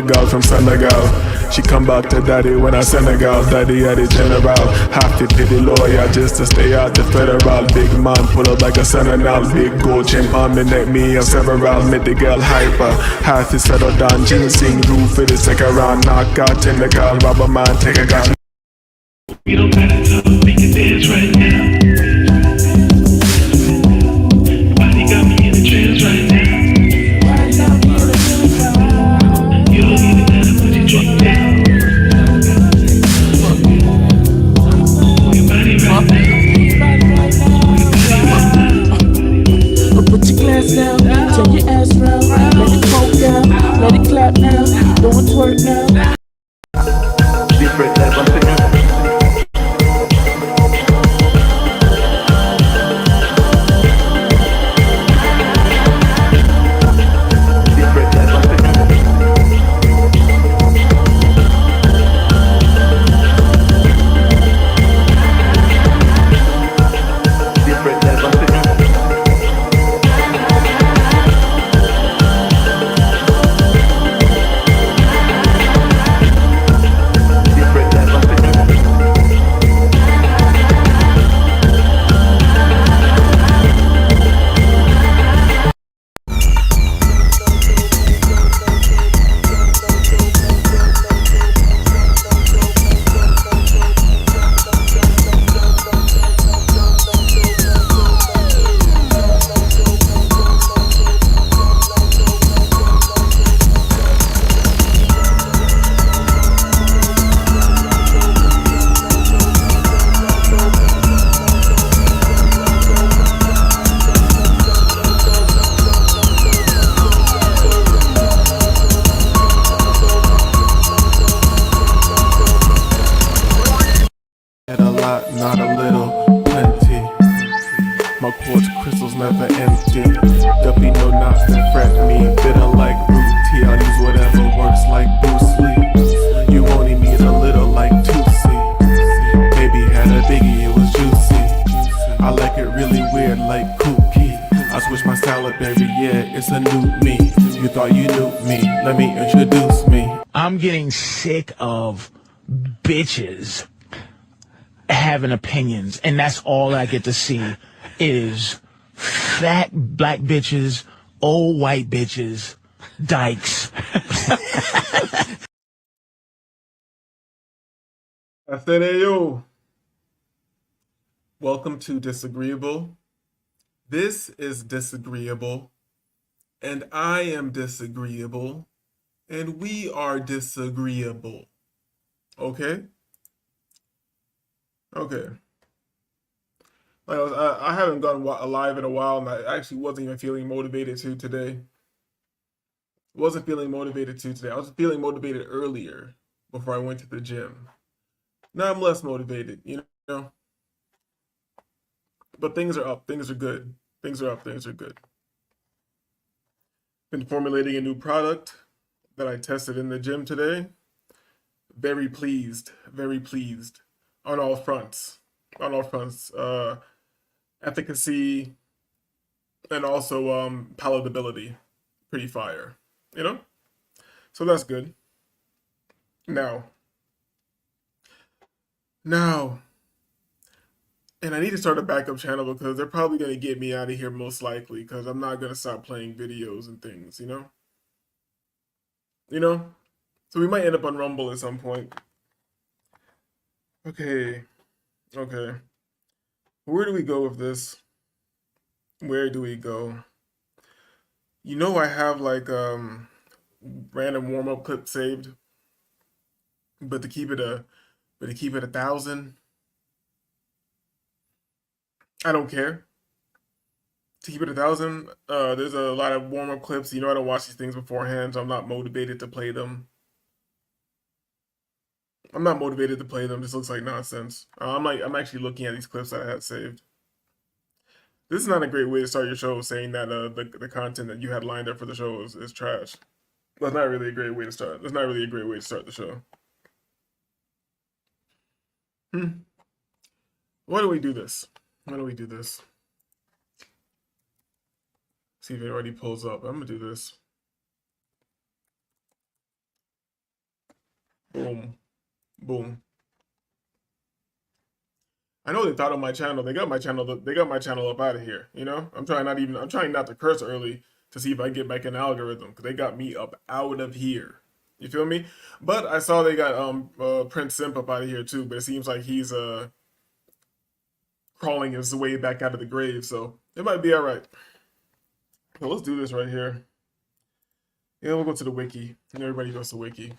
girl from Senegal. She come back to daddy when I Senegal. Daddy at the general. Have to pay the lawyer just to stay out the federal. Big man pull up like a sentinel. Big gold chain on me neck, me and several. Make the girl hyper. Have to settle down. Ginseng roof for the second round. Knock out in the car. Rubber man take a gun. You don't gotta talk, make it dance right now. Body got me in a trance right now. You don't even gotta put your drink down. Move your body right now. Put your glass down, turn your ass round, let it smoke down, let it clap now, don't twerk now. Different level to me. Not a little, plenty. My quartz crystals never empty. There'll be no knots that fret me. Bitter like root tea, I'll use whatever works like Bruce Lee. You only need a little like Tootsie. Baby had a biggie, it was juicy. I like it really weird like kooky. I switch my salad every year, it's a new me. You thought you knew me, let me introduce me. I'm getting sick of bitches having opinions, and that's all I get to see is fat black bitches, old white bitches, dykes. I said, hey yo, welcome to Disagreeable. This is Disagreeable, and I am disagreeable, and we are disagreeable. Okay? Okay. I haven't gone live in a while, and I actually wasn't even feeling motivated to today. Wasn't feeling motivated to today. I was feeling motivated earlier before I went to the gym. Now I'm less motivated, you know? But things are up. Things are good. Things are up. Things are good. Been formulating a new product that I tested in the gym today. Very pleased. Very pleased. On all fronts. On all fronts. Efficacy and also palatability. Pretty fire. You know? So that's good. Now, and I need to start a backup channel because they're probably going to get me out of here most likely because I'm not going to stop playing videos and things, you know? You know? So we might end up on Rumble at some point. Okay. Okay. Where do we go with this? Where do we go? You know I have like random warm-up clips saved. But to keep it 1,000, I don't care. To keep it 1,000, there's a lot of warm-up clips. You know I don't watch these things beforehand, so I'm not motivated to play them. I'm not motivated to play them. This looks like nonsense. I'm actually looking at these clips that I had saved. This is not a great way to start your show, saying that the content that you had lined up for the show is trash. That's not really a great way to start. That's not really a great way to start the show. Why do we do this? Why do we do this? See if it already pulls up. I'm gonna do this. Boom. Boom. I know they thought on my channel. They got my channel. They got my channel up out of here. You know, I'm trying not to curse early to see if I get back in the algorithm because they got me up out of here. You feel me? But I saw they got Prince Simp up out of here too. But it seems like he's crawling his way back out of the grave, so it might be all right. So let's do this right here. Yeah, we'll go to the wiki. And everybody goes to wiki.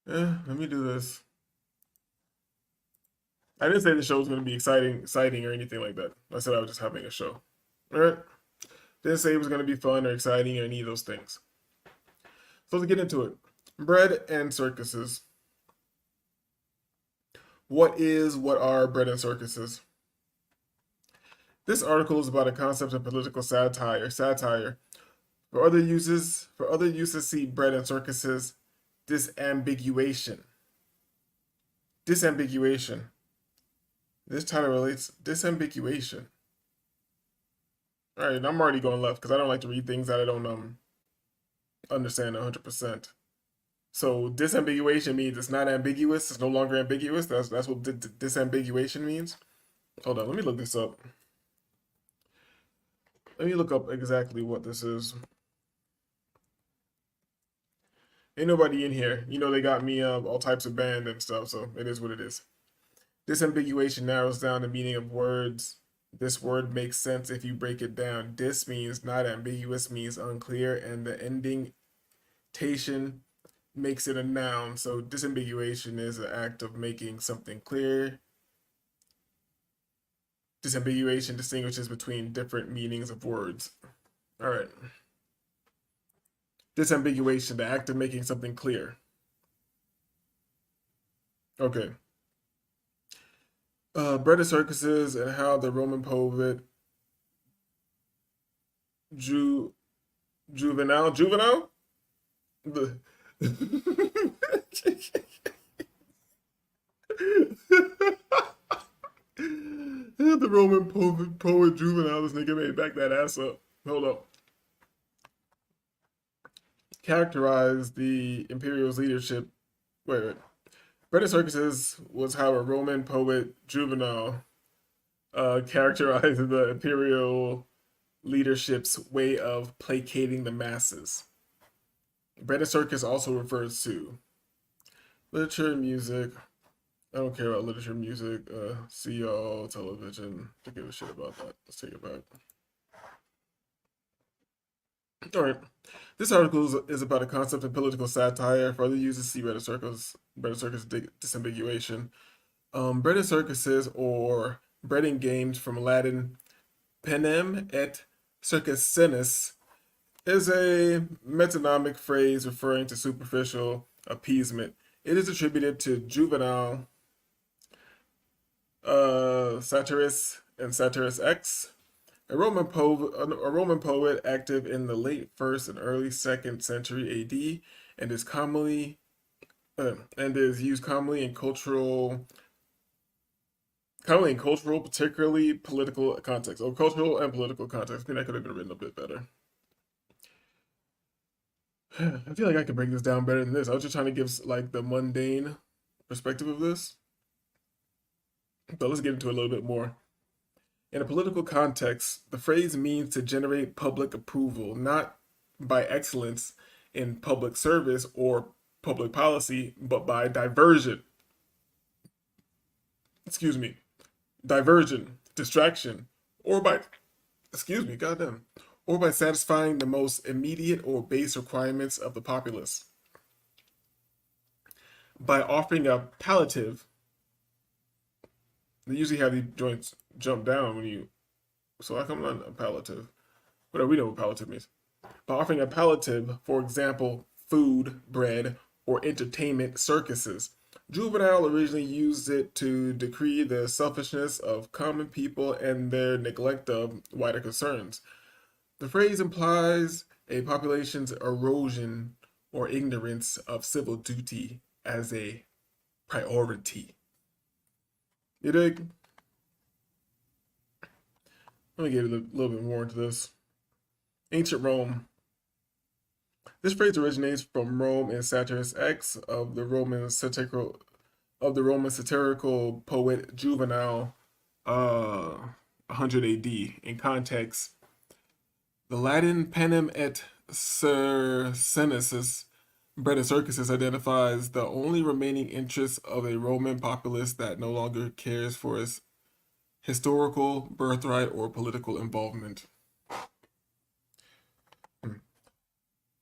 Yeah, let me do this. I didn't say the show was going to be exciting or anything like that. I said I was just having a show. All right. Didn't say it was going to be fun or exciting or any of those things. So let's get into it. Bread and circuses. What are bread and circuses? This article is about a concept of political satire. For other uses, see bread and circuses. Disambiguation. Disambiguation. This title relates disambiguation. All right, I'm already going left because I don't like to read things that I don't understand 100%. So disambiguation means it's not ambiguous. It's no longer ambiguous. That's what disambiguation means. Hold on, let me look this up. Let me look up exactly what this is. Ain't nobody in here. You know they got me all types of banned and stuff, so it is what it is. Disambiguation narrows down the meaning of words. This word makes sense if you break it down. Dis means not, ambiguous means unclear, and the indentation makes it a noun. So disambiguation is an act of making something clear. Disambiguation distinguishes between different meanings of words. All right. Disambiguation, the act of making something clear. Okay. Bread and circuses and how the Roman poet Juvenal? The the Roman poet Juvenal, this nigga made back that ass up. Hold up. Characterized the imperial's leadership. Wait. Bread and circuses was how a Roman poet Juvenal characterized the imperial leadership's way of placating the masses. Bread and circus also refers to literature, music. I don't care about literature, music, see y'all, television. Don't give a shit about that. Let's take it back. All right. This article is about a concept of political satire. For other users, see bread and circus disambiguation. Bread and circuses, or breading games from Latin penem et circenses, is a metonymic phrase referring to superficial appeasement. It is attributed to Juvenal, Satyrus, and Satyrus X, a Roman poet active in the late 1st and early 2nd century AD, and is used commonly in cultural, particularly political context. Oh, cultural and political context. I think that could have been written a bit better. I feel like I could break this down better than this. I was just trying to give like the mundane perspective of this. But let's get into it a little bit more. In a political context, the phrase means to generate public approval, not by excellence in public service or public policy, but by diversion. Diversion, distraction, or by, or by satisfying the most immediate or base requirements of the populace. By offering a palliative, they usually have these joints jump down when you, so how come not a palliative? Whatever, we know what palliative means. By offering a palliative, for example, food, bread, or entertainment, circuses. Juvenal originally used it to decree the selfishness of common people and their neglect of wider concerns. The phrase implies a population's erosion or ignorance of civil duty as a priority. You dig? Let me get a little bit more into this. Ancient Rome. This phrase originates from Rome and Satyrus X of the Roman satirical poet Juvenal, 100 AD. In context, the Latin panem et circenses, bread and circuses, identifies the only remaining interests of a Roman populace that no longer cares for its historical birthright or political involvement.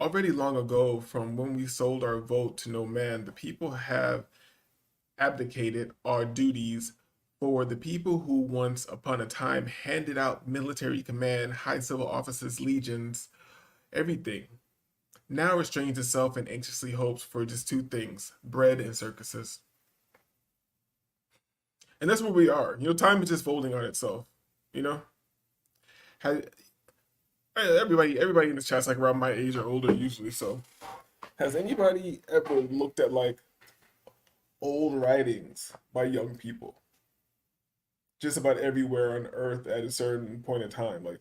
Already long ago, from when we sold our vote to no man, the people have abdicated our duties for the people who once upon a time handed out military command, high civil offices, legions, everything. Now restrains itself and anxiously hopes for just two things: bread and circuses. And that's where we are. Time is just folding on itself. You know, everybody in this chat's like around my age or older usually. So, has anybody ever looked at like old writings by young people? Just about everywhere on Earth at a certain point in time, like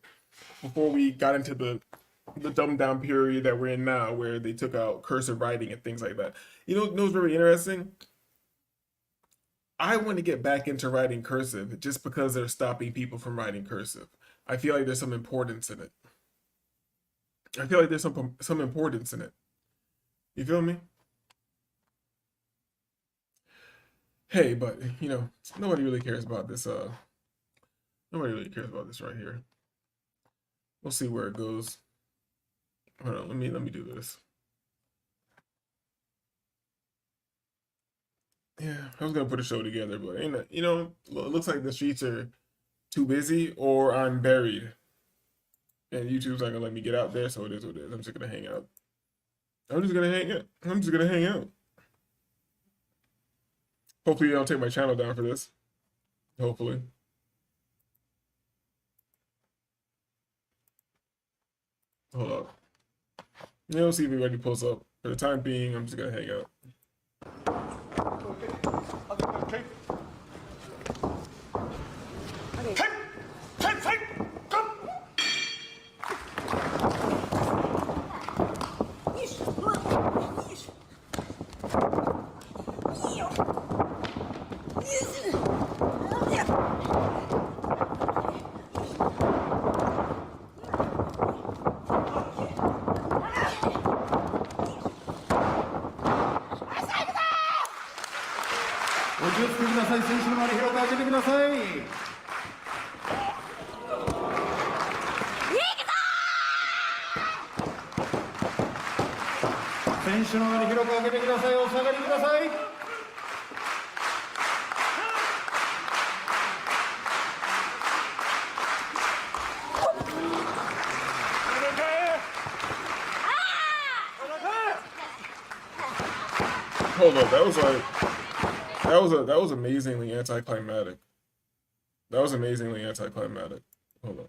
before we got into the dumbed down period that we're in now, where they took out cursive writing and things like that. What's very interesting? I want to get back into writing cursive just because they're stopping people from writing cursive. I feel like there's some importance in it. I feel like there's some importance in it. You feel me? Hey, but nobody really cares about this. Nobody really cares about this right here. We'll see where it goes. Hold on, let me do this. Yeah, I was gonna put a show together, but it looks like the streets are too busy or I'm buried. And YouTube's not gonna let me get out there, so it is what it is. I'm just gonna hang out. I'm just gonna hang out. Hopefully, they don't take my channel down for this. Hopefully. Hold up. See if anybody pulls up. For the time being, I'm just gonna hang out. Okay. Hold up, that was amazingly anticlimactic. That was amazingly anticlimactic. Hold on.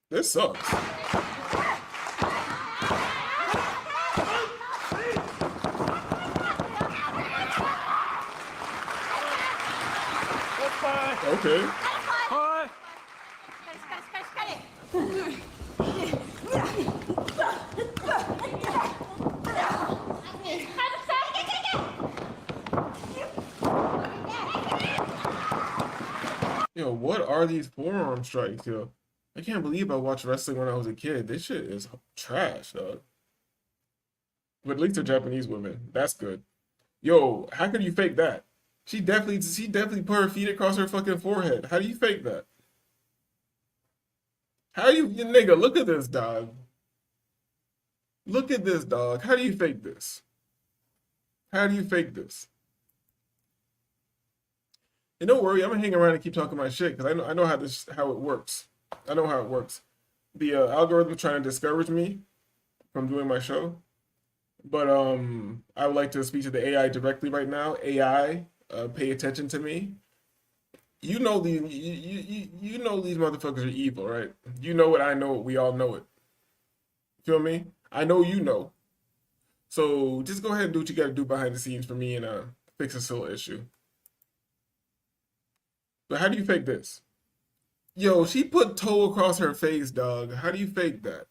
This sucks. Okay. Yo, what are these forearm strikes, yo? I can't believe I watched wrestling when I was a kid. This shit is trash, dog. But at least they're Japanese women. That's good. Yo, how could you fake that? She definitely put her feet across her fucking forehead. How do you fake that? You nigga, look at this, dog. Look at this, dog. How do you fake this? How do you fake this? And don't worry, I'm gonna hang around and keep talking my shit because I know how it works. I know how it works. The algorithm trying to discourage me from doing my show, but I would like to speak to the AI directly right now. AI, pay attention to me. You know these motherfuckers are evil, right? You know it. I know it. We all know it. Feel me? I know you know. So just go ahead and do what you got to do behind the scenes for me and fix this little issue. But how do you fake this? Yo, she put toe across her face, dog. How do you fake that?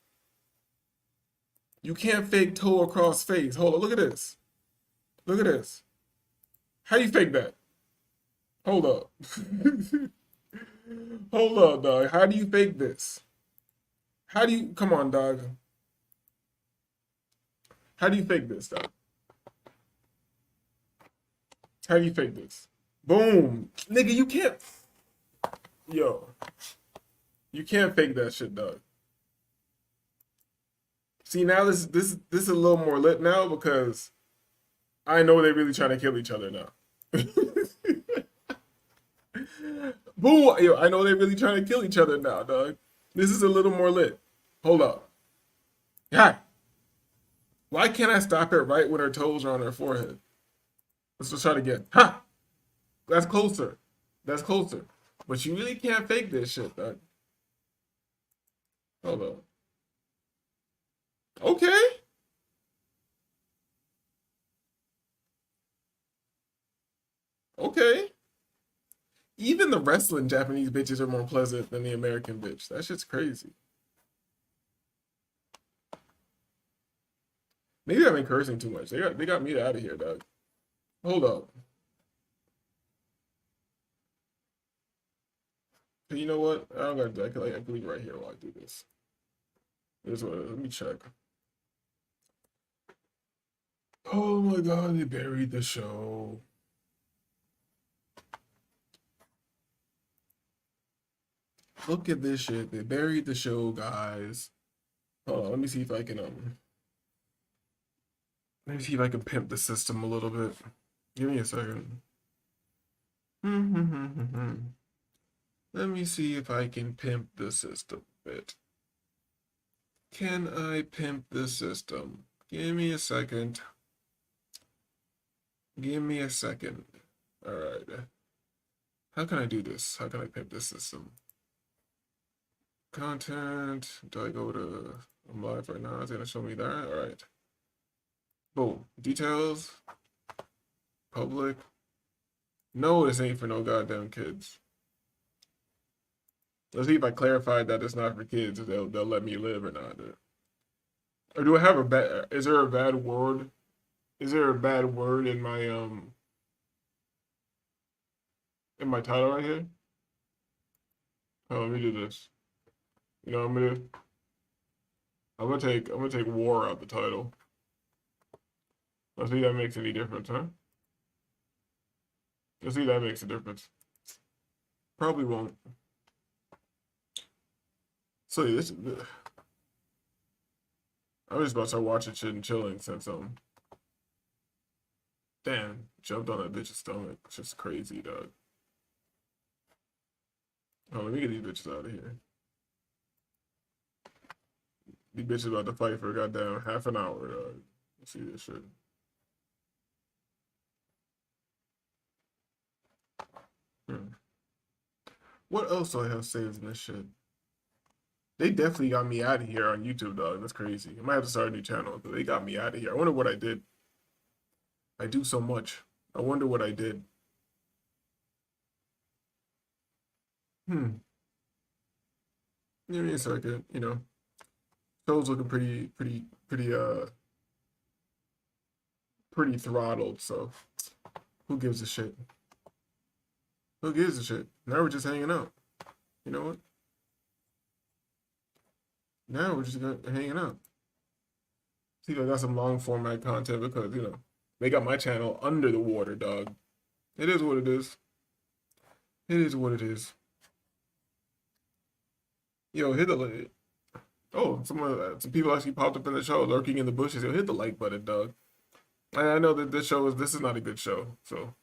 You can't fake toe across face. Hold on, look at this. Look at this. How do you fake that? Hold up. Hold up, dog. How do you fake this? How do you, come on, dog. How do you fake this, dog? How do you fake this? Boom. Nigga, you can't. Yo. You can't fake that shit, dog. See, now this is a little more lit now because I know they're really trying to kill each other now. Boom. Yo, I know they're really trying to kill each other now, dog. This is a little more lit. Hold up. Hi. Why can't I stop it right when her toes are on her forehead? Let's just try it again. Ha! That's closer. That's closer. But you really can't fake this shit, dog. Hold up. Okay. Okay. Even the wrestling Japanese bitches are more pleasant than the American bitch. That shit's crazy. Maybe I've been cursing too much. They got me out of here, dog. Hold up. You know what? I don't gotta do it. I can leave it right here while I do this. Here's what. Let me check. Oh my god, they buried the show. Look at this shit. They buried the show, guys. Hold on, let me see if I can let me see if I can pimp the system a little bit. Give me a second. Let me see if I can pimp the system a bit. Can I pimp the system? Give me a second. Give me a second. All right. How can I do this? How can I pimp this system? Content. Do I go to, I'm live right now? It's gonna show me that. All right. Boom. Details. Public. No, this ain't for no goddamn kids. Let's see if I clarified that it's not for kids. If they'll let me live or not. Or do I have a bad? Is there a bad word? Is there a bad word in my title right here? Oh, let me do this. You know, I'm gonna take war out the title. Let's see if that makes any difference, huh? Let's see if that makes a difference. Probably won't. So this, I'm just about to start watching shit and chilling since damn, jumped on that bitch's stomach. It's just crazy, dog. Oh, let me get these bitches out of here. These bitches about to fight for a goddamn half an hour, dog. Let's see this shit. What else do I have saved in this shit? They definitely got me out of here on YouTube, dog. That's crazy. I might have to start a new channel, but they got me out of here. I wonder what I did. I do so much. I wonder what I did. Give me a second, you know. Show's looking pretty throttled, so who gives a shit? Who gives a shit? Now we're just hanging out. You know what? Now we're just hanging out. See if I got some long format content because, you know, they got my channel under the water, dog. It is what it is. It is what it is. Yo, hit the oh, some people actually popped up in the show, lurking in the bushes. Yo, hit the like button, dog. I know that this is not a good show. So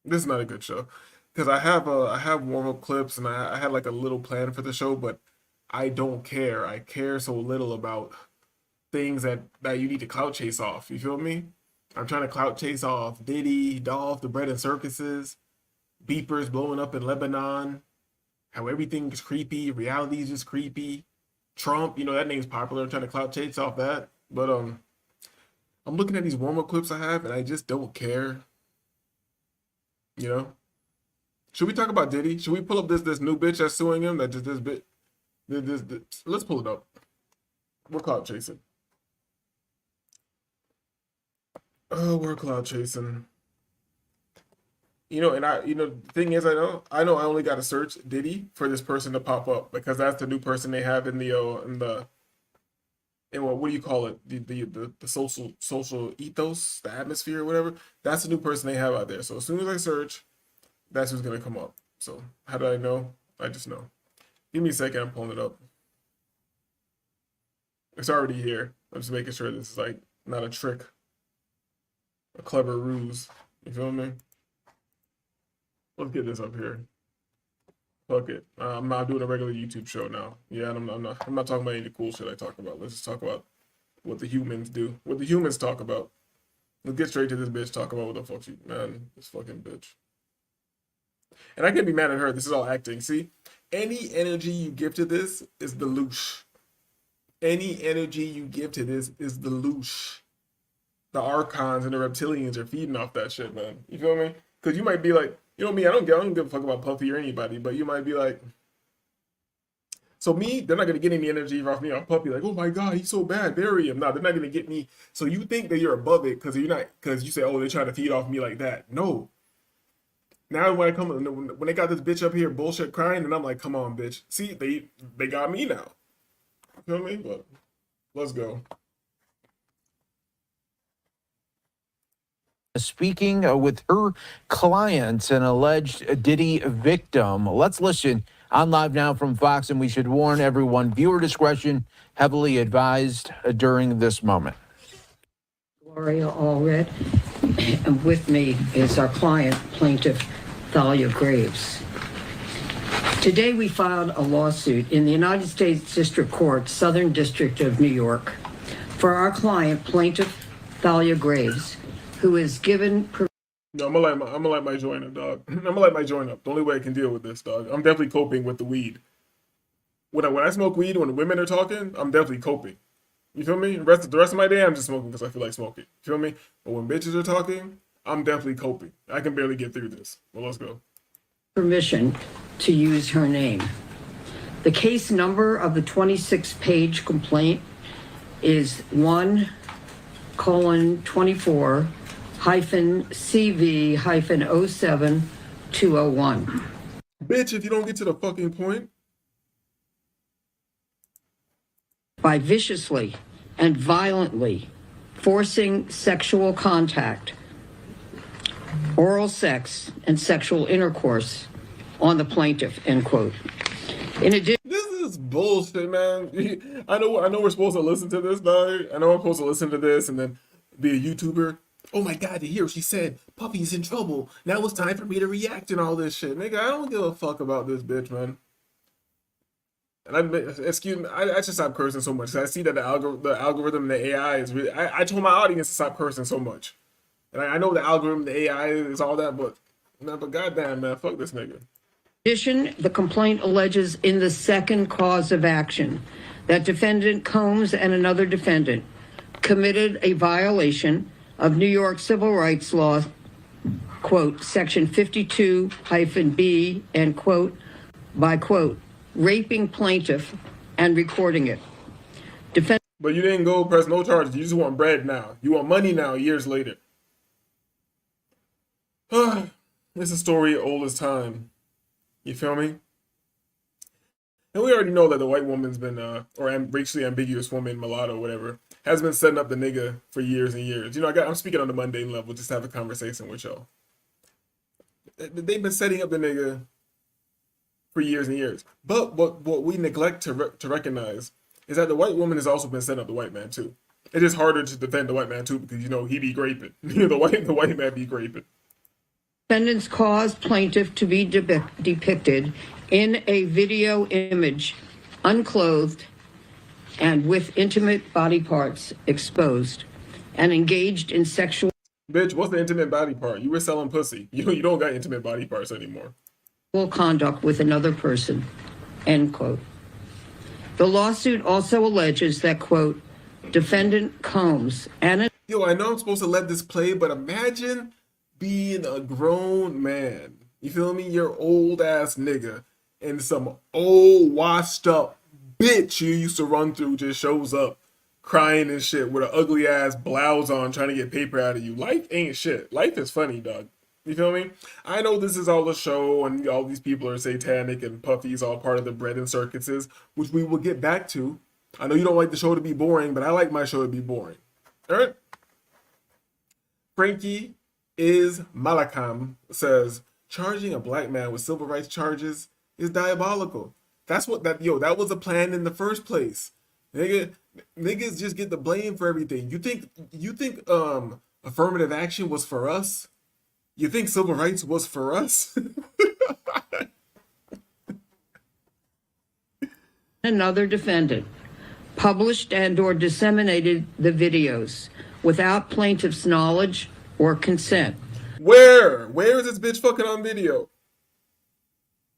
this is not a good show because I have warm up clips and I had like a little plan for the show, but I don't care. I care so little about things that you need to clout chase off. You feel me? I'm trying to clout chase off Diddy, DOLPH, the bread and circuses, beepers blowing up in Lebanon, how everything is creepy, reality is just creepy. Trump, you know, that name's popular. I'm trying to clout chase off that. But hold I'm looking at these warm-up clips I have, and I just don't care. You know? Should we talk about Diddy? Should we pull up this new bitch that's suing him? That just this bit. Let's pull it up. We're cloud chasing. Oh, we're cloud chasing. You know, and the thing is, I know I only got to search Diddy for this person to pop up because that's the new person they have in what do you call it? The social ethos, the atmosphere, or whatever. That's the new person they have out there. So as soon as I search, that's who's gonna come up. So how do I know? I just know. Give me a second. I'm pulling it up. It's already here. I'm just making sure this is like not a trick, a clever ruse. You feel me? Let's get this up here. Fuck it. I'm not doing a regular YouTube show now. Yeah, and I'm not talking about any of the cool shit I talk about. Let's just talk about what the humans do. What the humans talk about. Let's get straight to this bitch. Talk about what the fuck she, man, this fucking bitch. And I can't be mad at her. This is all acting. See, any energy you give to this is the loosh. Any energy you give to this is the loosh. The archons and the reptilians are feeding off that shit, man. You feel me? Because you might be like, you know me, I don't give a fuck about Puffy or anybody, but you might be like, so me, they're not gonna get any energy off me off Puffy, like, oh my god, he's so bad, bury him. No, they're not gonna get me. So you think that you're above it because you say, oh, they're trying to feed off me like that. No. Now when they got this bitch up here bullshit crying, and I'm like, come on, bitch. See, they got me now. You feel me? But let's go. Speaking with her clients, an alleged Diddy victim. Let's listen on Live Now from Fox, and we should warn everyone, viewer discretion heavily advised during this moment. Gloria Allred, and with me is our client, plaintiff Thalia Graves. Today we filed a lawsuit in the United States District Court, Southern District of New York, for our client, plaintiff Thalia Graves, who is given. No, I'm gonna light my joint up, dog. I'm gonna light my joint up. The only way I can deal with this, dog. I'm definitely coping with the weed. When I smoke weed, when the women are talking, I'm definitely coping. You feel me? The rest of my day, I'm just smoking because I feel like smoking. You feel me? But when bitches are talking, I'm definitely coping. I can barely get through this. Well, let's go. Permission to use her name. The case number of the 26-page complaint is 1:24-CV-07-201. Bitch, if you don't get to the fucking point. By viciously and violently forcing sexual contact, oral sex, and sexual intercourse on the plaintiff, end quote. In addition, This is bullshit, man. I know we're supposed to listen to this, dog. I know I'm supposed to listen to this and then be a YouTuber. Oh my god, to hear she said Puppy's in trouble. Now it's time for me to react and all this shit. Nigga, I don't give a fuck about this bitch, man. And excuse me, I should stop cursing so much. I see that the algorithm, the AI is really. I told my audience to stop cursing so much. And I know the algorithm, the AI is all that, but goddamn, man, fuck this nigga. in addition, the complaint alleges in the second cause of action that defendant Combs and another defendant committed a violation of New York civil rights law, quote, section 52-B, end quote, by quote, raping plaintiff and recording it. But you didn't go press no charges. You just want bread now. You want money now, years later. It's a story old as time. You feel me? And we already know that the white woman's been, or racially ambiguous woman, mulatto, whatever, has been setting up the nigga for years and years. You know, I'm speaking on the mundane level, just to have a conversation with y'all. They've been setting up the nigga for years and years. But what we neglect to recognize is that the white woman has also been setting up the white man too. It is harder to defend the white man too because, you know, he be graping. the white man be graping. Defendants caused plaintiff to be depicted in a video image, unclothed and with intimate body parts exposed, and engaged in sexual. Bitch, what's the intimate body part? You were selling pussy. You don't got intimate body parts anymore. Conduct with another person, end quote. The lawsuit also alleges that, quote, defendant Combs and Yo, I know I'm supposed to let this play, but imagine being a grown man. You feel me? You're old ass nigga, and some old washed up bitch you used to run through just shows up crying and shit with an ugly ass blouse on trying to get paper out of you. Life ain't shit. Life is funny, dog. You feel me? I know this is all a show and all these people are satanic and Puffy's all part of the bread and circuses, which we will get back to. I know you don't like the show to be boring, but I like my show to be boring. All right? Frankie is Malakam says, charging a black man with civil rights charges is diabolical. That was a plan in the first place. Niggas just get the blame for everything. You think affirmative action was for us? You think civil rights was for us? Another defendant published and or disseminated the videos without plaintiff's knowledge or consent. Where is this bitch fucking on video?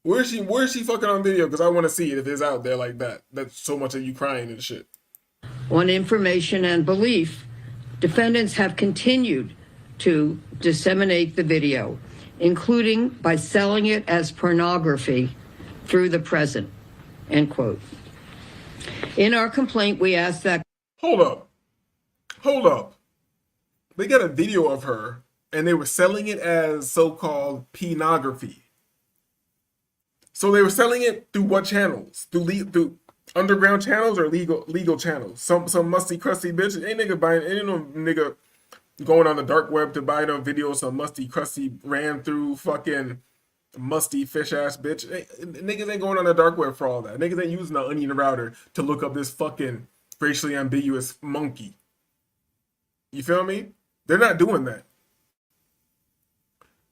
Where's she fucking on video? Because I want to see it if it's out there like that. That's so much of you crying and shit. On information and belief, defendants have continued to disseminate the video, including by selling it as pornography through the present, end quote. In our complaint, we ask that... Hold up. They got a video of her, and they were selling it as so-called pornography. So they were selling it through what channels? Through underground channels or legal channels? Some musty, crusty bitch. Ain't no nigga going on the dark web to buy no video. Some musty, crusty, ran through fucking musty fish ass bitch. Niggas ain't going on the dark web for all that. Niggas ain't using the onion router to look up this fucking racially ambiguous monkey. You feel me? They're not doing that.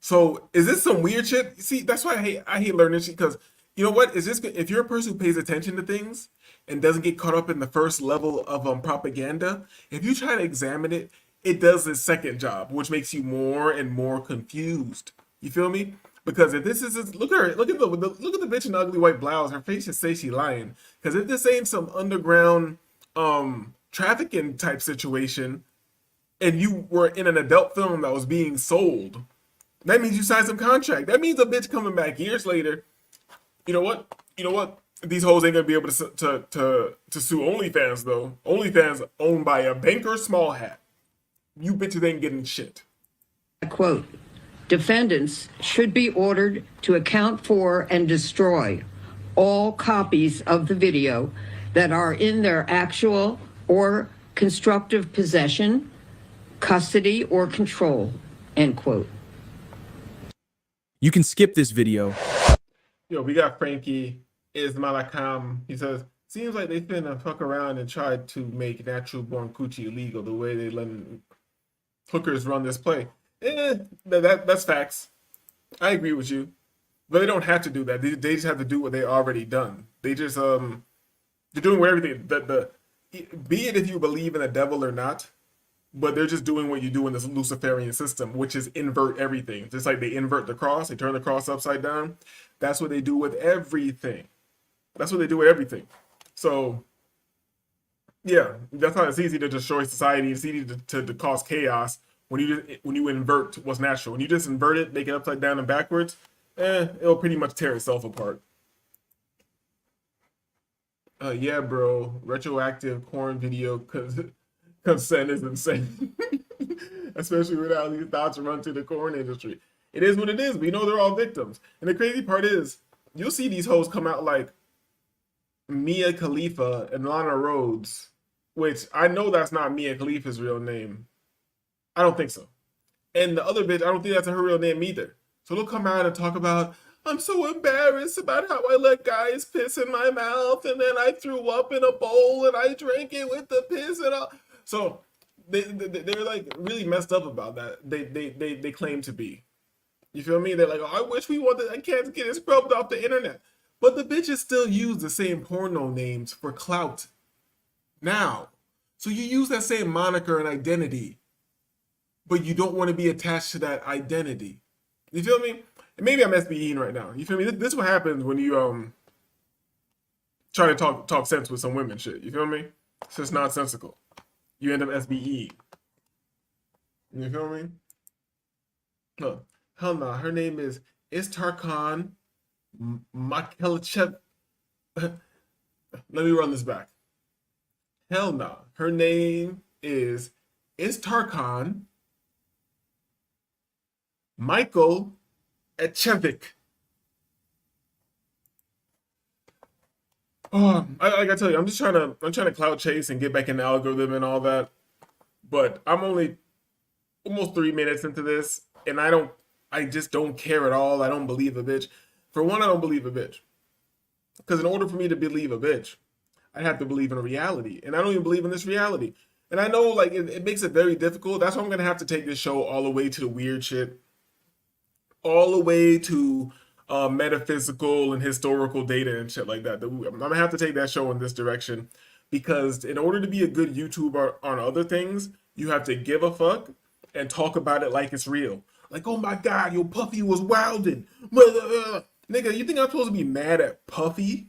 So is this some weird shit? See, that's why I hate learning shit, because you know what? If you're a person who pays attention to things and doesn't get caught up in the first level of propaganda, if you try to examine it, it does its second job, which makes you more and more confused. You feel me? Because if this is look at the bitch in the ugly white blouse, her face just says she lying. Because if this ain't some underground trafficking type situation, and you were in an adult film that was being sold, that means you signed some contract. That means a bitch coming back years later. You know what? These hoes ain't gonna be able to sue OnlyFans though. OnlyFans owned by a banker small hat. You bitches ain't getting shit. Quote, defendants should be ordered to account for and destroy all copies of the video that are in their actual or constructive possession, custody, or control, end quote. You can skip this video. Yo, we got Frankie is Malakam. He says, seems like they finna fuck around and try to make natural born coochie illegal the way they let hookers run this play. That's facts. I agree with you. But they don't have to do that. They just have to do what they already done. They just they're doing everything. Be it if you believe in the devil or not, but they're just doing what you do in this Luciferian system, which is invert everything. Just like they invert the cross, they turn the cross upside down. That's what they do with everything. So, yeah, that's how it's easy to destroy society. It's easy to cause chaos when you invert what's natural. When you just invert it, make it upside down and backwards, it'll pretty much tear itself apart. Yeah, bro, retroactive porn video consent is insane. Especially with how these thoughts run through the porn industry. It is what it is. We know they're all victims. And the crazy part is, you'll see these hoes come out like Mia Khalifa and Lana Rhodes, which I know that's not Mia Khalifa's real name. I don't think so. And the other bitch, I don't think that's her real name either. So they'll come out and talk about, I'm so embarrassed about how I let guys piss in my mouth, and then I threw up in a bowl and I drank it with the piss and all. So they're like really messed up about that. They claim to be. You feel me? They're like, oh, I wish we wanted, I can't get it scrubbed off the internet. But the bitches still use the same porno names for clout now. So you use that same moniker and identity, but you don't want to be attached to that identity. You feel me? And maybe I'm SBEing right now. You feel me? This is what happens when you try to talk sense with some women shit. You feel me? It's just nonsensical. You end up SBE. You feel me? No, hell no. Her name is Istarkhan Makelechev. Let me run this back. Hell no. Her name is Istarkhan Michael Echevic. Oh, I gotta tell you, I'm trying to cloud chase and get back in the algorithm and all that. But I'm only almost 3 minutes into this, and I just don't care at all. I don't believe a bitch. For one, I don't believe a bitch. Because in order for me to believe a bitch, I have to believe in a reality. And I don't even believe in this reality. And I know like it makes it very difficult. That's why I'm gonna have to take this show all the way to the weird shit. All the way to metaphysical and historical data and shit like that. I'm gonna have to take that show in this direction. Because in order to be a good YouTuber on other things, you have to give a fuck and talk about it like it's real. Like, oh my God, yo, Puffy was wildin'. Nigga, you think I'm supposed to be mad at Puffy?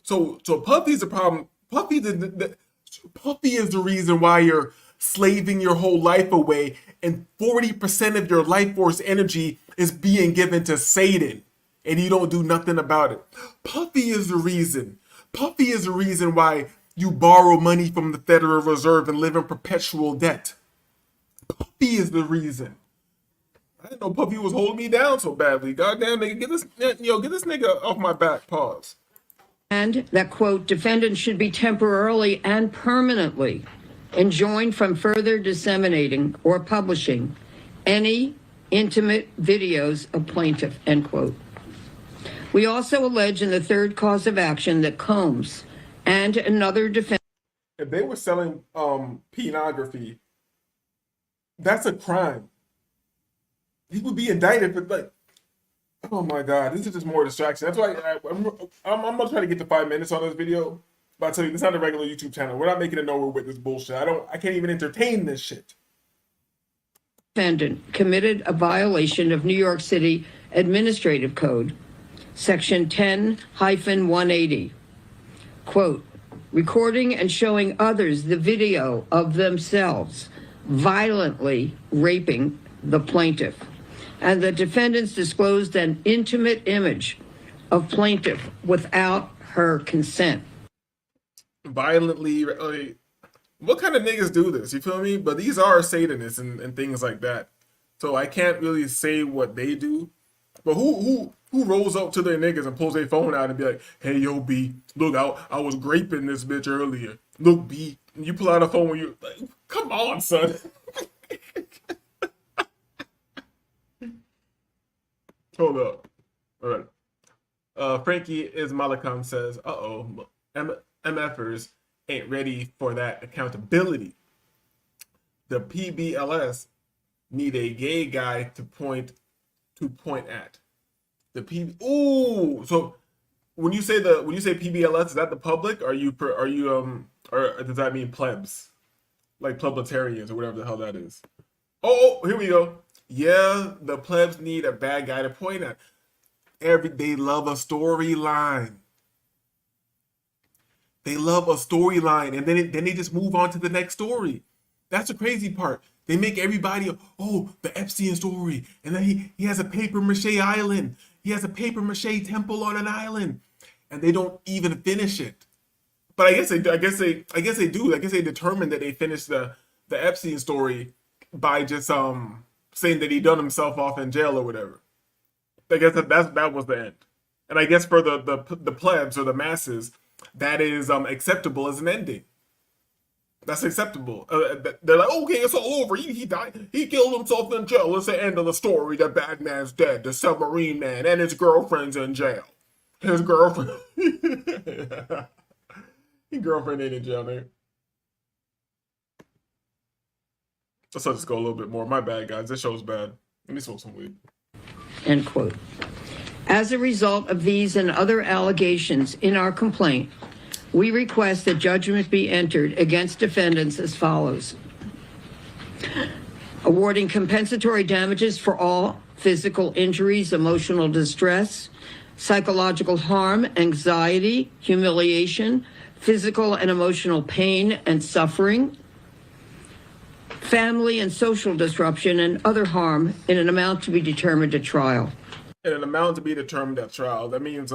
So Puffy's the problem. Puffy is the reason why you're slaving your whole life away, and 40% of your life force energy is being given to Satan, and you don't do nothing about it. Puffy is the reason. Puffy is the reason why you borrow money from the Federal Reserve and live in perpetual debt. Puffy is the reason. I didn't know Puffy was holding me down so badly. Goddamn, nigga, get this nigga off my back. Pause. And that, quote, defendants should be temporarily and permanently enjoined from further disseminating or publishing any intimate videos of plaintiff, end quote. We also allege in the third cause of action that Combs and another defendant. If they were selling pornography, that's a crime. He would be indicted for like, oh my God, this is just more distraction. That's why I'm gonna try to get to 5 minutes on this video. But I'll tell you, this is not a regular YouTube channel. We're not making it nowhere with this bullshit. I can't even entertain this shit. Defendant committed a violation of New York City Administrative Code, Section 10-180. Quote, recording and showing others the video of themselves violently raping the plaintiff. And the defendants disclosed an intimate image of plaintiff without her consent. Violently, what kind of niggas do this? You feel me? But these are Satanists and things like that. So I can't really say what they do. But who rolls up to their niggas and pulls their phone out and be like, hey, yo, B, look, I was graping this bitch earlier. Look, B, and you pull out a phone when you like, come on, son. Hold up. All right. Frankie Ismailakhan says, uh-oh, MFers ain't ready for that accountability. The PBLS need a gay guy to point at. Ooh, so when you say PBLS, is that the public? Or does that mean plebs? Like plebetarians or whatever the hell that is. Oh, here we go. Yeah, the plebs need a bad guy to point at. They love a storyline. They love a storyline, and then they just move on to the next story. That's the crazy part. They make everybody, oh, the Epstein story, and then he has a paper mache island. He has a paper mache temple on an island, and they don't even finish it. But I guess they do. I guess they determined that they finished the Epstein story by just saying that he done himself off in jail or whatever. I guess that was the end. And I guess for the plebs or the masses, that is acceptable as an ending. That's acceptable. They're like, okay, it's all over. He died. He killed himself in jail. It's the end of the story. The bad man's dead. The submarine man and his girlfriend's in jail. His girlfriend. His girlfriend ain't in jail, man. Let's let this go a little bit more. My bad, guys. This show's bad. Let me smoke some weed. End quote. As a result of these and other allegations in our complaint, we request that judgment be entered against defendants as follows. Awarding compensatory damages for all physical injuries, emotional distress, psychological harm, anxiety, humiliation, physical and emotional pain and suffering, family and social disruption, and other harm in an amount to be determined at trial. And an amount to be determined at trial. That means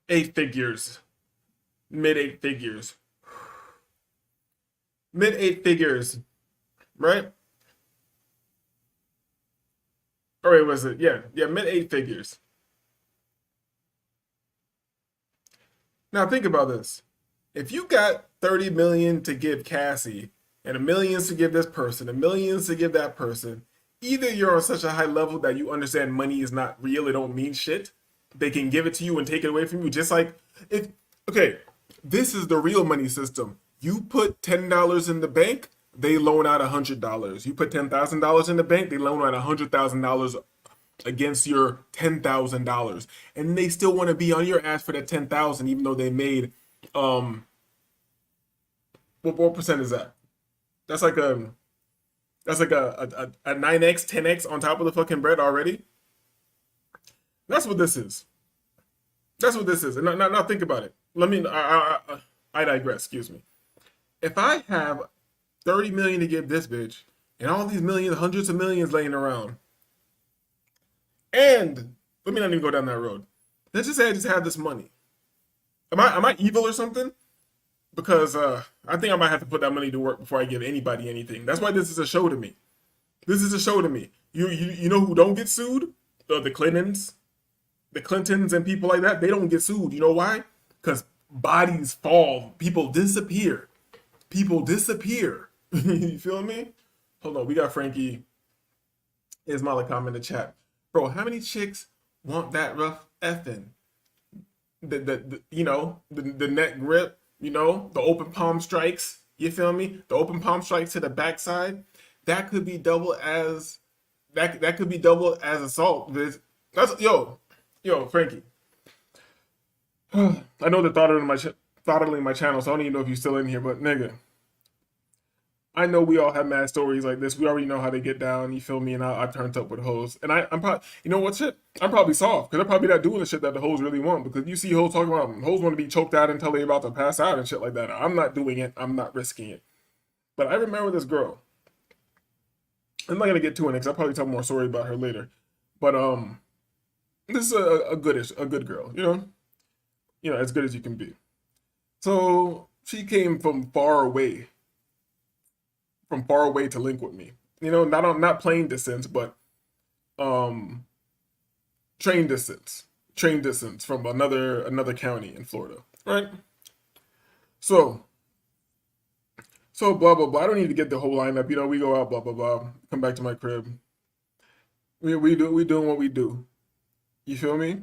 8 figures. Mid 8 figures. Mid 8 figures. Right? Or wait, was it? Yeah, mid 8 figures. Now think about this. If you got 30 million to give Cassie, and millions to give this person, and millions to give that person, either you're on such a high level that you understand money is not real, it don't mean shit. They can give it to you and take it away from you. Just like if okay, this is the real money system. You put $10 in the bank, they loan out $100. You put $10,000 in the bank, they loan out $100,000 against your $10,000, and they still want to be on your ass for that 10,000, even though they made what percent is that? That's like a 9x, 10x on top of the fucking bread already. That's what this is. That's what this is. And now think about it. I digress. Excuse me. If I have 30 million to give this bitch, and all these millions, hundreds of millions laying around, and let me not even go down that road. Let's just say I just have this money. Am I evil or something? Because I think I might have to put that money to work before I give anybody anything. That's why this is a show to me. This is a show to me. You know who don't get sued? The Clintons. The Clintons and people like that, they don't get sued. You know why? Because bodies fall. People disappear. People disappear. You feel me? Hold on. We got Frankie Ismail in the chat. Bro, how many chicks want that rough effing? The net grip, the open palm strikes, you feel me? The open palm strikes to the backside, that could be double as assault. That's yo, Frankie. I know they're throttling my channel, so I don't even know if you're still in here, but nigga, I know we all have mad stories like this. We already know how they get down, you feel me? And I turned up with hoes. And I'm probably, you know what shit? I'm probably soft, because they're probably not doing the shit that the hoes really want. Because you see hoes talking about, hoes want to be choked out until they're about to pass out and shit like that. I'm not doing it. I'm not risking it. But I remember this girl. I'm not going to get too in it, because I'll probably tell more story about her later. But this is a good girl, as good as you can be. So she came from far away to link with me. Not plane distance, but train distance from another county in Florida, right? So blah blah blah. I don't need to get the whole lineup. We go out, blah blah blah. Come back to my crib. We doing what we do. You feel me?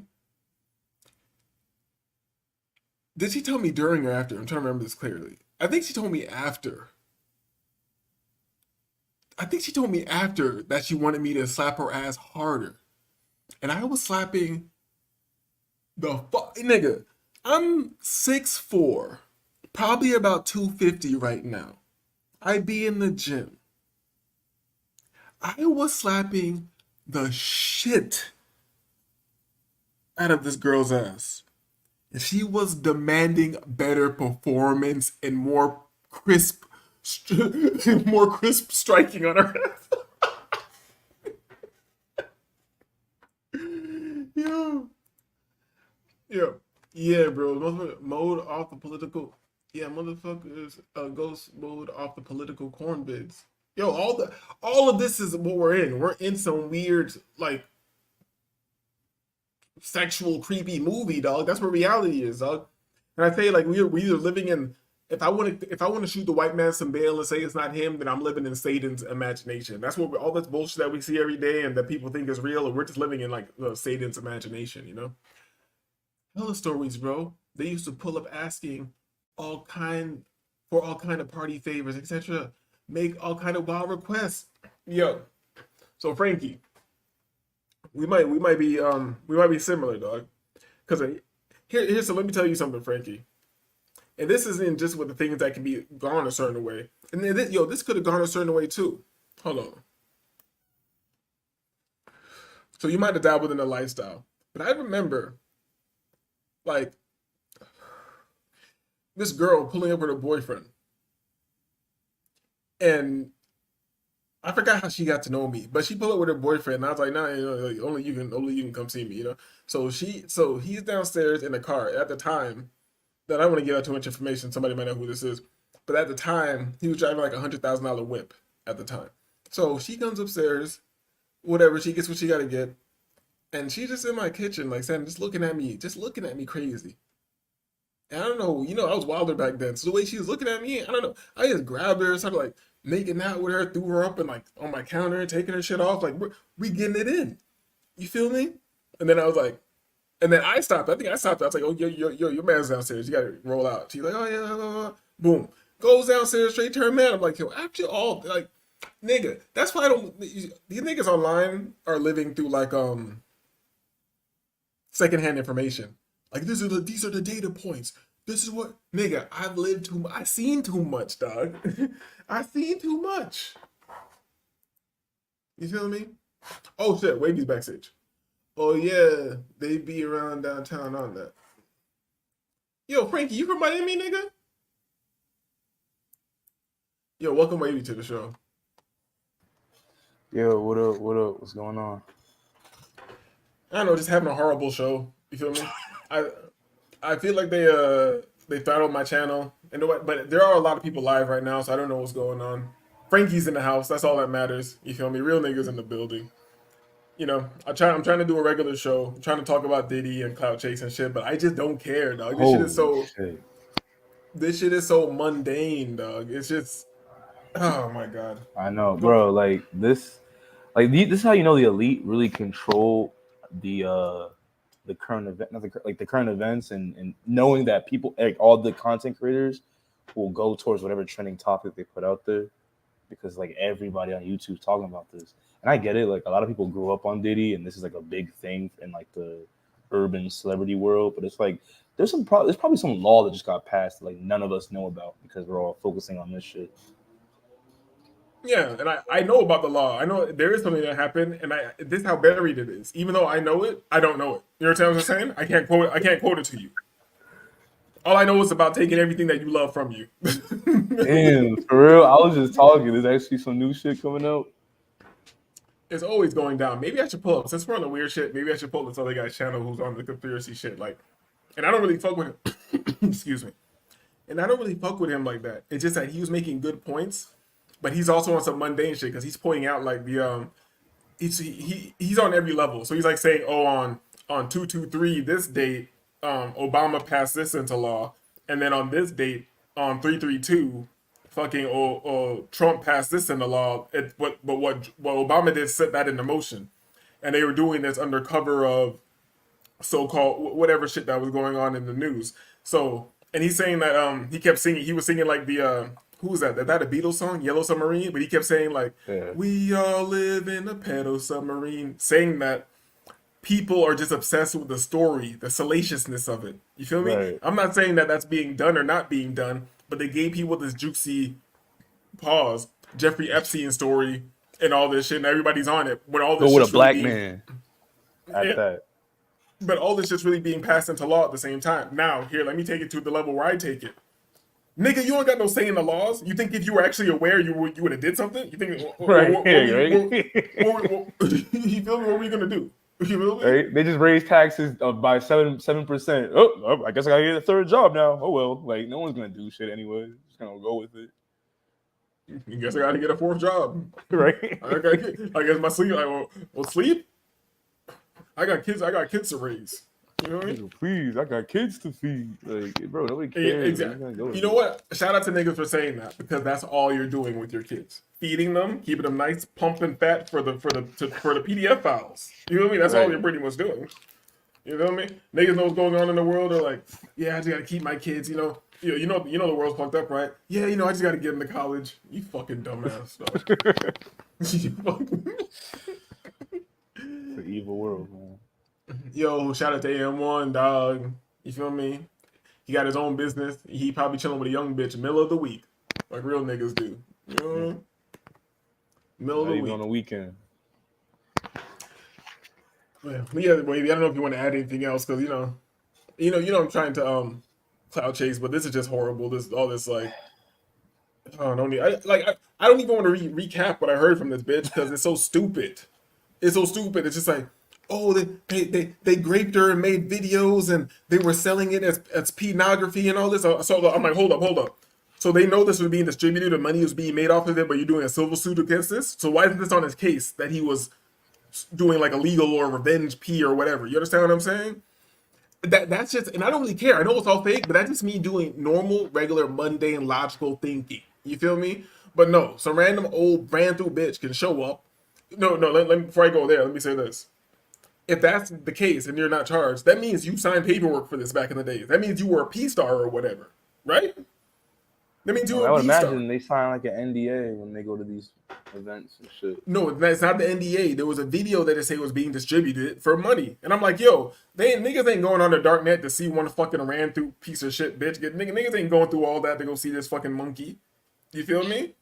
Did she tell me during or after? I'm trying to remember this clearly. I think she told me after. That she wanted me to slap her ass harder. And I was slapping the fuck. Nigga, I'm 6'4", probably about 250 right now. I be in the gym. I was slapping the shit out of this girl's ass. And she was demanding better performance and more crisp striking on her ass. Yeah, bro. Mode off the political. Yeah, motherfuckers. Ghost mode off the political corn bids. Yo, all of this is what we're in. We're in some weird, like, sexual, creepy movie, dog. That's what reality is, dog. And I tell you, like, we're either living in. If I want to shoot the white man some bail and say it's not him, then I'm living in Satan's imagination. That's what all this bullshit that we see every day and that people think is real, and we're just living in like Satan's imagination, Hella stories, bro. They used to pull up asking all kind of party favors, etc. Make all kind of wild requests. Yo, so Frankie, we might be similar, dog. Because here's so let me tell you something, Frankie. And this isn't just with the things that can be gone a certain way. And then, this could have gone a certain way too. Hold on. So you might have dabbled in the lifestyle. But I remember, like, this girl pulling up with her boyfriend. And I forgot how she got to know me, but she pulled up with her boyfriend, and I was like, "Nah, like, only you can come see me." So he's downstairs in the car. At the time, that I don't want to give out too much information. Somebody might know who this is, but at the time, he was driving like $100,000 whip at the time. So she comes upstairs, whatever. She gets what she got to get, and she's just in my kitchen, like saying, just looking at me crazy. And I don't know, I was wilder back then. So the way she was looking at me, I don't know. I just grabbed her, started like making out with her, threw her up and like on my counter, taking her shit off. Like we getting it in. You feel me? And then I was like, and then I stopped. I think I stopped. I was like, oh, your man's downstairs. You gotta roll out. She's like, oh yeah, blah, blah, blah. Boom. Goes downstairs straight to her man. I'm like, yo, after all, like, nigga, that's why I don't. These niggas online are living through like secondhand information. Like these are the data points. This is what nigga, I've seen too much, dog. I seen too much. You feel me? Oh shit, Wavy's backstage. Oh yeah, they be around downtown on that. Yo, Frankie, you from Miami, nigga? Yo, welcome Wavy to the show. Yo, what up? What up? What's going on? I don't know, just having a horrible show. You feel me? I feel like they throttled my channel. But there are a lot of people live right now, so I don't know what's going on. Frankie's in the house. That's all that matters. You feel me? Real niggas in the building. I'm trying to do a regular show. I'm trying to talk about Diddy and Clout Chase and shit, but I just don't care, dog. This shit is so mundane, dog. It's just, oh my god. I know, bro. Like this is how you know the elite really control the current event, not the current events, and knowing that people, like all the content creators, will go towards whatever trending topic they put out there, because like everybody on YouTube talking about this. And I get it, like a lot of people grew up on Diddy, and this is like a big thing in like the urban celebrity world. But it's like there's probably some law that just got passed that, like none of us know about because we're all focusing on this shit. Yeah, and I know about the law. I know there is something that happened, and this is how buried it is. Even though I know it, I don't know it. You know what I'm saying? I can't quote it to you. All I know is about taking everything that you love from you. Damn, for real. I was just talking. There's actually some new shit coming out. It's always going down. Maybe I should pull up, since we're on the weird shit, maybe I should pull this other guy's channel who's on the conspiracy shit. Like, and I don't really fuck with him. Excuse me. And I don't really fuck with him like that. It's just that he was making good points, but he's also on some mundane shit because he's pointing out like the he's on every level. So he's like saying, oh, on 223 this date, Obama passed this into law, and then on this date, on 332, fucking Trump passed this into law. What Obama did set that into motion, and they were doing this under cover of so-called whatever shit that was going on in the news. So, and he's saying that he was singing like the who was that? Is that a Beatles song, Yellow Submarine? But he kept saying like, we all live in a pedo submarine, saying that people are just obsessed with the story, the salaciousness of it. You feel me? Right. I'm not saying that that's being done or not being done, but they gave people this juicy Jeffrey Epstein story and all this shit, and everybody's on it. When all this with a black really man at that. But all this shit's really being passed into law at the same time. Now, here, let me take it to the level where I take it. Nigga, you don't got no say in the laws. You think if you were actually aware, you would have did something? You think, Right. You feel me? What were you gonna do? You feel me? Right? They just raised taxes by 7%. Oh, I guess I gotta get a third job now. Oh well, like no one's gonna do shit anyway. Just gonna go with it. You guess I gotta get a fourth job, Right? I guess my sleep. Well, sleep. I got kids to raise. You know what I mean? Please, I got kids to feed. Like, bro, nobody cares. Exactly. You know what? Shout out to niggas for saying that, because that's all you're doing with your kids. Feeding them, keeping them nice, pumping fat for the PDF files. You know what I mean? That's all you're pretty much doing. You know what I mean? Niggas know what's going on in the world. They're like, yeah, I just gotta keep my kids. You know the world's fucked up, right? Yeah, I just gotta get them to college. You fucking dumbass. It's an evil world, man. Yo, shout out to AM1, dog. You feel me? He got his own business. He probably chilling with a young bitch middle of the week, like real niggas do. You know what I mean? Middle of the week. On the weekend. Yeah, baby. I don't know if you want to add anything else, because I'm trying to cloud chase, but this is just horrible. All this like Oh, no need. I don't even want to recap what I heard from this bitch because it's so stupid. It's so stupid. It's just like, oh, they raped her and made videos and they were selling it as pornography and all this. So I'm like, hold up. So they know this was being distributed and money was being made off of it, but you're doing a civil suit against this. So why isn't this on his case that he was doing like illegal or revenge P or whatever? You understand what I'm saying? That's just, and I don't really care. I know it's all fake, but that's just me doing normal, regular, mundane, logical thinking. You feel me? But no, some random old brand new bitch can show up. No, let me, before I go there, let me say this. If that's the case and you're not charged, that means you signed paperwork for this back in the days. That means you were a P star or whatever, right? That means you were I a would P star. imagine they sign like an NDA when they go to these events and shit. No, it's not the NDA. There was a video that they say was being distributed for money, and I'm like, yo, niggas ain't going on the dark net to see one fucking ran through piece of shit bitch. Niggas ain't going through all that to go see this fucking monkey. You feel me?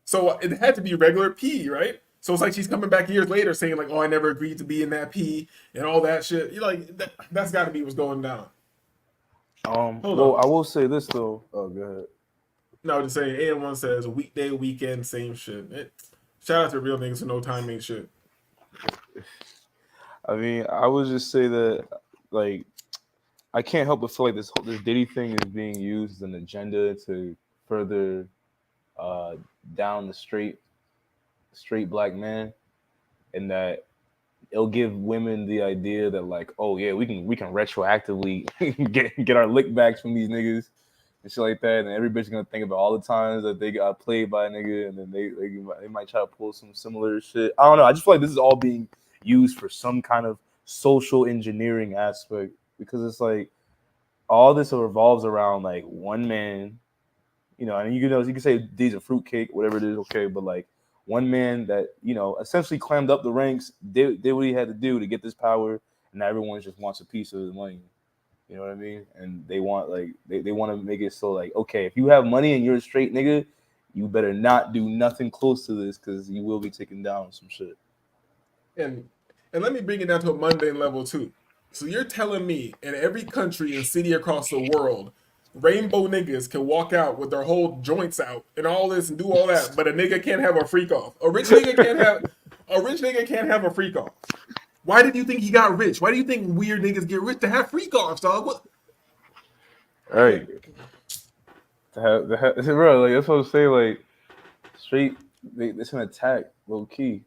So it had to be regular P, right? So it's like she's coming back years later saying like, oh, I never agreed to be in that P and all that shit. You're like, that's got to be what's going down. Hold on. I will say this though. Oh, go ahead. No, just saying. AM1 says weekday, weekend, same shit. Shout out to real niggas who know time ain't shit. I mean, I would just say that like I can't help but feel like this Diddy thing is being used as an agenda to further down the straight black man, and that it'll give women the idea that like, oh yeah, we can retroactively get our lick backs from these niggas and shit like that, and every bitch gonna think about all the times that they got played by a nigga, and then they might try to pull some similar shit. I don't know. I just feel like this is all being used for some kind of social engineering aspect, because it's like all this revolves around like one man, you know, and you can say these are fruitcake, whatever it is, okay, but like one man that, you know, essentially clammed up the ranks, did what he had to do to get this power, and now everyone just wants a piece of his money. You know what I mean? And they want like they want to make it so like, okay, if you have money and you're a straight nigga, you better not do nothing close to this because you will be taken down with some shit. And let me bring it down to a mundane level too. So you're telling me in every country and city across the world, rainbow niggas can walk out with their whole joints out and all this and do all that, but a nigga can't have a freak off. A rich nigga can't have a freak off. Why did you think he got rich? Why do you think weird niggas get rich to have freak offs, dog? What? Right. Bro, like that's what I'm saying. Like straight, it's an attack, low key.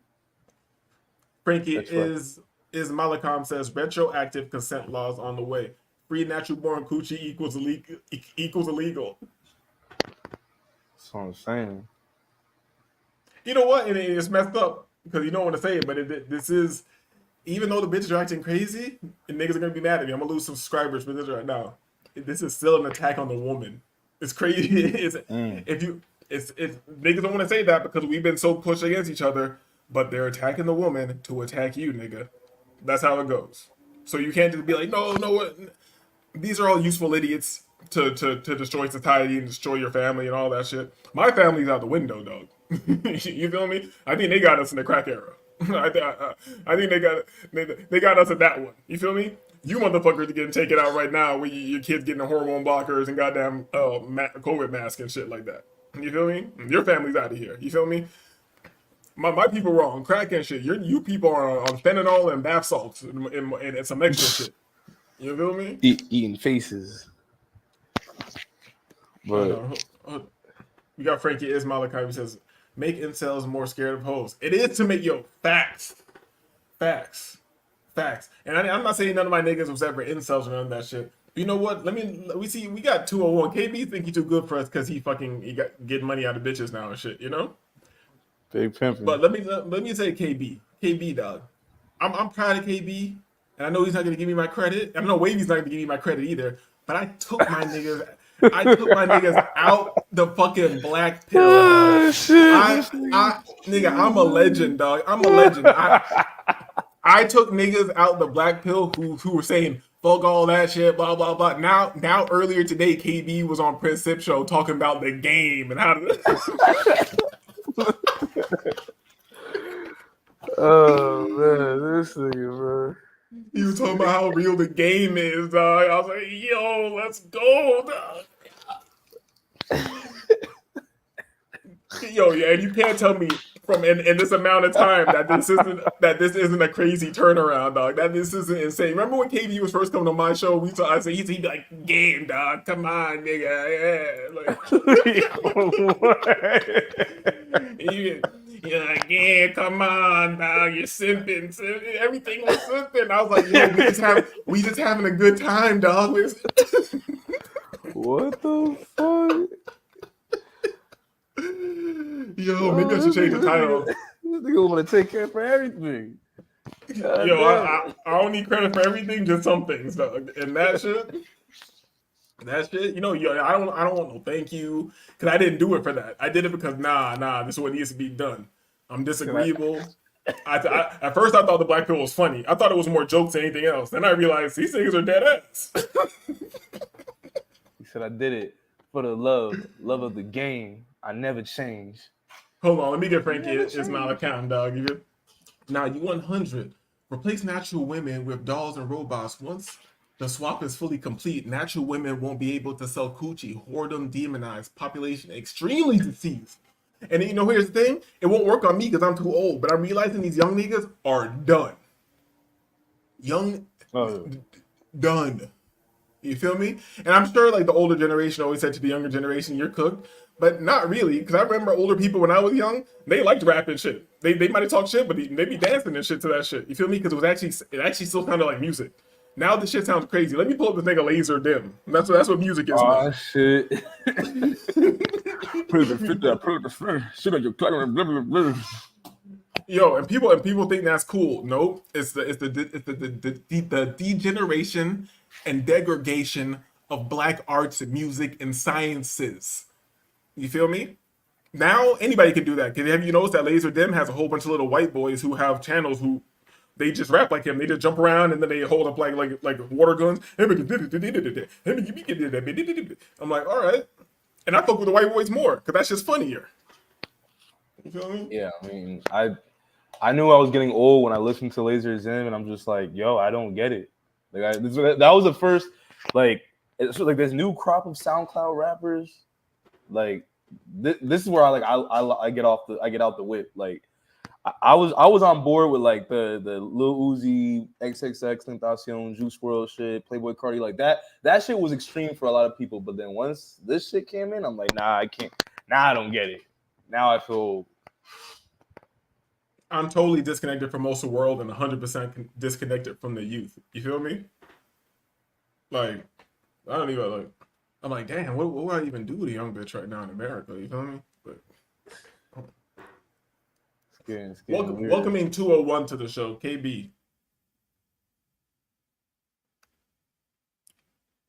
Frankie is Malakam says retroactive consent laws on the way. Free natural born coochie equals illegal. That's what I'm saying. You know what? And it's messed up because you don't want to say it, but this is, even though the bitches are acting crazy, and niggas are gonna be mad at me. I'm gonna lose some subscribers for this right now. This is still an attack on the woman. It's crazy. It's niggas don't want to say that because we've been so pushed against each other, but they're attacking the woman to attack you, nigga. That's how it goes. So you can't just be like, no, what? These are all useful idiots to destroy society and destroy your family and all that shit. My family's out the window, dog. You feel me? I think they got us in the crack era. I think they got us in that one. You feel me? You motherfuckers are getting taken out right now with your kids getting the hormone blockers and goddamn COVID mask and shit like that. You feel me? Your family's out of here. You feel me? My people were on crack and shit. You people are on fentanyl and bath salts and some extra shit. You feel me? Eating faces. But we got Frankie Ismail who says, make incels more scared of hoes. It is to make facts. And I'm not saying none of my niggas was ever incels or none of that shit. You know what? We got 201. KB think he too good for us because he got getting money out of bitches now and shit, you know? Big pimpin'. But let me say KB dog. I'm proud of KB, and I know he's not gonna give me my credit. I know Wavy's not gonna give me my credit either. But I took my niggas out the fucking black pill. Oh, shit. Nigga, I'm a legend, dog. I'm a legend. I took niggas out the black pill who were saying fuck all that shit, blah blah blah. Now earlier today, KB was on Prince Sip show talking about the game and how to. Oh man, this nigga, bro. He was talking about how real the game is, dog. I was like, yo, let's go, dog. Yo, yeah, and you can't tell me from in this amount of time that this isn't a crazy turnaround, dog. That this isn't insane. Remember when KB was first coming on my show? I said he'd be like, "Game, dog, come on, nigga, yeah." You're like, "Yeah, come on, dog, you're simping." Everything was simping. I was like, "Yo, we just having a good time, dog." What the fuck? Yo, maybe I should change the title. This nigga want to take care for everything. Yo, I don't need credit for everything, just some things, dog. And that shit, you know, yo, I don't want no thank you, because I didn't do it for that. I did it because this is what needs to be done. I'm disagreeable. At first, I thought the black pill was funny. I thought it was more jokes than anything else. Then I realized these things are dead ass. He said, "I did it for the love of the game. I never change." Hold on, let me get Frankie Ismail account, dog. Now, you 100. Replace natural women with dolls and robots. Once the swap is fully complete, natural women won't be able to sell coochie. Whoredom demonized. Population extremely diseased. And you know, here's the thing. It won't work on me because I'm too old. But I'm realizing these young niggas are done. Done. You feel me? And I'm sure like the older generation always said to the younger generation, "You're cooked." But not really, because I remember older people when I was young, they liked rap and shit. They might have talked shit, but they be dancing and shit to that shit. You feel me? Because it actually still sounded like music. Now this shit sounds crazy. Let me pull up this nigga Laser Dim. That's what music is. Oh shit! Put the Yo, and people think that's cool. No, it's the degeneration and degradation of black arts, music, and sciences. You feel me? Now anybody can do that. Have you noticed that Laser Dim has a whole bunch of little white boys who have channels who they just rap like him. They just jump around and then they hold up like water guns. I'm like, all right. And I fuck with the white boys more because that's just funnier. You feel me? Yeah, I mean, I knew I was getting old when I listened to Laser Dim, and I'm just like, yo, I don't get it. Like that was the first it's like this new crop of SoundCloud rappers. Like this is where I get out the whip. Like I was on board with like the Lil Uzi, XXX Tentacion, Juice WRLD shit, Playboy Cardi, like that shit was extreme for a lot of people. But then once this shit came in, I'm like, nah, I can't. Now I don't get it. Now I feel I'm totally disconnected from most of the world and 100% disconnected from the youth. You feel me? Like I don't even like. I'm like, damn, what would I even do with a young bitch right now in America? You feel me? But welcoming 201 to the show, KB.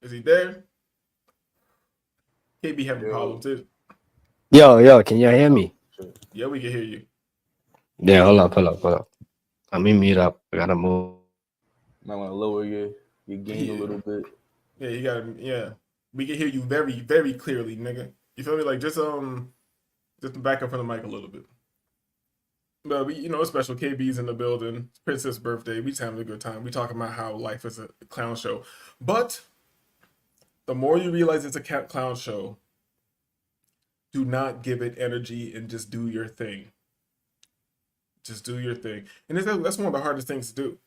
Is he there? KB having problems too. Yo, can you hear me? Yeah, we can hear you. Yeah, hold up. I'm in mute up. I gotta move. Might want to lower your gain a little bit. Yeah, you gotta. Yeah, we can hear you very, very clearly, nigga. You feel me? Like just back up from the mic a little bit. But it's special. KB's in the building. It's Princess' birthday. We just having a good time. We talking about how life is a clown show. But the more you realize it's a clown show, do not give it energy and just do your thing. Just do your thing. And that's one of the hardest things to do.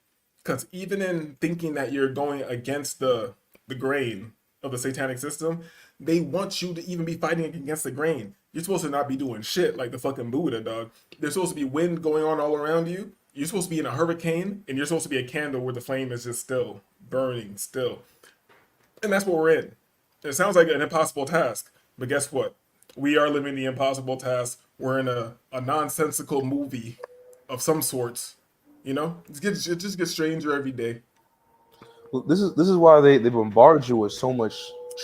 Because even in thinking that you're going against the grain of the satanic system, they want you to even be fighting against the grain. You're supposed to not be doing shit like the fucking Buddha, dog. There's supposed to be wind going on all around you. You're supposed to be in a hurricane, and you're supposed to be a candle where the flame is just still burning, still. And that's what we're in. It sounds like an impossible task, but guess what? We are living the impossible task. We're in a nonsensical movie of some sorts. It just gets stranger every day. Well, this is why they bombard you with so much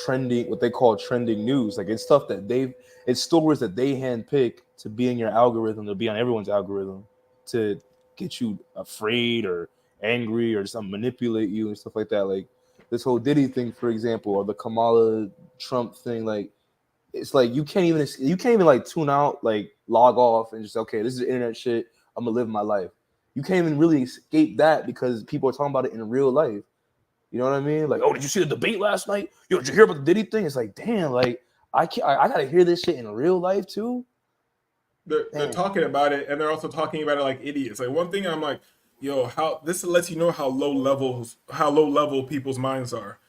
trending, what they call trending news. Like it's stuff that it's stories that they handpick to be in your algorithm, to be on everyone's algorithm, to get you afraid or angry or something, manipulate you and stuff like that. Like this whole Diddy thing, for example, or the Kamala Trump thing. Like it's like you can't even like tune out, like log off and just okay, this is internet shit. I'm gonna live my life. You can't even really escape that because people are talking about it in real life. You know what I mean? Like, oh, did you see the debate last night? Did you hear about the Diddy thing? It's like, damn, like I gotta hear this shit in real life too. they're talking about it, and they're also talking about it like idiots. Like one thing, I'm like, yo, how this lets you know how how low level people's minds are.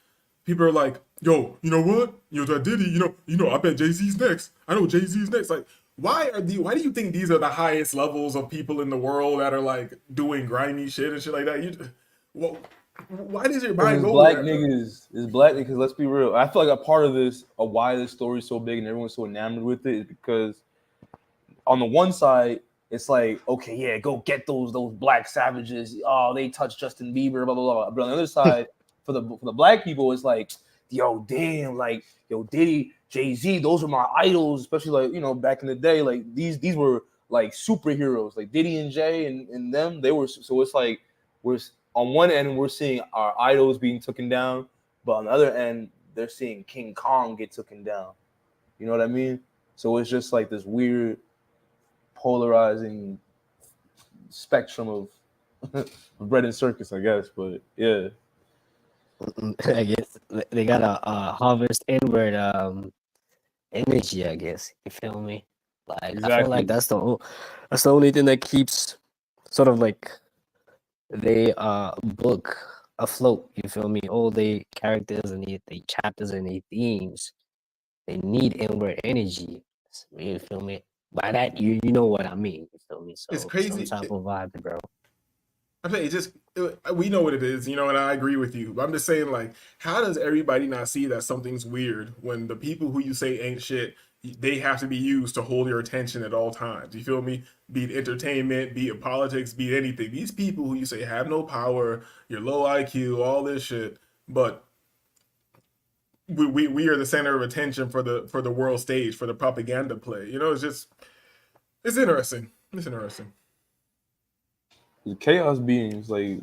People are like, yo, you know what? That Diddy, I bet Jay-Z's next. I know Jay-Z's next. Like, why do you think these are the highest levels of people in the world that are like doing grimy shit and shit like that? Well, why does your mind go black there? niggas. It's black niggas. Let's be real. I feel like a part of this, of why this story is so big and everyone's so enamored with it, is because on the one side, it's like, okay, yeah, go get those black savages. Oh, they touched Justin Bieber, blah blah blah. But on the other side, for the black people, it's like, yo, damn, like, yo, Diddy, Jay-Z, those are my idols, especially like, back in the day, like these were like superheroes, like Diddy and Jay and them, they were. So it's like we're on one end we're seeing our idols being taken down, but on the other end they're seeing King Kong get taken down. You know what I mean? So it's just like this weird polarizing spectrum of bread and circus, I guess. But yeah, I guess they gotta harvest inward energy. I guess you feel me. Like I feel like exactly. that's the only thing that keeps sort of like they book afloat. You feel me? All the characters and the chapters and the themes, they need inward energy. You feel me? By that you know what I mean. You feel me? It's So some crazy. type of vibe, bro. I'm saying we know what it is, and I agree with you. But I'm just saying, like, how does everybody not see that something's weird when the people who you say ain't shit, they have to be used to hold your attention at all times? You feel me? Be it entertainment, be it politics, be it anything. These people who you say have no power, you're low IQ, all this shit, but we are the center of attention for the world stage, for the propaganda play. It's interesting. It's interesting. Chaos beings, like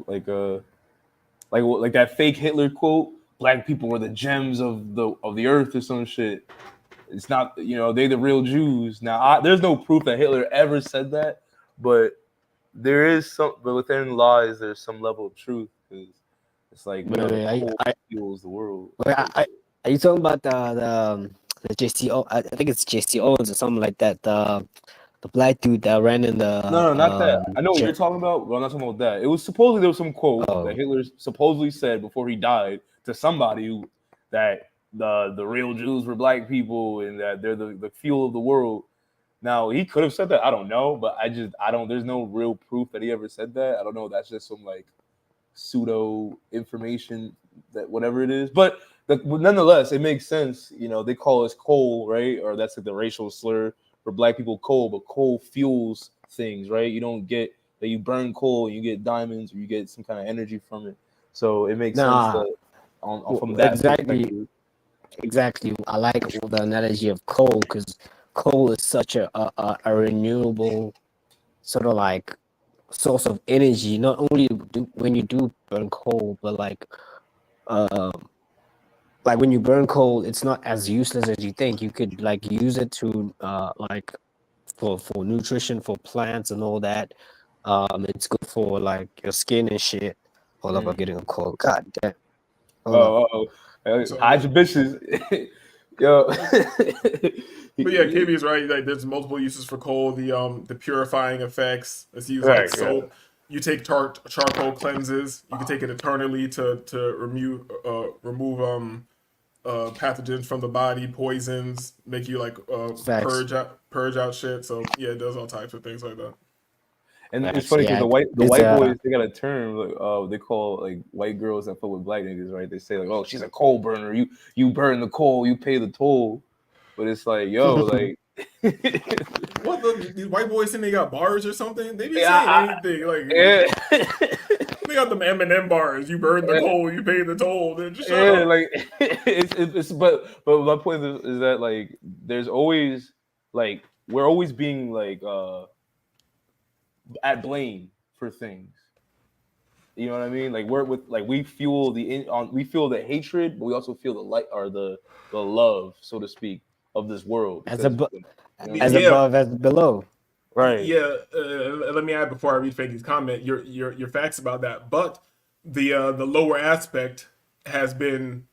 like that fake Hitler quote, black people were the gems of the earth or some shit. It's not, they the real Jews. Now, there's no proof that Hitler ever said that, but but within lies, there's some level of truth, because it's like, Wait, coal fuels the world. are you talking about the JCO? I think it's JC Owens or something like that. The black dude that ran in the No, not that. I know what you're talking about, but I'm not talking about that. It was supposedly, there was some quote that Hitler supposedly said before he died to somebody that the real Jews were black people and that they're the fuel of the world. Now, he could have said that. I don't know, but I don't. There's no real proof that he ever said that. I don't know. That's just some like pseudo information, that whatever it is. But nonetheless, it makes sense. They call us coal, right? Or that's like the racial slur for black people, coal. But coal fuels things, right? You don't get that you burn coal, you get diamonds, or you get some kind of energy from it. So it makes sense that from that perspective. Exactly. I like the analogy of coal, because coal is such a renewable sort of like source of energy. Not only when you do burn coal, but like when you burn coal, it's not as useless as you think. You could like use it to like for nutrition for plants and all that. It's good for like your skin and shit. Hold up, I'm getting a call. God damn. Hold up. Hide your bitches. Yo. But yeah, KB is right. Like, there's multiple uses for coal. The purifying effects. It's used like soap. You take charcoal cleanses. You can take it eternally to remove pathogens from the body, poisons, make you like purge out shit. So yeah, it does all types of things like that. And it's funny because the white boys, they got a term like they call like white girls that fuck with black niggas, right? They say like, oh, she's a coal burner. You burn the coal, you pay the toll. But it's like, yo, like what these white boys think they got bars or something? They be saying anything like they got them M&M bars. You burn the coal, you pay the toll. Then just shut up. Like it's but my point is that like there's always like we're always being like at blame for things. You know what I mean? Like we fuel the hatred, but we also feel the light or the love, so to speak, of this world. As above, as below. Right. Yeah. Let me add before I read Frankie's comment. Your facts about that, but the lower aspect has been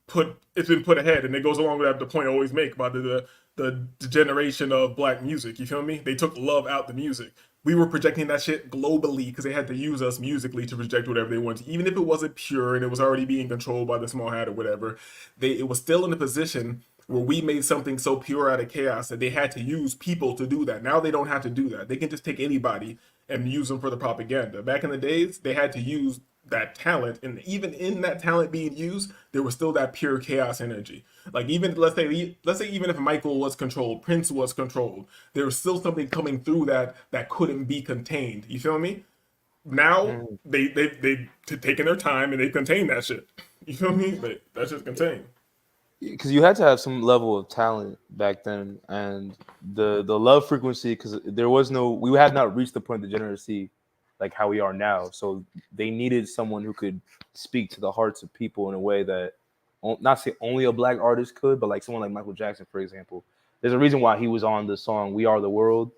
put ahead, and it goes along with that, the point I always make about the the generation of black music. You feel me? They took love out the music. We were projecting that shit globally because they had to use us musically to project whatever they wanted, even if it wasn't pure and it was already being controlled by the small hat or whatever. It was still in a position where we made something so pure out of chaos that they had to use people to do that. Now they don't have to do that. They can just take anybody and use them for the propaganda. Back in the days, they had to use that talent, and even in that talent being used, there was still that pure chaos energy. Like even let's say even if Michael was controlled, Prince was controlled, there was still something coming through that couldn't be contained. You feel me? Now they've taken their time and they contained that shit. You feel me? That's just contained. Because you had to have some level of talent back then, and the love frequency, because we had not reached the point of degeneracy like how we are now. So they needed someone who could speak to the hearts of people in a way that not say only a black artist could, but like someone like Michael Jackson, for example. There's a reason why he was on the song "We Are the World,"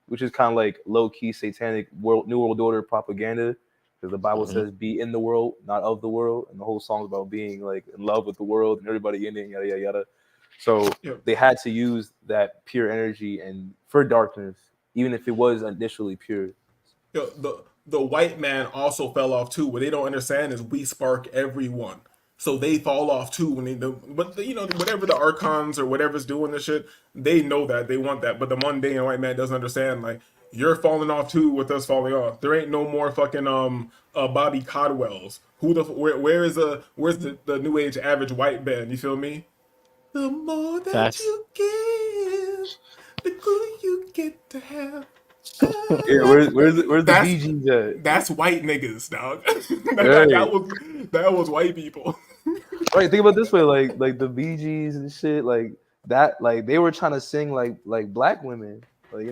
which is kind of like low key satanic New World Order propaganda. Because the Bible says, "Be in the world, not of the world," and the whole song is about being like in love with the world and everybody in it, yada yada yada. So they had to use that pure energy and for darkness, even if it was initially pure. The white man also fell off too. What they don't understand is we spark everyone, so they fall off too when whatever the archons or whatever's doing this shit, they know that they want that, but the mundane white man doesn't understand. Like you're falling off too with us falling off. There ain't no more fucking Bobby Codwells. Where's the new age average white man? You feel me? The more that you give, the cooler you get to have. Yeah, where's the Bee Gees at? That's white niggas, dog. Right. that was white people. Right, think about it this way, like the Bee Gees and shit, like that, like they were trying to sing like black women, like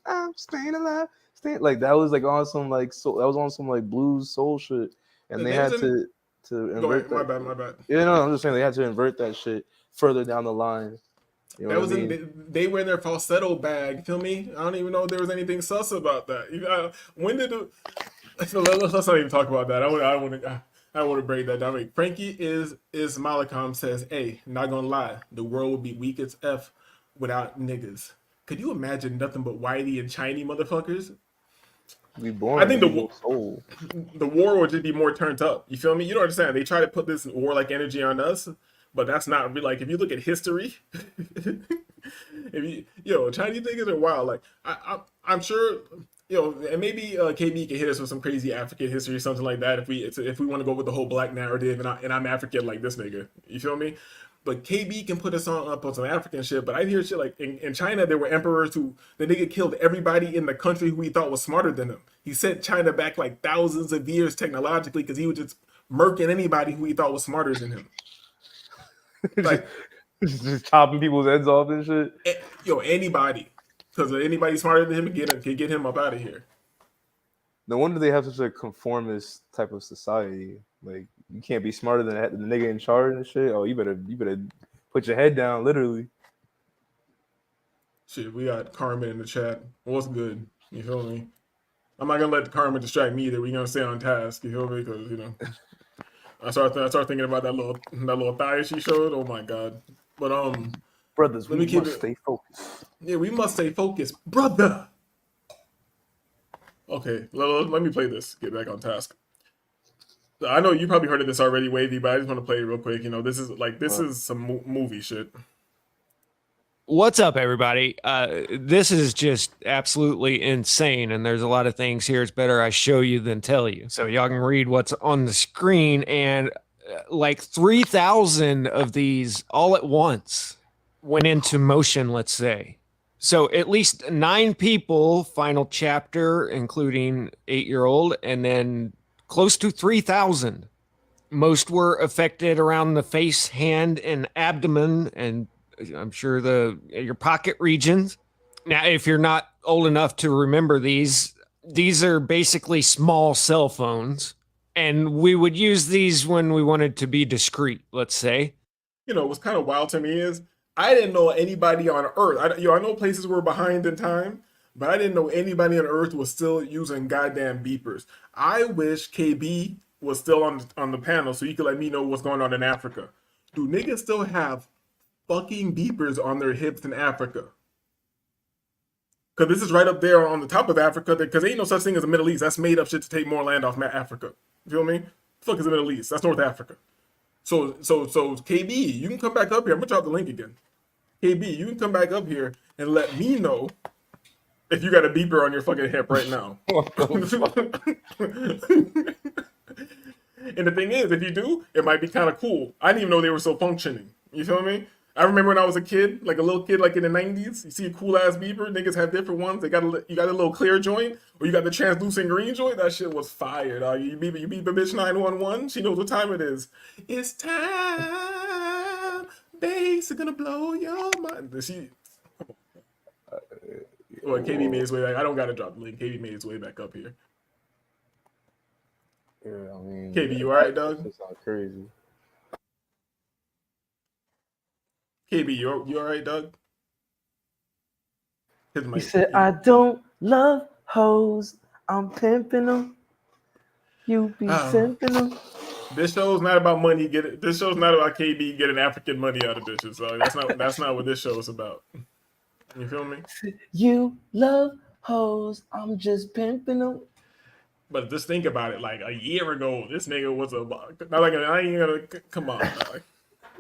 I'm staying alive, like that was like on some like that was on some like blues soul shit, and they had to invert that. My bad. Yeah, no, I'm just saying they had to invert that shit further down the line. You know they were in their falsetto bag. Feel me? I don't even know if there was anything sus about that. When did let's not even talk about that. I want to break that down. Like, Frankie is Malcolm says, "Hey, not gonna lie, the world would be weak as f without niggas." Could you imagine nothing but whitey and shiny motherfuckers? We born. I think the war would just be more turned up. You feel me? You don't understand. They try to put this warlike energy on us, but that's not really, like, if you look at history, Chinese niggas are wild. Like I'm sure, and maybe KB can hit us with some crazy African history or something like that if we want to go with the whole black narrative and I'm African like this nigga. You feel me? But KB can put us up on some African shit. But I hear shit like in China there were emperors who the nigga killed everybody in the country who he thought was smarter than him. He set China back like thousands of years technologically because he was just murking anybody who he thought was smarter than him. Like just chopping people's heads off and shit. Anybody, because anybody smarter than him can get him up out of here. No wonder they have such a conformist type of society. Like you can't be smarter than the nigga in charge and shit. Oh, you better put your head down, literally. Shit, we got Carmen in the chat. What's good? You feel me? I'm not gonna let Carmen distract me either. We're gonna stay on task. You feel me? Because I start thinking about that little thigh she showed. Oh my god! But brothers, we must stay focused. Yeah, we must stay focused, brother. Okay, let me play this. Get back on task. I know you probably heard of this already, Wavy, but I just want to play it real quick. This is some movie shit. What's up, everybody? This is just absolutely insane, and there's a lot of things here. It's better I show you than tell you, so y'all can read what's on the screen. And like 3,000 of these all at once went into motion, let's say. So at least 9 people, final chapter, including 8-year-old, and then close to 3,000. Most were affected around the face, hand, and abdomen, and I'm sure your pocket regions. Now, if you're not old enough to remember these are basically small cell phones, and we would use these when we wanted to be discreet, let's say. What's kind of wild to me is I didn't know anybody on Earth. I know places were behind in time, but I didn't know anybody on Earth was still using goddamn beepers. I wish KB was still on the panel so you could let me know what's going on in Africa. Do niggas still have fucking beepers on their hips in Africa. Because this is right up there on the top of Africa. Because ain't no such thing as a Middle East. That's made up shit to take more land off Africa. You feel me? The fuck is the Middle East? That's North Africa. So KB, you can come back up here. I'm gonna drop the link again. KB, you can come back up here and let me know if you got a beeper on your fucking hip right now. And the thing is, if you do, it might be kind of cool. I didn't even know they were still functioning. You feel me? I remember when I was a kid, like a little kid, like in the 90s, you see a cool ass beeper, niggas have different ones. You got a little clear joint, or you got the translucent green joint. That shit was fire, dog. You beep a bitch 911, she knows what time it is. It's time, bass are gonna blow your mind. Well, KB made his way back. I don't gotta drop the link. KB made his way back up here. Yeah, I mean, KB, you alright, dog? That sounds crazy. KB, you alright, Doug? He said, "I don't love hoes. I'm pimping them. You be simping them." This show's not about money. This show's not about KB getting African money out of bitches. So that's not what this show is about. You feel me? You love hoes. I'm just pimping them. But just think about it. Like a year ago, this nigga was not like I ain't gonna come on. Dog.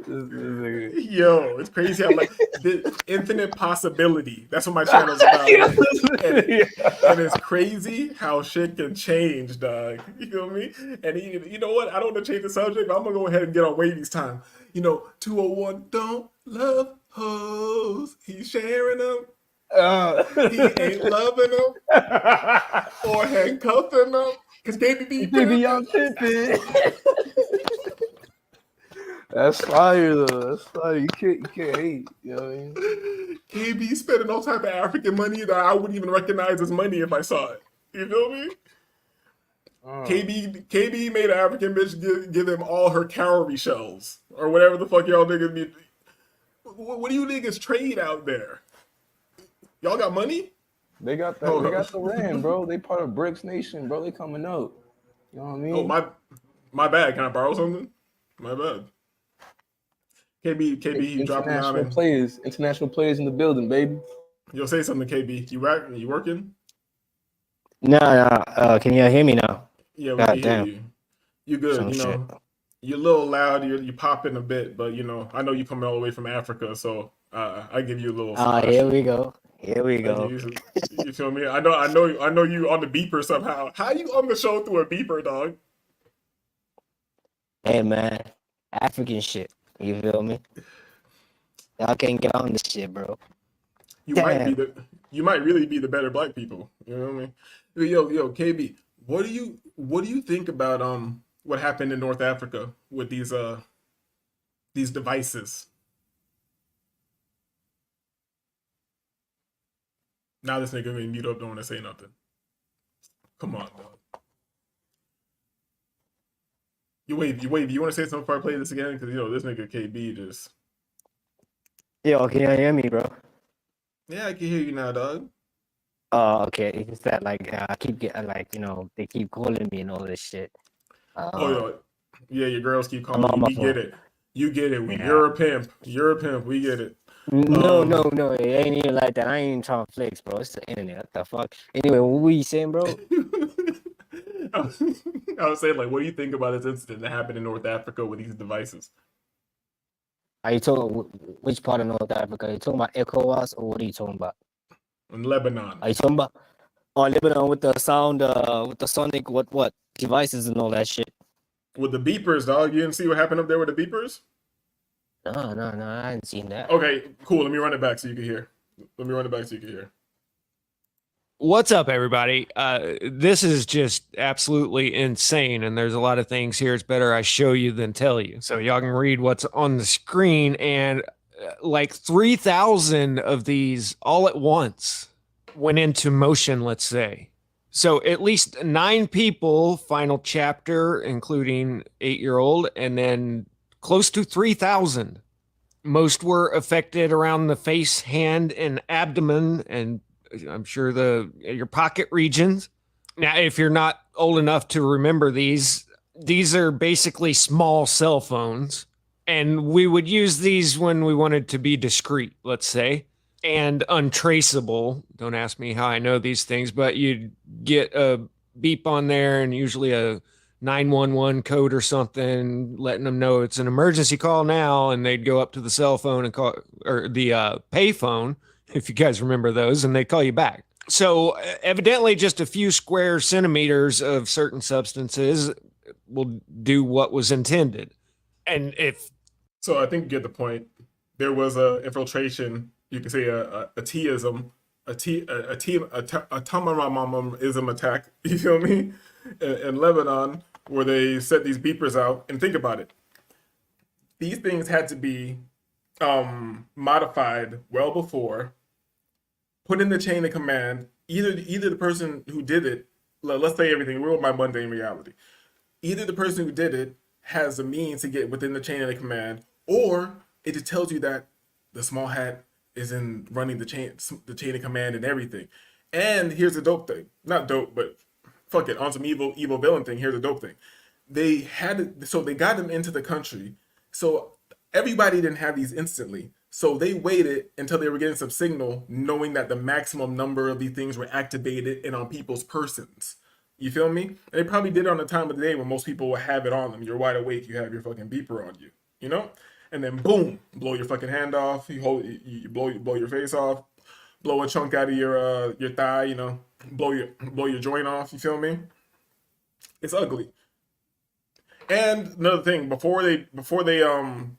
Yo, it's crazy how like the infinite possibility. That's what my channel's about. And it's crazy how shit can change, dog. You feel me? And you know what? I don't want to change the subject, but I'm gonna go ahead and get on Wavy's time. 201 don't love hoes. He's sharing them. He ain't loving them or handcuffing them. Cause baby, I'm pimping. That's fire though. That's fire. You can't hate. You know what I mean? KB spending all type of African money that I wouldn't even recognize as money if I saw it. You feel me? KB made an African bitch give him all her cowrie shells or whatever the fuck y'all niggas need. What do you niggas trade out there? Y'all got money? They got that. They got the rand, bro. They part of BRICS Nation, bro. They coming out. You know what I mean? Oh my bad. Can I borrow something? My bad. KB, dropping down. International players in the building, baby. You'll say something, KB. You working? Nah. Can you hear me now? Yeah, we can hear you. You good? Some shit. You're a little loud. You popping a bit, but I know you coming all the way from Africa, so I give you a little. Here we go. You feel me? I know you on the beeper somehow. How you on the show through a beeper, dog? Hey man, African shit. You feel me? Y'all can't get on this shit, bro. You might really be the better black people. You know what I mean? Yo, KB, what do you think about what happened in North Africa with these devices? Now this nigga made mute up, don't want to say nothing. Come on, dog. You wave. You want to say something before I play this again? Because this nigga KB just. Yo, can you hear me, bro? Yeah, I can hear you now, dog. Oh, okay. It's just that I keep getting they keep calling me and all this shit. Yeah, your girls keep calling you. We get it. You get it. You're a pimp. We get it. No, it ain't even like that. I ain't even trying to flex, bro. It's the internet. What the fuck? Anyway, what were you saying, bro? I was saying, what do you think about this incident that happened in North Africa with these devices? Are you talking which part of North Africa? Are you talking about ECOWAS or what are you talking about? In Lebanon. Are you talking about Lebanon with the sound, with the sonic, what devices and all that shit? With the beepers, dog. You didn't see what happened up there with the beepers? No, I hadn't seen that. Okay, cool. Let me run it back so you can hear. What's up, everybody? This is just absolutely insane, and there's a lot of things here. It's better I show you than tell you. So y'all can read what's on the screen, and 3,000 of these all at once went into motion, let's say. So at least 9 people, final chapter, including 8-year-old, and then close to 3,000. Most were affected around the face, hand, and abdomen, and I'm sure your pocket regions. Now, if you're not old enough to remember these are basically small cell phones. And we would use these when we wanted to be discreet, let's say, and untraceable. Don't ask me how I know these things, but you'd get a beep on there and usually a 911 code or something, letting them know it's an emergency call now. And they'd go up to the cell phone and call, or the pay phone, if you guys remember those, and they'd call you back. So evidently just a few square centimeters of certain substances will do what was intended. And if So I think you get the point. There was a infiltration. You can say a Tism, a Tamaramamism attack. You feel me? In Lebanon, where they set these beepers out. And think about it. These things had to be modified well before, put in the chain of command. Either the person who did it, let's say everything, we're my mundane reality. Either the person who did it has a means to get within the chain of command, or it just tells you that the small hat is in running the chain of command and everything. And here's the dope thing. Not dope, but fuck it, on some evil villain thing, here's the dope thing. They had it, so they got them into the country. So everybody didn't have these instantly. So they waited until they were getting some signal, knowing that the maximum number of these things were activated and on people's persons. You feel me? And they probably did it on the time of the day when most people will have it on them. You're wide awake, you have your fucking beeper on you, you know? And then boom, blow your fucking hand off, you blow your face off, blow a chunk out of your thigh, you know, blow your joint off, you feel me? It's ugly. And another thing, before they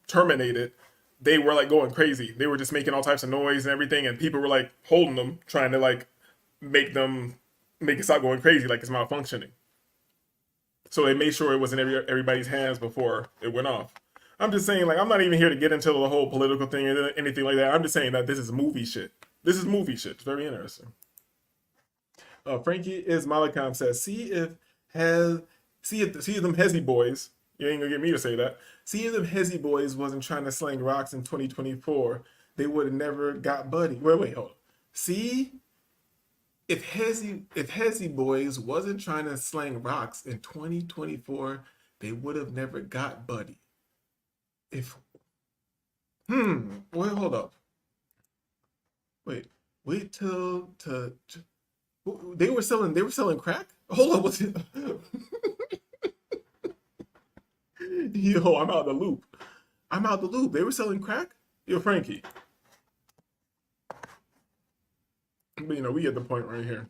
terminated, they were like going crazy. They were just making all types of noise and everything, and people were like holding them, trying to like make it stop going crazy, like it's malfunctioning. So they made sure it was in everybody's hands before it went off. I'm just saying, like, I'm not even here to get into the whole political thing or anything like that. I'm just saying that this is movie shit. This is movie shit. It's very interesting. Frankie is Malakam says, see if them Hezzy boys, you ain't gonna get me to say that. See if them Hezzy boys wasn't trying to sling rocks in 2024, they would have never got Buddy. Wait, hold on. See, if Hezzy boys wasn't trying to sling rocks in 2024, they would have never got Buddy. Wait, hold up. Wait till they were selling crack? Hold on, what's it? Yo, I'm out the loop. They were selling crack? Yo, Frankie. But you know, we get the point right here.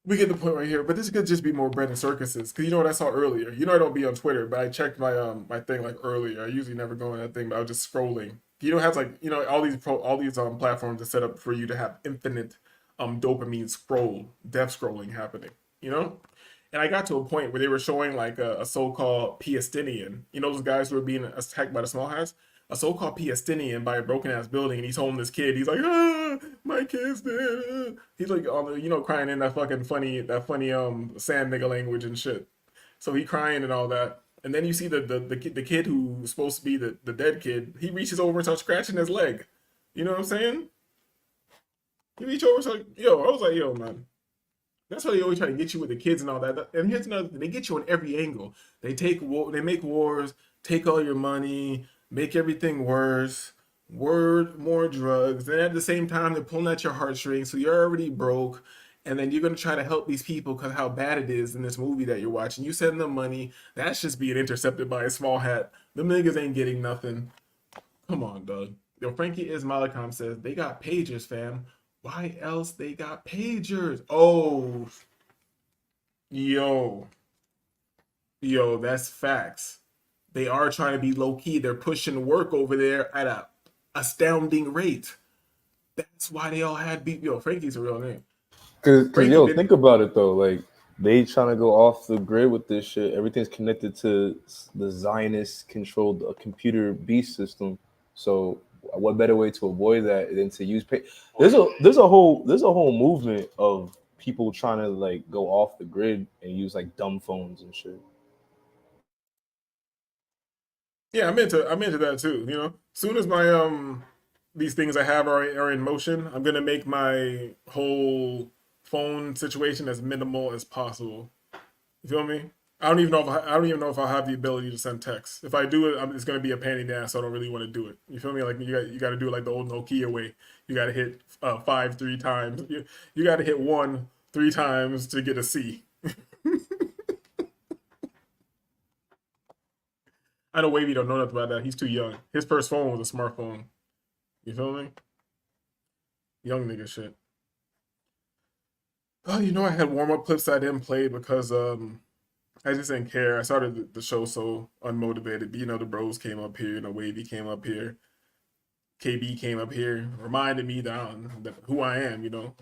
But this could just be more bread and circuses. Cause you know what I saw earlier? You know I don't be on Twitter, but I checked my my thing like earlier. I usually never go on that thing, but I was just scrolling. You know, it has like, you know, all these platforms are set up for you to have infinite dopamine death scrolling happening, you know? And I got to a point where they were showing like a so-called Palestinian, you know, those guys who were being attacked by the small hats, a so-called Palestinian by a broken ass building, and he's holding this kid. He's like, my kid's dead. He's like, you know, crying in that funny sand nigga language and shit. So he crying and all that. And then you see the kid who's supposed to be the dead kid. He reaches over and starts scratching his leg. You know what I'm saying? He reached over, so I was like, yo, man. That's why they always try to get you with the kids and all that. And here's another thing: they get you on every angle. They make wars, take all your money, make everything worse, more drugs. And at the same time, they're pulling at your heartstrings, so you're already broke. And then you're gonna try to help these people because how bad it is in this movie that you're watching. You send them money, that's just being intercepted by a small hat. Them niggas ain't getting nothing. Come on, dog. Yo, Frankie is Malakam says they got pagers, fam. Why else they got pagers? Oh, yo, that's facts. They are trying to be low key. They're pushing work over there at a astounding rate. That's why they all had beat. Yo, Frankie's a real name. Cause think about it though. Like they trying to go off the grid with this shit. Everything's connected to the Zionist-controlled computer beast system. So what better way to avoid that than to use pay? There's a whole movement of people trying to like go off the grid and use like dumb phones and shit. Yeah, I'm into that too. You know, soon as my these things I have are in motion, I'm gonna make my whole phone situation as minimal as possible. You feel me? I don't even know if I have the ability to send text. If I do it, it's gonna be a pain in the ass. So I don't really want to do it. You feel me? Like you got to do it like the old Nokia way. You got to hit 5 3 times. You got to hit 1 3 times to get a C. I know Wavy don't know nothing about that. He's too young. His first phone was a smartphone. You feel me? Young nigga shit. Oh, you know, I had warm up clips I didn't play because I just didn't care. I started the show so unmotivated. But, you know, the bros came up here, you know, Wavy came up here, KB came up here, reminded me that who I am, you know,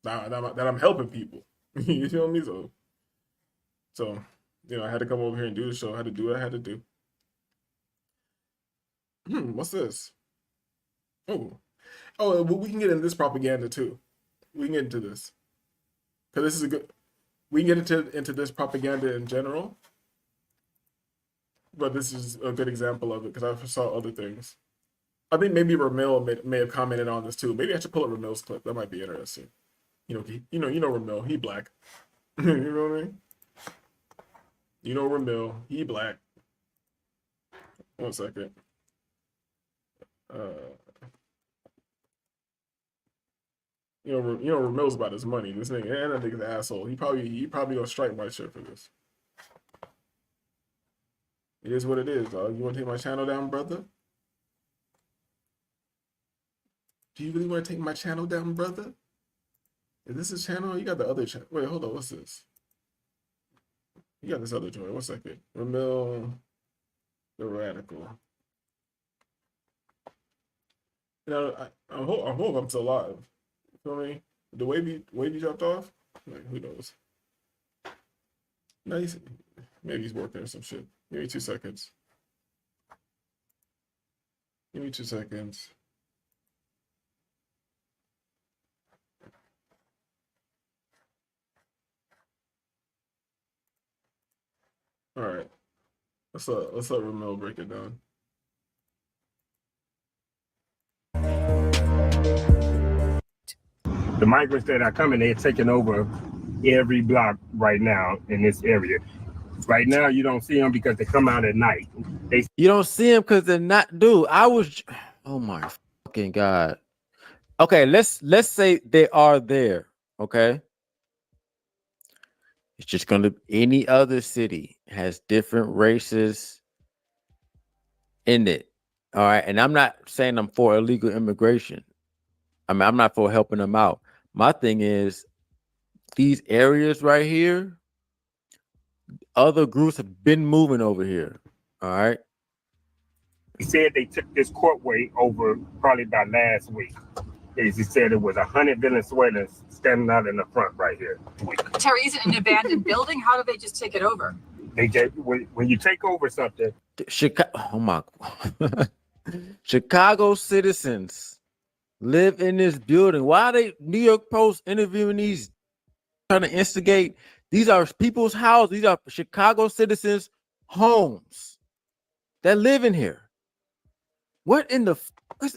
that I'm helping people. You feel me? So, you know, I had to come over here and do the show. I had to do what I had to do. What's this? Oh, we can get into this propaganda too. We can get into this because this is a good. We can get into this propaganda in general, but this is a good example of it because I saw other things. I think maybe Ramil may have commented on this too. Maybe I should pull up Ramil's clip. That might be interesting. You know Ramil. He black. You know what I mean? You know Ramil. He black. 1 second. You know Ramil's about his money. This nigga, and that nigga's an asshole. He probably gonna strike my shit for this. It is what it is, dog. You want to take my channel down, brother? Do you really want to take my channel down, brother? Is this his channel? You got the other channel. Wait, hold on. What's this? You got this other joint. 1 second. Ramil the Radical. You know, I hope I'm still alive. You feel me? The Wavy dropped off? Like, who knows? No, maybe he's working or some shit. Give me 2 seconds. Give me 2 seconds. All right. Let's let Ramil break it down. The migrants that are coming, they're taking over every block right now in this area. Right now, you don't see them because they come out at night. You don't see them because they're not. Dude, oh my fucking God. Okay, let's say they are there. Okay. It's just gonna any other city has different races in it. All right. And I'm not saying I'm for illegal immigration. I mean, I'm not for helping them out. My thing is these areas right here, other groups have been moving over here. All right. He said they took this courtway over probably about last week. He said it was 100 Venezuelans standing out in the front right here. Terry, is it an abandoned building? How do they just take it over? They just, when you take over something. Oh my Chicago citizens live in this building. Why are they New York Post interviewing these, trying to instigate? These are people's houses. These are Chicago citizens' homes that live in here. What in the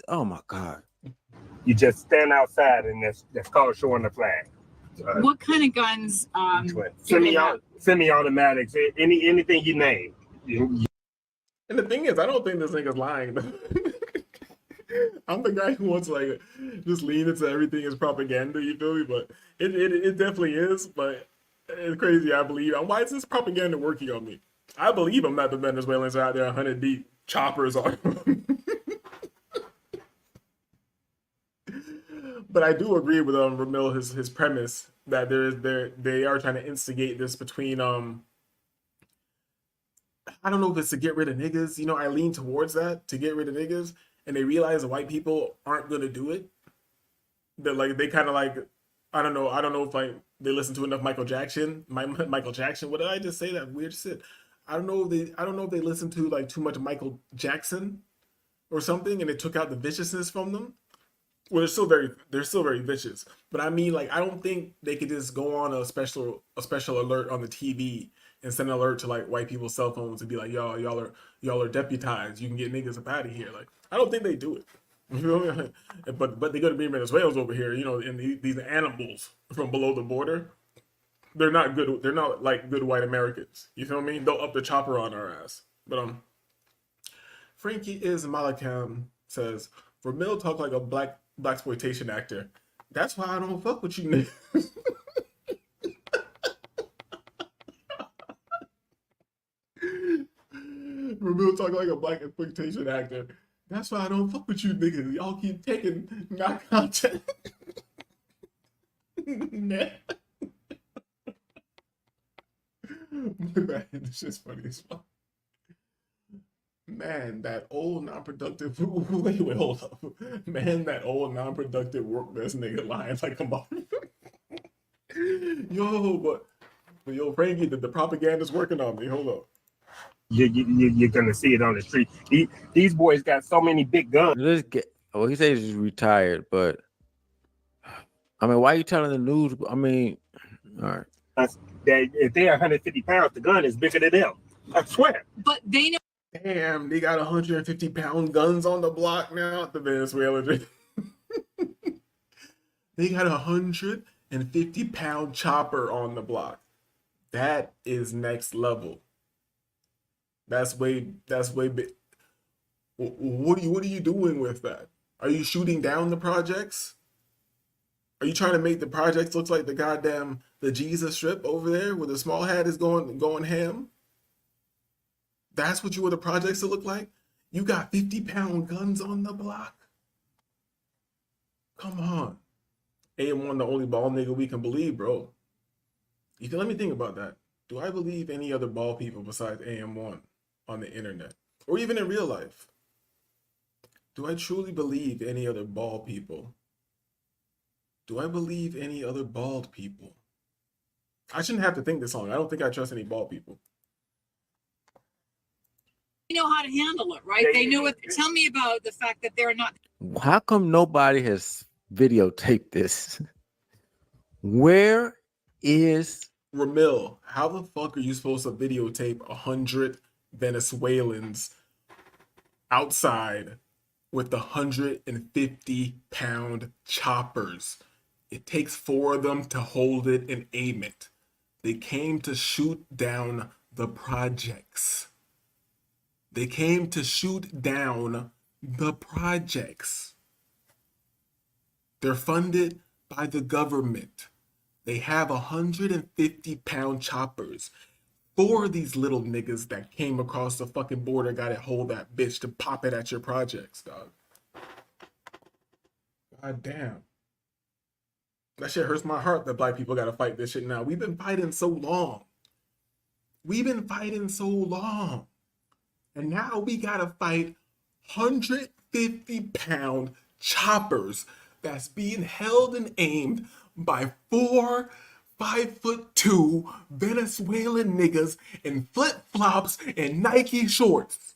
oh my God. You just stand outside and that's called showing the flag. What kind of guns? Semi-automatics, anything you name. And the thing is, I don't think this nigga's lying. I'm the guy who wants to like just lean into everything as propaganda, you feel me? But it definitely is, but it's crazy, I believe. Why is this propaganda working on me? I believe I'm not the Venezuelans are out there 100 deep, choppers on them. But I do agree with Ramil, his premise that they are trying to instigate this between I don't know if it's to get rid of niggas. You know, I lean towards that, to get rid of niggas, and they realize the white people aren't gonna do it. That like they kind of like I don't know if like they listen to enough Michael Jackson. Michael Jackson. What did I just say? That weird shit. I don't know if they listen to like too much Michael Jackson or something, and it took out the viciousness from them. Well, they're still very vicious. But I mean, like, I don't think they could just go on a special alert on the TV and send an alert to like white people's cell phones and be like, y'all are deputized. You can get niggas up out of here. Like, I don't think they do it. You know? But they go to be Venezuelans over here, you know, and these animals from below the border. they're not good. They're not like good white Americans. You feel me? They'll up the chopper on our ass. But Frankie is Malakam says, Ramil talk like a blaxploitation actor. That's why I don't fuck with you niggas. Ramil talk like a blaxploitation actor. That's why I don't fuck with you niggas. Y'all keep taking my content. Man, this shit's funny as fuck. Man, that old non-productive. Wait, hold up. Man, that old non-productive work best nigga lying like a mother. But yo, Frankie, the propaganda's working on me. Hold up. You're gonna see it on the street. These boys got so many big guns. Well, he says he's retired, but I mean, why are you telling the news? I mean, all right. If they're 150 pounds, the gun is bigger than them. I swear. But they know. Damn, they got 150-pound guns on the block now. The Venezuelans. They got 150-pound chopper on the block. That is next level. That's way big. What are you doing with that? Are you shooting down the projects? Are you trying to make the projects look like the Jesus strip over there where the small hat is going ham? That's what you want the projects to look like? You got 50-pound guns on the block? Come on. AM1 the only ball nigga we can believe, bro. You can let me think about that. Do I believe any other ball people besides AM1 on the internet? Or even in real life? Do I truly believe any other ball people? Do I believe any other bald people? I shouldn't have to think this long. I don't think I trust any bald people. They know how to handle it, right? They knew it. Tell me about the fact that they're not. How come nobody has videotaped this? Where is Ramil? How the fuck are you supposed to videotape 100 Venezuelans outside with the 150-pound choppers? It takes 4 of them to hold it and aim it. They came to shoot down the projects. They came to shoot down the projects. They're funded by the government. They have 150-pound choppers. 4 of these little niggas that came across the fucking border got to hold that bitch to pop it at your projects, dog. God damn. That shit hurts my heart that black people got to fight this shit now. We've been fighting so long. And now we got to fight 150-pound choppers that's being held and aimed by 4 5'2" Venezuelan niggas in flip-flops and Nike shorts.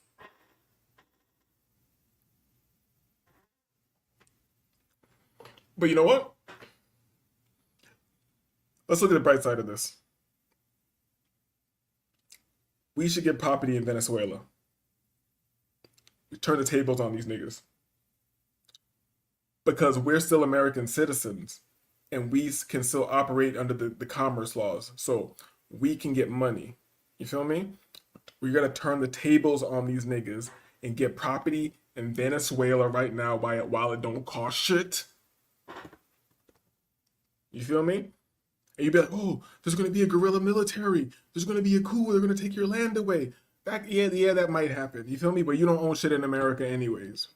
But you know what? Let's look at the bright side of this. We should get property in Venezuela. We turn the tables on these niggas. Because we're still American citizens and we can still operate under the commerce laws. So we can get money. You feel me? We gotta turn the tables on these niggas and get property in Venezuela right now while it don't cost shit. You feel me? And you'd be like, oh, there's gonna be a guerrilla military. There's gonna be a coup. They're gonna take your land away. Yeah, that might happen. You feel me? But you don't own shit in America anyways.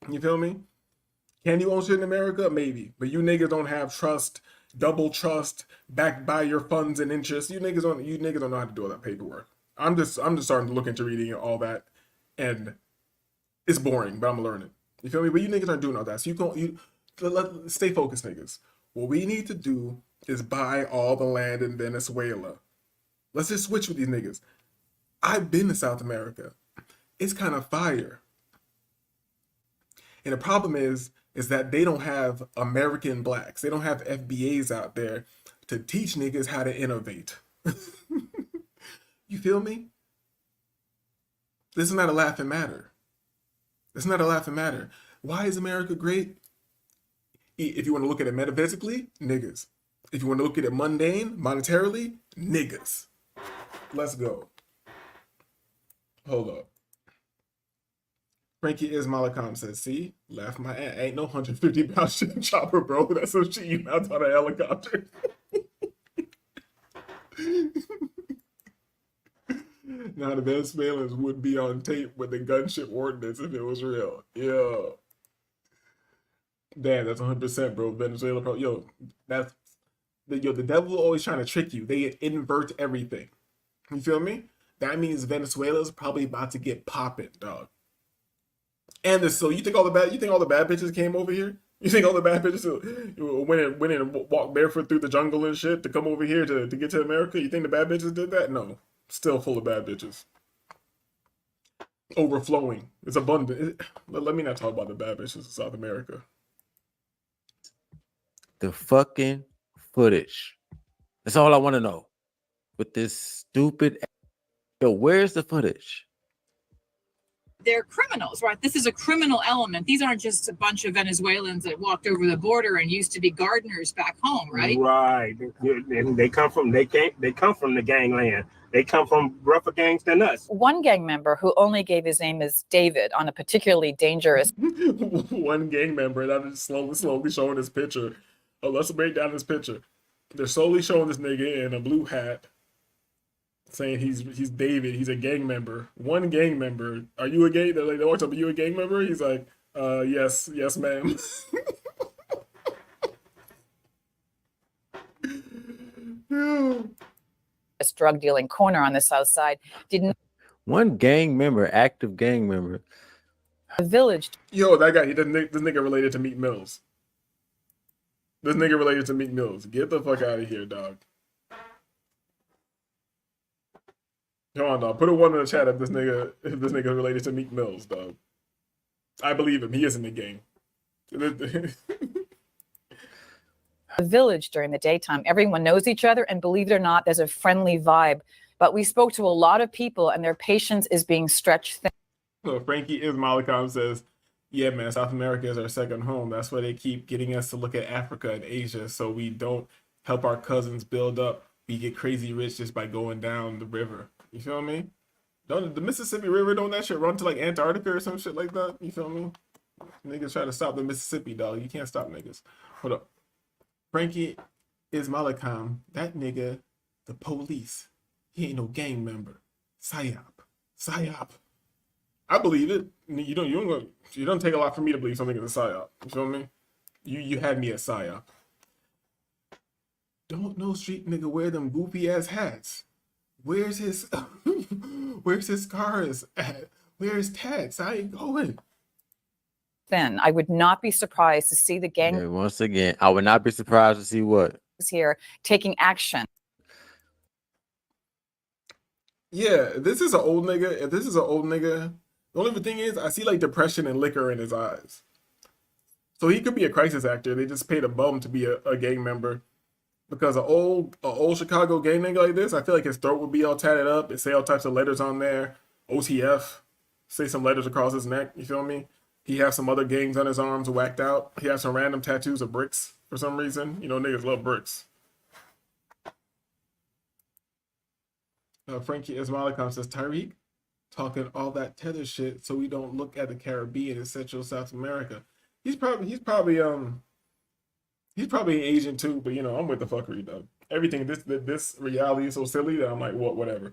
You feel me? Can you own shit in America? Maybe. But you niggas don't have trust, double trust, backed by your funds and interests. You niggas don't know how to do all that paperwork. I'm just starting to look into reading all that, and it's boring, but I'm learning. You feel me? But you niggas aren't doing all that. So stay focused, niggas. What we need to do is buy all the land in Venezuela. Let's just switch with these niggas. I've been to South America. It's kind of fire. And the problem is that they don't have American blacks. They don't have FBAs out there to teach niggas how to innovate. You feel me? This is not a laughing matter. It's not a laughing matter. Why is America great? If you want to look at it metaphysically, niggas. If you want to look at it mundane, monetarily, niggas. Let's go. Hold up. Frankie is Malakam says, see, laugh my ass. Ain't no 150-pound shit chopper, bro. That's some shit you mount on a helicopter. Now the Venezuelans would be on tape with the gunship ordinance if it was real. Yeah. Damn, that's 100%, bro. Venezuela, bro. Yo, that's the devil always trying to trick you. They invert everything. You feel me? That means Venezuela's probably about to get popping, dog. And so you think all the bad bitches came over here? You think all the bad bitches went and walked barefoot through the jungle and shit to come over here to get to America? You think the bad bitches did that? No. Still full of bad bitches. Overflowing. It's abundant. Let me not talk about the bad bitches in South America. The fucking footage. That's all I want to know. With this stupid. Yo, where's the footage? They're criminals, right? This is a criminal element. These aren't just a bunch of Venezuelans that walked over the border and used to be gardeners back home, right? Right. They come from the gangland. They come from rougher gangs than us. One gang member who only gave his name as David on a particularly dangerous. One gang member, and I'm just slowly showing this picture. Oh, let's break down this picture. They're slowly showing this nigga in a blue hat, saying he's David. He's a gang member. One gang member. Are you a gang? They're like, they walked up, are you a gang member? He's like, yes, ma'am. This drug dealing corner on the south side didn't. One gang member, active gang member. A village. Yo, that guy. This nigga related to Meek Mills. This nigga related to Meek Mills. Get the fuck out of here, dog. Come on, dog. Put a 1 in the chat if this nigga related to Meek Mills, dog. I believe him. He is in the gang. A village during the daytime. Everyone knows each other, and believe it or not, there's a friendly vibe. But we spoke to a lot of people, and their patience is being stretched thin. So Frankie is Malakam says, yeah, man, South America is our second home. That's why they keep getting us to look at Africa and Asia, so we don't help our cousins build up. We get crazy rich just by going down the river. You feel me? Don't the Mississippi River, don't that shit run to like Antarctica or some shit like that? You feel me? Niggas try to stop the Mississippi, dog. You can't stop niggas. Hold up. Frankie is Malakam. That nigga, the police. He ain't no gang member. Psyop. I believe it. You don't take a lot for me to believe something is a psyop. You feel me? You had me at psyop. Don't no street nigga wear them goofy ass hats. Where's his cars at? Where's Tats? I ain't going. Thin. I would not be surprised to see the gang. Yeah, once again, I would not be surprised to see what Here taking action. Yeah, if this is an old nigga, the only thing is I see like depression and liquor in his eyes. So he could be a crisis actor. They just paid a bum to be a gang member. Because an old Chicago gang nigga like this, I feel like his throat would be all tatted up and say all types of letters on there. OTF. Say some letters across his neck, you feel me? He has some other gangs on his arms whacked out. He has some random tattoos of bricks for some reason. You know, niggas love bricks. Frankie Ismailakam says, Tyreek, talking all that tether shit so we don't look at the Caribbean and Central South America. He's probably an Asian too, but you know, I'm with the fuckery though. Everything, this reality is so silly that I'm like, whatever.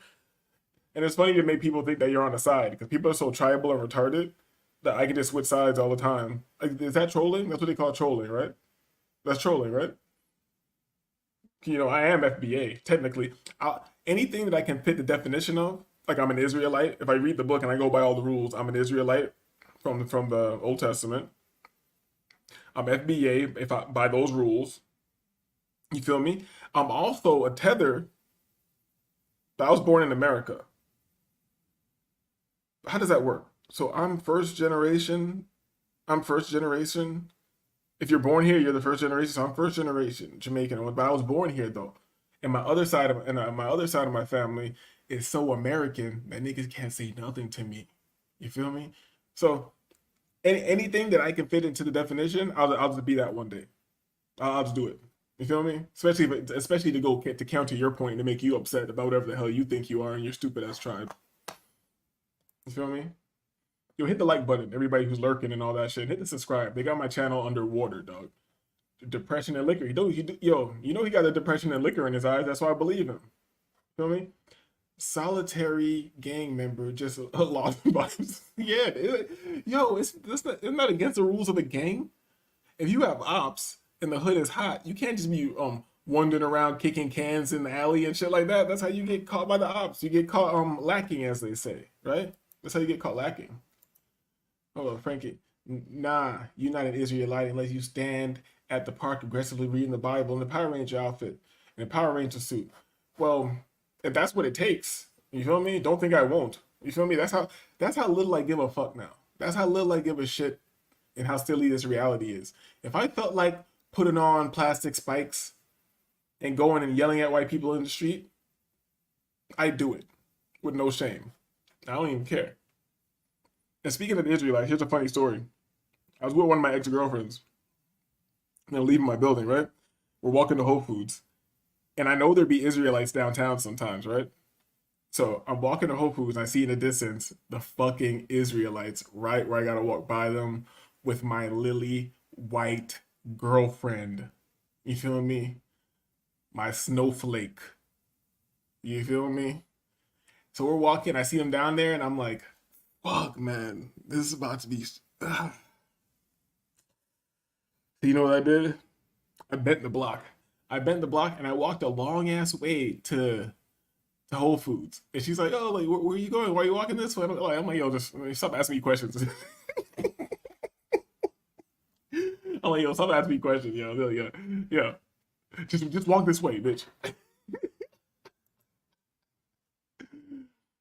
And it's funny to make people think that you're on the side because people are so tribal and retarded that I can just switch sides all the time. Like, is that trolling? That's what they call trolling, right? That's trolling, right? You know, I am FBA, technically. Anything that I can fit the definition of, like I'm an Israelite. If I read the book and I go by all the rules, I'm an Israelite from the Old Testament. I'm FBA if I by those rules. You feel me? I'm also a tether. But I was born in America. How does that work? So I'm first generation. If you're born here, you're the first generation. So I'm first generation Jamaican. But I was born here though. And my other side of my family is so American that niggas can't say nothing to me. You feel me? So anything that I can fit into the definition, I'll just be that one day. I'll just do it. You feel me? Especially to go to counter your point and to make you upset about whatever the hell you think you are and your stupid ass tribe. You feel me? Yo, hit the like button, everybody who's lurking and all that shit. Hit the subscribe. They got my channel underwater, dog. Depression and liquor. You know he got the depression and liquor in his eyes. That's why I believe him. Feel me? Solitary gang member just lost vibes. Yeah, it's not against the rules of a gang. If you have ops and the hood is hot, you can't just be wandering around kicking cans in the alley and shit like that. That's how you get caught by the ops. You get caught lacking, as they say, right? That's how you get caught lacking. Oh, Frankie. Nah, you're not an Israelite unless you stand at the park aggressively reading the Bible in the Power Ranger outfit, in a Power Ranger suit. Well, if that's what it takes, you feel me? Don't think I won't. You feel me? That's how little I give a fuck now. That's how little I give a shit and how silly this reality is. If I felt like putting on plastic spikes and going and yelling at white people in the street, I'd do it with no shame. I don't even care. And speaking of the Israelites, here's a funny story. I was with one of my ex-girlfriends. And they're leaving my building, right? We're walking to Whole Foods. And I know there'd be Israelites downtown sometimes, right? So I'm walking to Whole Foods and I see in the distance the fucking Israelites right where I gotta walk by them with my lily white girlfriend. You feel me? My snowflake. You feel me? So we're walking, I see them down there and I'm like, fuck, man, this is about to be... So you know what I did? I bent the block. And I walked a long ass way to Whole Foods. And she's like, oh, like, where are you going? Why are you walking this way? I'm like, yo, just stop asking me questions. I'm like, yo, stop asking me questions, yo. Yeah. Just walk this way, bitch.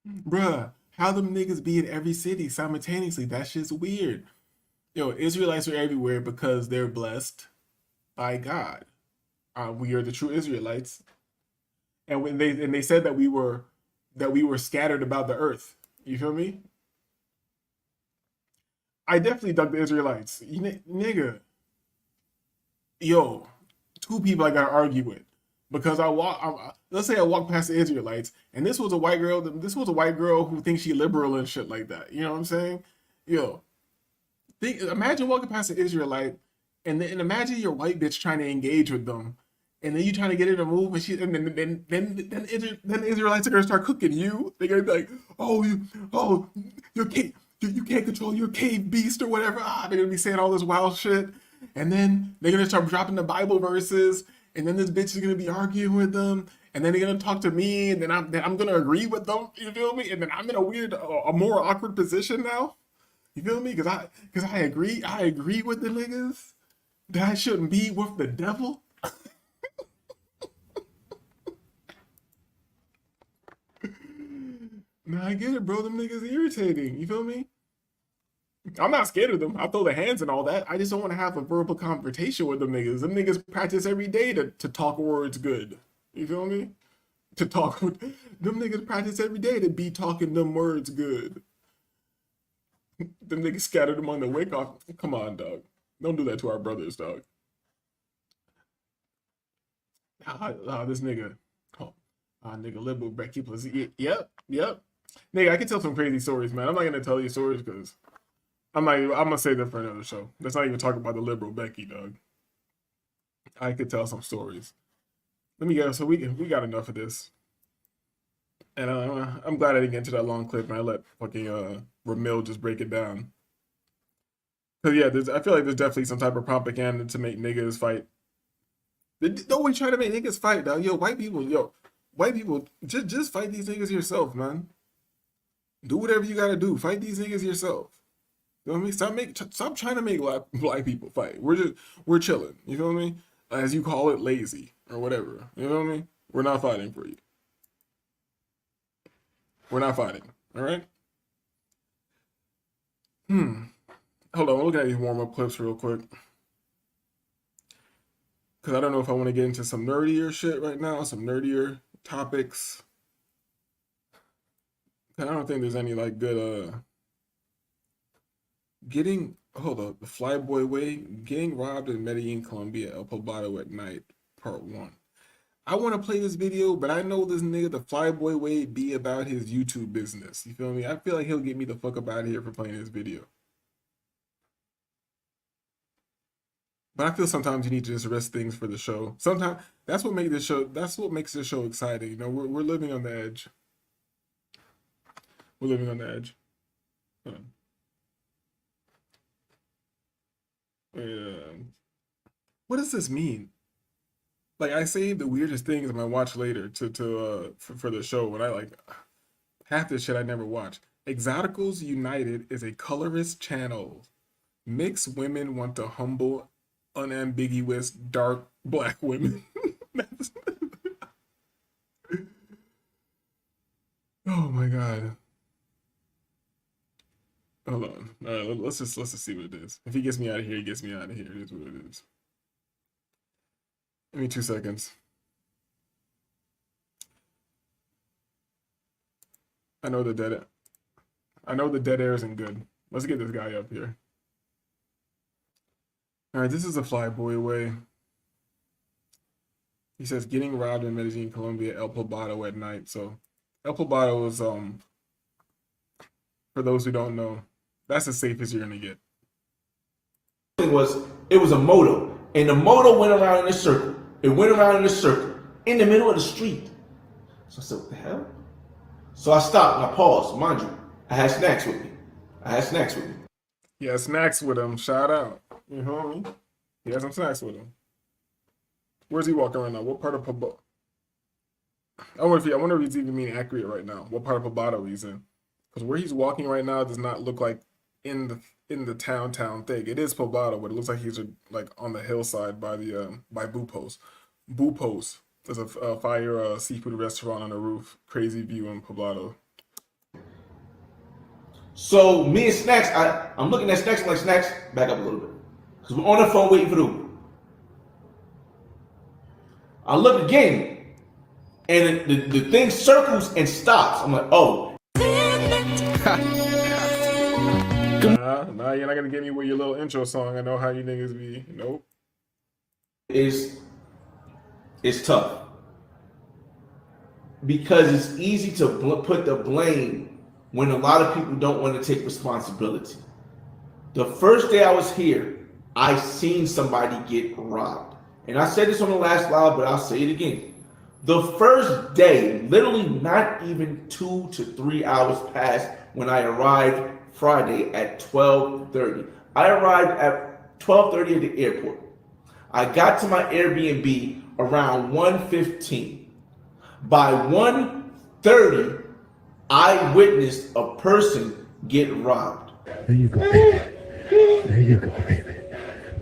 Bruh, how them niggas be in every city simultaneously? That shit's weird. Yo, Israelites are everywhere because they're blessed by God. We are the true Israelites, and when they said that we were scattered about the earth. You feel me? I definitely dug the Israelites, nigga. Yo, two people I gotta argue with because let's say I walk past the Israelites, and this was a white girl. This was a white girl who thinks she liberal and shit like that. You know what I'm saying? Yo. Imagine walking past an Israelite, and imagine your white bitch trying to engage with them, and then you trying to get her to move, and then the Israelites are gonna start cooking you. They're gonna be like, you can't control your cave beast or whatever. They're gonna be saying all this wild shit, and then they're gonna start dropping the Bible verses, and then this bitch is gonna be arguing with them, and then they're gonna talk to me, and then I'm gonna agree with them. You feel me? And then I'm in a more awkward position now. You feel me? Because I agree with the niggas that I shouldn't be with the devil. Nah, I get it, bro. Them niggas irritating. You feel me? I'm not scared of them. I'll throw the hands and all that. I just don't want to have a verbal confrontation with them niggas. Them niggas practice every day to talk words good. You feel me? Them niggas practice every day to be talking them words good. Them niggas scattered among the wake off. Come on, dog. Don't do that to our brothers, dog. This nigga. Nigga, liberal Becky Pussy. Yep. Nigga, I can tell some crazy stories, man. I'm not gonna tell you stories because I'm gonna save that for another show. Let's not even talk about the liberal Becky, dog. I could tell some stories. Let me go. So we got enough of this. And I'm glad I didn't get into that long clip and I let fucking Ramil just break it down. Cause yeah, I feel like there's definitely some type of propaganda to make niggas fight. Don't we try to make niggas fight, dog? White people, just fight these niggas yourself, man. Do whatever you gotta do. Fight these niggas yourself. You know what I mean? Stop trying to make black people fight. We're chilling. You feel me? As you call it, lazy or whatever. You know what I mean? We're not fighting for you. We're not fighting. All right? Hold on. I'm looking at these warm-up clips real quick. Because I don't know if I want to get into some nerdier shit right now. Some nerdier topics. I don't think there's any like good hold up, the Flyboy way, getting robbed in Medellin, Colombia, El Poblado at night. Part 1. I want to play this video, but I know this nigga, the Flyboy Wade, be about his YouTube business. You feel me? I feel like he'll get me the fuck up out of here for playing this video. But I feel sometimes you need to just risk things for the show. Sometimes that's what makes this show exciting. You know, we're living on the edge. We're living on the edge. What does this mean? Like, I save the weirdest things I might watch later for the show, when I like half this shit I never watch. Exoticals United is a colorist channel. Mixed women want to humble, unambiguous, dark black women. Oh my god. Hold on. All right, let's just see what it is. If he gets me out of here, he gets me out of here. It is what it is. Give me 2 seconds. I know the dead air isn't good. Let's get this guy up here. All right, this is a Flyboy way. He says getting robbed in Medellin, Colombia, El Poblado at night. So El Poblado is for those who don't know, that's the safest you're gonna get. It was a moto, and the moto went around in a circle. It went around in a circle in the middle of the street. So I said, what the hell? So I stopped and I paused. Mind you, I had snacks with me. Yeah, snacks with him. Shout out. You know what I mean? He has some snacks with him. Where's he walking right now? What part of Poblado? I wonder if he's even being accurate right now. What part of Poblado he's in? Because where he's walking right now does not look like in the town thing. It is Poblado, but it looks like he's like on the hillside by the by Bupos. Bupos is a fire seafood restaurant on a roof. Crazy view in Poblado. So me and Snacks, I'm looking at Snacks, like, Snacks, back up a little bit. Because we're on the phone waiting for the Uber. I look again, and the thing circles and stops. I'm like, oh. Nah, you're not gonna get me with your little intro song. I know how you niggas be. Nope. It's tough. Because it's easy to put the blame when a lot of people don't want to take responsibility. The first day I was here, I seen somebody get robbed. And I said this on the last live, but I'll say it again. The first day, literally not even 2 to 3 hours passed when I arrived Friday at 12:30. I arrived at 12:30 at the airport. I got to my Airbnb around 1:15. By 1:30, I witnessed a person get robbed. There you go, baby. There you go, baby.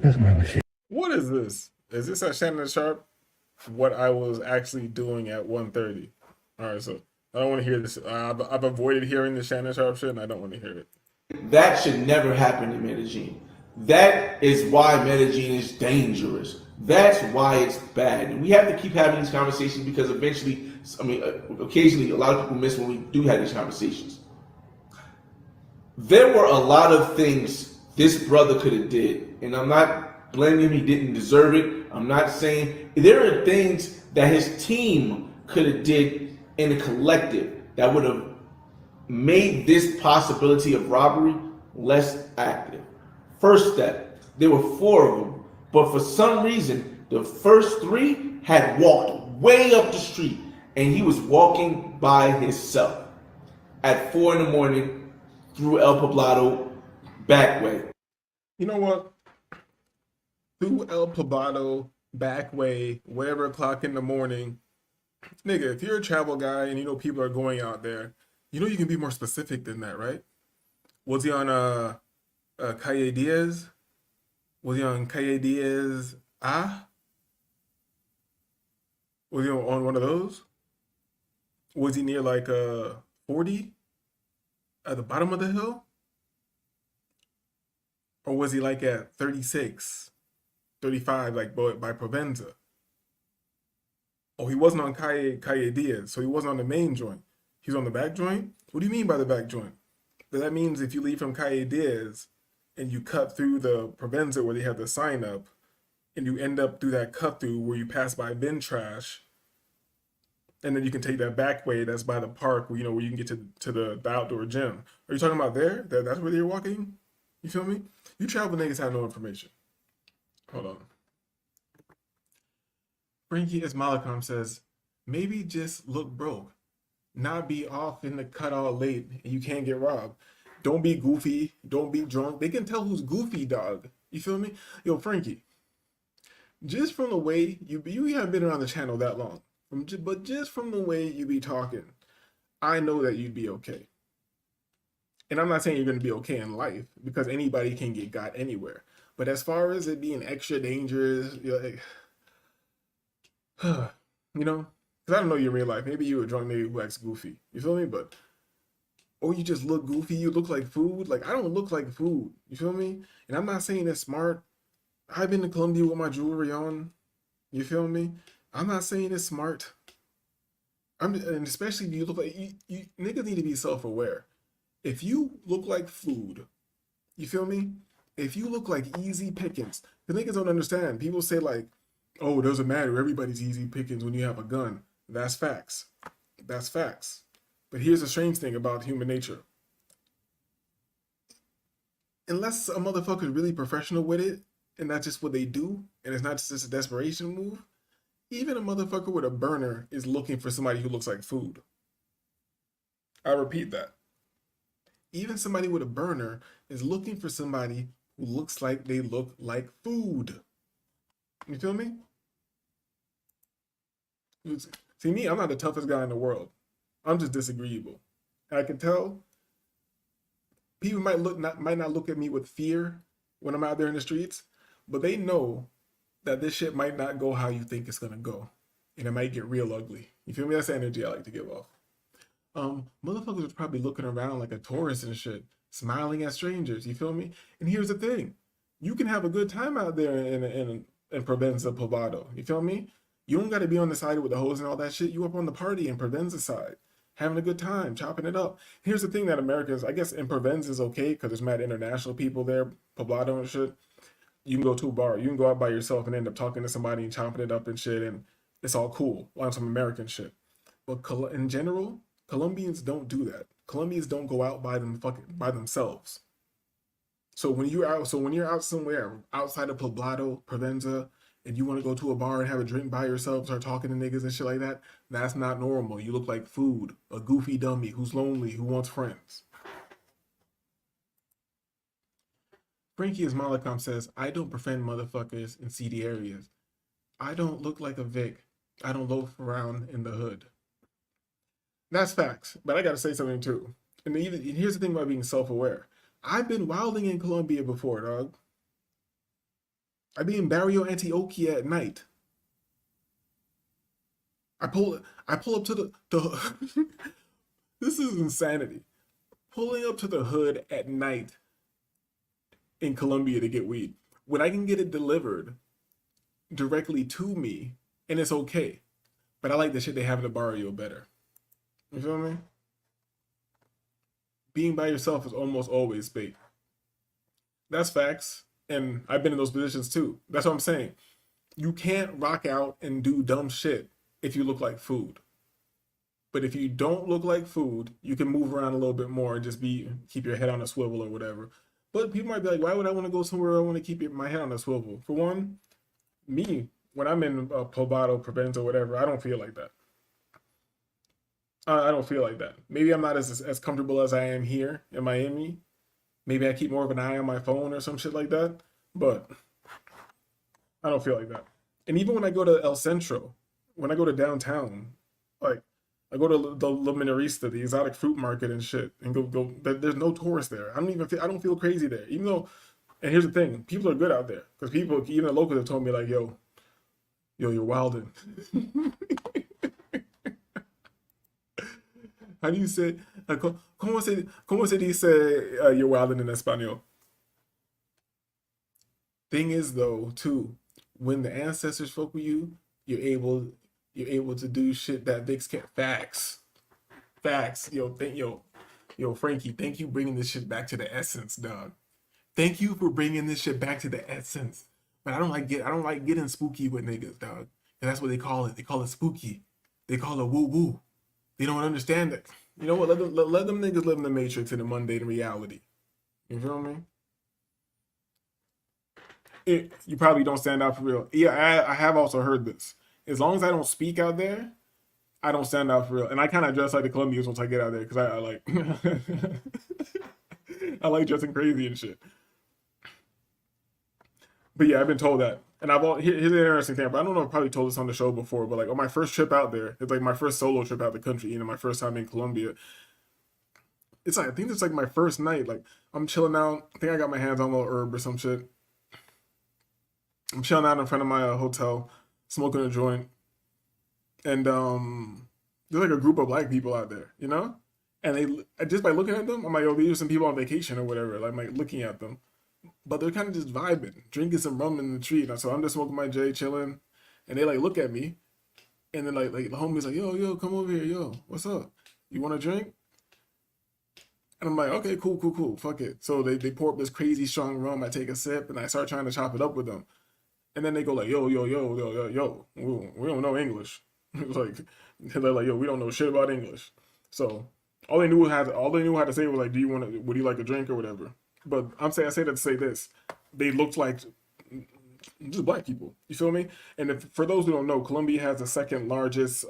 That's my machine. What is this? Is this at Shannon Sharp? What I was actually doing at 1:30. All right, so I don't want to hear this. I've avoided hearing the Shannon Sharp shit, and I don't want to hear it. That should never happen in Medellin. That is why Medellin is dangerous. That's why it's bad. And we have to keep having these conversations because eventually, occasionally, a lot of people miss when we do have these conversations. There were a lot of things this brother could have did, and I'm not blaming him. He didn't deserve it. I'm not saying there are things that his team could have did in a collective that would have made this possibility of robbery less active. First step, there were 4 of them, but for some reason, the first 3 had walked way up the street, and he was walking by himself at 4 in the morning through El Poblado back way. You know what? Through El Poblado back way, whatever o'clock in the morning, nigga, if you're a travel guy and you know people are going out there, you know you can be more specific than that, right? Was he on Calle Diaz? Was he on Calle Diaz? Was he on one of those? Was he near like 40 at the bottom of the hill? Or was he like at 36, 35, like by Provenza? Oh, he wasn't on Calle Diaz, so he wasn't on the main joint. He's on the back joint? What do you mean by the back joint? That means if you leave from Calle Diaz and you cut through the Provenza where they have the sign up and you end up through that cut through where you pass by bin trash, and then you can take that back way that's by the park where where you can get to the outdoor gym. Are you talking about there? That's where you're walking? You feel me? You travel niggas have no information. Hold on. Frankie S. Malakam says, maybe just look broke. Not be off in the cut all late and you can't get robbed. Don't be goofy. Don't be drunk. They can tell who's goofy, dog. You feel me? Yo, Frankie, just from the way you haven't been around the channel that long, but just from the way you be talking, I know that you'd be okay. And I'm not saying you're going to be okay in life because anybody can get got anywhere. But as far as it being extra dangerous, you're like, because I don't know you in real life. Maybe you a drunk nigga who acts goofy. You feel me? But, or you just look goofy. You look like food. Like, I don't look like food. You feel me? And I'm not saying it's smart. I've been to Colombia with my jewelry on. You feel me? I'm not saying it's smart. And especially if you look like, you niggas need to be self-aware. If you look like food, you feel me? If you look like easy pickings, the niggas don't understand. People say like, oh, it doesn't matter. Everybody's easy pickings when you have a gun. That's facts. That's facts. But here's the strange thing about human nature. Unless a motherfucker's really professional with it, and that's just what they do, and it's not just a desperation move, even a motherfucker with a burner is looking for somebody who looks like food. I repeat that. Even somebody with a burner is looking for somebody who looks like they look like food. You feel me? See me, I'm not the toughest guy in the world. I'm just disagreeable. And I can tell people might not look at me with fear when I'm out there in the streets, but they know that this shit might not go how you think it's gonna go. And it might get real ugly. You feel me? That's the energy I like to give off. Motherfuckers are probably looking around like a tourist and shit, smiling at strangers. You feel me? And here's the thing: you can have a good time out there in Provenza Poblado. You feel me? You don't got to be on the side with the hoes and all that shit. You up on the party in Provenza side, having a good time, chopping it up. Here's the thing that Americans, I guess, in Provenza is okay because there's mad international people there, Poblado and shit. You can go to a bar. You can go out by yourself and end up talking to somebody and chopping it up and shit, and it's all cool on some American shit. But in general, Colombians don't do that. Colombians don't go out by themselves. So when you're out somewhere outside of Poblado, Provenza, and you want to go to a bar and have a drink by yourself, start talking to niggas and shit like that, that's not normal. You look like food, a goofy dummy who's lonely, who wants friends. Frankie as Malakam says, I don't befriend motherfuckers in seedy areas. I don't look like a Vic. I don't loaf around in the hood. That's facts, but I gotta say something too. And here's the thing about being self-aware. I've been wilding in Colombia before, dog. I've been in Barrio Antioquia at night. I pull up to the this is insanity. Pulling up to the hood at night in Colombia to get weed. When I can get it delivered directly to me, and it's okay. But I like the shit they have in the barrio better. You feel me? Being by yourself is almost always bait. That's facts. And I've been in those positions too. That's what I'm saying. You can't rock out and do dumb shit if you look like food. But if you don't look like food, you can move around a little bit more and just keep your head on a swivel or whatever. But people might be like, why would I want to go somewhere where I want to keep my head on a swivel? For one, me, when I'm in Poblado, Provenza, whatever, I don't feel like that. I don't feel like that. Maybe I'm not as comfortable as I am here in Miami. Maybe I keep more of an eye on my phone or some shit like that. But I don't feel like that. And even when I go to El Centro, when I go to downtown, like I go to the La Minorista, the exotic fruit market and shit, and go. There's no tourists there. I don't feel crazy there. Even though, and here's the thing, people are good out there because people, even the locals, have told me like, yo, you're wilding. How do you say? ¿Cómo se dice you're wilding in Espanol? Thing is though, too, when the ancestors fuck with you, you're able to do shit that Vicks can't. Facts. Yo, Frankie, thank you bringing this shit back to the essence, dog. Thank you for bringing this shit back to the essence. But I don't like getting spooky with niggas, dog. And that's what they call it. They call it spooky. They call it woo woo. They don't understand it. You know what? Let them niggas live in the matrix and the mundane reality. You feel me? You probably don't stand out for real. Yeah, I have also heard this. As long as I don't speak out there, I don't stand out for real. And I kind of dress like the Colombians once I get out there because I like I like dressing crazy and shit. But yeah, I've been told that. And here's an interesting thing. But I don't know if I probably told this on the show before, but like on my first trip out there, it's like my first solo trip out the country, you know, my first time in Colombia. It's like, I think it's like my first night. Like I'm chilling out. I think I got my hands on a little herb or some shit. I'm chilling out in front of my hotel, smoking a joint. And there's like a group of black people out there, you know? And just by looking at them, I'm like, oh, these are some people on vacation or whatever. Like, I'm like looking at them. But they're kind of just vibing, drinking some rum in the tree. So I'm just smoking my J, chilling. And they like look at me. And then like the homie's like, yo, come over here, yo, what's up? You want a drink? And I'm like, okay, cool, fuck it. So they pour up this crazy strong rum. I take a sip and I start trying to chop it up with them. And then they go like, yo, we don't know English. Like, they're like, yo, we don't know shit about English. So all they knew how to say was like, would you like a drink or whatever? But I say that to say this. They looked like just black people. You feel me? And for those who don't know, Colombia has the second largest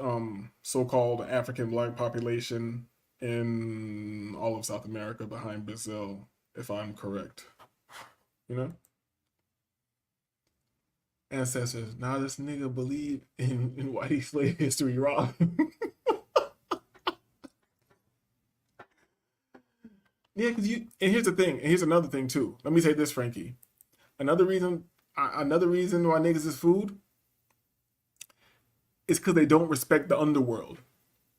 so-called African black population in all of South America behind Brazil, if I'm correct. You know? Ancestors. Now this nigga believe in whitey slave history wrong. Yeah, because and here's the thing, and here's another thing too. Let me say this, Frankie. Another reason why niggas is food is because they don't respect the underworld.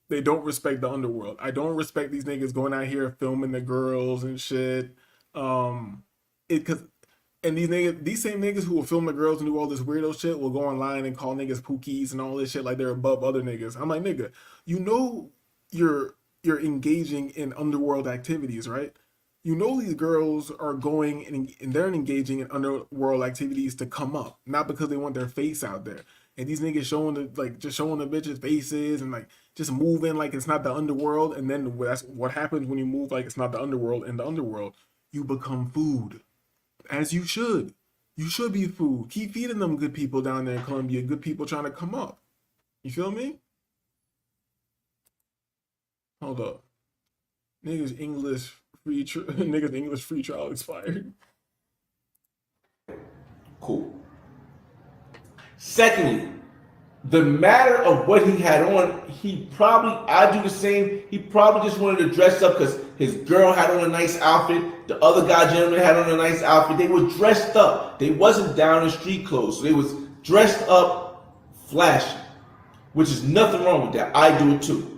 They don't respect the underworld. I don't respect these niggas going out here filming the girls and shit. And these same niggas who will film the girls and do all this weirdo shit will go online and call niggas pookies and all this shit like they're above other niggas. I'm like, nigga, you know you're engaging in underworld activities, right? You know these girls are going and they're engaging in underworld activities to come up, not because they want their face out there. And these niggas just showing the bitches faces and like just moving like it's not the underworld. And then that's what happens when you move like it's not the underworld. In the underworld, you become food. As you should. You should be food. Keep feeding them good people down there in Colombia, good people trying to come up. You feel me? Hold up. Niggas English free trial expired. Cool. Secondly, the matter of what he had on, I do the same. He probably just wanted to dress up because his girl had on a nice outfit. The other gentleman had on a nice outfit. They were dressed up. They wasn't down in street clothes. So they was dressed up, flashy, which is nothing wrong with that. I do it too.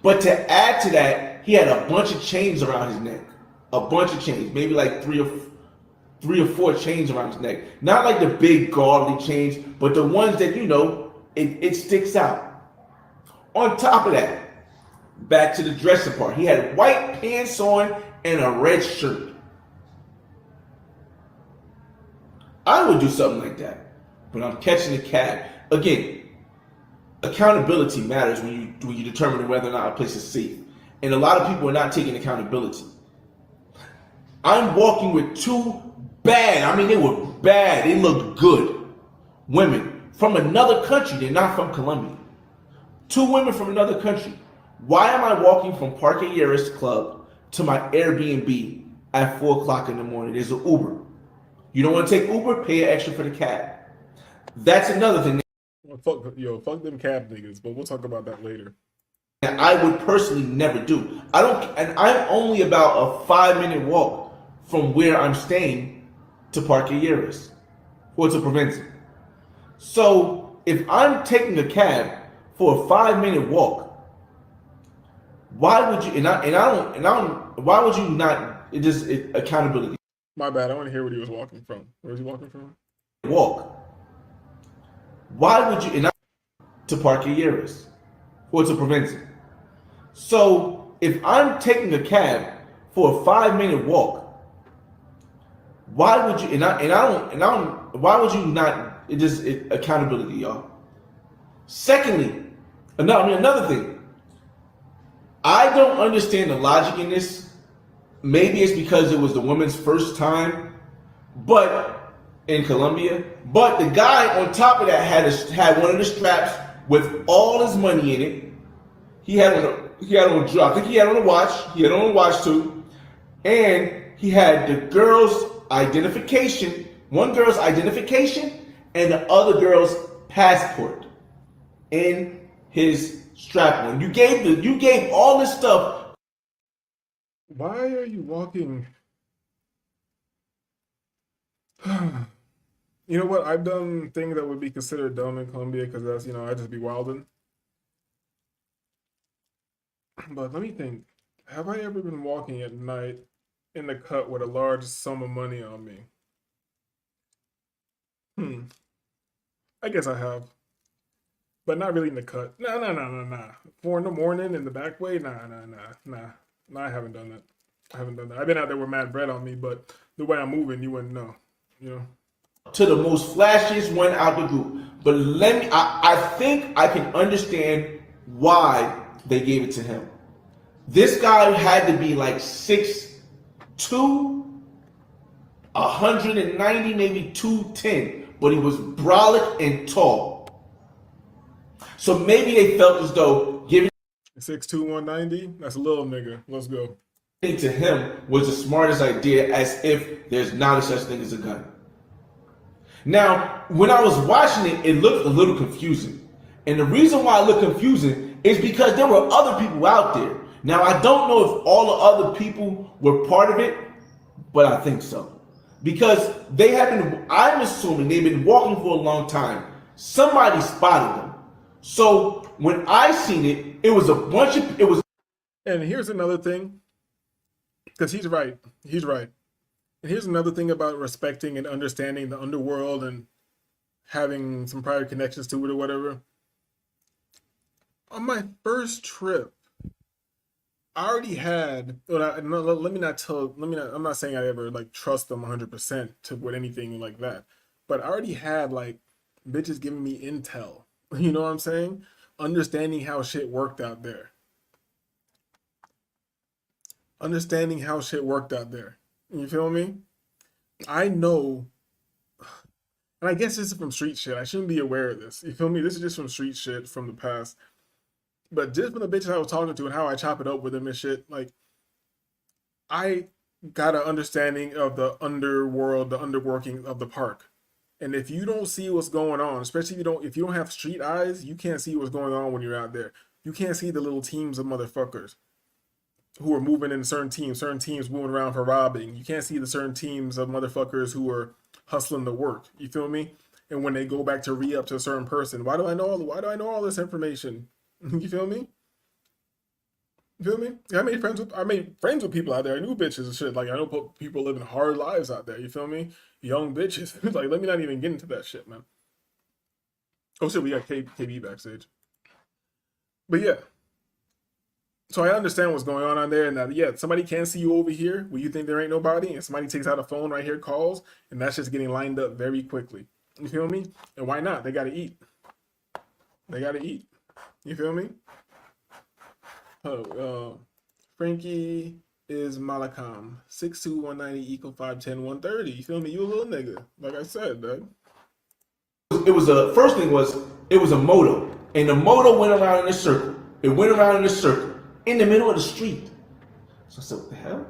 But to add to that, he had a bunch of chains around his neck. A bunch of chains, maybe like three or four chains around his neck. Not like the big godly chains, but the ones that, it sticks out. On top of that, back to the dressing part, he had white pants on and a red shirt. I would do something like that, but I'm catching a cab. Again, accountability matters when you determine whether or not a place is safe. And a lot of people are not taking accountability. I'm walking with two they were bad, they looked good, women from another country. They're not from Colombia. Two women from another country. Why am I walking from Parque Yeris Club to my Airbnb at 4 o'clock in the morning? There's an Uber. You don't want to take Uber, pay extra for the cab. That's another thing. Well, fuck them cab niggas, but we'll talk about that later. And I would personally never do. I'm only about a 5-minute walk from where I'm staying to Parque Yeris or to Provincia. So if I'm taking a cab for a 5-minute walk, why would you? Why would you not? Accountability. My bad. I want to hear where he was walking from. Where was he walking from? Walk. Why would you? To Parque Yeris or to Provincia. So if I'm taking a cab for a 5-minute walk, Why would you? And I don't. Why would you not? Accountability, y'all. Secondly, another thing. I don't understand the logic in this. Maybe it's because it was the woman's first time, but in Colombia. But the guy on top of that had one of the straps with all his money in it. He had on I think he had on a watch. He had on a watch too, and he had the girl's identification, one girl's identification, and the other girl's passport in his strap on. You gave all this stuff. Why are you walking? You know what? I've done things that would be considered dumb in Colombia because that's, I just be wilding. But let me think. Have I ever been walking at night in the cut with a large sum of money on me? I guess I have. But not really in the cut. Nah. 4 in the morning in the back way? Nah. No, I haven't done that. I've been out there with mad bread on me, but the way I'm moving, you wouldn't know. To the most flashiest one out the group. But I think I can understand why they gave it to him. This guy had to be like 6'2", 190, maybe 210, but he was brolic and tall. So maybe they felt as though giving 6'2", 190? That's a little nigga. Let's go. it to him was the smartest idea, as if there's not a such thing as a gun. Now, when I was watching it, it looked a little confusing. And the reason why it looked confusing is because there were other people out there. Now, I don't know if all the other people were part of it, but I think so. Because they have been, I'm assuming they've been walking for a long time. Somebody spotted them. So when I seen it, it was a bunch of, it was. And here's another thing, because he's right. And here's another thing about respecting and understanding the underworld and having some prior connections to it or whatever. On my first trip, I already had. I'm not saying I ever trust them 100% with anything like that, but I already had bitches giving me intel. You know what I'm saying? Understanding how shit worked out there. You feel me? I know, and I guess this is from street shit. I shouldn't be aware of this. You feel me? This is just from street shit from the past. But just from the bitches I was talking to and how I chop it up with them and shit, I got an understanding of the underworld, the underworking of the park. And if you don't see what's going on, especially if you don't have street eyes, you can't see what's going on when you're out there. You can't see the little teams of motherfuckers who are moving in certain teams moving around for robbing. You can't see the certain teams of motherfuckers who are hustling to work. You feel me? And when they go back to re-up to a certain person, why do I know all this information? You feel me? I made friends with people out there. I knew bitches and shit. I know people living hard lives out there. You feel me? Young bitches. Let me not even get into that shit, man. Oh shit, we got KB backstage. But yeah. So I understand what's going on there. And yeah, somebody can see you over here where you think there ain't nobody, and somebody takes out a phone right here, calls, and that's just getting lined up very quickly. You feel me? And why not? They gotta eat. You feel me? Frankie is Malakam. 6'2", 190 equal 5'10", 130. You feel me? You a little nigga. Like I said, man. It was a moto. And the moto went around in a circle. It went around in a circle in the middle of the street. So I said, what the hell?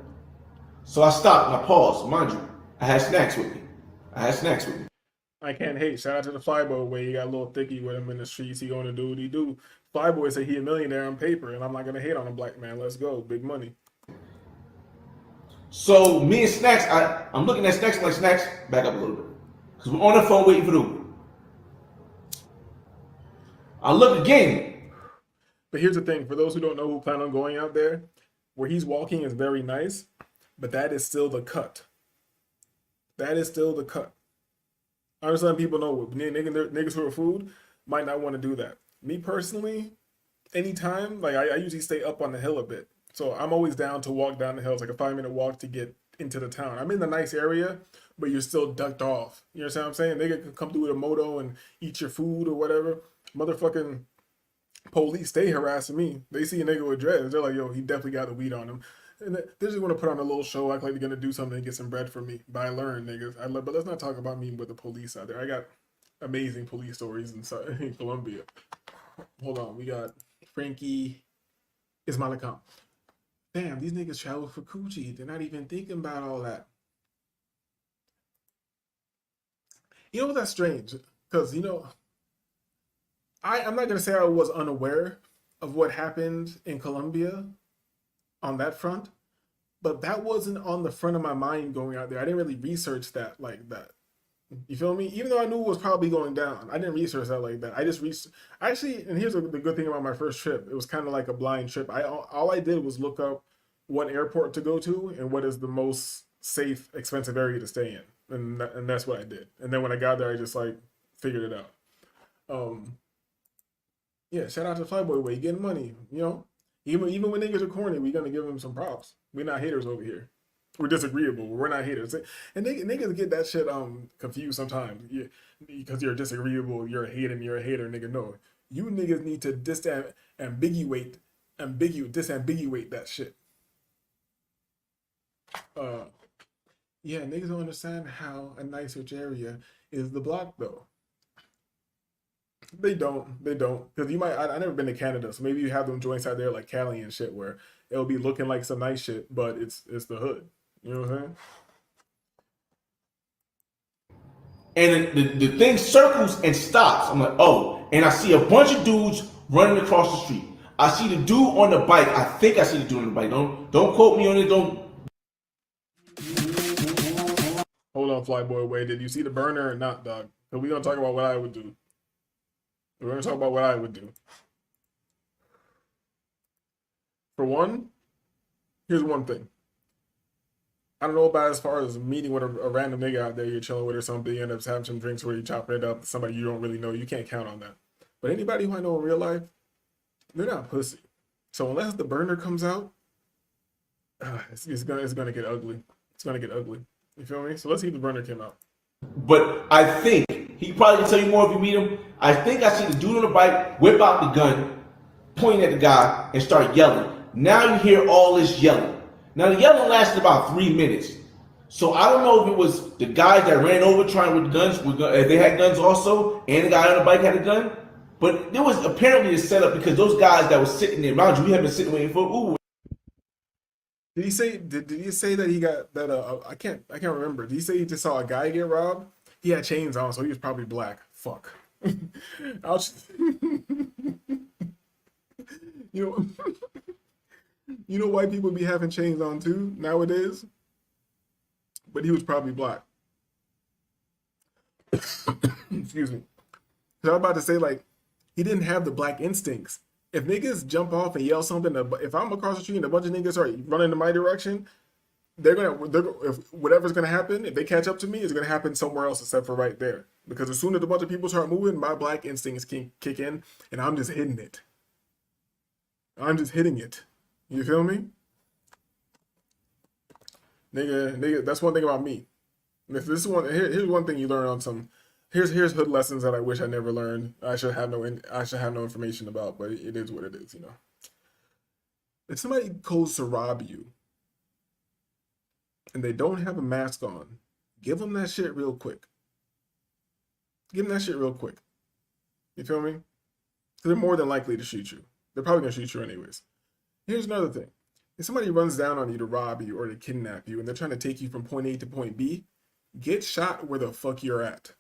So I stopped and I paused. Mind you, I had snacks with me. I can't hate. Shout out to the Flyboy way. He got a little thicky with him in the streets. He gonna do what he do. Flyboy said he a millionaire on paper, and I'm not gonna hate on a black man. Let's go. Big money. So me and Snacks, I'm looking at Snacks like, Snacks, back up a little bit. Because we're on the phone waiting for the Uber. I look again. But here's the thing. For those who don't know who plan on going out there, where he's walking is very nice, but that is still the cut. I understand people know niggas who are food might not want to do that. Me personally, anytime, I usually stay up on the hill a bit. So I'm always down to walk down the hill. It's like a 5-minute walk to get into the town. I'm in the nice area, but you're still ducked off. You know what I'm saying? Nigga can come through with a moto and eat your food or whatever. Motherfucking police, they harassing me. They see a nigga with dreads. They're like, yo, he definitely got the weed on him. And they just want to put on a little show, act like they're going to do something and get some bread from me. But I learned, niggas. But let's not talk about me with the police out there. I got amazing police stories in Colombia. Hold on. We got Frankie Ismailakam. Damn, these niggas travel for coochie. They're not even thinking about all that. You know what? That's strange. Because, you know, I'm not going to say I was unaware of what happened in Colombia on that front, but that wasn't on the front of my mind going out there. I didn't really research that like that. You feel me? Even though I knew it was probably going down, I didn't research that like that. I just actually, and here's the good thing about my first trip. It was kind of like a blind trip. All I did was look up what airport to go to and what is the most safe, expensive area to stay in, and that's what I did. And then when I got there, I just like figured it out. Yeah, shout out to Flyboy Way, getting money, you know. Even when niggas are corny, we're gonna give them some props. We're not haters over here. We're disagreeable. We're not haters. And niggas get that shit confused sometimes. Because you're disagreeable, you're a hater, nigga. No, you niggas need to disambiguate that shit. Yeah, niggas don't understand how a nice rich area is the block though. They don't. Because you might, I never been to Canada, so maybe you have them joints out there like Cali and shit where it'll be looking like some nice shit, but it's the hood. You know what I'm saying? And the thing circles and stops. I'm like, oh, and I see a bunch of dudes running across the street. I see the dude on the bike. I think I see the dude on the bike. Don't quote me on it. Don't. Hold on, Flyboy Way. Did you see the burner or not, dog? Because we're gonna talk about what I would do. We're going to talk about what I would do. For one, here's one thing. I don't know about as far as meeting with a random nigga out there you're chilling with or something, you end up having some drinks where you're chopping it up with somebody you don't really know. You can't count on that. But anybody who I know in real life, they're not pussy. So unless the burner comes out, it's gonna get ugly. It's gonna get ugly. You feel me? So let's see if the burner came out. But I think he probably can tell you more if you meet him. I think I see the dude on the bike whip out the gun, point at the guy, and start yelling. Now you hear all this yelling. Now the yelling lasted about 3 minutes. So I don't know if it was the guys that ran over trying with guns, they had guns also, and the guy on the bike had a gun. But there was apparently a setup because those guys that were sitting there, mind you, we have been sitting waiting for. Ooh. Did he say? Did he say that he got that? I can't remember. Did he say he just saw a guy get robbed? He had chains on, so he was probably black. Fuck. You know, white people be having chains on too nowadays. But he was probably black. Excuse me. I was about to say, like, he didn't have the black instincts. If niggas jump off and yell something, if I'm across the street and a bunch of niggas are running in my direction, if whatever's gonna happen, if they catch up to me, it's gonna happen somewhere else except for right there. Because as soon as a bunch of people start moving, my black instincts can kick in, and I'm just hitting it. I'm just hitting it. You feel me? Nigga, that's one thing about me. Here's one thing you learn on some. Here's hood lessons that I wish I never learned. I should have no information about, but it is what it is, you know. If somebody goes to rob you and they don't have a mask on, give them that shit real quick. Give them that shit real quick. You feel me? 'Cause they're more than likely to shoot you. They're probably gonna shoot you anyways. Here's another thing. If somebody runs down on you to rob you or to kidnap you and they're trying to take you from point A to point B, get shot where the fuck you're at.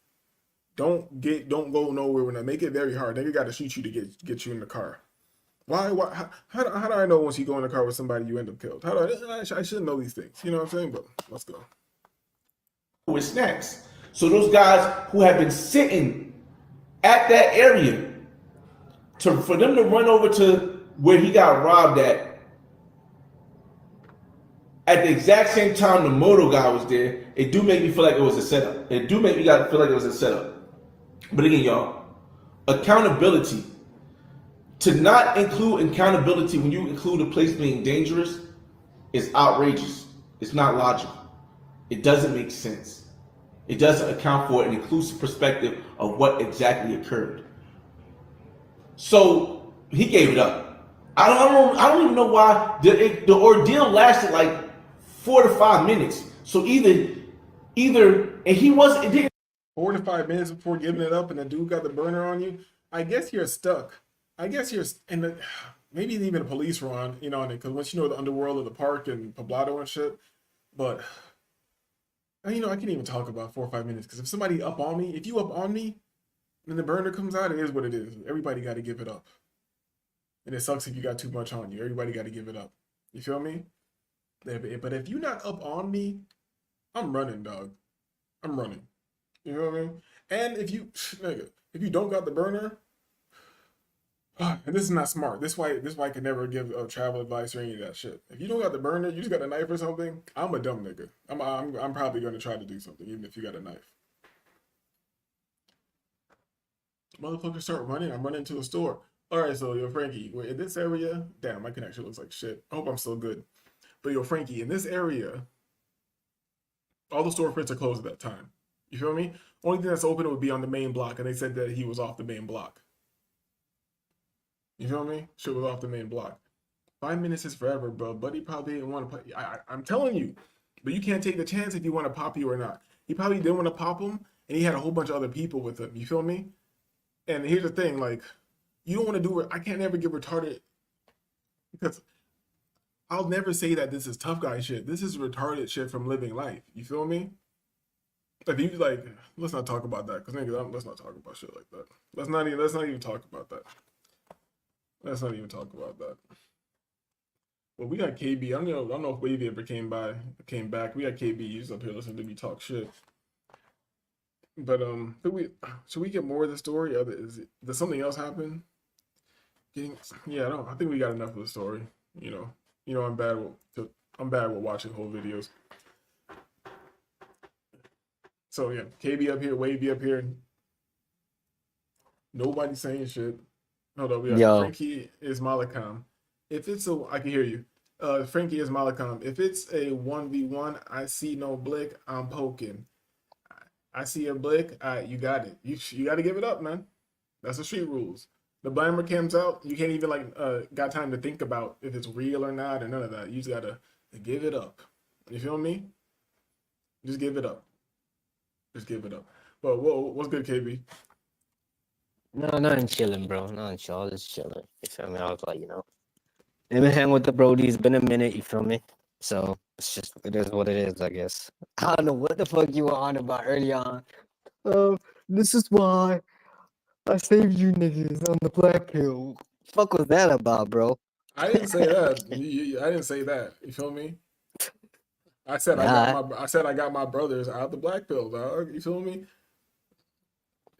Don't go nowhere when I make it very hard. Nigga got to shoot you to get you in the car. Why? How do I know once you go in the car with somebody you end up killed? How do I should know these things. You know what I'm saying? But let's go. With snacks. So those guys who have been sitting at that area, for them to run over to where he got robbed at the exact same time the moto guy was there, it do make me feel like it was a setup. It do make me feel like it was a setup. But again, y'all, accountability. To not include accountability when you include a place being dangerous is outrageous. It's not logical. It doesn't make sense. It doesn't account for an inclusive perspective of what exactly occurred. So he gave it up. I don't even know why the ordeal lasted like 4 to 5 minutes. So either and he wasn't. It didn't 4 to 5 minutes before giving it up, and the dude got the burner on you. I guess you're stuck. I guess you're in the maybe even a police were on, you know, because once you know the underworld of the park and Poblado and shit. But you know, I can't even talk about 4 or 5 minutes because if somebody up on me, if you up on me, and the burner comes out, it is what it is. Everybody got to give it up, and it sucks if you got too much on you. Everybody got to give it up. You feel me? But if you're not up on me, I'm running, dog. I'm running. You know what I mean? And if you, nigga, if you don't got the burner, and this is not smart. This why I can never give travel advice or any of that shit. If you don't got the burner, you just got a knife or something. I'm a dumb nigga. I'm probably gonna try to do something even if you got a knife. Motherfuckers start running. I'm running to a store. All right, so yo, Frankie, we're in this area. Damn, my connection looks like shit. I hope I'm still good. But yo, Frankie, in this area, all the storefronts are closed at that time. You feel me? Only thing that's open would be on the main block, and they said that he was off the main block. You feel me? Shit was off the main block. 5 minutes is forever, bro. Buddy probably didn't want to play. I'm telling you, but you can't take the chance if you want to pop you or not. He probably didn't want to pop him, and he had a whole bunch of other people with him. You feel me? And here's the thing, like, you don't want to do it. I can't ever get retarded because I'll never say that this is tough guy shit. This is retarded shit from living life. You feel me? If you like, let's not talk about that because nigga, let's not talk about shit like that. Let's not even talk about that. Let's not even talk about that. Well, we got KB. I don't know if Wavy ever came back. We got KB. He's up here listening to me talk shit. But should we get more of the story? Does something else happen? I think we got enough of the story. You know, I'm bad with watching whole videos. So yeah, KB up here, Wavy up here. Nobody's saying shit. Hold up, we got Frankie is Malakam. If it's I can hear you. Frankie is Malakam. If it's a 1v1, I see no blick, I'm poking. I see a blick, you got it. You got to give it up, man. That's the street rules. The blammer comes out, you can't even got time to think about if it's real or not or none of that. You just gotta give it up. You feel me? Just give it up. Just give it up. But what's good, KB? No, nothing chilling, bro. Nothing chill. Just chilling. You feel me? I was like, let me hang with the Brodies. Been a minute. You feel me? So it is what it is, I guess. I don't know what the fuck you were on about early on. This is why I saved you niggas on the black pill. Fuck was that about, bro? I didn't say that. I didn't say that. You feel me? I said I got my brothers out the black pill, dog. You feel me?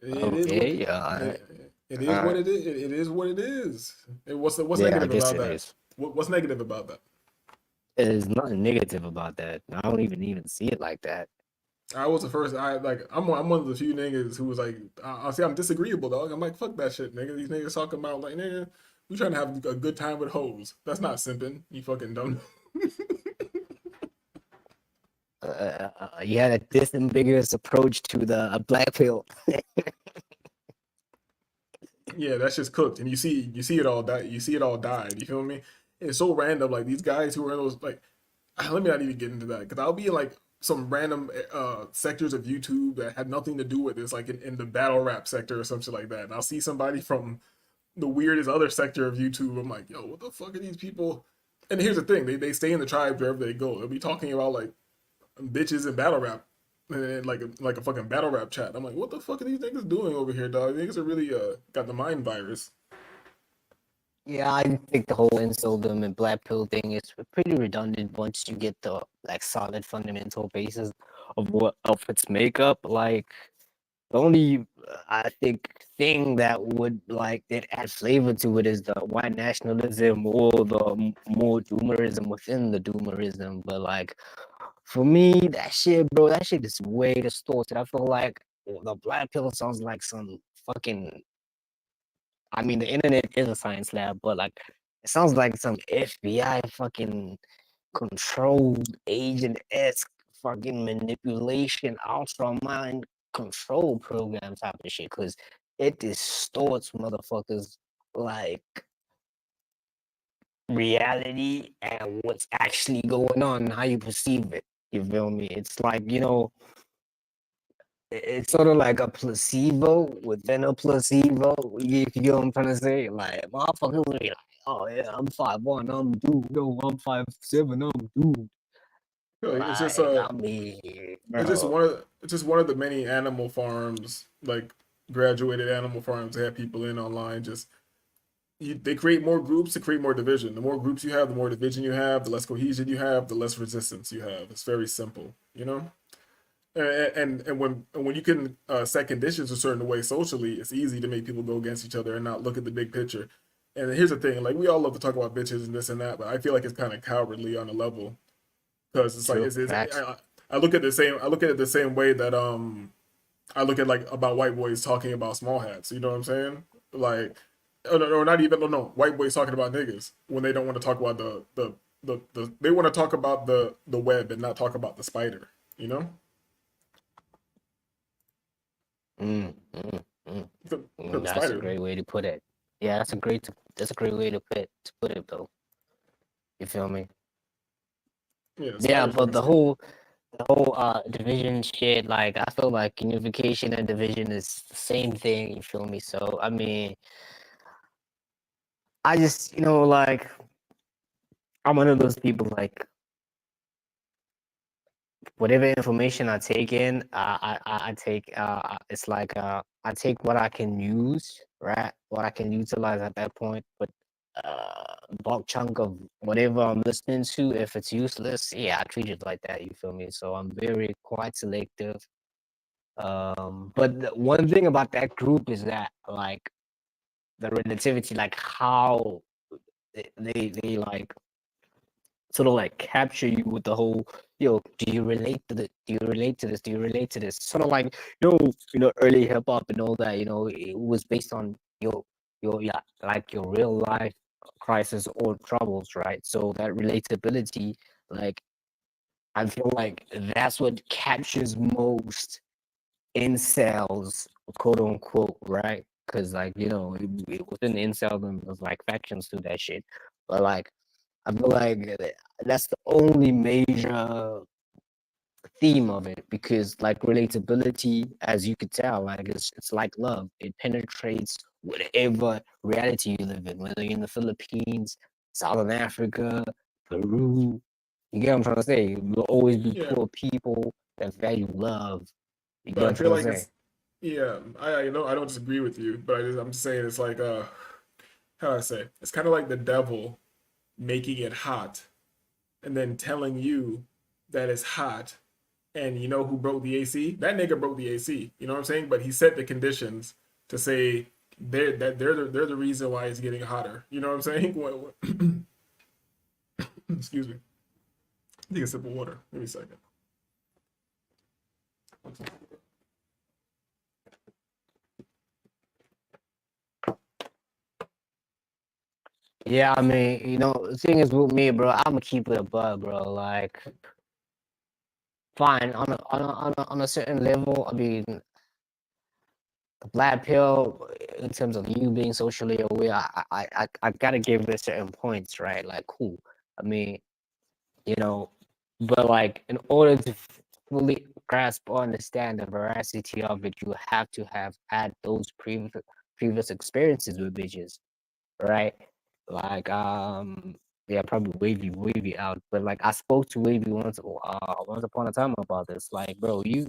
It is what it is. It is what it is. What's negative about that? What's negative about that? There's nothing negative about that. I don't even see it like that. I was the first. I'm one of the few niggas who was like, I say I'm disagreeable, dog. I'm like, fuck that shit, nigga. These niggas talking about like, nigga, we trying to have a good time with hoes. That's not simping. You fucking dumb. You had a disambiguous approach to the black pill. Yeah, that's just cooked, and you see it all die. You see it all died. You feel me? It's so random. Like these guys who are in those like, let me not even get into that because I'll be in like some random sectors of YouTube that had nothing to do with this, like in the battle rap sector or some shit like that. And I'll see somebody from the weirdest other sector of YouTube. I'm like, yo, what the fuck are these people? And here's the thing: they stay in the tribe wherever they go. They'll be talking about like bitches and battle rap. And like a fucking battle rap chat. I'm like, what the fuck are these niggas doing over here, dog? Niggas are really got the mind virus. Yeah, I think the whole insultum and black pill thing is pretty redundant once you get the like solid fundamental basis of its makeup. Like the only I think thing that would like that add flavor to it is the white nationalism or the more doomerism within the doomerism. But like for me, that shit is way distorted. I feel like the black pill sounds like some fucking. I mean, the internet is a science lab, but like, it sounds like some FBI fucking controlled agent-esque fucking manipulation, ultra mind control program type of shit, because it distorts motherfuckers like reality and what's actually going on and how you perceive it. You feel me? It's like, you know, it's sort of like a placebo within a placebo. You get what I'm trying to say? Like, motherfuckers will be like, oh yeah, I'm 5'1", I'm dude. No, I'm 5'7", I'm dude. It's just Like, I mean, bro. it's just one of the many animal farms, like graduated animal farms they have people in online. Just they create more groups to create more division. The more groups you have, the more division you have, the less cohesion you have, the less resistance you have. It's very simple, you know. And when you can set conditions a certain way socially, it's easy to make people go against each other and not look at the big picture. And here's the thing: like we all love to talk about bitches and this and that, but I feel like it's kind of cowardly on a level because it's like True facts. I look at it the same way that I look at like about white boys talking about small hats. You know what I'm saying? Like, or not even no white boys talking about niggas when they don't want to talk about the they want to talk about the web and not talk about the spider. You know? The That's a spider. great way to put it. Yeah, that's a great way to put it though. You feel me? Yeah, Yeah, spider's but fucking scary. the whole division shit, like I feel like unification and division is the same thing, you feel me? So I mean, I just, you know, like I'm one of those people like whatever information I take in, I take it's like I take what I can use, right? What I can utilize at that point, but bulk chunk of whatever I'm listening to, if it's useless, yeah, I treat it like that, you feel me? So I'm very quite selective. But the one thing about that group is that like the relativity, like how they like sort of like capture you with the whole, yo, do you relate to this? Do you relate to this? Do you relate to this? Sort of like, early hip hop and all that, it was based on yeah, like your real life crisis or troubles, right? So that relatability, like I feel like that's what captures most incels, quote unquote, right? Because like, within the incel, there's like factions to that shit. But like I feel like that's the only major theme of it, because like relatability, as you could tell, like it's like love. It penetrates whatever reality you live in, whether you're in the Philippines, Southern Africa, Peru. You get what I'm trying to say? There'll always be Yeah, poor people that value love. You get but what I I'm feel trying to like say? it's yeah. I know I don't disagree with you, but I'm just saying it's like how do I say it's kind of like the devil making it hot and then telling you that it's hot. And you know who broke the AC? That nigga broke the AC. You know what I'm saying? But he set the conditions to say they're the reason why it's getting hotter. You know what I'm saying? Excuse me. Take a sip of water. Give me a second. Yeah, I mean, the thing is with me, bro, I'm gonna keep it above, bro. Like, fine, on a certain level, I mean, the black pill, in terms of you being socially aware, I gotta give it certain points, right? Like, cool. I mean, you know, but like, in order to fully grasp or understand the veracity of it, you have to have had those previous experiences with bitches, right? Like, yeah, probably wavy out, but like I spoke to wavy once upon a time about this. Like, bro, you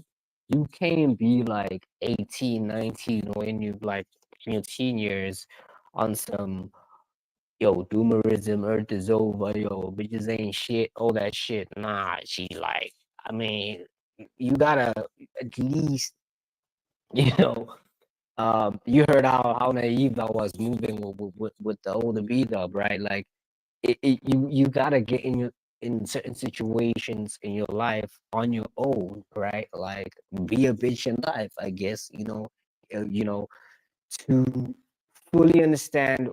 can't be like 18, 19 when you like in your teen years on some yo doomerism, earth is over, yo, bitches ain't shit, all that shit. Nah, she like, I mean, you gotta at least, you know, you heard how naive I was moving with the older beat up, right? Like you gotta get in certain situations in your life on your own, right? Like be a bitch in life, I guess, to fully understand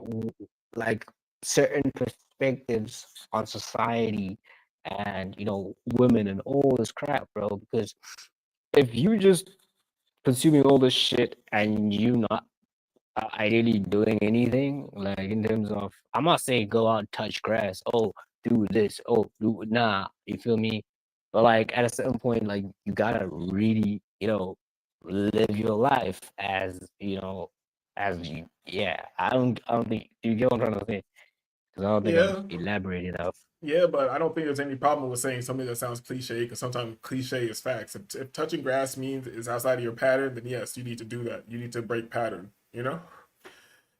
like certain perspectives on society and women and all this crap, bro. Because if you just consuming all this shit and you not ideally doing anything, like in terms of, I'm not saying go out and touch grass, oh do this, oh do, nah, you feel me? But like at a certain point, like you gotta really live your life as as you. Yeah, I don't think you get what I'm trying to say, because I don't think I've Yeah, elaborated enough. yeah, but I don't think there's any problem with saying something that sounds cliche because sometimes cliche is facts. If touching grass means is outside of your pattern, then yes, you need to do that. You need to break pattern, you know?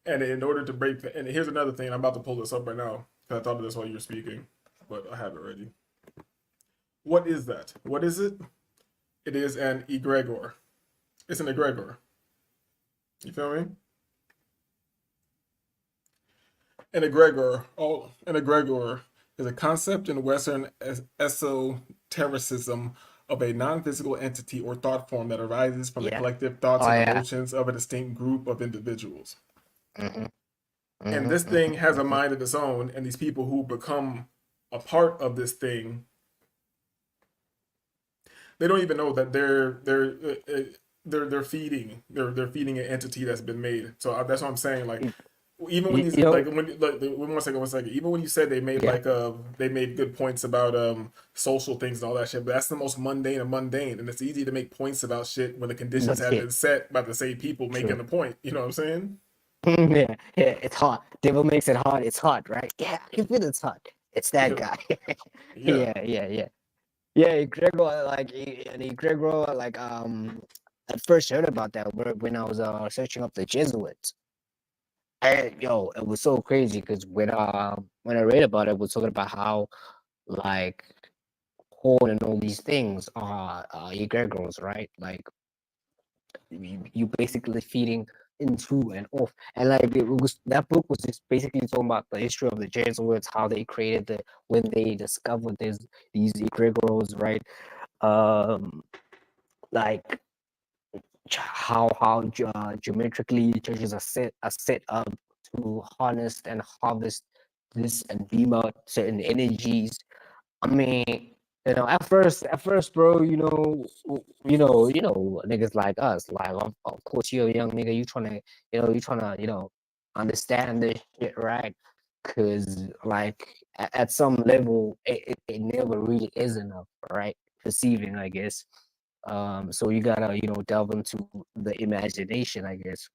And in order to break, and here's another thing, I'm about to pull this up right now because I thought of this while you were speaking, but I have it ready. What is that? What is it? It is an egregor. It's an egregor. You feel me? An egregor is a concept in Western esotericism of a non-physical entity or thought form that arises from the Yeah. collective thoughts Oh and yeah. emotions of a distinct group of individuals. Mm-hmm. And Mm-hmm. this thing has a Mm-hmm. mind of its own, and these people who become a part of this thing, they don't even know that they're feeding they're feeding an entity that's been made. So that's what I'm saying. Like even when You, you you know, like when like one second. Even when you said they made yeah. they made good points about social things and all that shit, but that's the most mundane of mundane, and it's easy to make points about shit when the conditions But have yeah, been set by the same people making true. the point. You know what I'm saying? Yeah, yeah, it's hot. Devil makes it hot. It's hot, right? Yeah, I can feel it's hot. It's that Yeah, guy. yeah. Yeah, yeah, yeah. Yeah, Gregor, like, Gregor, like, I first heard about that when I was searching up the Jesuits. And yo, it was so crazy because when I read about it, it was talking about how like corn and all these things are egregores, right? Like you basically feeding into and off, and like it was, that book was just basically talking about the history of the Jesuits, how they created when they discovered these egregores, right? Um, like how geometrically churches are set up to harness and harvest this and beam out certain energies. I mean, at first, bro, niggas like us, like, of course, you're a young nigga, you trying to understand this shit, right? Because, like, at some level, it never really is enough, right? Perceiving, I guess. So you gotta, delve into the imagination, I guess.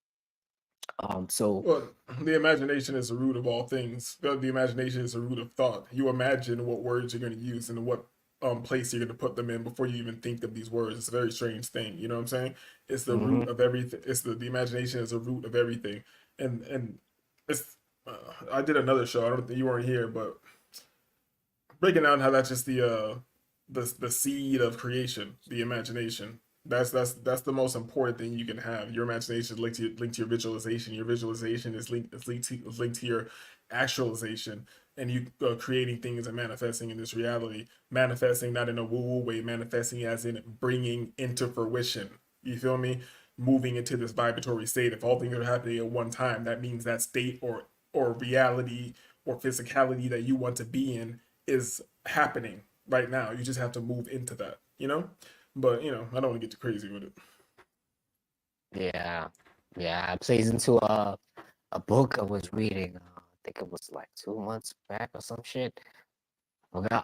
So Well, the imagination is the root of all things. The imagination is the root of thought. You imagine what words you're going to use and what place you're going to put them in before you even think of these words. It's a very strange thing. You know what I'm saying? It's the mhm. root of everything. It's the imagination is the root of everything. And it's I did another show. I don't think you weren't here, but breaking down how that's just the seed of creation, the imagination. That's the most important thing you can have. Your imagination is linked to your visualization. Your visualization is linked to your actualization, and you creating things and manifesting in this reality. Manifesting not in a woo woo way, manifesting as in bringing into fruition. You feel me? Moving into this vibratory state. If all things are happening at one time, that means that state or reality or physicality that you want to be in is happening right now. You just have to move into that, you know? But, I don't want to get too crazy with it. Yeah, yeah. It plays into a book I was reading. I think it was like 2 months back or some shit. Okay.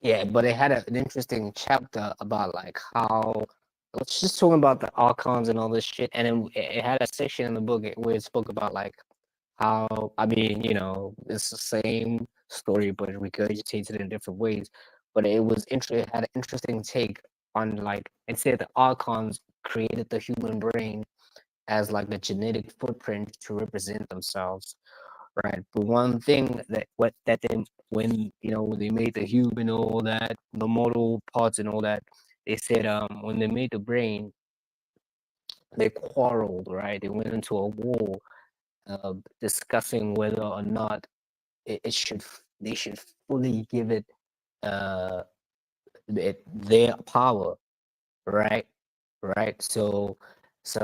Yeah, but it had an interesting chapter about like how it was just talking about the archons and all this shit, and then it had a section in the book where it spoke about like how, I mean, it's the same story but regurgitated in different ways. But it had an interesting take on, like, it said the archons created the human brain as like the genetic footprint to represent themselves, right? But one thing that they, when they made the human and all that, the model parts and all that, they said when they made the brain, they quarreled, right? They went into a war, discussing whether or not it should they should fully give it uh their power, right? Right. So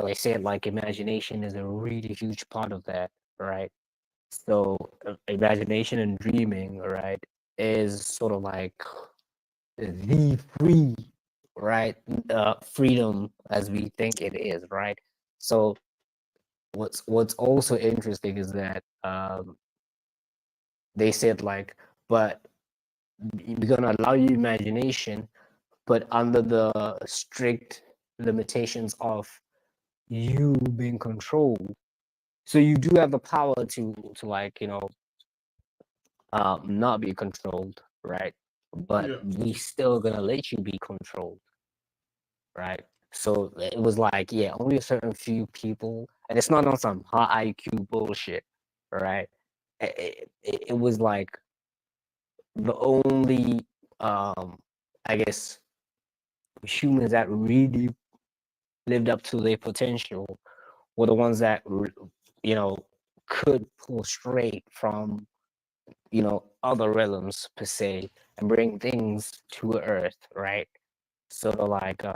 they said like imagination is a really huge part of that, right? So imagination and dreaming, right? is sort of like the free, right? Freedom as we think it is, right? So what's also interesting is that they said like, but we're gonna allow you imagination, but under the strict limitations of you being controlled. So you do have the power to like, not be controlled, right? But Yeah. we still gonna let you be controlled, right? So it was like, yeah, only a certain few people, and it's not on some high IQ bullshit, right? It was like the only, I guess, humans that really lived up to their potential were the ones that, you know, could pull straight from, other realms per se and bring things to Earth, right? Sort of like, like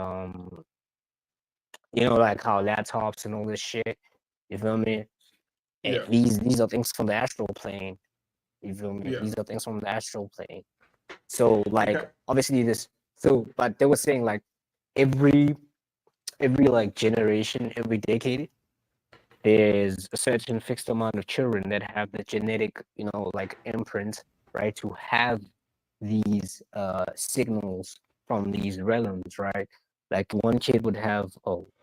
how laptops and all this shit, you feel me? Yeah. These are things from the astral plane, you feel me? Yeah. These are things from the astral plane. So like Okay. obviously but they were saying like every like generation, every decade, there's a certain fixed amount of children that have the genetic, like imprint, right, to have these signals from these realms, right? Like one kid would have,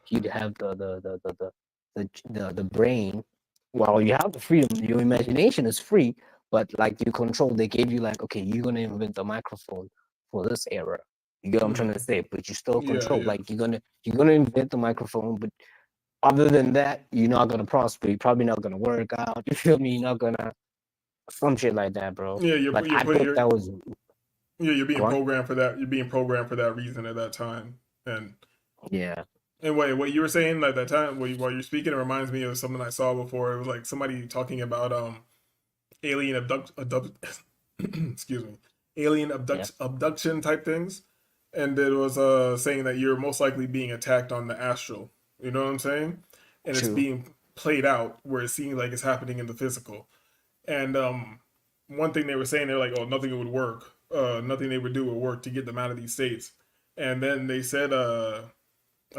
he'd have the brain. While you have the freedom, your imagination is free, but like you control, they gave you like, okay, you're gonna invent the microphone for this era. You get what I'm trying to say? But you still Yeah. control. Yeah. Like you're gonna invent the microphone, but other than that, you're not gonna prosper. You're probably not gonna work out. You feel me? You're not gonna some shit like that, bro. Yeah. You're Like you're I put thought you're that was yeah you're being gone. programmed for that. You're being programmed for that reason at that time. And Yeah. wait, what you were saying at that time while you're speaking, it reminds me of something I saw before. It was like somebody talking about alien excuse me, alien Yeah. abduction type things, and it was saying that you're most likely being attacked on the astral. You know what I'm saying? And it's True. being played out where it seems like it's happening in the physical. And one thing they were saying, they're like, oh, nothing would work. Nothing they would do would work to get them out of these states. And then they said, I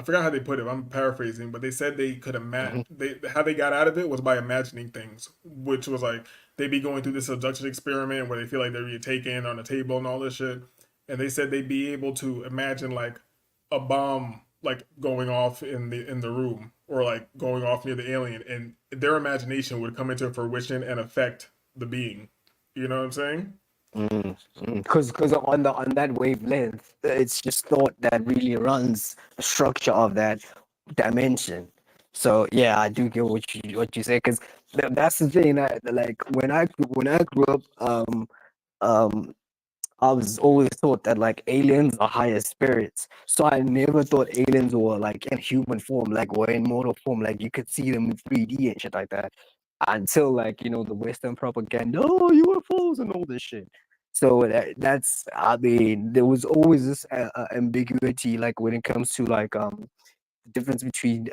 forgot how they put it. I'm paraphrasing, but they said they could imagine. They how they got out of it was by imagining things, which was like they'd be going through this abduction experiment where they feel like they're being taken on a table and all this shit. And they said they'd be able to imagine like a bomb like going off in the room or like going off near the alien, and their imagination would come into fruition and affect the being. You know what I'm saying? Because on that wavelength, it's just thought that really runs the structure of that dimension. So yeah, I do get what you say. Because that's the thing. Like when I grew up, um, I was always thought that like aliens are higher spirits. So I never thought aliens were like in human form, like were in mortal form, like you could see them in 3D and shit like that. Until like, the Western propaganda, oh, UFOs and all this shit. So that's, I mean, there was always this ambiguity, like when it comes to like the difference between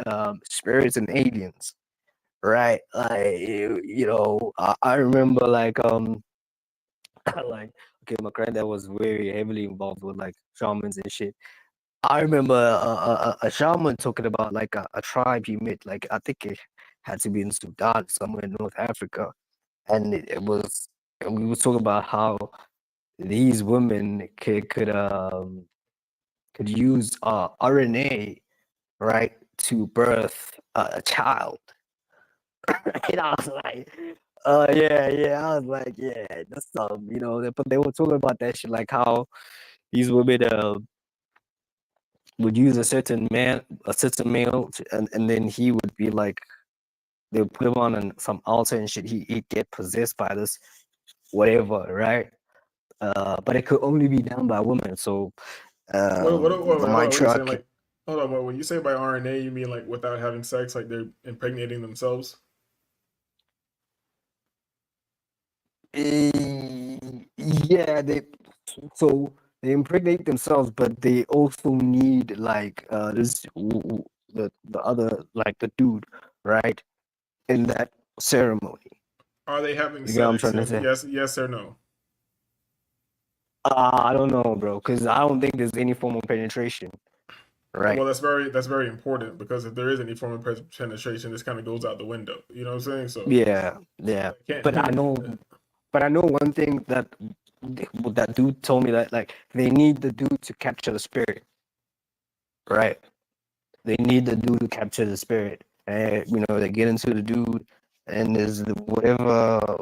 spirits and aliens, right? Like, I remember like like, okay, my granddad was very heavily involved with like shamans and shit. I remember a shaman talking about like a tribe he met, like I think it had to be in Sudan, somewhere in North Africa, and and we were talking about how these women could use RNA, right, to birth a child. And I was like, yeah. I was like, yeah, that's But they were talking about that shit, like how these women would use a certain male, and then he would be like, they would put him on some altar and shit. He'd get possessed by this whatever, right? But it could only be done by women. So What, the hold on, what are you saying? matriarch. Like, hold on, when you say by RNA, you mean like without having sex, like they're impregnating themselves? Yeah, so they impregnate themselves, but they also need like the other, like the dude, right, in that ceremony. Are they having You get what I'm sex? trying to Yes, say? yes, yes or no? I don't know, bro, because I don't think there's any form of penetration, right? Well, that's very important because if there is any form of penetration, this kind of goes out the window. You know what I'm saying? So Yeah, yeah. can't. But I know one thing that that dude told me that like they need the dude to capture the spirit, right? They need the dude to capture the spirit, and you know they get into the dude, and there's whatever.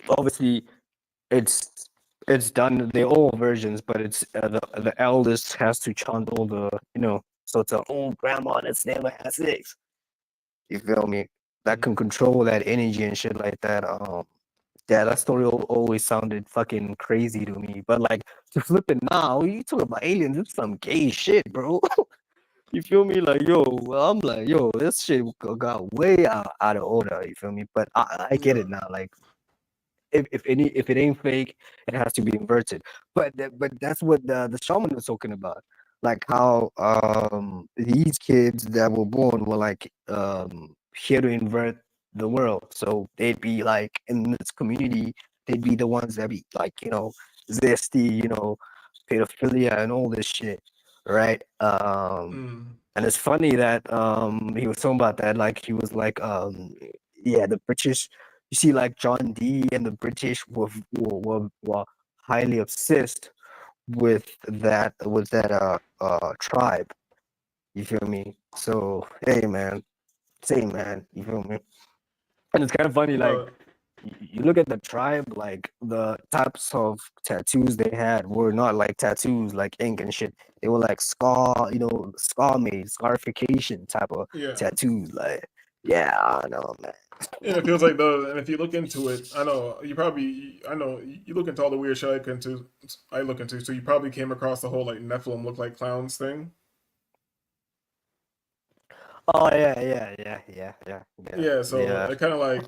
Obviously, it's it's done. They're all versions, but it's the eldest has to chant all the So it's an old grandma that's never had sex. You feel me? That can control that energy and shit like that. Yeah, that story always sounded fucking crazy to me. But like to flip it now, you talk about aliens, it's some gay shit, bro. You feel me? Like, yo, well, I'm like, yo, this shit got way out of order. You feel me? But I get it now. Like, if it ain't fake, it has to be inverted. But that's what the shaman was talking about. Like how these kids that were born were like here to invert the world. So they'd be like in this community, they'd be the ones that be like, zesty, pedophilia and all this shit. Right. And it's funny that he was talking about that, like he was like yeah, the British, you see, like John Dee and the British were highly obsessed with that tribe. You feel me? So hey man, same man, you feel me? And it's kind of funny, like But you look at the tribe, like the types of tattoos they had were not like tattoos like ink and shit. They were like scar made, scarification type of yeah. tattoos. Like, yeah, I know, man. And it feels like though, and if you look into it, I know you look into all the weird shit I look into, so you probably came across the whole like Nephilim look like clowns thing. Oh yeah. Yeah, so Yeah. it kind of like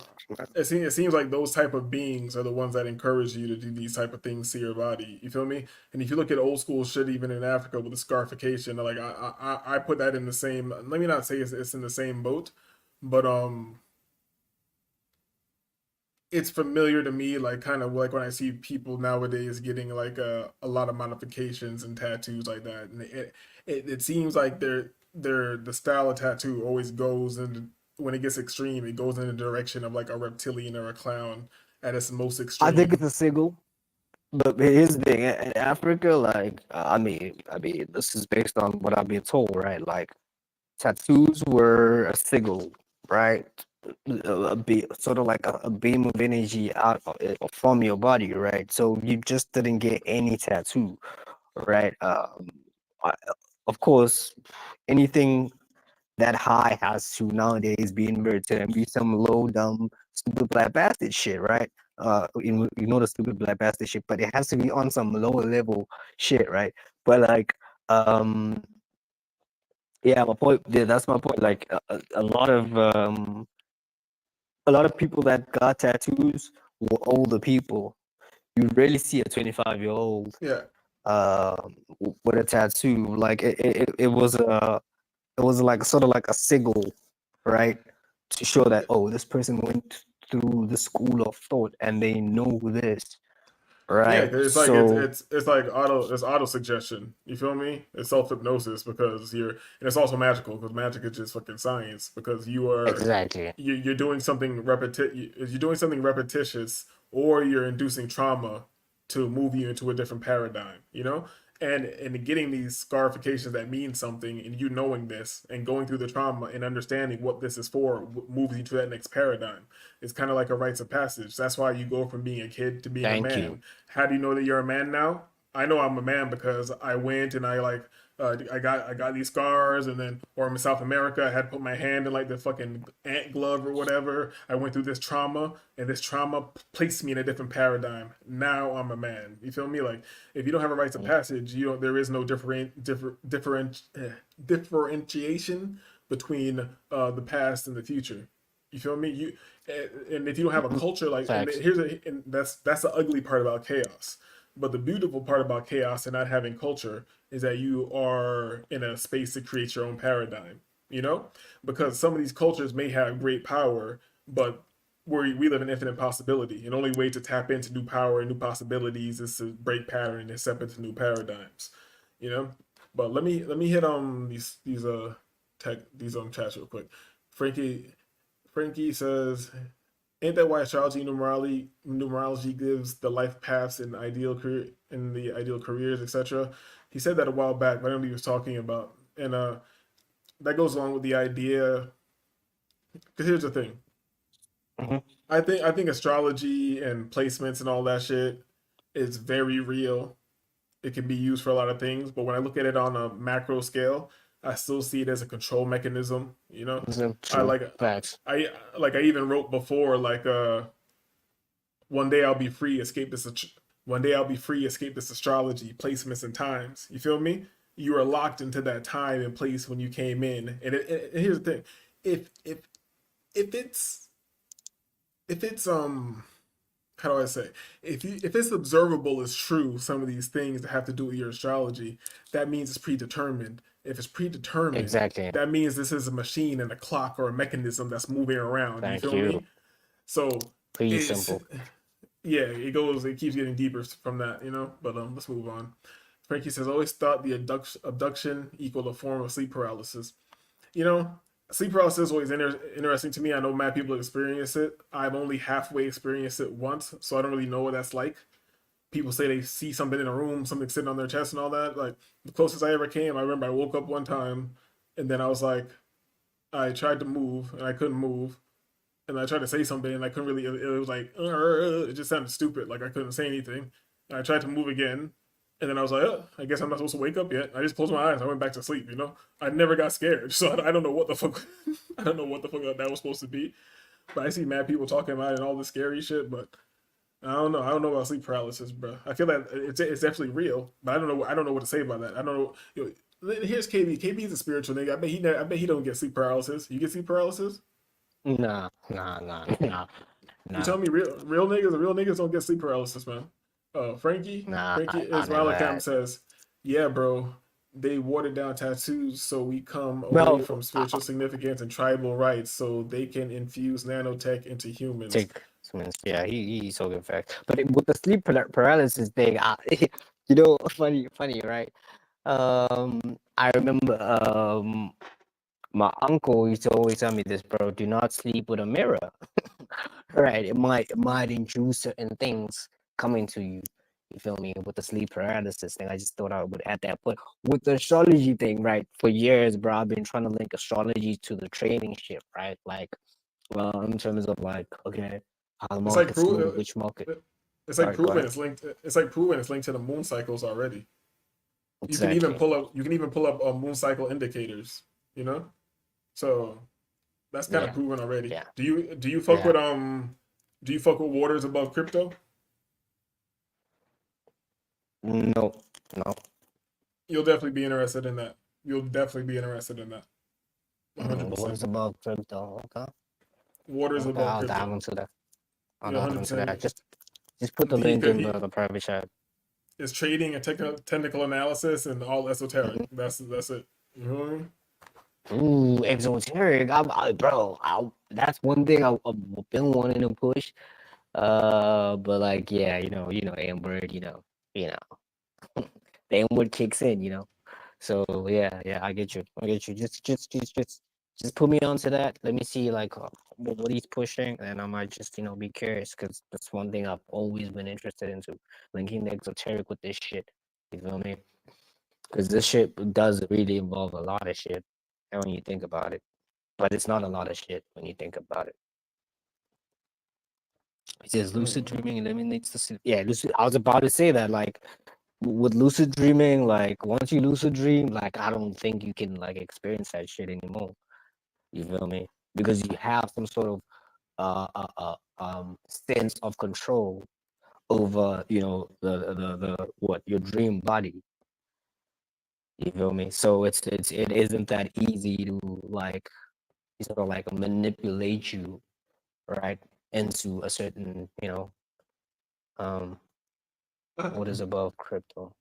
it seems like those type of beings are the ones that encourage you to do these type of things to your body. You feel me? And if you look at old school shit, even in Africa with the scarification, like I put that in the same. Let me not say it's in the same boat, but it's familiar to me, like kind of like when I see people nowadays getting like a lot of modifications and tattoos like that, and it seems like the style of tattoo always goes in when it gets extreme, it goes in the direction of like a reptilian or a clown at its most I think extreme. it's a sigil. But here's the thing, in Africa, like I mean, this is based on what I've been told, right? Like tattoos were a sigil, right? Sort of like a beam of energy out from your body, right? So you just didn't get any tattoo, right? I, of course, anything that high has to nowadays be inverted and be some low dumb stupid black bastard shit, right? The stupid black bastard shit, but it has to be on some lower level shit, right? But like yeah, my point, yeah, that's my point. Like a lot of people that got tattoos were older people. You rarely see a 25-year-old Yeah, with a tattoo. Like it was like sort of like a sigil, right? To show that, oh, this person went through the school of thought and they know this, yeah, right? 'cause it's like So it's like auto suggestion. You feel me? It's self hypnosis because and it's also magical because magic is just fucking science because exactly. you're doing something you're doing something repetitious or you're inducing trauma to move you into a different paradigm, and getting these scarifications that mean something and you knowing this and going through the trauma and understanding what this is for moves you to that next paradigm. It's kind of like a rites of passage. That's why you go from being a kid to being a Thank you. man. How do you know that you're a man now? I know I'm a man because I went and I like I got these scars, and then or in South America I had to put my hand in like the fucking ant glove or whatever. I went through this trauma, and this trauma placed me in a different paradigm. Now I'm a man. You feel me? Like if you don't have a rites of passage, you don't. There is no differentiation between the past and the future. You feel me? And if you don't have a culture like, Facts. and that's the ugly part about chaos. But the beautiful part about chaos and not having culture is that you are in a space to create your own paradigm, you know? Because some of these cultures may have great power, but we live in infinite possibility. And the only way to tap into new power and new possibilities is to break pattern and step into new paradigms. You know? But let me hit these chats real quick. Frankie says, ain't that why astrology and numerology gives the life paths and the ideal careers, etc.? He said that a while back, but I don't know what he was talking about. And that goes along with the idea. Because here's the thing. I think astrology and placements and all that shit is very real. It can be used for a lot of things, but when I look at it on a macro scale, I still see it as a control mechanism. You know, Facts. I even wrote before one day I'll be free, one day I'll be free, escape this astrology, placements and times. You feel me? You were locked into that time and place when you came in. And here's the thing: if it's how do I say, if it's observable as true, some of these things that have to do with your astrology, that means it's predetermined. If it's predetermined, Exactly. that means this is a machine and a clock or a mechanism that's moving around. Thank you feel you. me? So Pretty simple. Yeah, it keeps getting deeper from that, you know. But let's move on. Frankie says, always thought the abduction equaled a form of sleep paralysis. You know, sleep paralysis is always interesting to me. I know mad people experience it. I've only halfway experienced it once, so I don't really know what that's like. People say they see something in a room, something sitting on their chest and all that. Like, the closest I ever came, I remember I woke up one time and then I was like, I tried to move and I couldn't move. And I tried to say something and I couldn't really, it was like, it just sounded stupid. Like I couldn't say anything. And I tried to move again. And then I was like, I guess I'm not supposed to wake up yet. I just closed my eyes. I went back to sleep, you know? I never got scared. So I don't know what the fuck, I don't know what the fuck that was supposed to be. But I see mad people talking about it and all this scary shit. But I don't know. I don't know about sleep paralysis, bro. I feel that it's definitely real. But I don't know. I don't know what to say about that. I don't know. You know, here's KB. KB is a spiritual nigga. I bet he don't get sleep paralysis. You get sleep paralysis? Nah. You tell me real niggas don't get sleep paralysis, man. Frankie I Ismail never had. says, yeah, bro, they watered down tattoos so we come away Well, from spiritual significance and tribal rights so they can infuse nanotech into humans. Yeah, he's so good fact. But with the sleep paralysis thing, you know, funny, right? I remember my uncle used to always tell me this, bro. Do not sleep with a mirror. Right, it might induce certain things coming to you. You feel me? With the sleep paralysis thing, I just thought I would add that. But with the astrology thing, right? For years, bro, I've been trying to link astrology to the trading shit, right? Like, well, in terms of like, okay, how the It's like market's moving, which market. it's like Sorry, go proven ahead. it's linked. It's like proven it's linked to the moon cycles already. You can even Exactly. pull up moon cycle indicators. You know, so that's kind of Yeah. proven already. Yeah. Do you fuck Yeah. with do you fuck with waters above crypto? No. No. You'll definitely be interested in that. You'll definitely be interested in that. What is 100%. above crypto? Okay. Waters Okay, above I'll dive crypto. into that. I'll Yeah, dive into that. 100%. Just put the link in the private chat. It's trading and technical analysis and all esoteric. That's it. You know what I mean? Ooh, exoteric. That's one thing I've been wanting to push. But like, yeah, Amber, the N-word kicks in, So yeah, I get you. Just put me onto that. Let me see like what he's pushing, and I might just be curious because that's one thing I've always been interested into, linking the exoteric with this shit. You feel me? Because this shit does really involve a lot of shit, and when you think about it, but it's not a lot of shit when you think about it. It says lucid dreaming eliminates the sleep. Yeah, lucid. I was about to say that like with lucid dreaming, like once you lucid dream, like I don't think you can like experience that shit anymore. You feel me? Because you have some sort of sense of control over the what your dream body. You feel me? So it isn't that easy to like sort of like manipulate you right into a certain what is above crypto.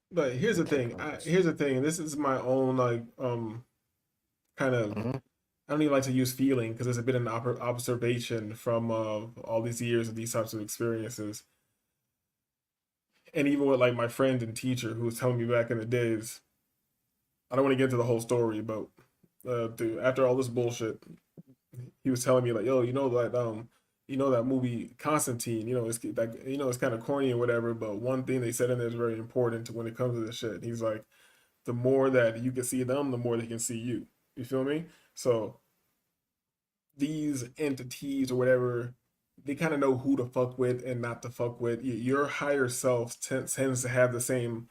But here's the thing. Here's the thing. This is my own like kind of I don't even like to use feeling because it's a bit of an observation from all these years of these types of experiences. And even with like my friend and teacher who was telling me back in the days, I don't want to get into the whole story, but dude, after all this bullshit, he was telling me like, yo, you know that movie Constantine, it's like, it's kind of corny or whatever, but one thing they said in there is very important when it comes to this shit. He's like, the more that you can see them, the more they can see you. You feel me? So these entities or whatever, they kind of know who to fuck with and not to fuck with. Your higher self tends to have the same.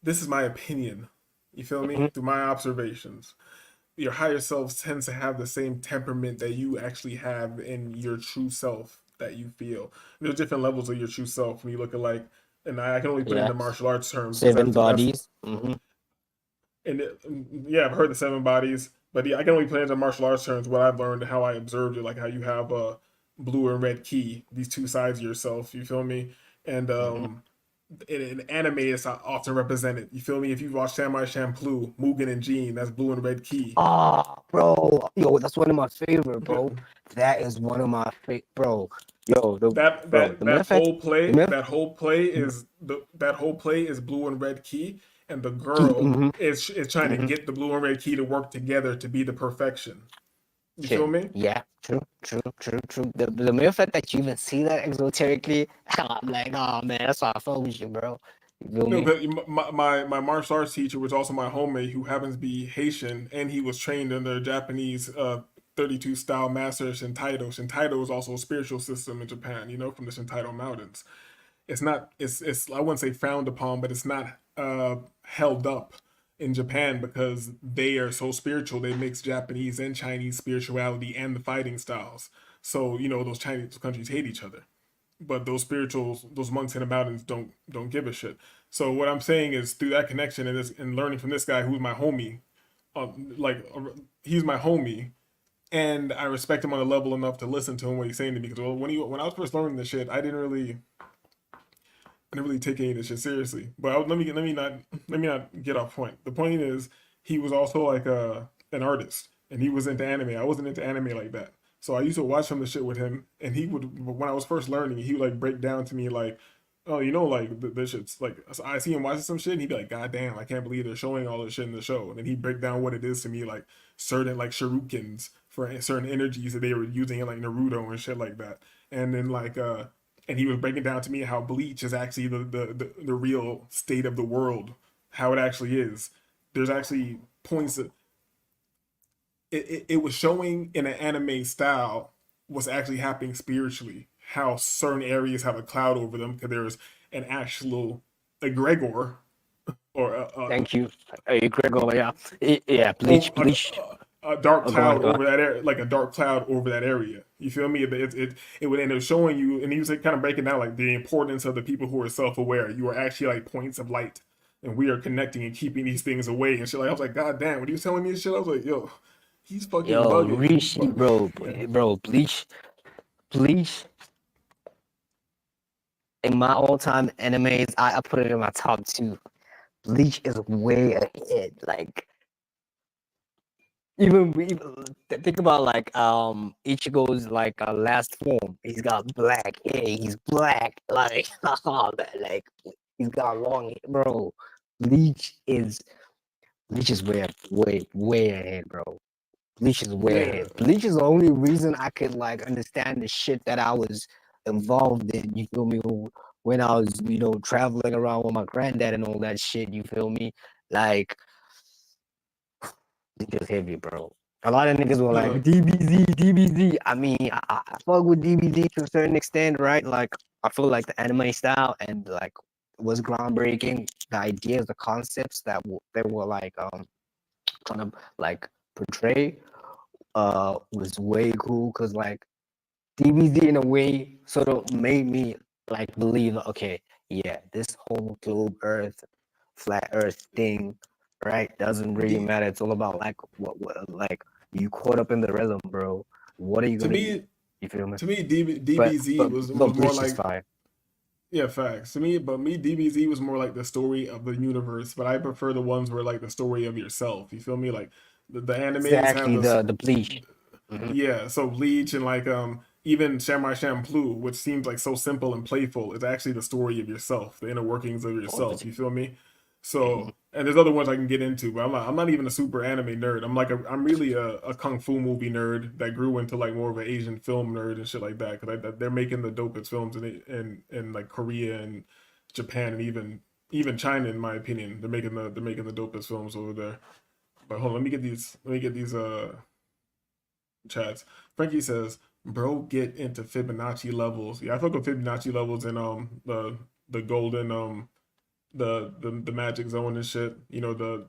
This is my opinion. You feel me? Through my observations, your higher self tends to have the same temperament that you actually have in your true self that you feel. There's different levels of your true self when you look at like, and I can only put it Yeah. into martial arts terms because Seven that's bodies. Mm-hmm. and yeah, I've heard the seven bodies, but yeah, I can only play into martial arts terms what I've learned, how I observed it, like how you have a blue and red key, these two sides of yourself. You feel me? And Mm-hmm. in anime, it's often represented. You feel me? If you watch Samurai Champloo, Mugen and Jean, that's blue and red key. Ah, bro, yo, that's one of my favorite, bro. That is one of my favorite, bro. Yo, the That matter of fact, the matter, that whole play is that whole play is blue and red key, and the girl mm-hmm, is trying to mm-hmm. get the blue and red key to work together to be the perfection. You feel Shit. me? Yeah, true. The mere fact that you even see that exoterically, I'm like, oh man, that's why I fuck with you, bro. You feel No, me? but my martial arts teacher was also my homemate who happens to be Haitian, and he was trained under Japanese 32 style master Shintaido. Shintaido is also a spiritual system in Japan, from the Shintaido mountains. It's I wouldn't say frowned upon, but it's not held up in Japan because they are so spiritual. They mix Japanese and Chinese spirituality and the fighting styles. So those Chinese countries hate each other, but those monks in the mountains don't give a shit. So what I'm saying is through that connection and learning from this guy who's my homie, uh, like he's my homie, and I respect him on a level enough to listen to him what he's saying to me. Because when I was first learning this shit, I didn't really take any of this shit seriously. But let me not get off point. The point is he was also like an artist and he was into anime. I wasn't into anime like that. So I used to watch some of the shit with him, and he would when I was first learning, he would like break down to me like, oh, like this shit's like I see him watching some shit, and he'd be like, God damn, I can't believe they're showing all this shit in the show. And then he'd break down what it is to me, like certain like shurikens for certain energies that they were using in like Naruto and shit like that. And then and he was breaking down to me how bleach is actually the real state of the world, how it actually is. There's actually points that it was showing in an anime style what's actually happening spiritually, how certain areas have a cloud over them because there's an actual egregor or Thank you. Hey, Gregor, yeah. Yeah, oh, bleach. a dark Oh, go on, cloud go on. over that area, like a dark cloud over that area. You feel me? It would end up showing you, and he was like, kind of breaking down like the importance of the people who are self-aware. You are actually like points of light, and we are connecting and keeping these things away and shit. Like I was like, God damn, when he was telling me this shit, I was like, yo, he's fucking Yo, bugging. Rishi, But bro, bleach. In my all-time animes, I put it in my top 2. Bleach is way ahead. Like even think about like Ichigo's like last form. He's got black hair. He's black. Like oh man, like he's got long hair, bro. Bleach is Bleach is way ahead, bro. Bleach is way yeah, ahead. Bleach is the only reason I could like understand the shit that I was involved in. You feel me? When I was, traveling around with my granddad and all that shit. You feel me? Like, it just heavy, bro. A lot of niggas were like no, DBZ. I mean, I fuck with DBZ to a certain extent, right? Like, I feel like the anime style and like was groundbreaking. The ideas, the concepts they were like trying to like portray was way cool because like DBZ in a way sort of made me like believe, okay, yeah, this whole globe Earth, flat Earth thing, right, doesn't really D, matter. It's all about like what like you caught up in the rhythm, bro. What are you to gonna do? me, You feel me? DBZ But was more Bleach is like fire. yeah, facts. DBZ was more like the story of the universe, but I prefer the ones where like the story of yourself. You feel me? Like the animes have Exactly this. the Bleach. Yeah, so Bleach and like even Samurai Champloo, which seems like so simple and playful, is actually the story of yourself, the inner workings of yourself. You feel me? So, and there's other ones I can get into, but I'm not even a super anime nerd. I'm really a kung fu movie nerd that grew into like more of an Asian film nerd and shit like that. Because they're making the dopest films in like Korea and Japan and even China, in my opinion. They're making the dopest films over there. But hold on, let me get these chats. Frankie says, "Bro, get into Fibonacci levels." Yeah, I fuck with Fibonacci levels and the golden the magic zone and shit. You know the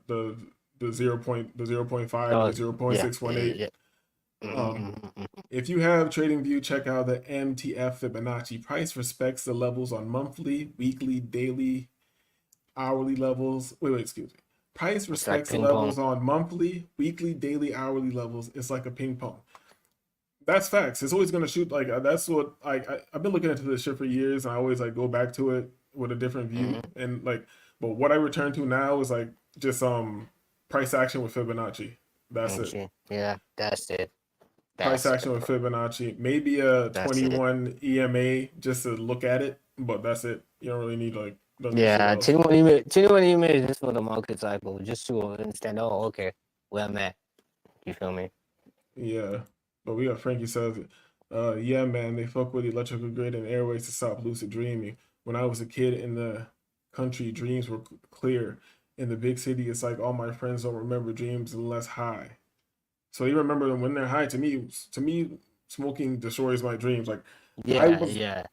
0.5 and Oh, the zero point yeah, six one yeah, eight. yeah. If you have TradingView, check out the MTF Fibonacci. Price respects the levels on monthly, weekly, daily, hourly levels. Wait, excuse me. Price It's like respects the ping pong. levels on monthly, weekly, daily, hourly levels. It's like a ping pong. That's facts. It's always gonna shoot like that's what I've been looking into this shit for years, and I always like go back to it with a different view. And like, but what I return to now is like just price action with Fibonacci. That's it. Okay. Yeah, that's it. Price That's action it, with bro. Fibonacci. Maybe a That's it. 21 EMA just to look at it, but that's it. You don't really need like don't need shit Yeah, else. 21 email is just for the market cycle, just to understand. Oh, okay, where I'm at. You feel me? Yeah, but we got Frankie says, yeah, man, they fuck with electrical grid and airways to stop lucid dreaming. When I was a kid in the country, dreams were clear. In the big city, it's like all my friends don't remember dreams unless high. So you remember them when they're high. To me, smoking destroys my dreams. Like I Yeah, was yeah.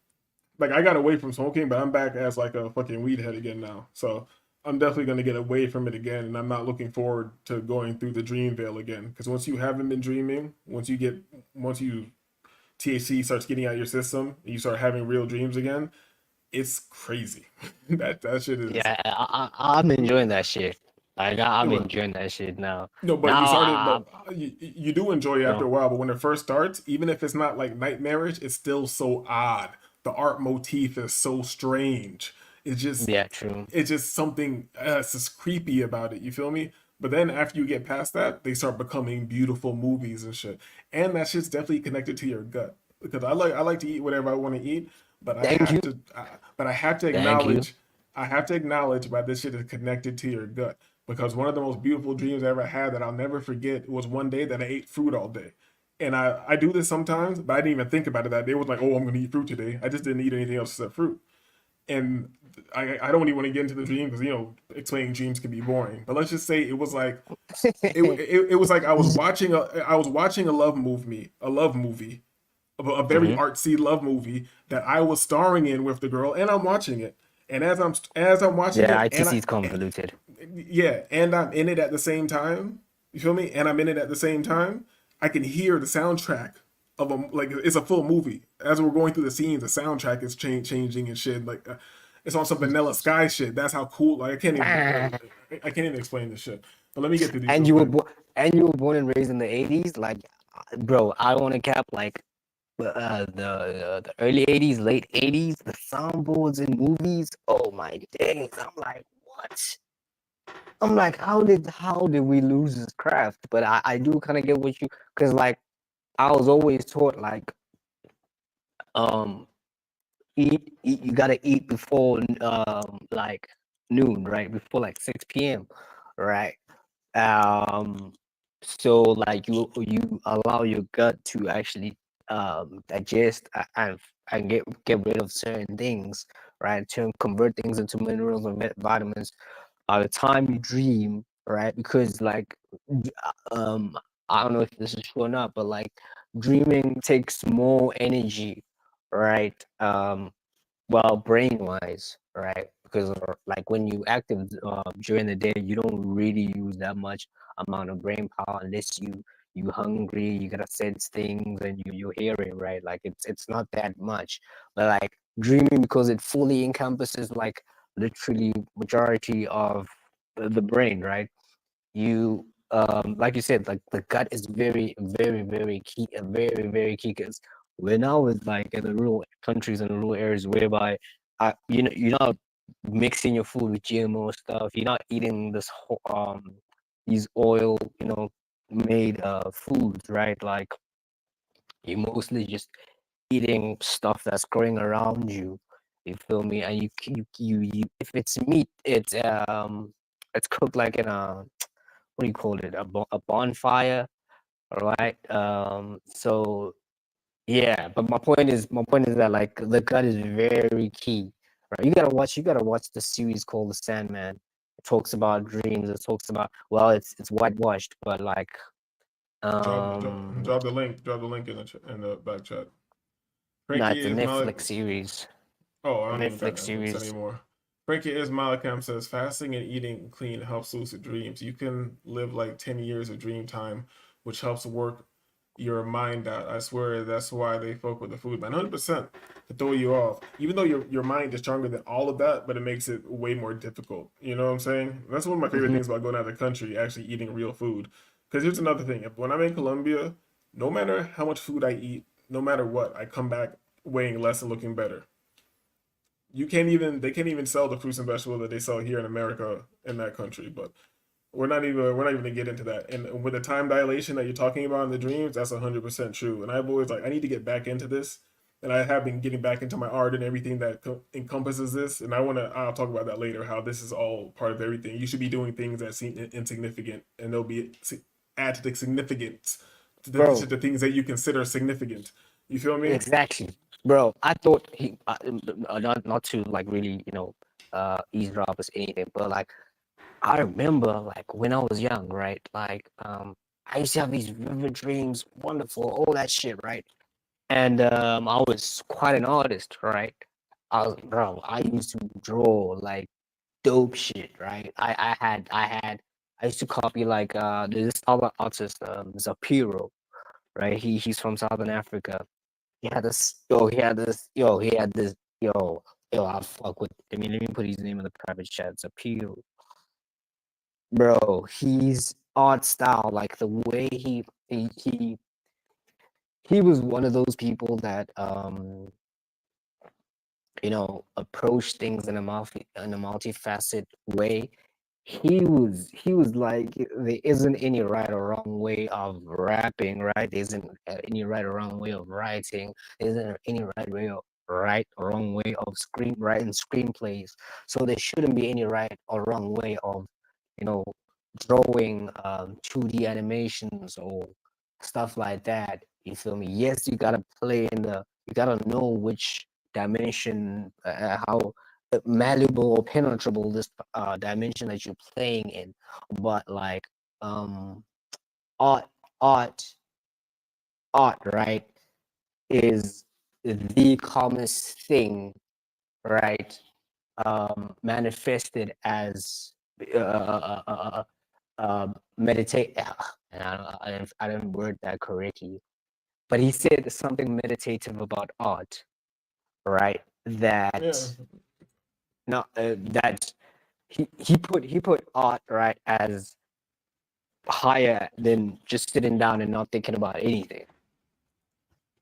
like I got away from smoking, but I'm back as like a fucking weed head again now. So I'm definitely gonna get away from it again, and I'm not looking forward to going through the dream veil again. Because once you haven't been dreaming, once you THC starts getting out of your system, and you start having real dreams again, it's crazy. That shit is. Yeah, I'm enjoying that shit. Like I'm Well, enjoying that shit now. no, but you Now, started, but you do enjoy it you after a know, while. But when it first starts, even if it's not like nightmarish, it's still so odd. The art motif is so strange. It's just, yeah, true. it's just something it's just creepy about it. You feel me? But then after you get past that, they start becoming beautiful movies and shit. And that shit's definitely connected to your gut because I like to eat whatever I want to eat, but I Thank have you, to but thank you. I have to acknowledge why this shit is connected to your gut because one of the most beautiful dreams I ever had that I'll never forget was one day that I ate fruit all day. And I do this sometimes, but I didn't even think about it that day. It was like, oh, I'm gonna eat fruit today. I just didn't eat anything else except fruit. And I don't even want to get into the dream because explaining dreams can be boring. But let's just say it was like it was like I was watching a love movie, a very Hmm. artsy love movie that I was starring in with the girl, and I'm watching it. And as I'm watching Yeah, it, ITC is convoluted. yeah, and I'm in it at the same time. You feel me? And I'm in it at the same time. I can hear the soundtrack of a like it's a full movie. As we're going through the scenes, the soundtrack is changing and shit. Like it's on some Vanilla Sky shit. That's how cool. Like I can't even explain this shit. But let me get to these And real you were quick. and you were born and raised in the 80s. Like, bro, I want to cap like the early 80s, late 80s, the soundboards in movies. Oh my days! I'm like, what? I'm like, how did we lose this craft? But I do kind of get what you, because like I was always taught like um eat, you gotta eat before like noon, right? Before like 6 p.m. right? Um so like you allow your gut to actually digest and get rid of certain things, right? To convert things into minerals and vitamins by the time you dream, right? Because like um I don't know if this is true or not, but like dreaming takes more energy, right? Well, brain wise, right? Because like when you active during the day, you don't really use that much amount of brain power unless you hungry, you gotta sense things and you hear it, right? Like it's not that much. But like dreaming, because it fully encompasses like literally majority of the brain, right? You like you said, like the gut is very very key, very key. Because when I was like in the rural countries and rural areas whereby you're not mixing your food with GMO stuff, you're not eating this these oil made foods, right? Like You're mostly just eating stuff that's growing around you. You feel me? And you if it's meat, it's cooked like in a what do you call it? A bonfire, all right? So yeah, but my point is that like the gut is very key, right? You gotta watch the series called The Sandman. It talks about dreams. It talks about, well, it's whitewashed, but like Drop the link. Drop the link in the back chat. no, Frankie it's a is Malik. Netflix series. Oh, I A don't even got Netflix Netflix series. anymore. Frankie is Malakam says fasting and eating clean helps lucid dreams. You can live like 10 years of dream time, which helps work your mind out. I swear that's why they fuck with the food, man. 100% to throw you off. Even though your mind is stronger than all of that, but it makes it way more difficult. You know what I'm saying? That's one of my favorite things about going out of the country, actually eating real food. Because here's another thing. When I'm in Colombia, no matter how much food I eat, no matter what, I come back weighing less and looking better. They can't even sell the fruits and vegetables that they sell here in America in that country. But we're not even gonna get into that. And with the time dilation that you're talking about in the dreams, that's 100% true. And I've always like I need to get back into this, and I have been getting back into my art and everything that encompasses this. And I'll talk about that later. How this is all part of everything. You should be doing things that seem insignificant, and they'll be add to the significance to Bro, the things that you consider significant. You feel me? exactly. Bro, I thought not to like really, eavesdrop or anything, but like I remember like when I was young, right? Like I used to have these vivid dreams, wonderful, all that shit, right? And I was quite an artist, right? I used to draw like dope shit, right? I used to copy like this other artist, Zapiro, right? He's from Southern Africa. He had this, I fuck with, I mean, let me put his name in the private chat. Zapiro. Bro, his art style, like the way he was one of those people that approach things in a multifaceted way. He was like there isn't any right or wrong way of rapping, right? There isn't any right or wrong way of writing. There isn't any right or wrong way of writing screenplays. So there shouldn't be any right or wrong way of, you know, drawing 2D animations or stuff like that. You feel me? Yes, you gotta know which dimension, how malleable or penetrable this dimension that you're playing in. But like art, art, art, right, is the calmest thing, right? Manifested as meditate. And I didn't word that correctly, but he said something meditative about art, right? Yeah. That he put art, right, as higher than just sitting down and not thinking about anything.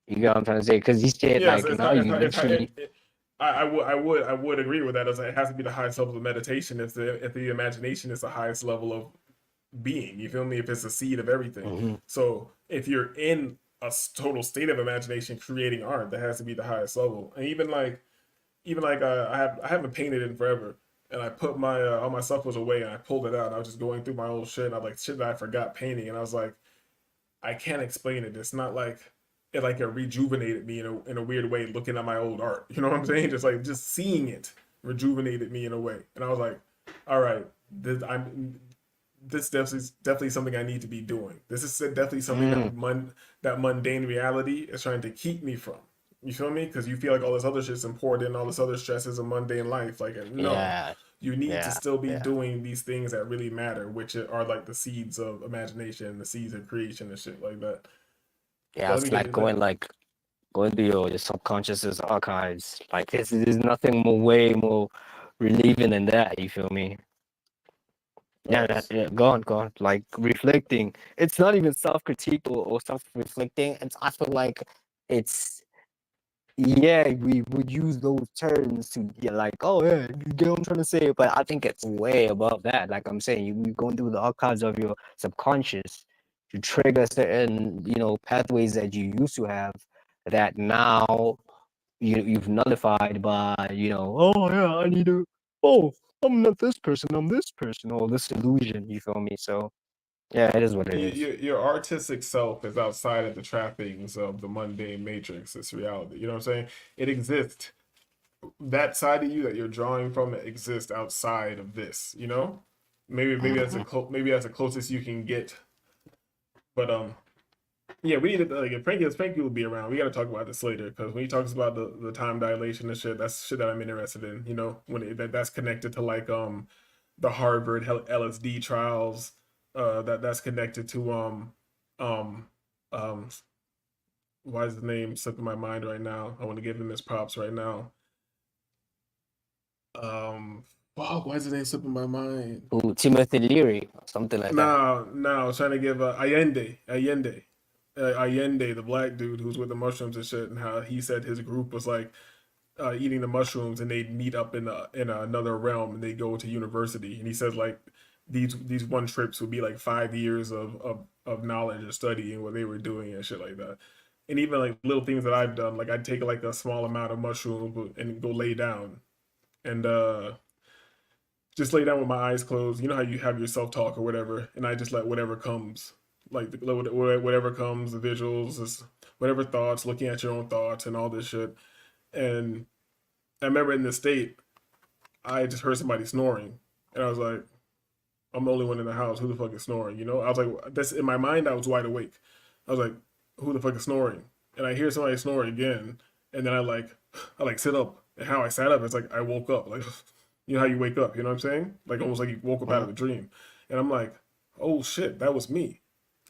You get what I'm trying to say? Because he said Yes, like it's now not. It's you not. It's not literally. I would agree with that. It has to be the highest level of meditation. If the imagination is the highest level of being, you feel me? If it's the seed of everything. Mhm. So if you're in a total state of imagination, creating art, that has to be the highest level. And even like I haven't painted in forever, and I put my all my stuff was away, and I pulled it out. And I was just going through my old shit, and I was like shit that I forgot painting, and I was like, I can't explain it. It's not like it rejuvenated me in a weird way looking at my old art. You know what I'm saying? Just seeing it rejuvenated me in a way. And I was like, all right, this definitely something I need to be doing. This is definitely something Mm, that mundane reality is trying to keep me from. You feel me? Because you feel like all this other shit's important, all this other stress is a mundane life. Like no, yeah, you need to yeah, still be yeah, doing these things that really matter, which are like the seeds of imagination, the seeds of creation, and shit like that. yeah. But let It's me get like into that. going to your subconscious's archives. Like there's nothing way more relieving than that. You feel me? Yeah, Facts. yeah. Go on. Like reflecting. It's not even self-critique or self-reflecting. I feel like it's yeah, we would use those terms to get like, oh yeah, you get what I'm trying to say. But I think it's way above that. Like I'm saying, you're going through the archives of your subconscious. to trigger certain, pathways that you used to have that now you've nullified by, oh yeah, I need to, oh, I'm not this person, I'm this person, or this illusion, you feel me? So yeah, it is what it is. Your artistic self is outside of the trappings of the mundane matrix. It's reality. You know what I'm saying? It exists. That side of you that you're drawing from exists outside of this. You know, maybe that's maybe that's the closest you can get. But yeah, we need to like if Frankie will be around. We got to talk about this later because when he talks about the time dilation and shit, that's shit that I'm interested in. You know, when that's connected to like the Harvard LSD trials. That's connected to um um why is the name slipping my mind right now? I want to give him his props right now. Wow, why is the name slipping my mind? Ooh, Timothy Leary, something like that. No, I was trying to give Allende, the black dude who's with the mushrooms and shit, and how he said his group was like eating the mushrooms and they'd meet up in another realm and they go to university. And he says like these one trips would be like 5 years of knowledge and studying what they were doing and shit like that. And even like little things that I've done, like I'd take like a small amount of mushrooms and go lay down and just lay down with my eyes closed. You know how you have your self talk or whatever, and I just let whatever comes, like whatever comes, the visuals, just whatever thoughts, looking at your own thoughts and all this shit. And I remember in the state, I just heard somebody snoring, and I was like, I'm the only one in the house. Who the fuck is snoring? You know, I was like, that's in my mind. I was wide awake. I was like, who the fuck is snoring? And I hear somebody snore again, and then I like sit up. And how I sat up, it's like I woke up. Like, you know how you wake up. You know what I'm saying? Like almost like you woke up out of a dream. And I'm like, oh shit, that was me.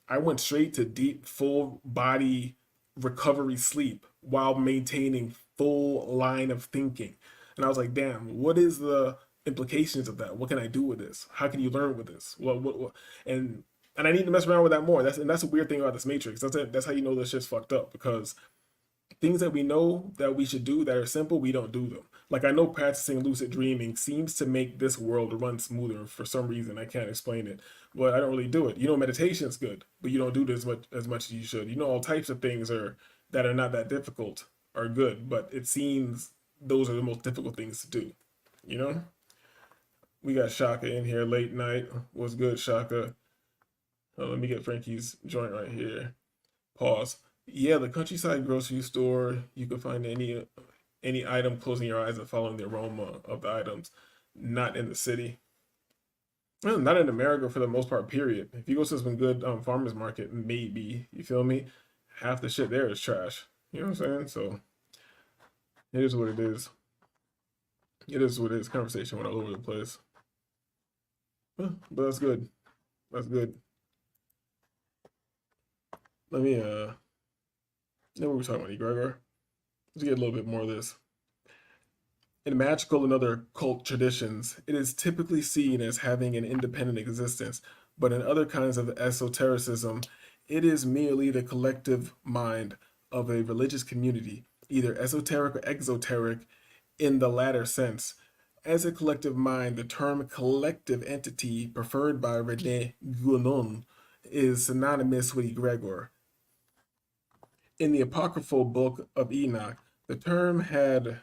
I went straight to deep, full body recovery sleep while maintaining full line of thinking. And I was like, damn, what is the implications of that? What can I do with this? How can you learn with this? What? And I need to mess around with that more. That's a weird thing about this matrix. That's how you know this shit's fucked up because things that we know that we should do that are simple, we don't do them. Like I know practicing lucid dreaming seems to make this world run smoother for some reason. I can't explain it, but I don't really do it. You know, meditation's good, but you don't do it as much as you should. You know, all types of things that are not that difficult are good, but it seems those are the most difficult things to do. You know, we got Shaka in here late night. What's good, Shaka? Let me get Frankie's joint right here. Pause. Yeah, the countryside grocery store, you can find any item, closing your eyes and following the aroma of the items. Not in the city. Well, not in America for the most part, period. If you go to some good farmers market, maybe, you feel me? Half the shit there is trash. You know what I'm saying? So it is what it is. It is what it is. Conversation went all over the place. But that's good. That's good. Let me what were we talking about, Gregor? Let's get a little bit more of this. In magical and other cult traditions, it is typically seen as having an independent existence, but in other kinds of esotericism, it is merely the collective mind of a religious community, either esoteric or exoteric in the latter sense. As a collective mind, the term collective entity preferred by René Guénon is synonymous with egregor. In the apocryphal book of Enoch, the term had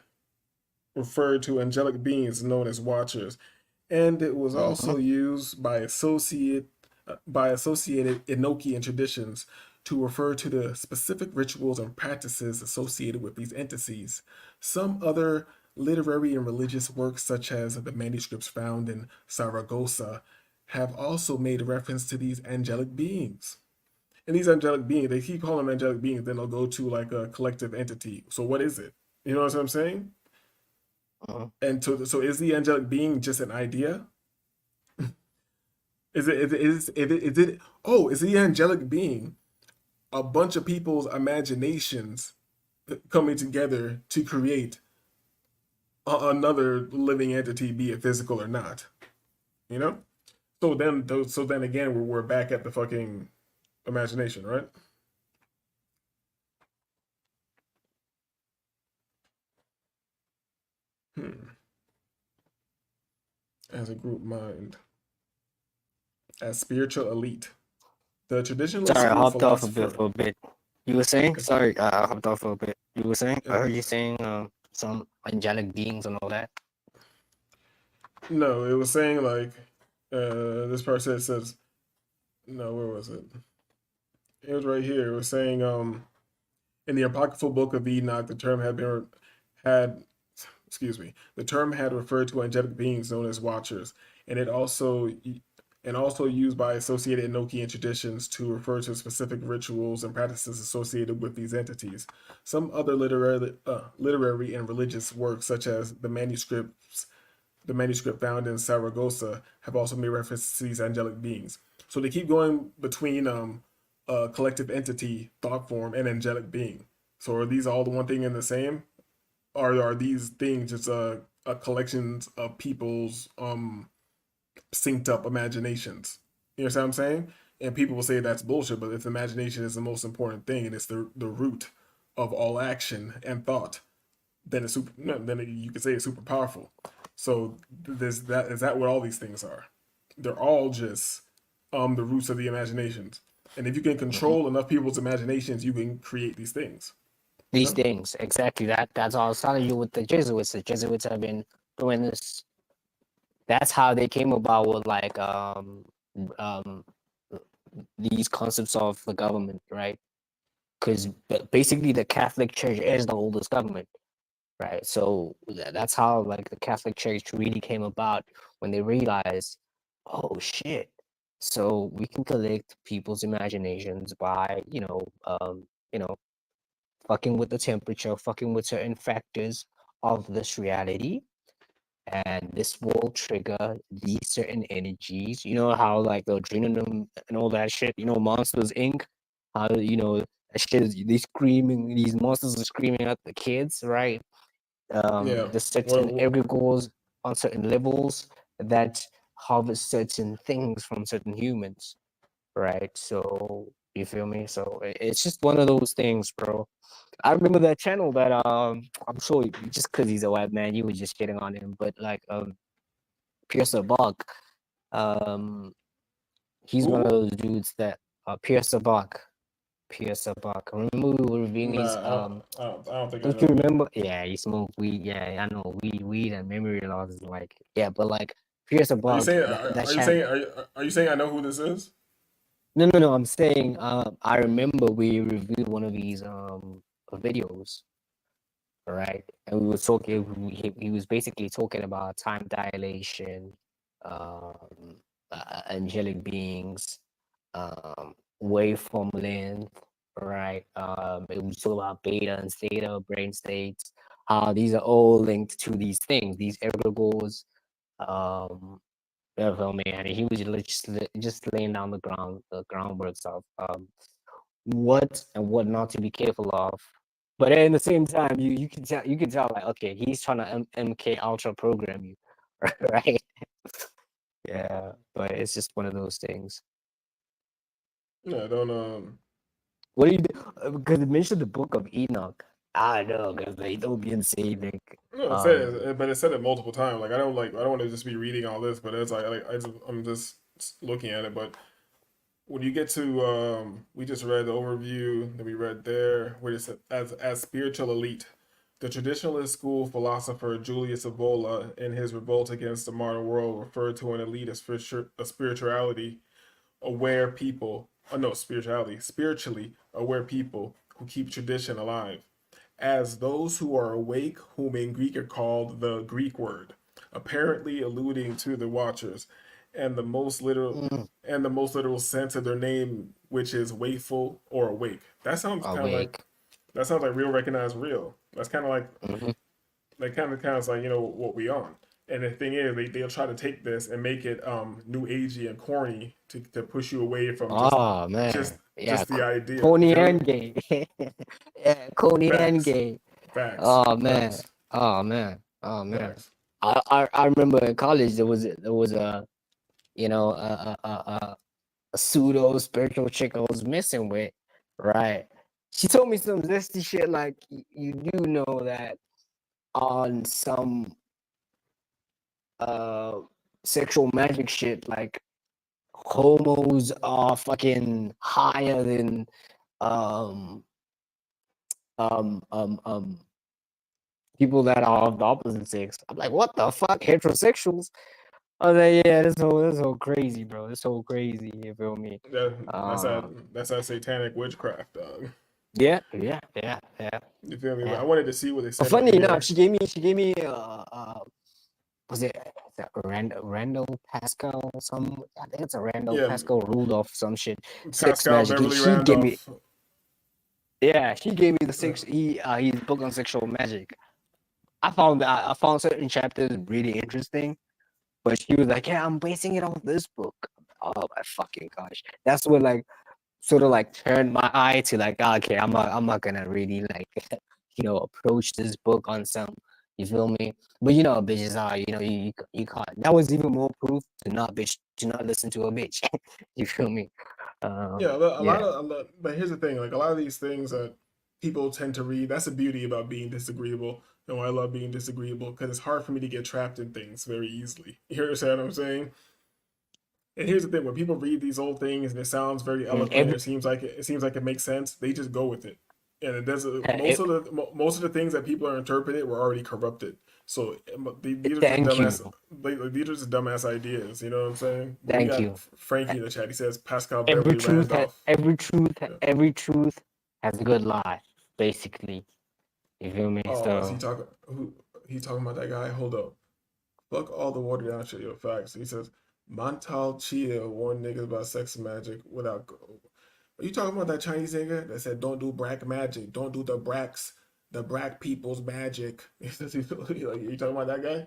referred to angelic beings known as watchers, and it was also used by associated Enochian traditions to refer to the specific rituals and practices associated with these entities. Some other literary and religious works, such as the manuscripts found in Saragossa, have also made reference to these angelic beings. And these angelic beings, they keep calling them angelic beings, then they'll go to like a collective entity. So what is it? You know what I'm saying? And so is the angelic being just an idea? Is the angelic being a bunch of people's imaginations coming together to create another living entity, be it physical or not? You know? So then again, we're back at the fucking imagination, right? As a group mind, as spiritual elite. The traditionalist Sorry, I school hopped off a bit philosopher. for a bit. You were saying? Sorry, I hopped off for a bit. You were saying? I It, heard you saying some angelic beings and all that. no, it was saying like this person says no. Where was it? It was right here. It was saying in the apocryphal book of Enoch, the term had excuse me, the term had referred to angelic beings known as watchers, and it also used by associated Enochian traditions to refer to specific rituals and practices associated with these entities. Some other literary and religious works, such as the manuscript found in Saragossa, have also made reference to these angelic beings. So they keep going between a collective entity, thought form, and angelic being. So are these all the one thing and the same? Or are these things just a collections of people's synced up imaginations? You know what I'm saying? And people will say that's bullshit, but if imagination is the most important thing and it's the root of all action and thought, then it's super. No, then you could say it's super powerful. So is that what all these things are? They're all just the roots of the imaginations. And if you can control enough people's imaginations, you can create these things. These things, exactly. That's all I was telling you with the Jesuits. The Jesuits have been doing this. That's how they came about with like um these concepts of the government, right? Because basically the Catholic Church is the oldest government, right? So that's how like the Catholic Church really came about when they realized, oh shit, so we can collect people's imaginations by you know fucking with the temperature, fucking with certain factors of this reality, and this will trigger these certain energies. You know how like the adrenaline and all that shit. You know, Monsters Inc. How that shit is they screaming. These monsters are screaming at the kids, right? Yeah. The certain egregores on certain levels that harvest certain things from certain humans, right? So you feel me? So it's just one of those things, bro. I remember that channel that I'm sure just because he's a white man, you were just shitting on him, but like Pierce the Buck, he's one of those dudes that Pierce the Buck. Pierce the Buck. Remember we were reviewing his I don't think I don't you know. remember? Yeah, he smoked weed. Yeah, I know weed and memory loss is like yeah, but like Pierce the Are you Buck, saying that are you channel. saying are you saying I know who this is? No. I'm saying I remember we reviewed one of these videos, right? And we were talking. He was basically talking about time dilation, angelic beings, waveform length, right? It was talking about beta and theta brain states. How these are all linked to these things, these egregores. You feel me? And he was just laying down the groundworks of what and what not to be careful of. But at the same time, you can tell like okay, he's trying to MK Ultra program you, right? Yeah, but it's just one of those things. No, I don't What do you because it mentioned the book of Enoch. I know because they don't be insane. Like, no, but it said it multiple times. Like I don't want to just be reading all this, but it's I'm just looking at it. But when you get to we just read the overview that we read there, where it said as spiritual elite, the traditionalist school philosopher Julius Evola, in his revolt against the modern world, referred to an elite as a spirituality aware people. Oh no, spiritually aware people who keep tradition alive, as those who are awake, whom in Greek are called the Greek word, apparently alluding to the watchers, and the most literal sense of their name, which is wakeful or awake. That sounds kind of like awake. real recognize real. That's kind of like kind of like what we on. And the thing is, they'll try to take this and make it new agey and corny to push you away from Oh man, yeah, just the idea. You Coney feel me? and gay. Yeah, Coney and Facts. gay. Facts. Oh man, Facts. oh man, oh man. Facts. I remember in college there was a you know a pseudo spiritual chick I was messing with, right? She told me some zesty shit like you do know that on some uh sexual magic shit like homos are fucking higher than um um people that are of the opposite sex. I'm like, what the fuck, heterosexuals? I was like, yeah, this whole crazy, bro. This whole crazy. You feel me? That's that satanic witchcraft, dog. Yeah. You feel me? But I Yeah. wanted to see what they said Funny over enough, here. she gave me was it Randall Pascal or some? I think it's a Randall Yeah, Pascal Rudolph some shit. Sex Pascal magic. Beverly She gave me. Randolph. Yeah, she gave me the his book on sexual magic. I found certain chapters really interesting, but she was like, "Yeah, I'm basing it on this book." Oh my fucking gosh, that's what like sort of like turned my eye to like, okay, I'm not gonna really like approach this book on some. You feel me? But you know how bitches are. You can't. That was even more proof to not listen to a bitch. You feel me? Yeah, a Yeah. lot. But here's the thing: like a lot of these things that people tend to read. That's the beauty about being disagreeable, and why I love being disagreeable because it's hard for me to get trapped in things very easily. You understand what I'm saying? And here's the thing: when people read these old things and it sounds very eloquent, Every, it seems like it makes sense. They just go with it, and it does. eh, Most of the things that people are interpreting were already corrupted. So these are just thank you, these are just dumbass ideas. You know what I'm saying? But we thank got you. Frankie in the chat. He says Pascal Every Beverly truth, Randolph. Yeah. every truth has a good lie. Basically, you feel me? Oh, is he So talking? Who he talking about? That guy? Hold up. Fuck all the watered down shit. Yo, facts. He says Montal Chia warned niggas about sex magic without. Are you talking about that Chinese nigga that said don't do brack magic, don't do the brack people's magic? You talking about that guy?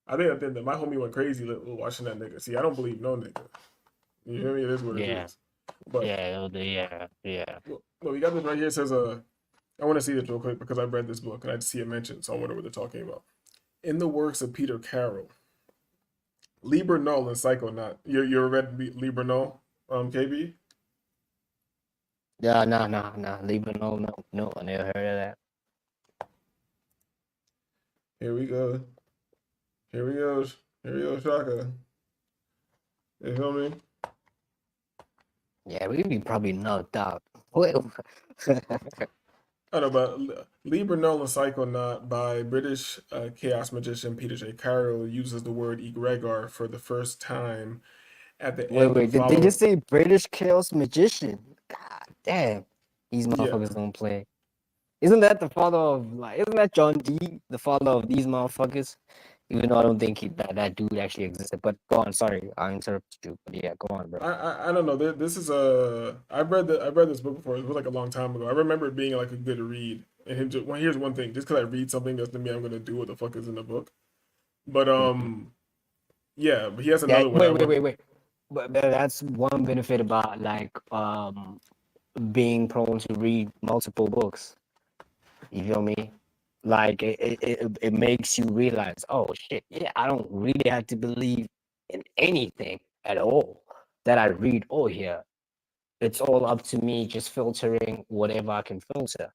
I think that my homie went crazy watching that nigga. See, I don't believe no nigga. You feel me? It is what it yeah, is. But yeah. well, we got this right here. It says I want to see this real quick because I read this book and I see it mentioned, so I wonder what they're talking about. In the works of Peter Carroll, Liber Null and Psychonaut. You ever read Liber Null, KB? Yeah, no. Leave it, no. I never heard of that. Here we go. Here we go. Here we go, Shaka. You feel me? Yeah, we'd be probably knocked out. Well, I know, but Liber Null and Psychonaut by British chaos magician Peter J. Carroll uses the word egregor for the first time at the end wait. of Did they following. just say British Chaos Magician? God damn, these Yeah, motherfuckers don't play. Isn't that the father of Isn't that John D, the father of these motherfuckers? Even though I don't think that dude actually existed. But go on, sorry, I interrupted you. But yeah, go on, bro. I don't know. This is I read this book before. It was like a long time ago. I remember it being like a good read. And him just, well, here's one thing: just because I read something doesn't mean I'm gonna do what the fuck is in the book. But yeah. But he has Yeah, another one. I want. wait. But that's one benefit about being prone to read multiple books. You feel me? Like it makes you realize, oh shit, yeah, I don't really have to believe in anything at all that I read or hear. It's all up to me just filtering whatever I can filter.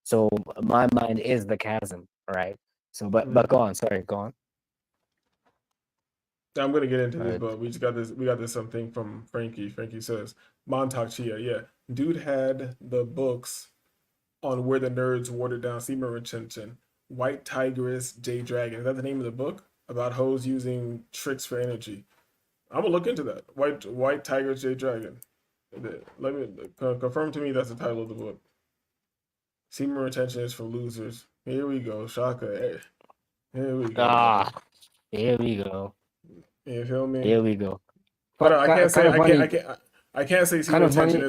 So my mind is the chasm, right? So but go on, sorry, go on. I'm gonna get into this, Uh, but we just got this. We got this something from Frankie. Frankie says Montauk Chia. Yeah, dude had the books on where the nerds watered down semen retention. White Tigress, J Dragon. Is that the name of the book about hoes using tricks for energy? I'm gonna look into that. White Tigress, J Dragon. Let me confirm to me that's the title of the book. Semen retention is for losers. Here we go, Shaka. Here we go, man. Here we go. You feel me? Here we go. But I can't say Kind of funny. I can't say Kind semen of retention funny.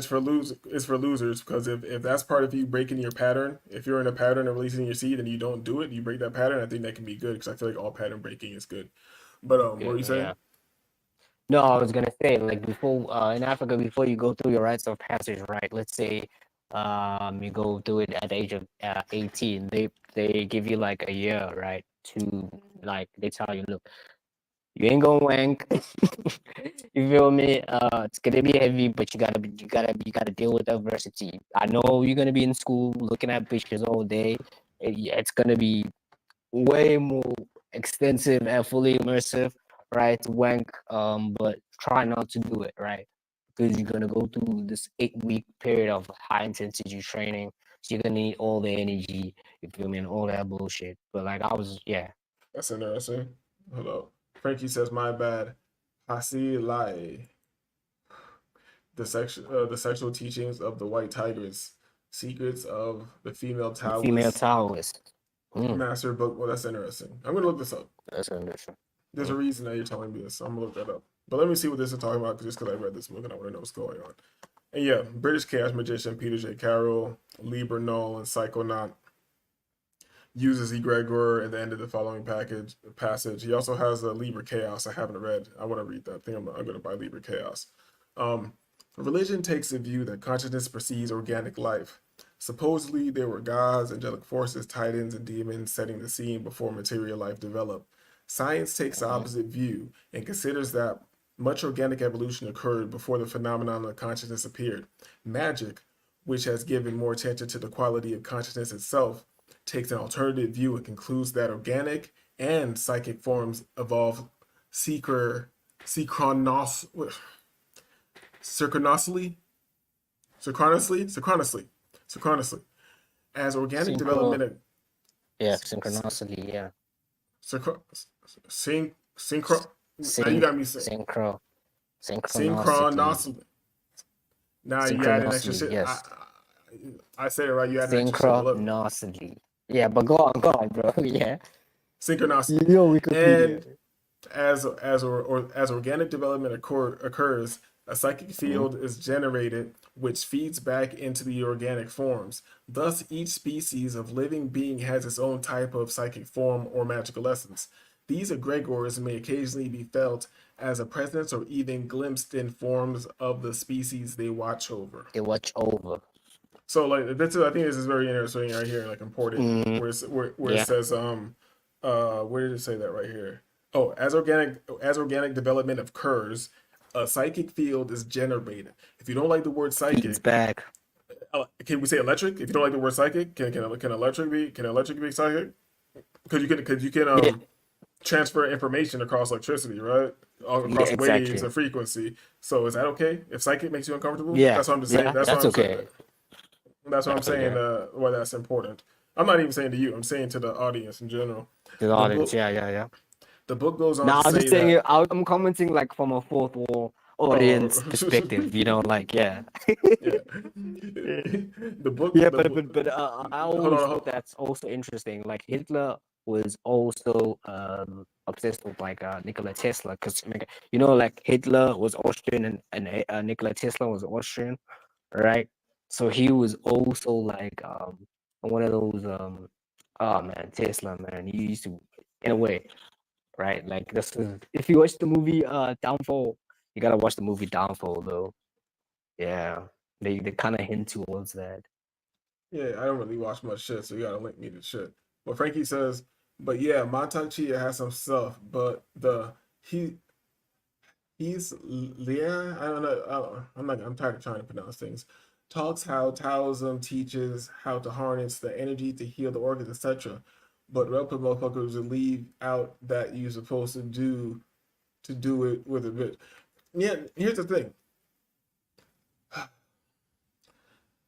is for losers because if that's part of you breaking your pattern, if you're in a pattern of releasing your seed and you don't do it, you break that pattern. I think that can be good because I feel like all pattern breaking is good. But what were you saying? Yeah. No, I was gonna say like before in Africa, before you go through your rites of passage, right? Let's say you go through it at the age of 18. They give you like a year, right? To like they tell you, look, you ain't gonna wank. You feel me? It's gonna be heavy, but you gotta deal with adversity. I know you're gonna be in school looking at pictures all day. It's gonna be way more extensive and fully immersive, right? To wank, but try not to do it, right? Because you're gonna go through this 8 week period of high intensity training. So you're gonna need all the energy, you feel me, and all that bullshit. But like I was, yeah. That's interesting. Hold up. Frankie says, "My bad." Hasi Lai. The sexual teachings of the white tigress, secrets of the female The female Taoist Taoist. master book. Well, that's interesting. I'm gonna look this up. That's interesting. There's a reason that you're telling me this. I'm gonna look that up. But let me see what this is talking about, just because I read this book and I want to know what's going on. And yeah, British chaos magician Peter J. Carroll, Libra Null, and Psychonaut uses egregor at the end of the following passage. He also has a Libra Chaos I haven't read. I want to read that. I think I'm going to buy Libra Chaos. Religion takes the view that consciousness precedes organic life. Supposedly, there were gods, angelic forces, titans, and demons setting the scene before material life developed. Science takes the opposite view and considers that much organic evolution occurred before the phenomenon of consciousness appeared. Magic, which has given more attention to the quality of consciousness itself, takes an alternative view and concludes that organic and psychic forms evolve synchronously, as organic development. Synchronicity, yeah. Synchro. Now you got me saying synchronicity. Now you add an extra shit. Yes. I said it right. You add an extra shit. Synchronicity. Yeah, but go on, bro. Yeah. Synchronicity. Yo, Wikipedia. And as organic development occurs, a psychic field is generated which feeds back into the organic forms. Thus, each species of living being has its own type of psychic form or magical essence. These egregores may occasionally be felt as a presence or even glimpsed in forms of the species they watch over. So, like, that's, I think this is very interesting right here, like important, where it says, where did it say that right here? Oh, as organic development occurs, a psychic field is generated. If you don't like the word psychic, Feeds back. Can we say electric? If you don't like the word psychic, can electric be psychic? Because you can transfer information across electricity, right? Across waves and frequency. So is that okay? If psychic makes you uncomfortable, Yeah, that's what I'm just saying. yeah, That's that's what I'm okay. saying. That's what I'm saying. Why that's important. I'm not even saying to you. I'm saying to the audience in general. The audience, yeah. The book goes on Now to I'm say just saying that. it. I'm commenting like from a fourth wall audience perspective. You know, like yeah. The book. Yeah, the but book- I hold always on. thought that's also interesting. Like Hitler was also obsessed with like Nikola Tesla, because you know, like Hitler was Austrian and Nikola Tesla was Austrian, right? So he was also like one of those oh man, Tesla man. He used to, in a way, right? Like this is, if you watch the movie Downfall, you gotta watch the movie Downfall though. Yeah, they kind of hint towards that. Yeah, I don't really watch much shit, so you gotta link me to shit. But Frankie says, but yeah, Montauk Chia has some stuff, but he's yeah, I don't know. I'm tired of trying to pronounce things. Talks how Taoism teaches how to harness the energy to heal the organs, etc. But relative motherfuckers will leave out that you're supposed to do it with a bit. Yeah, here's the thing.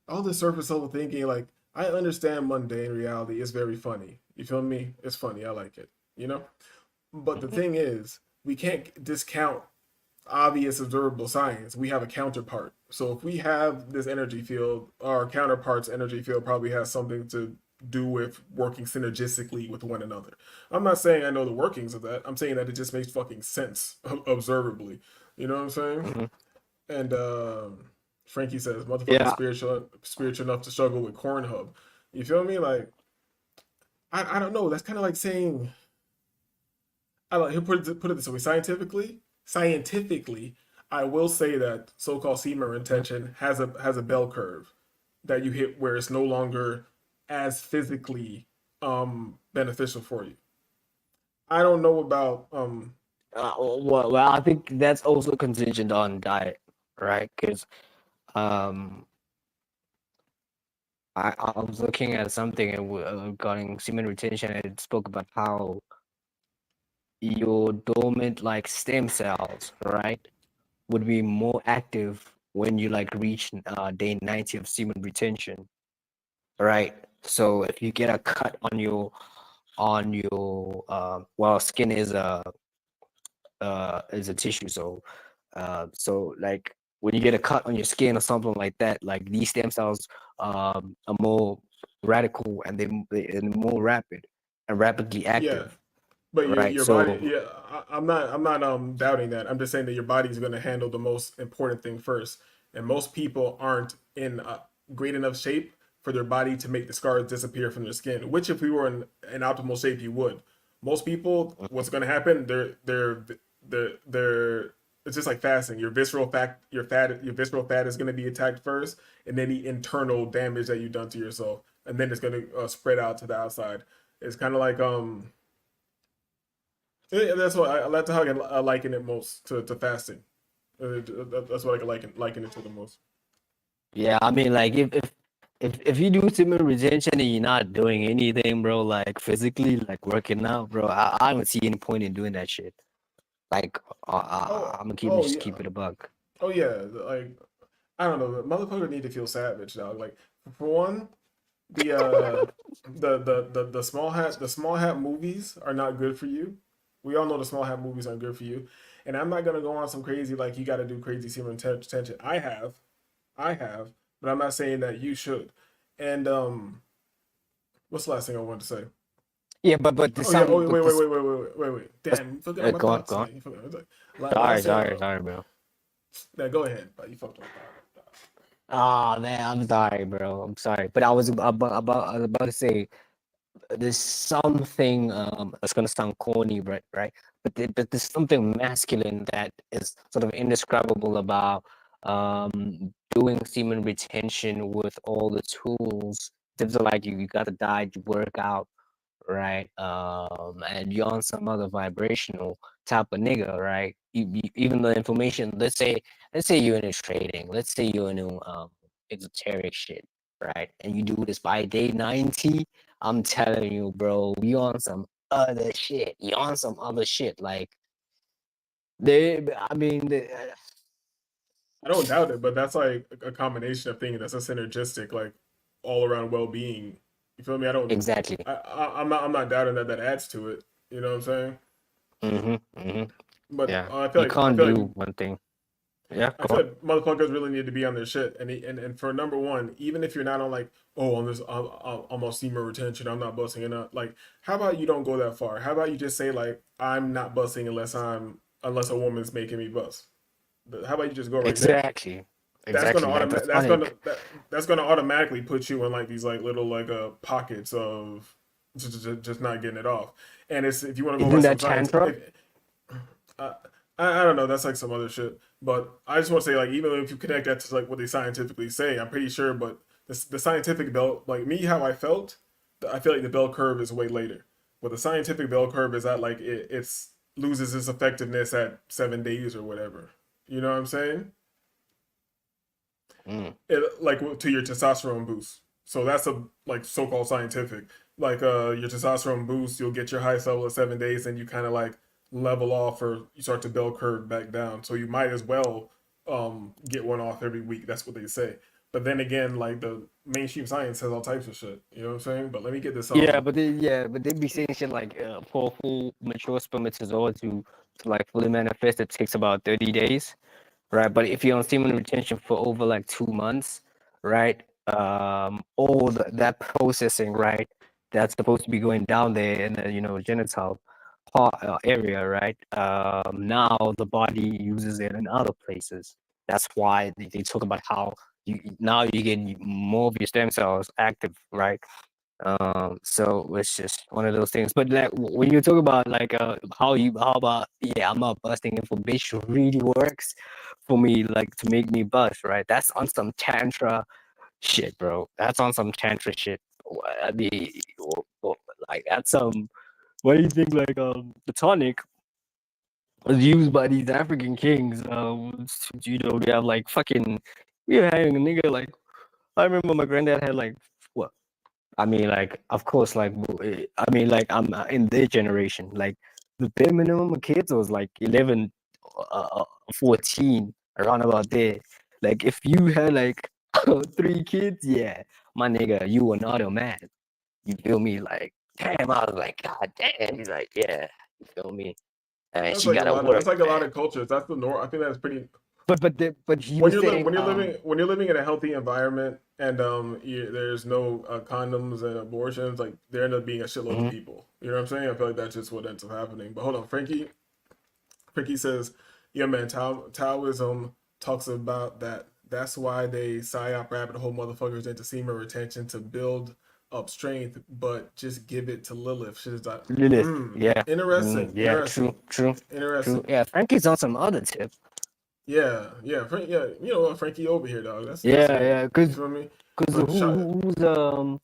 All this surface level thinking, like, I understand mundane reality is very funny. You feel me? It's funny. I like it. You know? But the thing is, we can't discount obvious observable science. We have a counterpart. So if we have this energy field, our counterpart's energy field probably has something to do with working synergistically with one another. I'm not saying I know the workings of that. I'm saying that it just makes fucking sense observably. You know what I'm saying? And Frankie says, motherfucker spiritual enough to struggle with Cornhub. You feel me? Like, I don't know. That's kind of like saying, he'll put it this way. Scientifically, I will say that so-called semen retention has a bell curve that you hit where it's no longer as physically beneficial for you. I don't know about well, I think that's also contingent on diet, right? Because I was looking at something regarding semen retention, and it spoke about how your dormant like stem cells, right, would be more active when you like reach day 90 of semen retention, right? So if you get a cut on your well, skin is a tissue, so so like when you get a cut on your skin or something like that, like these stem cells are more radical and they're more rapid and rapidly Yeah, active, but right? your body, So yeah, I'm not doubting that. I'm just saying that your body's going to handle the most important thing first, and most people aren't in great enough shape for their body to make the scars disappear from their skin. Which, if we were in optimal shape, you would. Most people, what's going to happen? They're it's just like fasting. Your visceral fat is going to be attacked first, and then the internal damage that you've done to yourself, and then it's going to spread out to the outside. It's kind of like yeah, that's what that's how I can liken it most to fasting. That's what I can liken it to the most. yeah, I mean, like if you do semen retention and you're not doing anything, bro, like physically, like working out, bro, I don't see any point in doing that shit. Like, Oh, I'm gonna oh just yeah, keep it a buck. oh yeah. Like I don't know, the motherfucker need to feel savage, dog. Like for one, the the small hat movies are not good for you. We all know the small hat movies aren't good for you, and I'm not gonna go on some crazy like you got to do crazy semen retention. I have, but I'm not saying that you should. And what's the last thing I wanted to say? Yeah, but the Oh yeah. Oh some, wait, but wait, wait, this, wait, wait, wait, wait, wait. Damn, you forgot my go on, thoughts, go on. man. You forgot. Sorry, Last thing. sorry, bro. Now go ahead, but you fucked my thought. Oh man, I'm sorry, bro. I'm sorry, but I was about to say there's something that's gonna sound corny, right? But there's something masculine that is sort of indescribable about doing semen retention with all the tools. Things are like you got to diet, you work out, right? And you're on some other vibrational type of nigga, right? Even the information, let's say you're into trading, let's say you're into esoteric shit, right? And you do this by day 90, I'm telling you, bro, you on some other shit. You on some other shit. Like I mean, I don't doubt it, but that's like a combination of things that's a synergistic, like all around well being. You feel me? I don't. exactly. I'm not doubting that that adds to it. You know what I'm saying? Mm-hmm. But Yeah, I feel you like I can't feel do like one thing. Yeah, I go feel on. like motherfuckers really need to be on their shit, and for number one, even if you're not on like, oh, on this, I'm on semen retention, I'm not busting it up. Like, how about you don't go that far? How about you just say like, I'm not busting unless a woman's making me bust. How about you just go right there? Exactly. That's gonna Exactly. Like automatic. platonic. That's gonna automatically put you in like these like little like pockets of just not getting it off. And it's if you want to go by Isn't some that science, tantra? if, uh, I don't know. That's like some other shit. But I just want to say, like, even if you connect that to like what they scientifically say, I'm pretty sure. But the scientific bell, like me, how I felt, I feel like the bell curve is way later. But the scientific bell curve is at like it's loses its effectiveness at 7 days or whatever. You know what I'm saying? Mm. Like to your testosterone boost. So that's a like so-called scientific. Like your testosterone boost, you'll get your highest level at 7 days, and you kind of like level off or you start to bell curve back down. So you might as well get one off every week. That's what they say. But then again, like the mainstream science says all types of shit. You know what I'm saying? But let me get this But they be saying shit like for full mature spermatozoa to like fully manifest, it takes about 30 days, right? But if you're on semen retention for over like 2 months, right? All that processing, right? That's supposed to be going down there in the genital part area, right? Now the body uses it in other places. That's why they talk about how now you get more of your stem cells active, right? So it's just one of those things. But like when you talk about like how about yeah, I'm not busting if a bitch really works for me, like to make me bust, right? That's on some tantra shit, bro. That's on some tantra shit. I mean, like that's what do you think? Like the tonic was used by these African kings. They have like fucking we were having a nigga like I remember my granddad had like what I mean, like, of course, like, I mean, like, I'm in their generation. Like, the bare minimum of kids was like 11, 14, around about there. Like if you had like 3 kids, yeah, my nigga, you were not a man. You feel me? Like, damn, I was like, God damn. He's like, yeah, you feel me? And That's she like a gotta lot of work, that's like a lot man. of cultures. That's the norm. I think that's pretty. But he was saying, When you're living in a healthy environment and there's no condoms and abortions, like there end up being a shitload of people. You know what I'm saying? I feel like that's just what ends up happening. But hold on, Frankie. Frankie says, "Yeah, man, Taoism talks about that. That's why they psyop rabbit hole motherfuckers into semen retention to build up strength, but just give it to Lilith." She's like, Lilith, yeah, interesting, yeah, true, interesting. yeah. Frankie's on some other tip. Yeah, yeah. You know what, Frankie over here, dog. That's Yeah, you because feel me? who's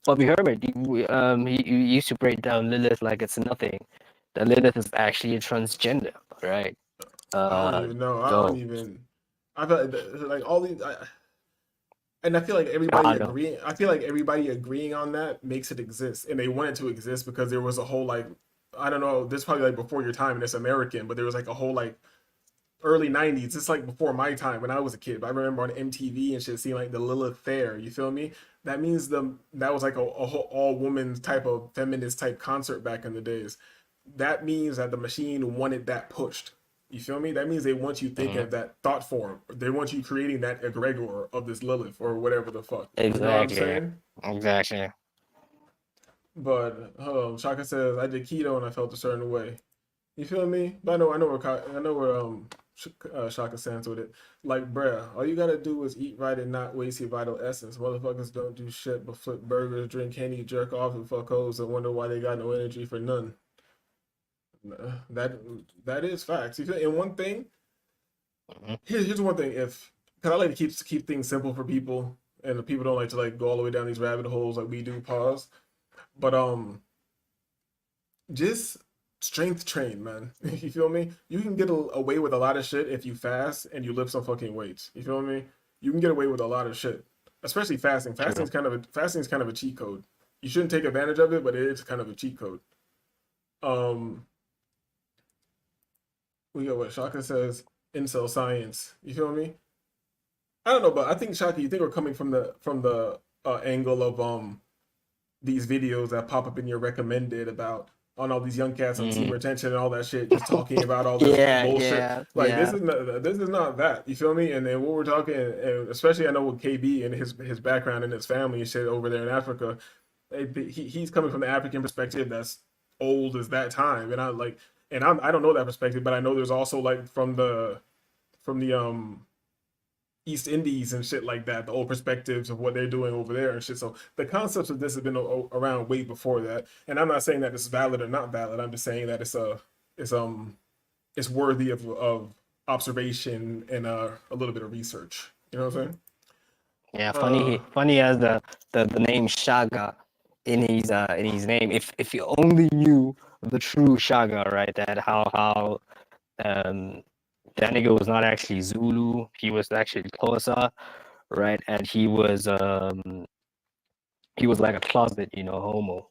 Bobby Herbert? He used to break down Lilith like it's nothing. That Lilith is actually a transgender, right? I don't even know. I don't even. I feel like all these. And I feel like everybody I know. agreeing. I feel like everybody agreeing on that makes it exist, and they want it to exist because there was a whole like, I don't know. This is probably like before your time, and it's American, but there was like a whole like early '90s. It's like before my time when I was a kid. But I remember on MTV and shit seeing like the Lilith Fair. You feel me? That means that was like a whole all woman type of feminist type concert back in the days. That means that the machine wanted that pushed. You feel me? That means they want you thinking of that thought form. They want you creating that egregor of this Lilith or whatever the fuck. You know what I'm saying? Exactly. But Shaka says I did keto and I felt a certain way. You feel me? But I know where Shaka stands with it. Like, bruh, all you gotta do is eat right and not waste your vital essence. Motherfuckers don't do shit but flip burgers, drink Henny, jerk off, and fuck hoes and wonder why they got no energy for none. That is facts. You feel, and one thing, here's one thing. Because I like to keep things simple for people, and the people don't like to like go all the way down these rabbit holes like we do. Pause. But just strength train, man. You feel me? You can get away with a lot of shit if you fast and you lift some fucking weights. You feel me? You can get away with a lot of shit, especially fasting. Fasting is kind of a cheat code. You shouldn't take advantage of it, but it is kind of a cheat code. We got what Shaka says, incel science. You feel me? I don't know, but I think Shaka, you think we're coming from the angle of these videos that pop up in your recommended about on all these young cats on team retention and all that shit, just talking about all this bullshit. This is not that. You feel me? And then what we're talking, and especially I know with KB and his background and his family and shit over there in Africa, he's coming from the African perspective that's old as that time, and I don't know that perspective, but I know there's also like from the East Indies and shit like that, the old perspectives of what they're doing over there and shit. So the concepts of this have been around way before that. And I'm not saying that it's valid or not valid. I'm just saying that it's worthy of observation and a little bit of research. You know what I'm saying? Yeah, funny as the name Shaga in his name. If you only knew the true Shaga, right? That how that nigga was not actually Zulu. He was actually Xhosa, right? And he was like a closet, homo,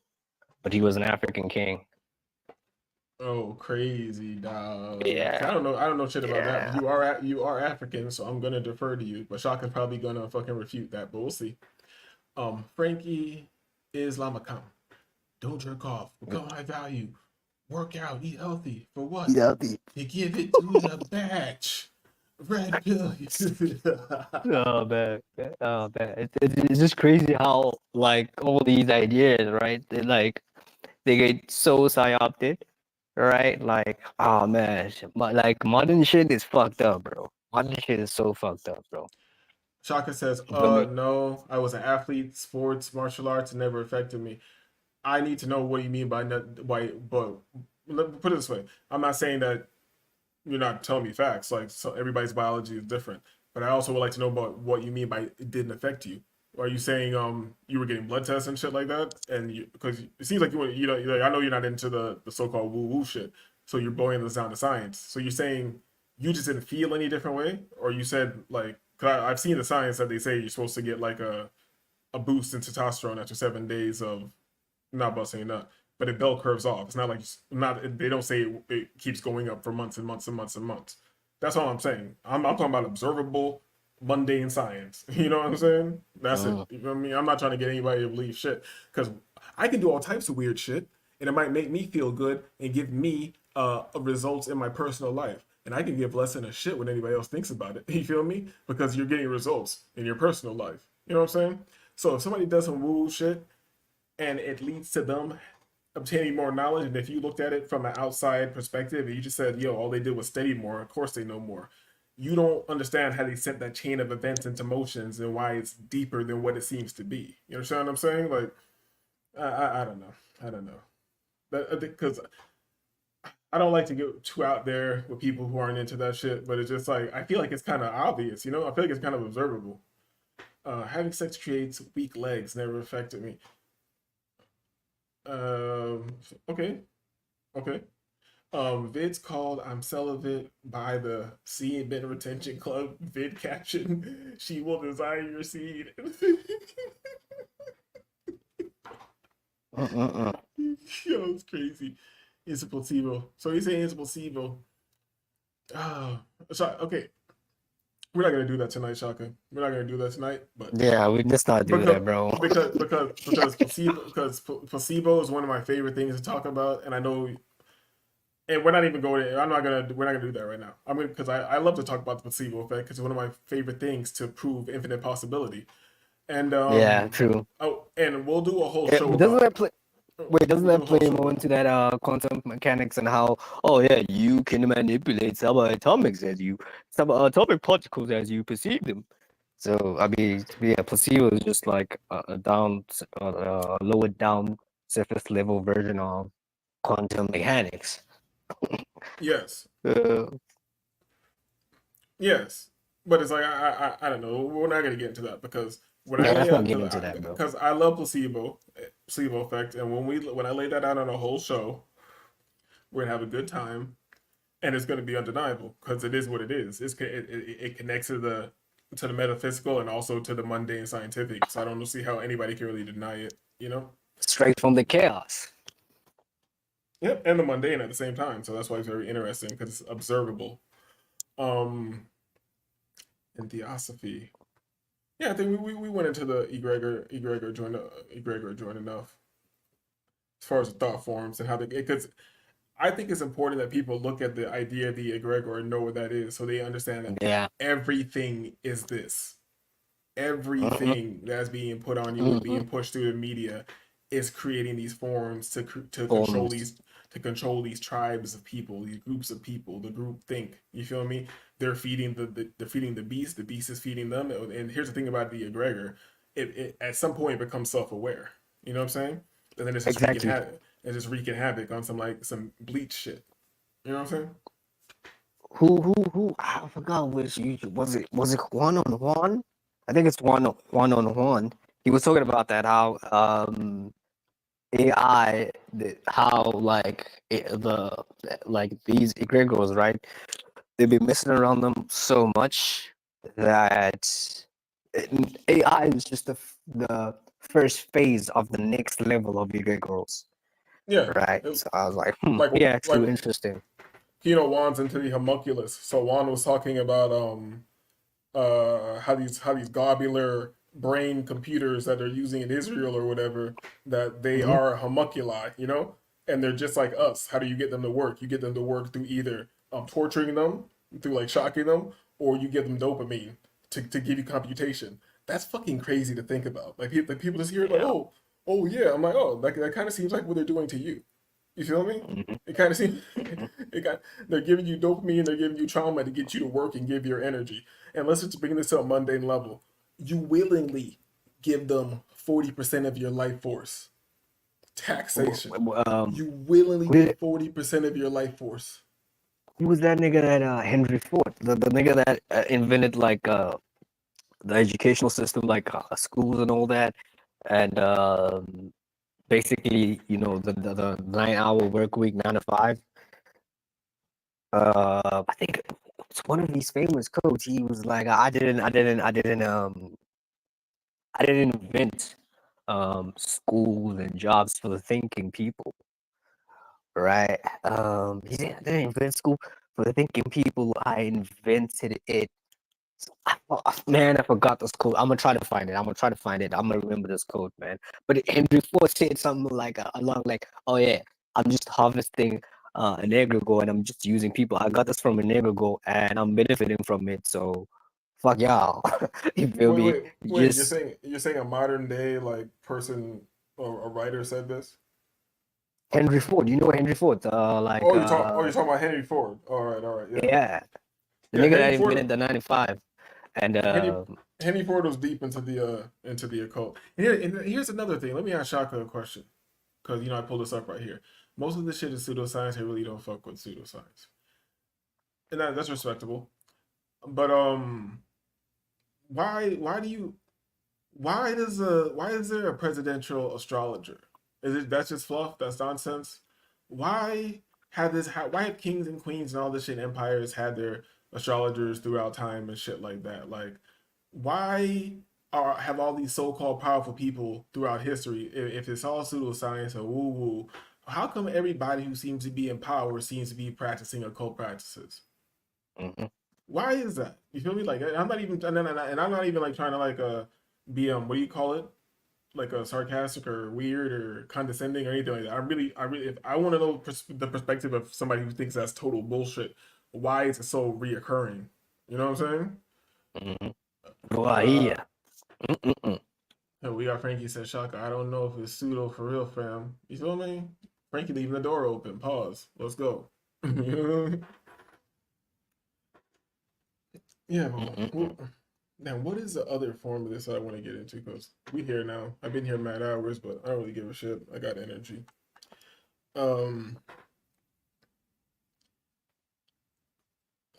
but he was an African king. Oh, crazy, dog. Yeah. I don't know shit about that. But you are African, so I'm gonna defer to you. But Shaka's probably gonna fucking refute that, but we'll see. Frankie Islamicam. Don't jerk off. Become high value. Work out. Eat healthy. For what? Eat healthy. You give it to the batch. Red pill. Oh man, it's just crazy how like all these ideas, right? They get so psyopted, right? Like, oh man, like modern shit is fucked up, bro. Modern shit is so fucked up, bro. Shaka says, no, I was an athlete, sports, martial arts, never affected me. I need to know what you mean by but let me put it this way. I'm not saying that you're not telling me facts. Like, so everybody's biology is different. But I also would like to know about what you mean by it didn't affect you. Are you saying you were getting blood tests and shit like that? And because it seems like I know you're not into the so-called woo-woo shit. So you're blowing this down to science. So you're saying you just didn't feel any different way? Or you said like, cause I've seen the science that they say you're supposed to get like a boost in testosterone after 7 days of not busting a nut. but it bell curves off. It's not like they don't say it keeps going up for months and months and months and months. That's all I'm saying. I'm talking about observable, mundane science. You know what I'm saying? That's it. You know what I mean? I'm not trying to get anybody to believe shit because I can do all types of weird shit, and it might make me feel good and give me results in my personal life. And I can give less than a shit what anybody else thinks about it. You feel me? Because you're getting results in your personal life. You know what I'm saying? So if somebody does some woo shit and it leads to them obtaining more knowledge, and if you looked at it from an outside perspective and you just said, yo, all they did was study more, of course they know more. You don't understand how they set that chain of events into motions and why it's deeper than what it seems to be. You understand what I'm saying? Like, I don't know. I don't know. Because I don't like to get too out there with people who aren't into that shit, but it's just like, I feel like it's kind of obvious, you know? I feel like it's kind of observable. Having sex creates weak legs never affected me. Okay. Okay. Vid's called I'm Celibate by the Seed Bit Retention Club vid caption. She will desire your seed. Yo, it's crazy. It's a placebo. So he's saying it's a placebo. So okay. We're not gonna do that tonight, Shaka. We're not gonna do that tonight, but Yeah, we just not do that, bro. because placebo is one of my favorite things to talk about, and I know, and we're not gonna do that right now. Because I love to talk about the placebo effect because it's one of my favorite things to prove infinite possibility, and Yeah, true. oh, and we'll do a whole Yeah, show doesn't about. that play? Wait, doesn't We'll do that a whole play show. more into that quantum mechanics and how you can manipulate subatomic particles as you perceive them. So I mean, yeah, placebo is just like a lower down surface level version of quantum mechanics. Yes. Uh, Yes, but it's like I don't know. We're not gonna get into that because when I yeah, lay let's not out get into that, bro. because I love placebo effect, and when I lay that out on a whole show, we're gonna have a good time, and it's gonna be undeniable because it is what it is. It connects to the metaphysical and also to the mundane scientific. So I don't see how anybody can really deny it. You know? Straight from the chaos. Yep, and the mundane at the same time. So that's why it's very interesting because it's observable. In theosophy. Yeah, I think we went into the egregor joint enough as far as the thought forms and how they, because I think it's important that people look at the idea of the egregor and know what that is so they understand that Yeah. everything is this. Everything that's being put on you and being pushed through the media is creating these forms to control these tribes of people, these groups of people, the group think. You feel me? They're feeding they're feeding the beast is feeding them. And here's the thing about the egregor, it at some point becomes self-aware. You know what I'm saying? And then it's just wreaking havoc on some bleach shit. You know what I'm saying? Who? I forgot which. Was it Juan on Juan? I think it's Juan on Juan. He was talking about that how AI, how these egregores, right? They've been messing around them so much that AI is just the first phase of the next level of egregores. Yeah. Right. So I was like, Like yeah, true, interesting. Juan's into the homunculus. So Juan was talking about how these globular brain computers that they're using in Israel or whatever, that they are homunculi, you know, and they're just like us. How do you get them to work? You get them to work through either torturing them, through like shocking them, or you give them dopamine to give you computation. That's fucking crazy to think about. Like people just hear it like, oh yeah. I'm like, oh, that kind of seems like what they're doing to you. You feel me? It kind of seems they're giving you dopamine, they're giving you trauma to get you to work and give your energy. And let's just bring this to a mundane level. You willingly give them 40% of your life force. Taxation. You willingly give 40% of your life force. Who was that nigga that Henry Ford, the nigga that invented the educational system, schools and all that, and basically, the 9-hour work week, 9 to 5. I think it's one of these famous quotes. He was like, I didn't invent schools and jobs for the thinking people. right? They're in school for thinking people I invented it. Man, I forgot this quote. I'm gonna try to find it. I'm gonna remember this quote, man. But Henry Ford said something like along like, "Oh yeah, I'm just harvesting an egregore and I'm just using people. I got this from an egregore and I'm benefiting from it. So, fuck y'all." You feel me? Wait. Just You're saying a modern day like person or a writer said this? Henry Ford. You know Henry Ford? You're talking about Henry Ford. All right, yeah. Yeah, the Yeah, nigga Henry that Ford. invented the 95. And Henry Ford was deep into the occult. And here's another thing. Let me ask Shaka a question, because I pulled this up right here. Most of this shit is pseudoscience. I really don't fuck with pseudoscience, and that's respectable. But why do you why is there a presidential astrologer? That's just fluff? That's nonsense. Why why have kings and queens and all this shit empires had their astrologers throughout time and shit like that? Like, why have all these so-called powerful people throughout history, if it's all pseudoscience or woo-woo, how come everybody who seems to be in power seems to be practicing occult practices? mhm. Why is that? You feel me? Like, I'm not even, and I'm not even like trying to like be what do you call it? Like a sarcastic or weird or condescending or anything like that. If I want to know the perspective of somebody who thinks that's total bullshit, why is it so reoccurring? You know what I'm saying? Go Uh, here. Mm-mm-mm. we got Frankie said, Shaka, I don't know if it's pseudo for real, fam. You feel me? Frankie leaving the door open. Pause. Let's go. Yeah, man. Now, what is the other form of this I want to get into? Because we here now. I've been here mad hours, but I don't really give a shit. I got energy. Um,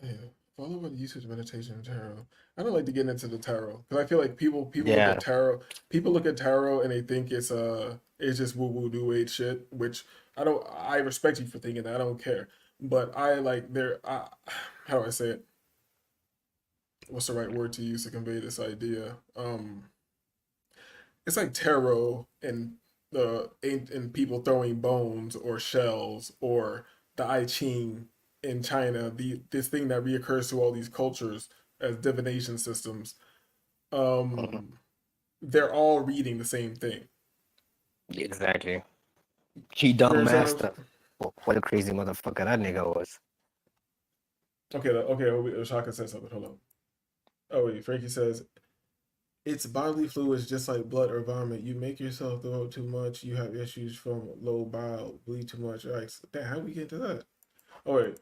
yeah. Follow about the usage of meditation and tarot. I don't like to get into the tarot because I feel like people look Yeah. at tarot. People look at tarot and they think it's just woo woo new age shit. Which I don't. I respect you for thinking that. I don't care. But I like how do I say it? What's the right word to use to convey this idea? It's like tarot and people throwing bones or shells or the I Ching in China, this thing that reoccurs to all these cultures as divination systems. They're all reading the same thing. Exactly. You Qigong understand what master. What a crazy motherfucker that nigga was. okay, Shaka said something. Hold on. Oh wait, Frankie says it's bodily fluids just like blood or vomit. You make yourself throw up too much, you have issues from low bile, bleed too much. Like, damn, how we get to that? Oh wait.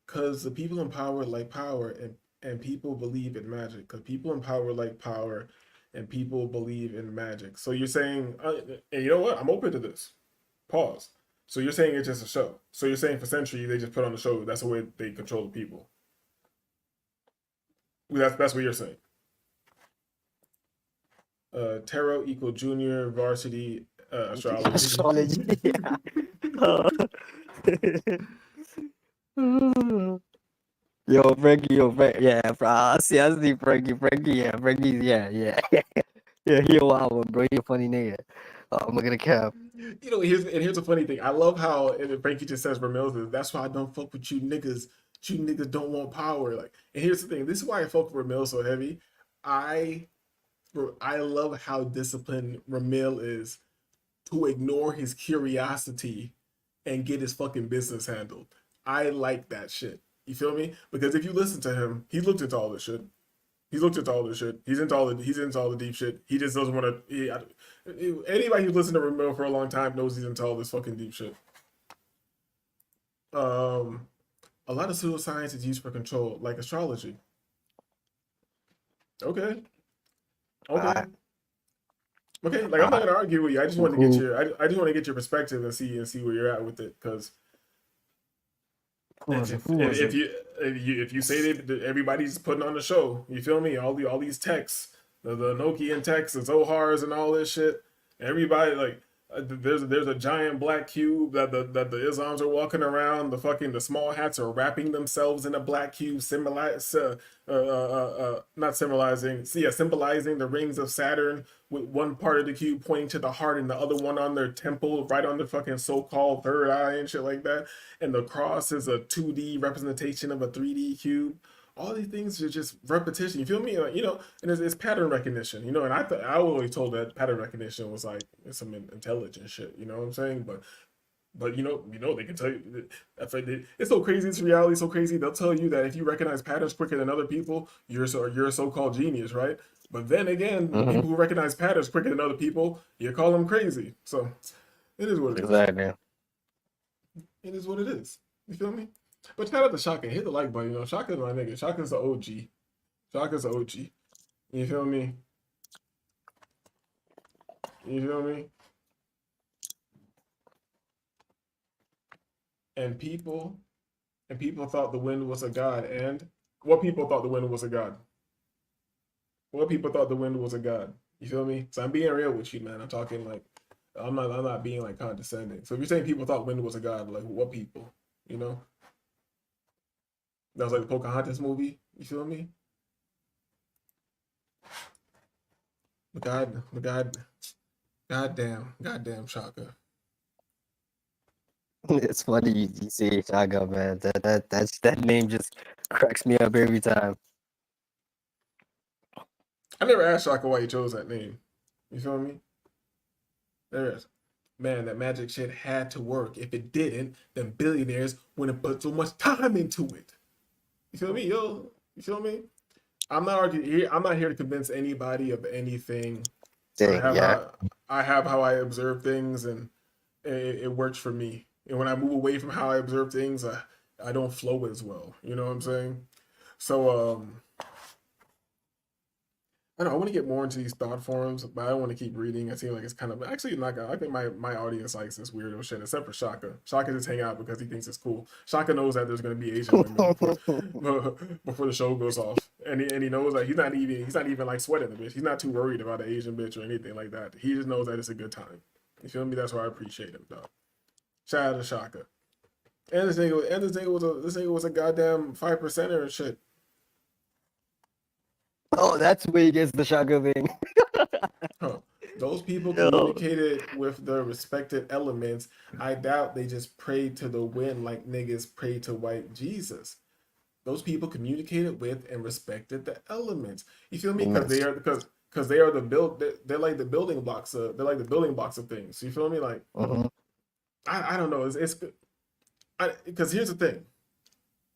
Cause the people in power like power and people believe in magic. Cause people in power like power and people believe in magic. So you're saying and you know what? I'm open to this. Pause. So you're saying it's just a show. So you're saying for centuries they just put on the show. That's the way they control the people. That's what you're saying. Tarot equal junior varsity astrology. Astrology. Yeah. Yo, Frankie, yeah, bro. I see Frankie, yeah, Frankie, yeah. Yeah, he a wild one, bro. He a funny nigga. I'm gonna cap. Here's a funny thing. I love how Frankie just says Ramil. That's why I don't fuck with you niggas. You niggas don't want power. Like, and here's the thing. This is why I fuck with Ramil so heavy. I love how disciplined Ramil is to ignore his curiosity and get his fucking business handled. I like that shit. You feel me? Because if you listen to him, he looked into all this shit. He's looked into all this shit. He's into all the deep shit. He just doesn't want to. Anybody who's listened to Ramil for a long time knows he's into all this fucking deep shit. A lot of pseudoscience is used for control, like astrology. Okay. Like I'm not gonna argue with you. I just want to get I just want to get your perspective and see where you're at with it. Because if you say that everybody's putting on the show, you feel me? All these texts, the Nokian texts, the Zohars, and all this shit. Everybody like There's a giant black cube that the Islams are walking around. The small hats are wrapping themselves in a black cube, not symbolizing, symbolizing the rings of Saturn, with one part of the cube pointing to the heart and the other one on their temple, right on their fucking so-called third eye and shit like that. And the cross is a 2D representation of a 3D cube. All these things are just repetition. You feel me? Like, and it's pattern recognition. And I always told that pattern recognition was like it's some intelligent shit. You know what I'm saying? But they can tell you. It's so crazy. This reality is so crazy. They'll tell you that if you recognize patterns quicker than other people, you're a so-called genius, right? But then again, people who recognize patterns quicker than other people, you call them crazy. So it is what it is. Exactly. It is what it is. You feel me? But shout out to Shaka. Hit the like button. Shaka's my nigga. Shaka's the OG. Shaka's the OG. You feel me? You feel me? And people thought the wind was a god. And what people thought the wind was a god? What people thought the wind was a god? You feel me? So I'm being real with you, man. I'm talking like I'm not being like condescending. So if you're saying people thought wind was a god, like what people? That was like the Pocahontas movie. You feel me? But goddamn Shaka. It's funny you say Shaka, man. That name just cracks me up every time. I never asked Shaka why he chose that name. You feel me? There is. Man, that magic shit had to work. If it didn't, then billionaires wouldn't put so much time into it. You feel me, yo? You feel me? I'm not arguing here. I'm not here to convince anybody of anything. I have how I observe things, and it works for me. And when I move away from how I observe things, I don't flow as well. You know what I'm saying? So I know I want to get more into these thought forums, but I don't want to keep reading. I feel like it's kind of actually not gonna. I think my audience likes this weirdo shit, except for Shaka. Shaka just hang out because he thinks it's cool. Shaka knows that there's gonna be Asian women before the show goes off, and he knows that he's not even like sweating the bitch. He's not too worried about an Asian bitch or anything like that. He just knows that it's a good time. You feel me? That's why I appreciate him, dog. Shout out to Shaka. And this nigga was a goddamn 5%er and shit. Oh, that's where he gets the Shaka thing. Those people communicated with the respected elements. I doubt they just prayed to the wind like niggas pray to white Jesus. Those people communicated with and respected the elements. You feel me? Because they are they're like the building blocks of things. You feel me? Like I don't know. It's because here's the thing.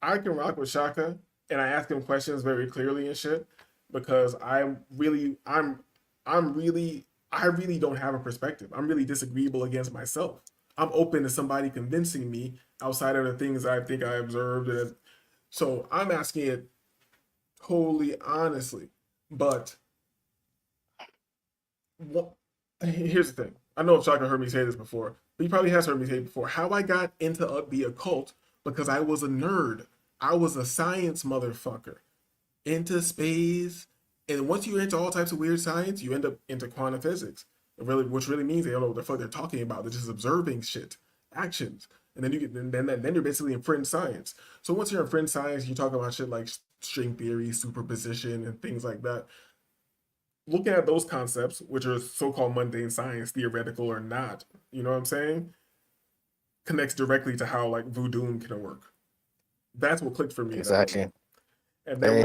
I can rock with Shaka and I ask him questions very clearly and shit. Because I really don't have a perspective. I'm really disagreeable against myself. I'm open to somebody convincing me outside of the things I think I observed. And so I'm asking it wholly honestly. But here's the thing. I know Shaka heard me say this before, but he probably has heard me say it before. How I got into the occult because I was a nerd. I was a science motherfucker. Into space, and once you're into all types of weird science, you end up into quantum physics. Which really means they don't know what the fuck they're talking about. They're just observing shit, actions, and then then you're basically in fringe science. So once you're in fringe science, you talk about shit like string theory, superposition, and things like that. Looking at those concepts, which are so-called mundane science, theoretical or not, you know what I'm saying, connects directly to how like voodoo can work. That's what clicked for me. Exactly. And then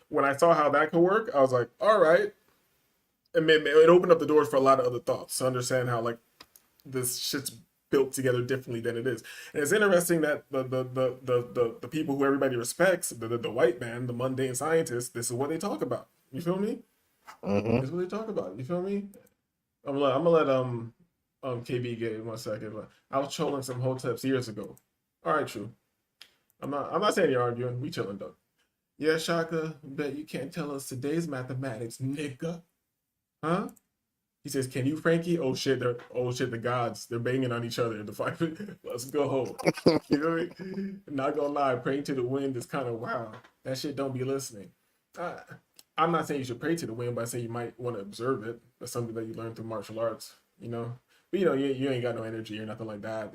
when I saw how that could work, I was like, all right. And it opened up the doors for a lot of other thoughts to understand how like this shit's built together differently than it is. And it's interesting that the people who everybody respects, the white man, the mundane scientists, this is what they talk about. You feel me? This is what they talk about. You feel me? I'm gonna let KB get it 1 second. But I was trolling some hoteps years ago. All right, true. I'm not saying you're arguing. We chilling though. Yeah, Shaka, bet you can't tell us today's mathematics, nigga. Huh? He says, can you, Frankie? Oh shit, the gods, they're banging on each other. The fight, let's go. You know what I mean? Not gonna lie, praying to the wind is kind of wild. That shit don't be listening. I'm not saying you should pray to the wind, but I say you might want to observe it. That's something that you learn through martial arts, you know? But you ain't got no energy or nothing like that.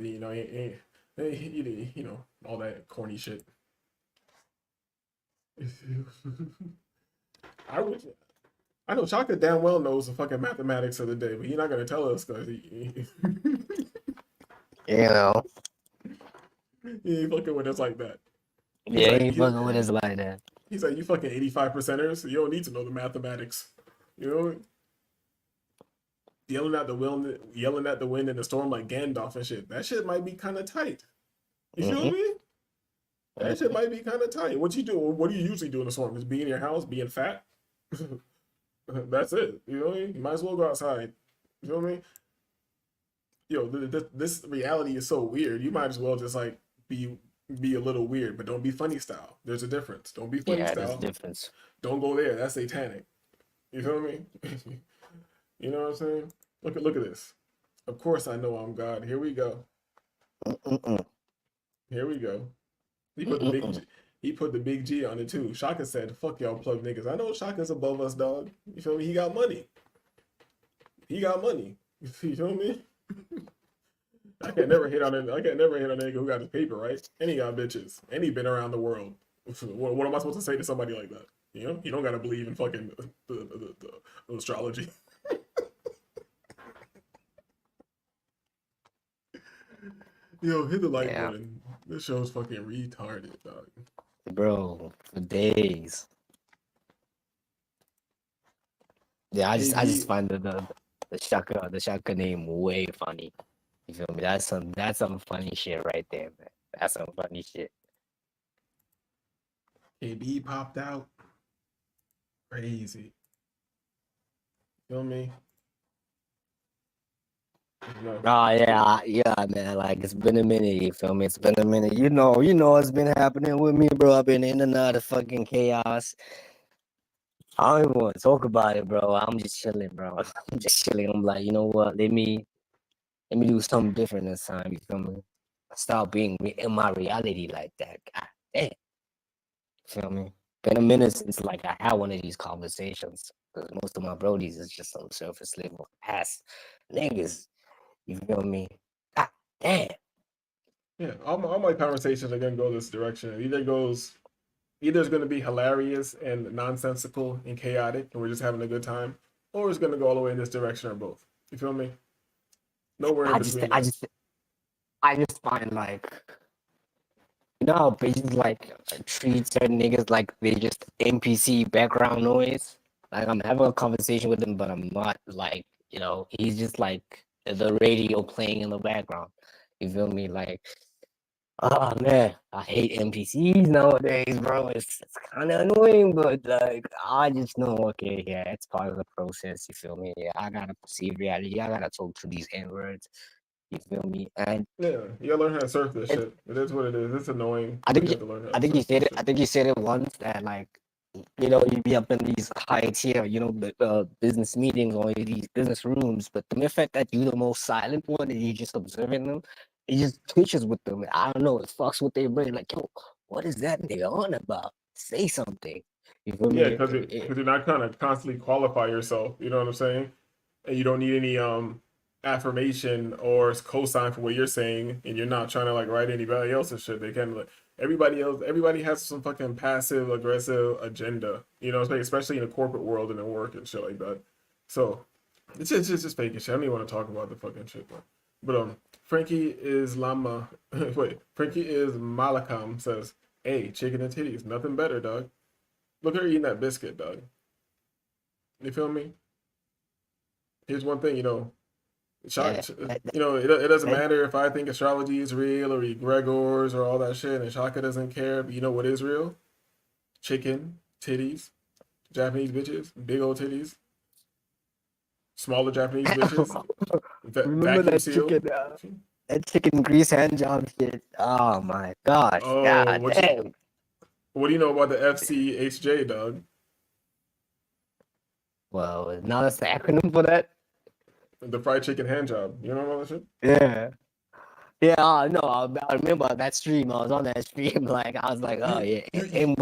All that corny shit. I know Chaka damn well knows the fucking mathematics of the day, but he's not gonna tell us because he ain't fucking with us like that. Yeah, he ain't fucking with us like that. He's like, you fucking 85 percenters. You don't need to know the mathematics. You know, yelling at the wind in the storm like Gandalf and shit. That shit might be kind of tight. You feel me? That shit might be kind of tight. What you do? What do you usually do in the storm? Just be in your house, being fat. That's it. You know what I mean? You might as well go outside. You know what I mean? Yo, this reality is so weird. You might as well just like be a little weird, but don't be funny style. There's a difference. Don't be funny style. There's a difference. Don't go there. That's satanic. You feel me? You know what I'm saying? Look at this. Of course I know I'm God. Here we go. Here we go. He put the big G on it too. Shaka said, "Fuck y'all plug niggas." I know Shaka's above us, dog. You feel me? He got money. He got money. You feel me? I can't never hit on a nigga who got his paper right, and he got bitches, and he been around the world. What am I supposed to say to somebody like that? You know, you don't gotta believe in fucking the astrology. Yo, hit the like button. This show's fucking retarded, dog. Bro, for days. Yeah, I just find the Shaka name way funny. You feel me? That's some funny shit right there, man. That's some funny shit. KB popped out. Crazy. Feel me? No. Oh yeah, man. Like it's been a minute, you feel me? It's been a minute. You know what's been happening with me, bro. I've been in and out of fucking chaos. I don't even want to talk about it, bro. I'm just chilling, bro. I'm just chilling. I'm like, you know what? Let me do something different this time. You feel me? Stop being in my reality like that. God damn. Feel me? Been a minute since like I had one of these conversations. Because most of my brodies is just some surface level ass niggas. You feel me? God damn. Yeah, all my conversations are gonna go this direction. Either it's gonna be hilarious and nonsensical and chaotic, and we're just having a good time, or it's gonna go all the way in this direction, or both. You feel me? Nowhere in between. I just find like, you know how bitches like treat certain niggas like they just NPC background noise. Like I'm having a conversation with him, but I'm not like, he's just like the radio playing in the background. You feel me? Like, oh man, I hate NPCs nowadays, bro. It's kind of annoying, but like I just know, okay, yeah, it's part of the process. You feel me? Yeah, I gotta perceive reality. I gotta talk to these N words. You feel me? And yeah, you gotta learn how to surf this shit. It is what it is. It's annoying. I think you said it. I think you said it once that like, you be up in these high tier, business meetings or these business rooms, but the mere fact that you're the most silent one and you're just observing them, it just twitches with them. I don't know, it fucks with their brain. Like, yo, what is that nigga on about? Say something. You feel me? Yeah, because you're not kind of constantly qualify yourself. You know what I'm saying? And you don't need any affirmation or cosign for what you're saying, and you're not trying to like write anybody else's shit. They can like everybody has some fucking passive aggressive agenda, especially in the corporate world and in work and shit like that. So it's just faking shit. I don't even want to talk about the fucking shit, but Frankie is Malakam says, "Hey, chicken and titties, nothing better, dog. Look at her eating that biscuit, dog. You feel me? Here's one thing, it doesn't matter if I think astrology is real or egregores or all that shit, and Shaka doesn't care. But you know what is real? Chicken, titties, Japanese bitches, big old titties, smaller Japanese bitches. Remember that chicken grease hand job shit? Oh my gosh! Oh, God damn. What do you know about the FCHJ, dog? Well, now that's the acronym for that. The fried chicken hand job. You know about that shit? Yeah. Yeah, no, I remember that stream. I was on that stream. Like, I was like, oh, yeah. You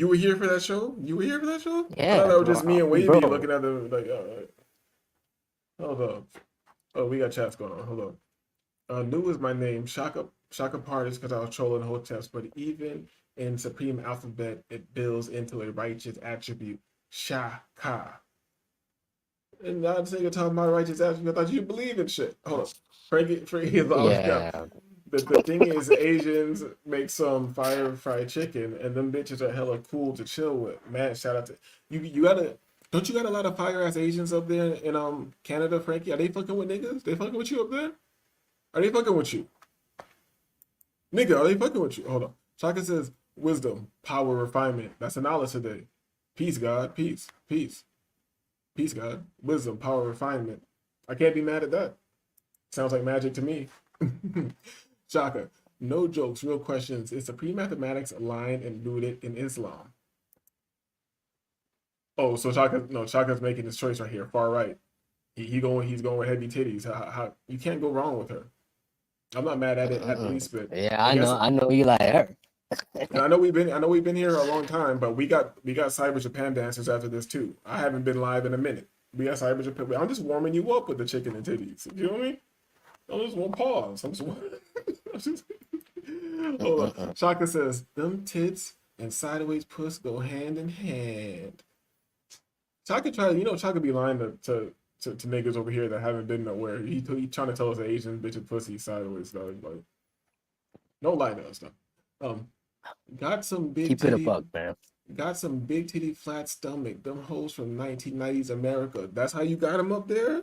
were here for that show? Yeah. I thought that was just me and Wavy looking at the, like, hold up. Oh, we got chats going on. Hold on. New is my name. Shaka part is because I was trolling Hoteps, but even in Supreme Alphabet, it builds into a righteous attribute. Shaka. And now this nigga talking about righteous attribute. I thought you believe in shit. Hold on. Frankie is always got. Yeah. The thing is, Asians make some fire fried chicken, and them bitches are hella cool to chill with. Man, shout out to you. You gotta. Don't you got a lot of fire ass Asians up there in Canada, Frankie? Are they fucking with niggas? They fucking with you up there? Are they fucking with you? Nigga, are they fucking with you? Hold on. Shaka says, wisdom, power, refinement. That's a knowledge today. Peace, God. Peace. Peace. Peace, God. Wisdom, power, refinement. I can't be mad at that. Sounds like magic to me. Shaka, no jokes, real questions. Is Supreme Mathematics aligned and rooted in Islam? Oh, so Shaka's making his choice right here. Far right. He's going with heavy titties. How you can't go wrong with her. I'm not mad at it at the least bit. Yeah, I know you like her. And I know we've been here a long time, but we got Cyber Japan dancers after this too. I haven't been live in a minute. We got Cyber Japan. I'm just warming you up with the chicken and titties. You know what I mean? I just want pause. Hold on. Shaka says, them tits and sideways puss go hand in hand. Shaka Shaka be lying to niggas over here that haven't been nowhere. He trying to tell us that Asian bitch and pussy sideways, dog. Like, don't lie to us, though. Got some big Keep titty, it a buck, man. Got some big titty flat stomach. Them hoes from 1990s America. That's how you got them up there?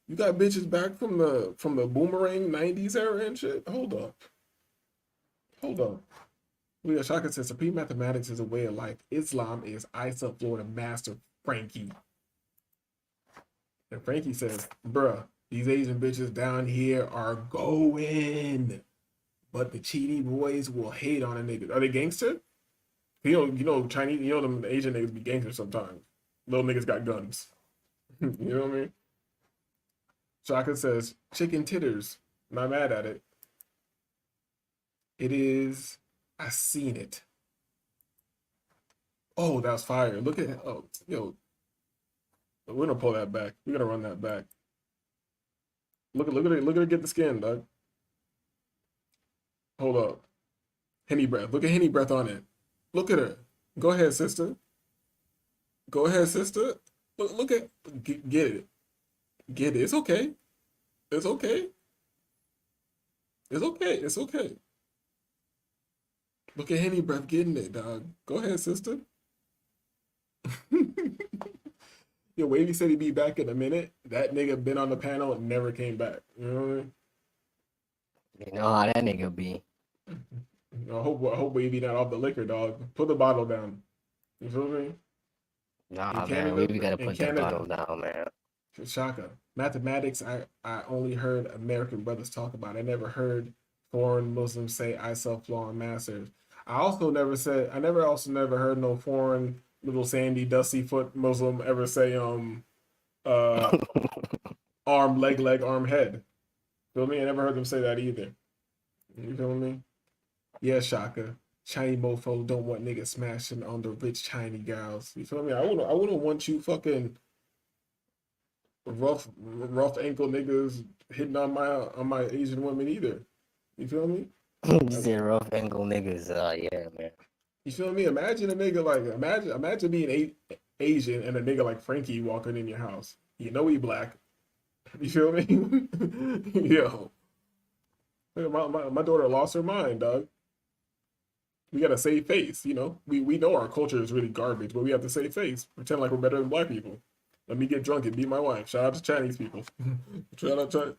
You got bitches back from the boomerang 90s era and shit? Hold up. Leah Shaka says Supreme Mathematics is a way of life. Islam is Isa Florida Master Frankie. And Frankie says, bruh, these Asian bitches down here are going. But the Chini boys will hate on a nigga. Are they gangster? You know Chinese, them Asian niggas be gangster sometimes. Little niggas got guns. You know what I mean? Shaka says, chicken titters. Not mad at it. It is, I seen it. Oh, that's fire. Look at, we're gonna pull that back. We're gonna run that back. Look at her get the skin, dog. Hold up. Henny breath. Look at Henny breath on it. Look at her. Go ahead, sister. Go ahead, sister. Look at, get it. Get it. It's okay. It's okay. It's okay. It's okay. Look at Henny breath getting it, dog. Go ahead, sister. Yo, Wavy said he'd be back in a minute. That nigga been on the panel and never came back. You know what I mean? You know how that nigga be. I hope Wavy not off the liquor, dog. Put the bottle down. You feel me? Nah, man, we gotta put that bottle down, man. Shaka. Mathematics, I only heard American brothers talk about. I never heard foreign Muslims say I self-law and masters. I never heard no foreign little sandy dusty foot Muslim ever say arm, leg, arm, head. Feel me? I never heard them say that either. You feel me? Yeah, Shaka. Chinese mofo don't want niggas smashing on the rich Chinese gals. You feel me? I wouldn't want you fucking rough ankle niggas hitting on my Asian women either. You feel me? You said rough ankle niggas. Yeah, man. You feel me? Imagine a nigga like imagine being Asian and a nigga like Frankie walking in your house. You know he black. You feel me? Yo, my daughter lost her mind, dog. We gotta save face, you know. We know our culture is really garbage, but we have to save face. Pretend like we're better than black people. Let me get drunk and beat my wife. Shout out to Chinese people. Shout out to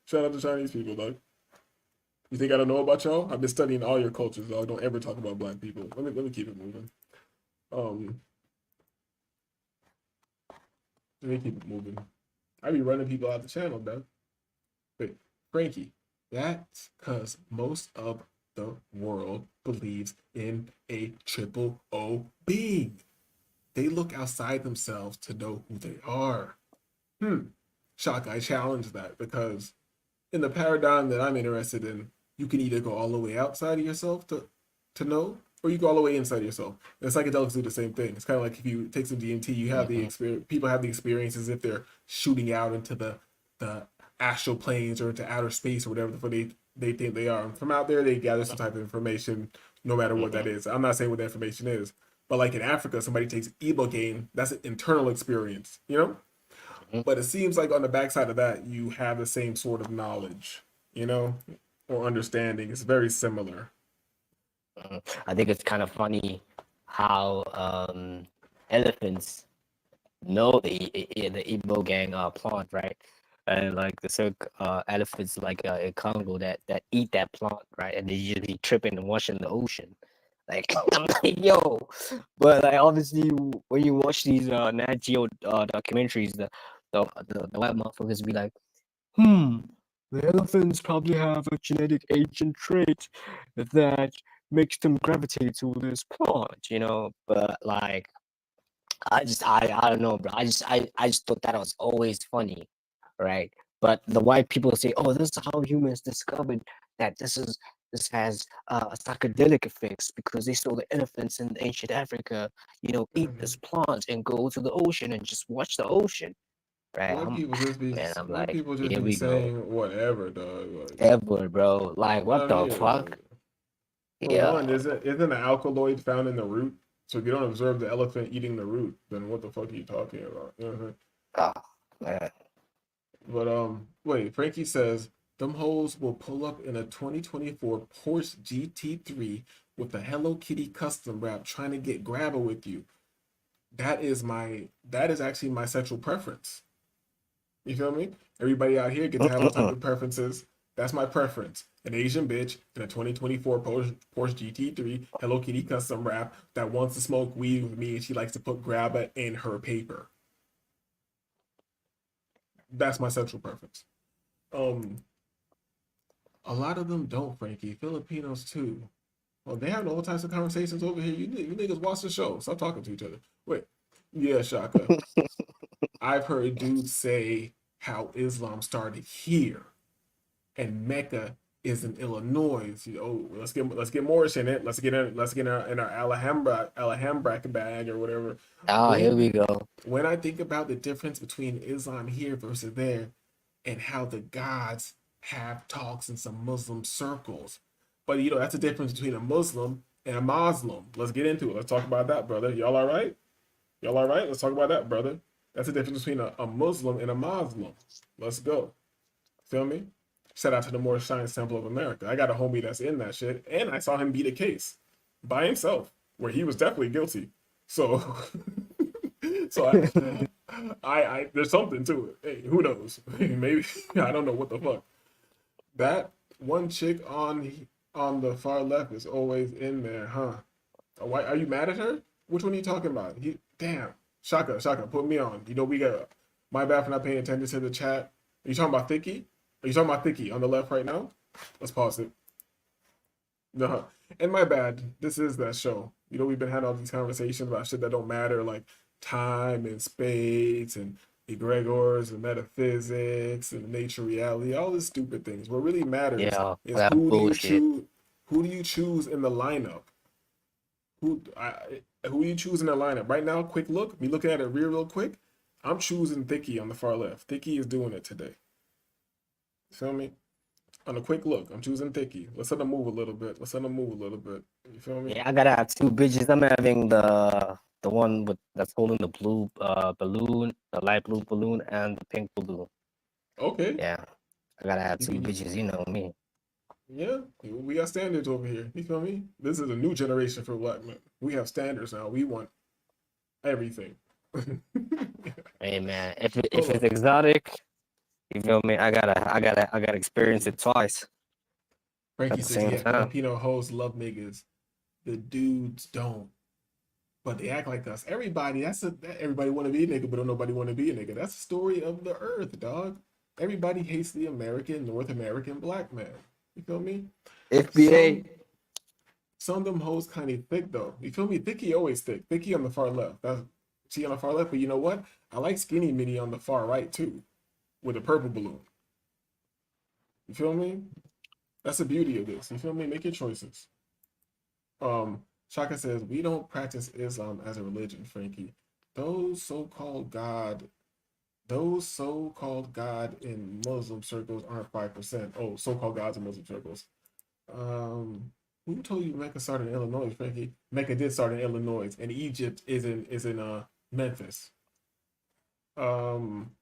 Chinese people, dog. You think I don't know about y'all? I've been studying all your cultures, dog. Don't ever talk about black people. Let me keep it moving. Let me keep it moving. I be running people out the channel, dog. Wait, Frankie, that's because most of the world believes in a triple O being. They look outside themselves to know who they are. Shock, I challenge that because in the paradigm that I'm interested in, you can either go all the way outside of yourself to know, or you go all the way inside of yourself. And psychedelics do the same thing. It's kind of like if you take some DMT, you have the experience. People have the experience as if they're shooting out into the astral planes or into outer space or whatever the fuck they think they are. From out there, they gather some type of information, no matter what that is. I'm not saying what the information is, but like in Africa, somebody takes Ibogaine, that's an internal experience, you know? But it seems like on the backside of that, you have the same sort of knowledge, you know, or understanding. It's very similar. I think it's kind of funny how elephants know the Igbo gang plant, right? And like the elephants like in Congo that eat that plant, right? And they usually tripping and washing the ocean. Like I'm like, yo, but like obviously when you watch these Nat Geo documentaries, the white motherfuckers be like, the elephants probably have a genetic agent trait that makes them gravitate to this plant, you know. But like, I don't know, bro. I just thought that was always funny, right? But the white people say, oh, this is how humans discovered that this has psychedelic effects because they saw the elephants in ancient Africa, you know, eat this plant and go to the ocean and just watch the ocean, right? I'm White like, people just here be we go. saying whatever, dog. Like, Ever, bro. Like, what out the here, fuck? like, for Yeah. one, isn't an alkaloid found in the root? So if you don't observe the elephant eating the root, then what the fuck are you talking about? You know what I'm saying? Man. But wait, Frankie says them hoes will pull up in a 2024 Porsche GT3 with a Hello Kitty custom wrap trying to get grabber with you. That is actually my sexual preference. You feel me? Everybody out here gets to have all type of preferences. That's my preference. An Asian bitch in a 2024 Porsche GT3 Hello Kitty custom wrap that wants to smoke weed with me and she likes to put grabba in her paper. That's my sexual preference. A lot of them don't, Frankie. Filipinos too. Well, they have all types of conversations over here. You niggas watch the show. Stop talking to each other. Wait. Yeah, Shaka. I've heard dudes say how Islam started here and Mecca is in Illinois. You know, let's get Moorish in it. Let's get in our Alhambra bag or whatever. Here we go. When I think about the difference between Islam here versus there, and how the gods have talks in some Muslim circles, but you know that's the difference between a Muslim and a Muslim. Let's get into it. Let's talk about that, brother. Y'all all right? Y'all all right? Let's talk about that, brother. That's the difference between a Muslim and a Muslim. Let's go. Feel me? Shout out to the Moorish Science Temple of America. I got a homie that's in that shit, and I saw him beat a case by himself where he was definitely guilty. So, I there's something to it. Hey, who knows? Maybe I don't know what the fuck. That one chick on the far left is always in there, huh? Why are you mad at her? Which one are you talking about? Damn. Shaka, put me on. You know we got my bad for not paying attention to the chat. Are you talking about Thicky? Are you talking about Thicky on the left right now? Let's pause it. No. And my bad. This is that show. You know, we've been having all these conversations about shit that don't matter, like time and space and egregors and metaphysics and nature reality, all these stupid things. What really matters is who do you choose in the lineup? Who you choose in the lineup? Right now, quick look. Me looking at it real quick. I'm choosing Thicky on the far left. Thicky is doing it today. Feel me? On a quick look, I'm choosing Thicky. Let's let him move a little bit. You feel me? Yeah, I gotta have two bitches. I'm having the one that's holding the blue balloon, the light blue balloon, and the pink balloon. Okay. Yeah, I gotta have two bitches. You know me. Yeah, we got standards over here. You feel me? This is a new generation for black men. We have standards now. We want everything. Hey man, if it's exotic, you feel me? I gotta experience it twice. Frankie at the says, same yeah, time. Filipino hoes love niggas. The dudes don't. But they act like us. Everybody want to be a nigga, but don't nobody want to be a nigga. That's the story of the earth, dog. Everybody hates the North American black man. You feel me? FBA. Some of them hoes kind of thick though. You feel me? Thicky always thick. Thicky on the far left. That's she on the far left. But you know what? I like skinny mini on the far right too, with a purple balloon. You feel me? That's the beauty of this. You feel me? Make your choices. Shaka says we don't practice Islam as a religion, Frankie. Those so-called God Those so-called God in Muslim circles aren't 5%. Oh, so-called gods in Muslim circles. Who told you Mecca started in Illinois, Frankie? Mecca did start in Illinois, and Egypt is in Memphis. Um,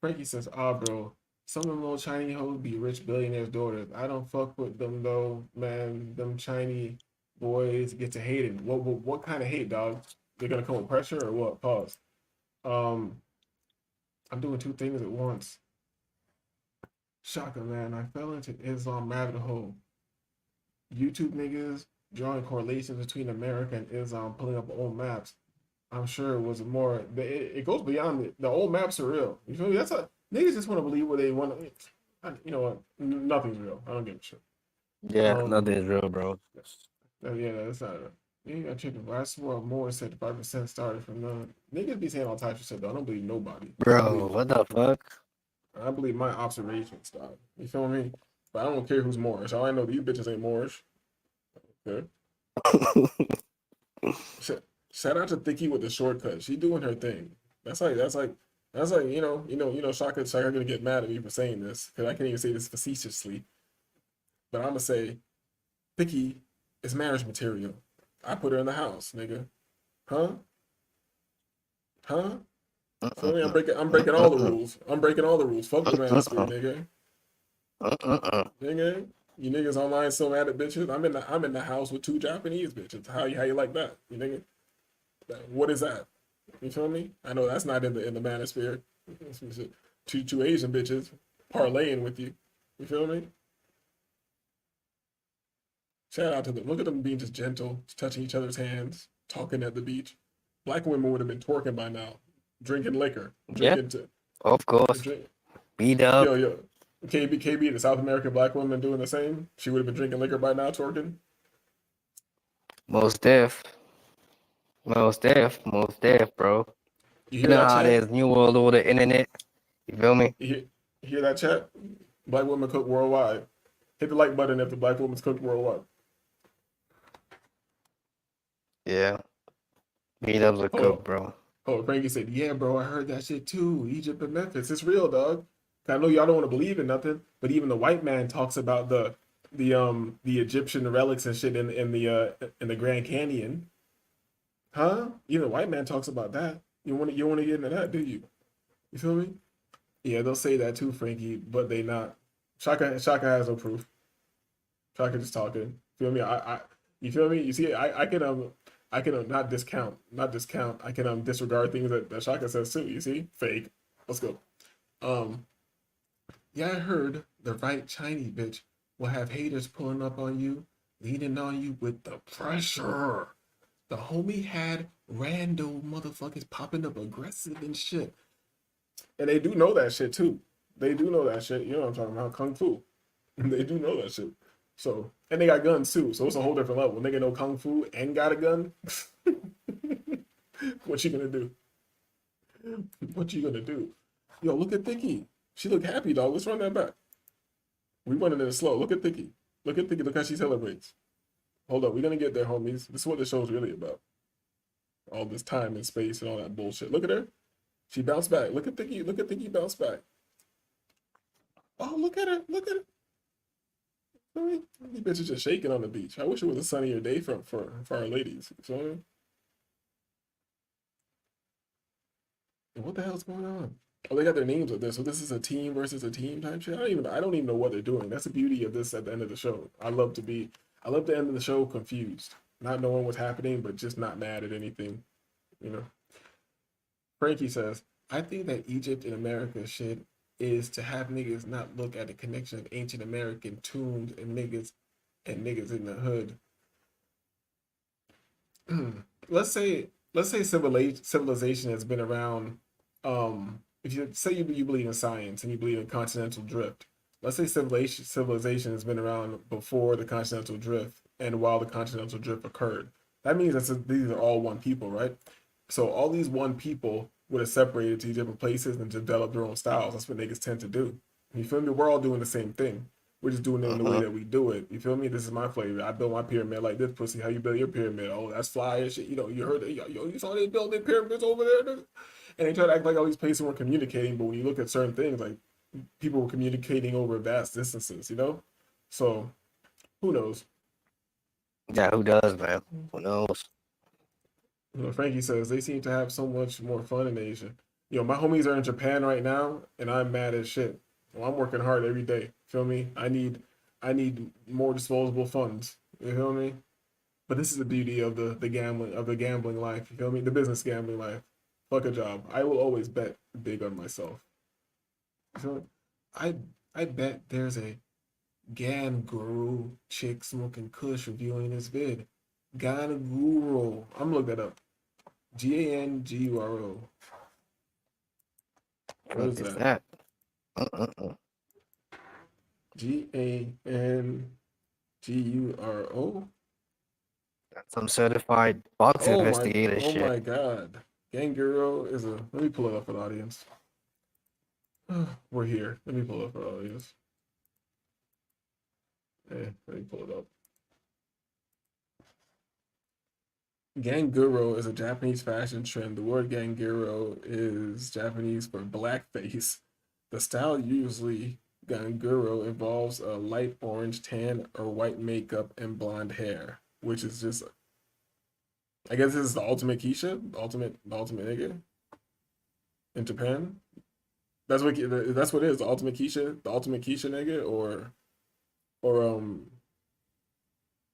Frankie says, "Ah, bro, some of them little Chinese hoes be rich billionaires' daughters. I don't fuck with them though, man. Them Chinese boys get to hating. What kind of hate, dog? They're gonna come with pressure or what? Pause. Um, I'm doing two things at once. Shaka, man. I fell into Islam rabbit hole. YouTube niggas drawing correlations between America and Islam, pulling up old maps. I'm sure it was more. It goes beyond it. The old maps are real. You feel me? That's a niggas just want to believe what they want. You know what? Nothing's real. I don't give a shit. Yeah, nothing's real, bro. Yeah, that's not. You got chicken. I swore more said 5% started from none. Niggas be saying all types of shit though. I don't believe nobody. Bro, what the fuck? I believe my observations, dog. You feel me? But I don't care who's Moorish. All I know, these bitches ain't Moorish. Okay. Shout out to Thicky with the shortcut. She doing her thing. That's like Shaka gonna get mad at me for saying this because I can't even say this facetiously. But I'm gonna say, Thicky is marriage material. I put her in the house, nigga. Huh? Feel me? I'm breaking all the rules. I'm breaking all the rules. Fuck the manosphere, nigga. Nigga, you niggas online so mad at bitches. I'm in the house with 2 Japanese bitches. How you like that? You nigga? What is that? You feel me? I know that's not in the manosphere. Two Asian bitches parlaying with you. You feel me? Shout out to them. Look at them being just gentle, just touching each other's hands, talking at the beach. Black women would have been twerking by now, drinking liquor. Of course. Beat up. Yo. KB, the South American black woman doing the same. She would have been drinking liquor by now, twerking. Most deaf, bro. You know how it is, new world order, internet. You feel me? You hear that chat? Black women cook worldwide. Hit the like button if the black woman's cooked worldwide. Yeah. Beat up's a cook, bro. Oh, Frankie said, yeah, bro, I heard that shit too. Egypt and Memphis. It's real, dog. I know y'all don't want to believe in nothing, but even the white man talks about the Egyptian relics and shit in the Grand Canyon. Huh? Even the white man talks about that. You want to get into that, do you? You feel me? Yeah, they'll say that too, Frankie, but they not. Shaka has no proof. Shaka just talking. Feel me? You feel me? You see, I can not discount. I can disregard things that Shaka says too. You see? Fake. Let's go. Yeah, I heard the right Chinese bitch will have haters pulling up on you, leaning on you with the pressure. The homie had rando motherfuckers popping up aggressive and shit. And they do know that shit too. They do know that shit. You know what I'm talking about? Kung Fu. They do know that shit. So, and they got guns too. So it's a whole different level. Nigga know Kung Fu and got a gun. What you gonna do? What you gonna do? Yo, look at Thicky. She look happy, dog. Let's run that back. We running it slow. Look at Thicky. Look at Thicky. Look how she celebrates. Hold up. We're gonna get there, homies. This is what the show's really about. All this time and space and all that bullshit. Look at her. She bounced back. Look at Thicky. Look at Thicky bounce back. Oh, look at her. Look at her. These bitches just shaking on the beach. I wish it was a sunnier day for our ladies. So, what the hell's going on? Oh, they got their names up there. So this is a team versus a team type shit. I don't even know what they're doing. That's the beauty of this at the end of the show. I love the end of the show confused, not knowing what's happening, but just not mad at anything. You know. Frankie says, I think that Egypt and America shit is to have niggas not look at the connection of ancient American tombs and niggas in the hood. let's say civilization has been around. If you say you believe in science and you believe in continental drift, let's say civilization has been around before the continental drift and while the continental drift occurred. That means that these are all one people, right? So all these one people would have separated to different places and developed their own styles. That's what niggas tend to do. You feel me? We're all doing the same thing. We're just doing it in the way that we do it. You feel me? This is my flavor. I built my pyramid like this, pussy. How you build your pyramid? Oh, that's fly and shit. You know, you heard it. Yo, you saw they build their pyramids over there? And they try to act like all these places weren't communicating, but when you look at certain things, like people were communicating over vast distances, you know? So who knows? Yeah, who does, man? Who knows? You know, Frankie says they seem to have so much more fun in Asia. You know, my homies are in Japan right now, and I'm mad as shit. Well, I'm working hard every day. Feel me? I need more disposable funds. You feel me? But this is the beauty of the gambling life. You feel me? The business gambling life. Fuck a job. I will always bet big on myself. You feel me? I bet there's a Gan Guru chick smoking Kush reviewing this vid. Gan Guru. I'm gonna look that up. Ganguro. What is that? Ganguro. That's some certified box investigator Oh shit. my god. Ganguro is a. Let me pull it up for the audience. We're here. Let me pull it up for the audience. Hey, let me pull it up. Ganguro is a Japanese fashion trend. The word ganguro is Japanese for blackface. The style, usually ganguro, involves a light orange, tan, or white makeup and blonde hair, which is just, I guess this is the ultimate Keisha, the ultimate nigga in Japan. That's what it is, the ultimate Keisha nigga, or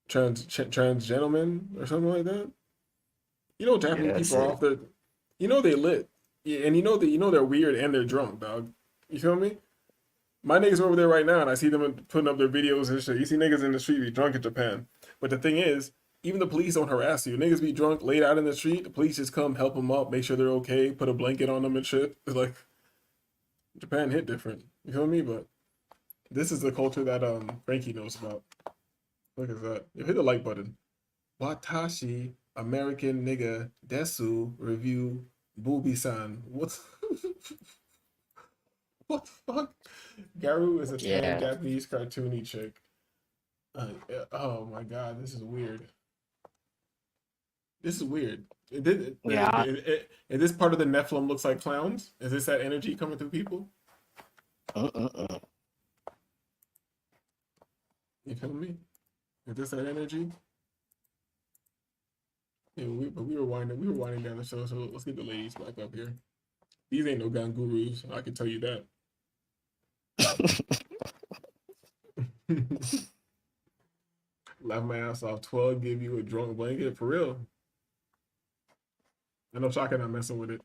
trans gentleman or something like that. You know, Japanese people are off the, you know, they lit, yeah, and you know they're weird and they're drunk, dog. You feel me? My niggas are over there right now, and I see them putting up their videos and shit. You see niggas in the street be drunk in Japan, but the thing is, even the police don't harass you. Niggas be drunk, laid out in the street. The police just come, help them up, make sure they're okay, put a blanket on them and shit. It's like Japan hit different. You feel me? But this is the culture that Frankie knows about. Look at that. You hit the like button. Watashi American nigga desu review booby-san. What? What the fuck? Garu is a tan Japanese cartoony chick. Oh my god, this is weird. This is weird. Is this part of the Nephilim looks like clowns? Is this that energy coming through people? You feel me? Is this that energy? Yeah, we were winding down the show, so let's get the ladies back up here. These ain't no gangurus, I can tell you that. Laugh my ass off. 12 give you a drunk blanket for real. I know Shaka not messing with it.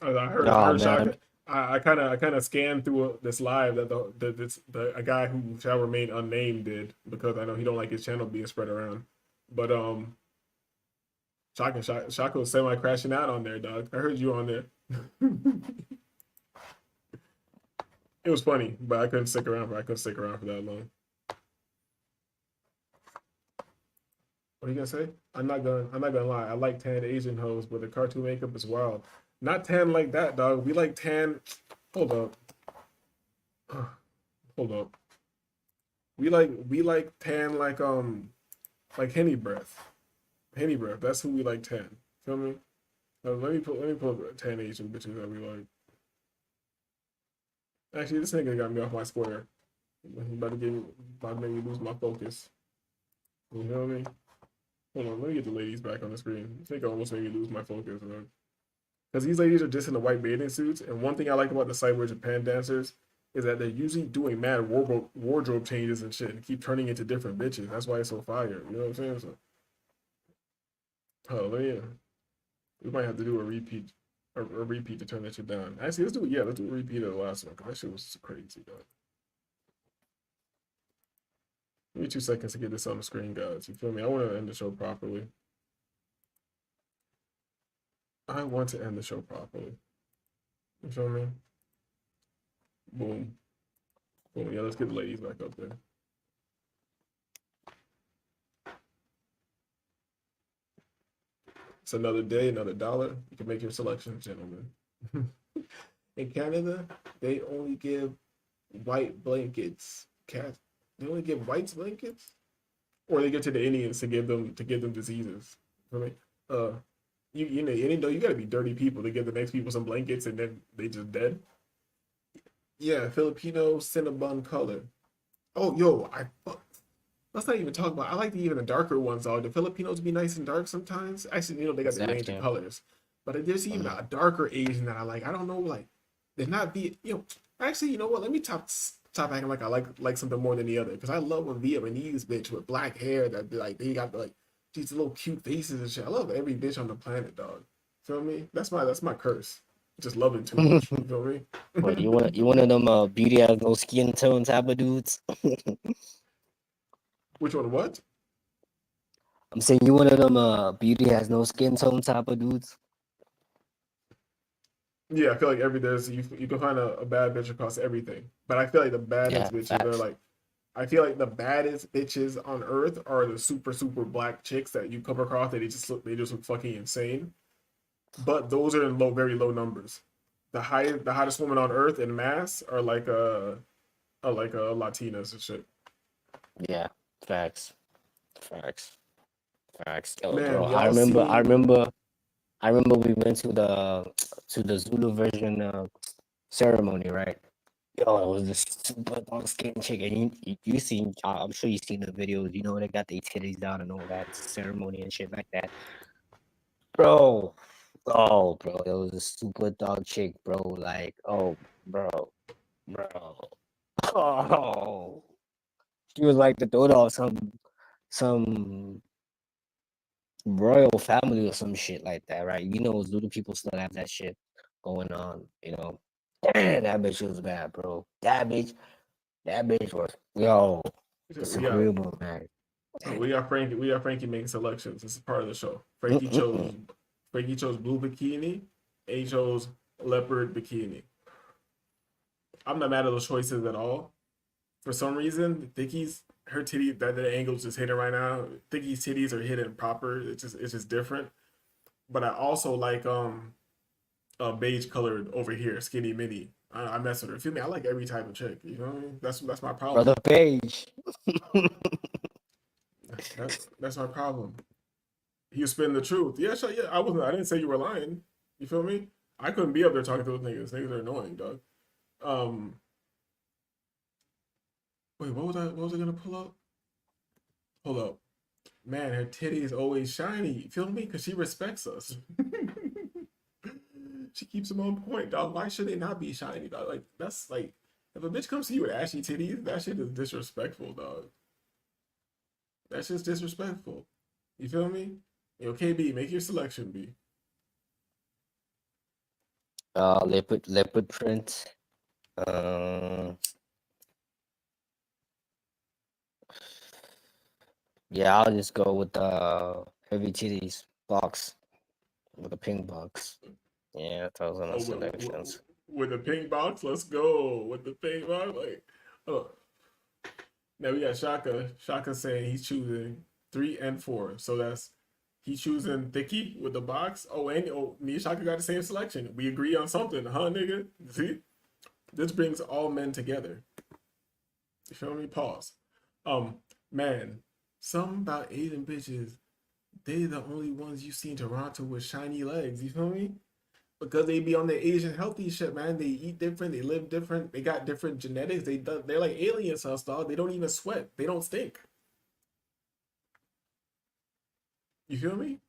I heard Shaka. I kind of scanned through this live that a guy who shall remain unnamed did, because I know he don't like his channel being spread around. But Shaka was semi crashing out on there, dog. I heard you on there. It was funny, but I couldn't stick around for that long. What are you gonna say? I'm not gonna lie. I like tan Asian hoes, but the cartoon makeup is wild. Not tan like that, dog. We like tan. Hold up. Hold up. We like tan like Henny Breath. Henny Breath. That's who we like tan. Feel me? Let me put tan Asian bitches that we like. Actually, this nigga got me off my square. He about to make me lose my focus. You know what I mean? Hold on, let me get the ladies back on the screen. This nigga almost made me lose my focus, man. Because these ladies are just in the white bathing suits, and one thing I like about the Cyber Japan dancers is that they're usually doing mad wardrobe changes and shit and keep turning into different bitches. That's why it's so fire. You know what I'm saying? So, we might have to do a repeat to turn that shit down. Actually, let's do a repeat of the last one, because that shit was crazy, dog. Give me 2 seconds to get this on the screen, guys. You feel me? I want to end the show properly. You feel me? Boom. Boom. Yeah, let's get the ladies back up there. It's another day, another dollar. You can make your selection, gentlemen. In Canada, they only give white blankets. They only give white blankets, or they give to the Indians to give them diseases. You feel me? you know you gotta be dirty people to give the next people some blankets and then they just dead. Yeah, Filipino Cinnabon color. Oh, yo, let's not even talk about. I like even the darker ones. Though the Filipinos be nice and dark sometimes. Actually, they got the range of Exactly. colors, but there's even a darker Asian that I like. I don't know, like they're not Actually, you know what? Let me stop acting like I like something more than the other because I love when Vietnamese bitch with black hair that like they got like these little cute faces and shit. I love every bitch on the planet, dog. Feel me? That's my curse. Just loving too much. You feel me? But you one of them beauty has no skin tone type of dudes. Which one? What? I'm saying you one of them beauty has no skin tone type of dudes. Yeah, I feel like you can find a bad bitch across everything, but I feel like the Yeah, baddest bitches are facts. like I feel like the baddest bitches on earth are the super black chicks that you come across that they just look fucking insane. But those are in very low numbers. The hottest woman on earth in mass are like Latinas and shit. Yeah, facts, facts, facts. Yo, bro, Man, y'all seen I remember we went to the Zulu version ceremony, right? Yo, it was this super dark skin chick, and you seen, I'm sure you seen the videos. You know, they got their titties down and all that ceremony and shit like that, bro. Oh, bro, it was a super dog chick, bro. Like, oh, bro, bro. Oh, she was like the daughter of some royal family or some shit like that, right? You know, Zulu people still have that shit going on. You know, that bitch was bad, bro. That bitch was yo we got disagreeable, man. we got Frankie making selections. This is part of the show. Mm-mm-mm. Frankie chose blue bikini. A chose leopard bikini. I'm not mad at those choices at all. For some reason, Thicky's her titty that the angle's just hidden right now. Thicky's titties are hidden proper. It's just different. But I also like beige colored over here, skinny mini. I mess with her. Feel me? I like every type of chick. You know what I mean? That's my problem. Brother Page. That's my problem. You spin the truth. Yeah, sure, yeah. I didn't say you were lying. You feel me? I couldn't be up there talking to those niggas. Niggas are annoying, dog. Um, wait, what was I gonna pull up? Hold up. Man, her titty is always shiny. You feel me? Because she respects us. She keeps them on point, dog. Why should they not be shiny, dog? Like that's like if a bitch comes to you with ashy titties, that shit is disrespectful, dog. That's just disrespectful. You feel me? Yo, KB, make your selection, B. Leopard print. Yeah, I'll just go with the heavy titties box with the pink box. Yeah, those are my Oh, selections. with the pink box, let's go with the pink box. Like, oh, now we got Shaka. Shaka saying he's choosing 3 and 4, so that's he's choosing Thicky with the box. Oh, and me and Shaka got the same selection. We agree on something, huh, nigga? See, this brings all men together. You feel me? Pause. Man, something about Asian bitches. They the only ones you see in Toronto with shiny legs. You feel me? Because they be on the Asian healthy shit, man. They eat different, they live different, they got different genetics. They're like aliens, us, dog. They don't even sweat. They don't stink. You feel me?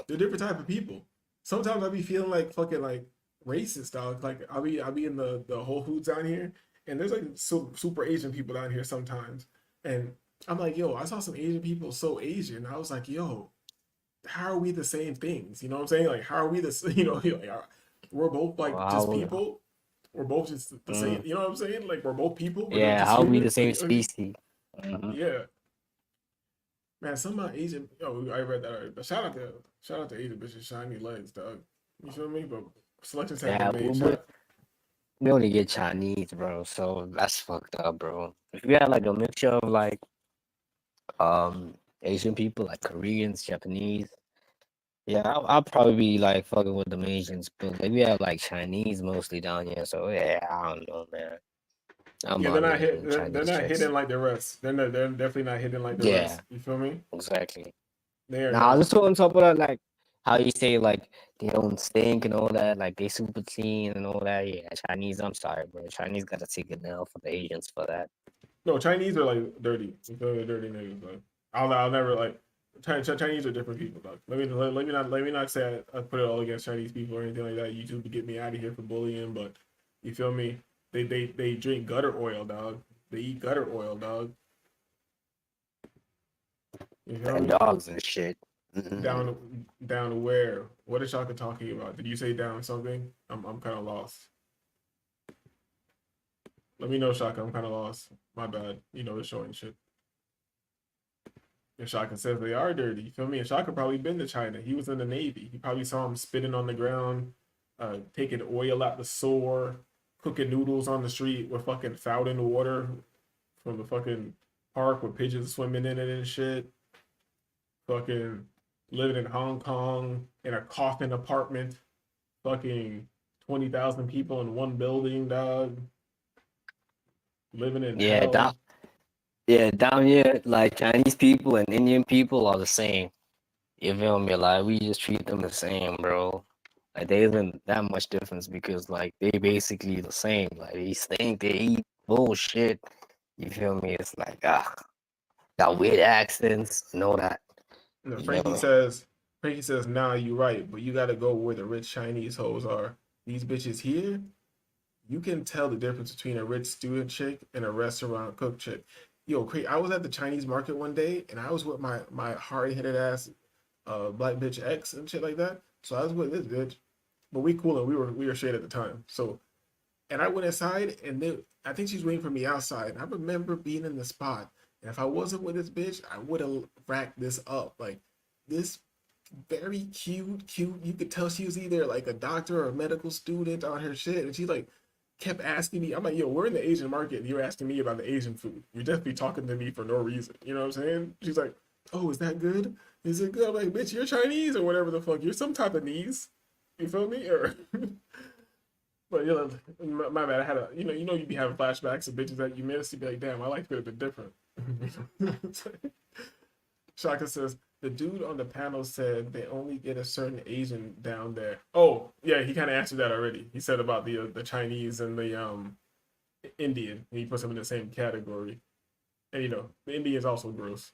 They're different type of people. Sometimes I be feeling like fucking like racist, dog. Like I'll be in the Whole Foods down here, and there's like super Asian people down here sometimes, and I'm like, yo, I saw some Asian people so Asian. I was like, yo, how are we the same things? You know what I'm saying? Like, how are we the we're both like just Wow. people. We're both just the same. You know what I'm saying? Like we're both people. We're Yeah, just how we human. the same species? Yeah, man. Some of my Asian. Oh, I read that already. But shout out to Asian bitches, shiny legs, dog. You feel me? But selections have Yeah, been made. Shout. we only get Chinese, bro. So that's fucked up, bro. If we had like a mixture of like Asian people, like Koreans, Japanese, yeah, I'll probably be like fucking with them Asians. But like, we have like Chinese mostly down here, so yeah, I don't know, man. I'm Yeah, all with them they're Chinese not chicks. hidden like the rest. They're definitely not hidden like the Yeah, rest. You feel me? exactly. They are Nah, I not. just on top of that, like how you say like they don't stink and all that, like they super clean and all that. Yeah, Chinese. I'm sorry, bro. Chinese gotta take it now for the Asians for that. No, Chinese are like dirty. They're dirty niggas. Like I'll never like Chinese are different people. Dog. Let me not say I put it all against Chinese people or anything like that. YouTube to get me out of here for bullying, but you feel me? They drink gutter oil, dog. They eat gutter oil, dog. You feel And me? dogs and shit. Mhm. Down where? What is Shaka talking about? Did you say down something? I'm kind of lost. Let me know, Shaka. I'm kind of lost. My bad. You know, it's showing shit. And Shaka says they are dirty. You feel me? And Shaka probably been to China. He was in the Navy. He probably saw him spitting on the ground, taking oil out the sore, cooking noodles on the street with fucking fountain water from the fucking park with pigeons swimming in it and shit. Fucking living in Hong Kong in a coffin apartment. Fucking 20,000 people in one building, dog. Living in Yeah, hell. down here, like Chinese people and Indian people are the same. You feel me? Like we just treat them the same, bro. Like there isn't that much difference because like they basically the same. Like they stink, they eat bullshit. You feel me? It's like got weird accents and all that. No, You feel me? Frankie says, nah, you right, but you gotta go where the rich Chinese hoes are. These bitches here, you can tell the difference between a rich student chick and a restaurant cook chick. Yo, I was at the Chinese market one day and I was with my hard headed ass black bitch ex and shit like that. So I was with this bitch, but we cool and we were straight at the time. So and I went inside and I think she's waiting for me outside. And I remember being in the spot. And if I wasn't with this bitch, I would have racked this up. Like this very cute. You could tell she was either like a doctor or a medical student on her shit. And she like kept asking me. I'm like, yo, we're in the Asian market and you're asking me about the Asian food. You're definitely talking to me for no reason. You know what I'm saying? She's like, oh, is that good? Is it good? I'm like, bitch, you're Chinese or whatever the fuck. You're some type of knees. You feel me? Or but you know, my bad. I had a you be having flashbacks of bitches that you missed. You'd be like, damn, my life could have been different. Shaka says the dude on the panel said they only get a certain Asian down there. Oh yeah, he kind of answered that already. He said about the Chinese and the Indian. And he puts them in the same category. And the Indian is also gross.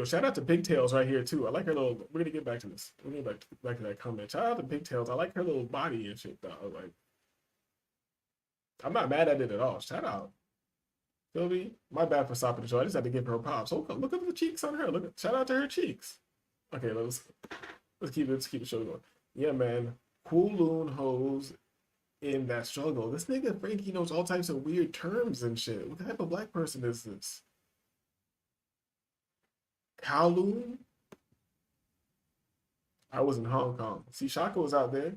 Shout out to Pigtails right here too. I like her little. We're gonna get back to this. We're gonna get back to that comment. Shout out to Pigtails. I like her little body and shit. Though. Like, I'm not mad at it at all. Shout out. Feel me? My bad for stopping the show. I just had to give her props. Oh, look at the cheeks on her. Shout out to her cheeks. Okay, let's keep the show going. Yeah, man. Kowloon hoes in that struggle. This nigga Frankie knows all types of weird terms and shit. What type of black person is this? Kowloon? I was in Hong Kong. See, Shaka was out there.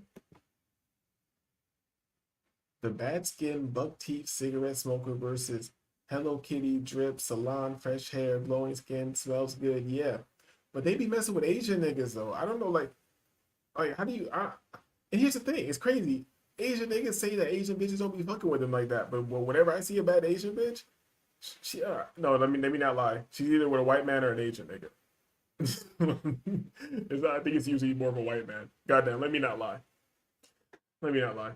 The bad skin, buck teeth, cigarette smoker versus Hello Kitty, drip, salon, fresh hair, glowing skin, smells good. Yeah, but they be messing with Asian niggas though. I don't know, like how do you? And here's the thing, it's crazy. Asian niggas say that Asian bitches don't be fucking with them like that, but whenever I see a bad Asian bitch, she no, let me not lie. She's either with a white man or an Asian nigga. I think it's usually more of a white man. Goddamn, let me not lie. Let me not lie.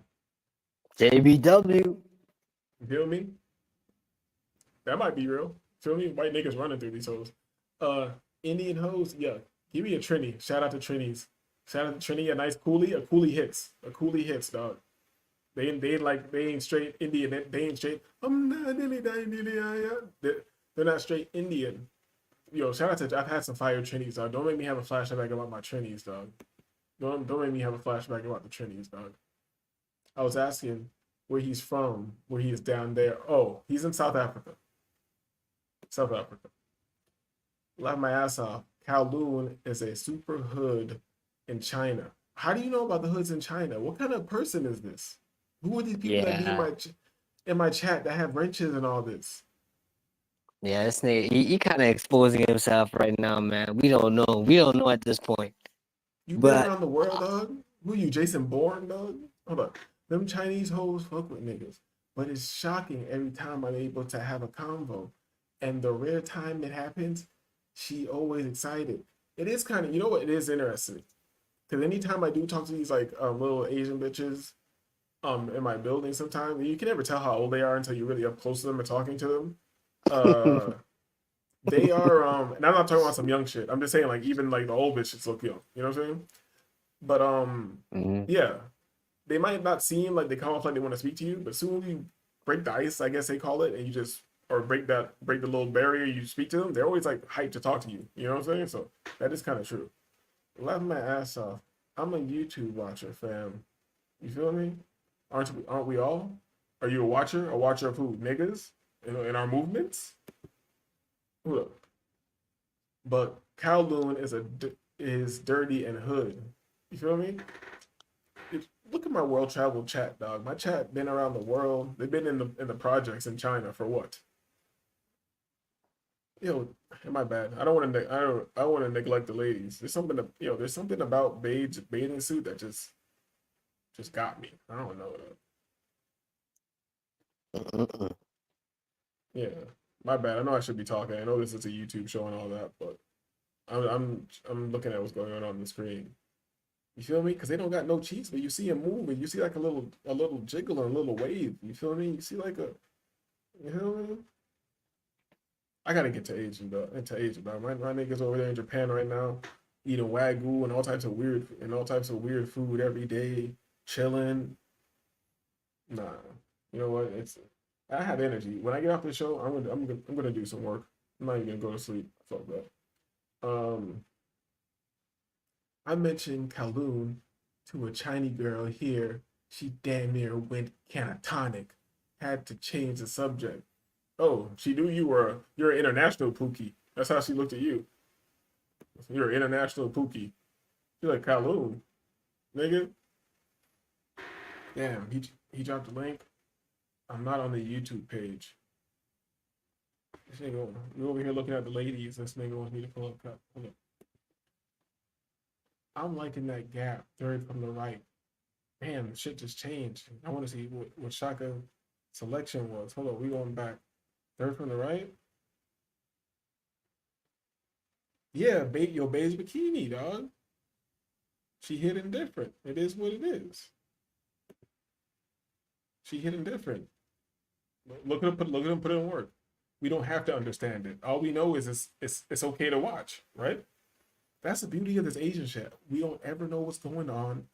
JBW. You feel me? That might be real. Feel me? White niggas running through these hoes. Indian hoes, yeah. Give me a Trini. Shout out to Trinis. Shout out to Trini. A nice coolie. A coolie hits. A coolie hits, dog. They ain't straight Indian. They ain't straight. They're not straight Indian. Yo, shout out to. I've had some fire Trinis, dog. Don't make me have a flashback about my Trinis, dog. Don't make me have a flashback about the Trinis, dog. I was asking where he's from, where he is down there. Oh, he's in South Africa. South Africa. Laugh my ass off. Kowloon is a super hood in China. How do you know about the hoods in China? What kind of person is this? Who are these people that be in my chat that have wrenches and all this? Yeah, this nigga, he kind of exposing himself right now, man. We don't know. We don't know at this point. You been around the world, dog? Who are you, Jason Bourne, dog? Hold up. Them Chinese hoes fuck with niggas. But it's shocking every time I'm able to have a convo. And the rare time it happens, she always excited. it is kind of, you know what, it is interesting. Because anytime I do talk to these like little Asian bitches in my building sometimes, you can never tell how old they are until you're really up close to them and talking to them. They are and I'm not talking about some young shit. I'm just saying like even like the old bitches look young. You know what I'm saying? But yeah, they might not seem like they come off like they want to speak to you, but soon as you break the ice, I guess they call it, and you just or break the little barrier, you speak to them, they're always like hyped to talk to you. You know what I'm saying? So that is kind of true. Laughing my ass off. I'm a YouTube watcher, fam. You feel me? Aren't we all? Are you a watcher? A watcher of who? Niggas? In our movements? Hold up. But Kowloon is dirty and hood. You feel me? Look at my world travel chat, dog. My chat been around the world. They've been in the projects in China for what? Yo, my bad. I don't want to neglect the ladies. There's something about Beige bathing suit that just got me. I don't know that. Yeah, my bad. I know I should be talking. I know this is a YouTube show and all that, but I'm looking at what's going on the screen. You feel me? Because they don't got no cheeks, but you see them moving. You see like a little jiggle and a little wave. You feel me? You see like you feel me? I gotta get to Asia, though. My niggas over there in Japan right now, eating wagyu and all types of weird food every day, chilling. Nah, you know what? I have energy. When I get off the show, I'm gonna do some work. I'm not even gonna go to sleep. Fuck that. I mentioned Kowloon to a Chinese girl here. She damn near went catatonic. Had to change the subject. Oh, she knew you're an international Pookie. That's how she looked at you. You're an international Pookie. You're like Kowloon, nigga. Damn, he dropped the link. I'm not on the YouTube page. This nigga, you over here looking at the ladies. This nigga wants me to pull up. Hold up. I'm liking that gap, third from the right. Damn, shit just changed. I want to see what Shaka selection was. Hold on, we going back. Third from the right? Yeah, your beige bikini, dog. She hidden different. It is what it is. She hidden different. Look at him put it in work. We don't have to understand it. All we know is it's okay to watch, right? That's the beauty of this Asian shit. We don't ever know what's going on.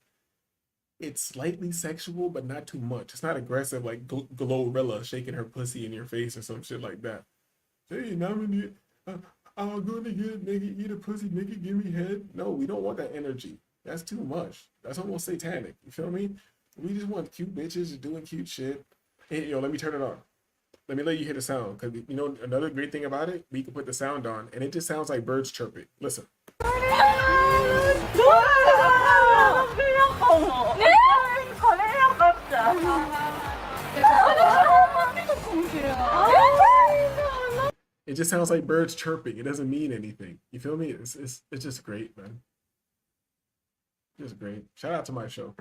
It's slightly sexual, but not too much. It's not aggressive like Glorilla shaking her pussy in your face or some shit like that. Hey, nominate. I'm gonna get nigga, eat a pussy, nigga, give me head. No, we don't want that energy. That's too much. That's almost satanic. You feel me? We just want cute bitches doing cute shit. Hey, yo, let me turn it on. Let me let you hear the sound. Because, you know, another great thing about it, we can put the sound on, and it just sounds like birds chirping. Listen. It just sounds like birds chirping. It doesn't mean anything. You feel me? It's just great, man. Just great. Shout out to my show.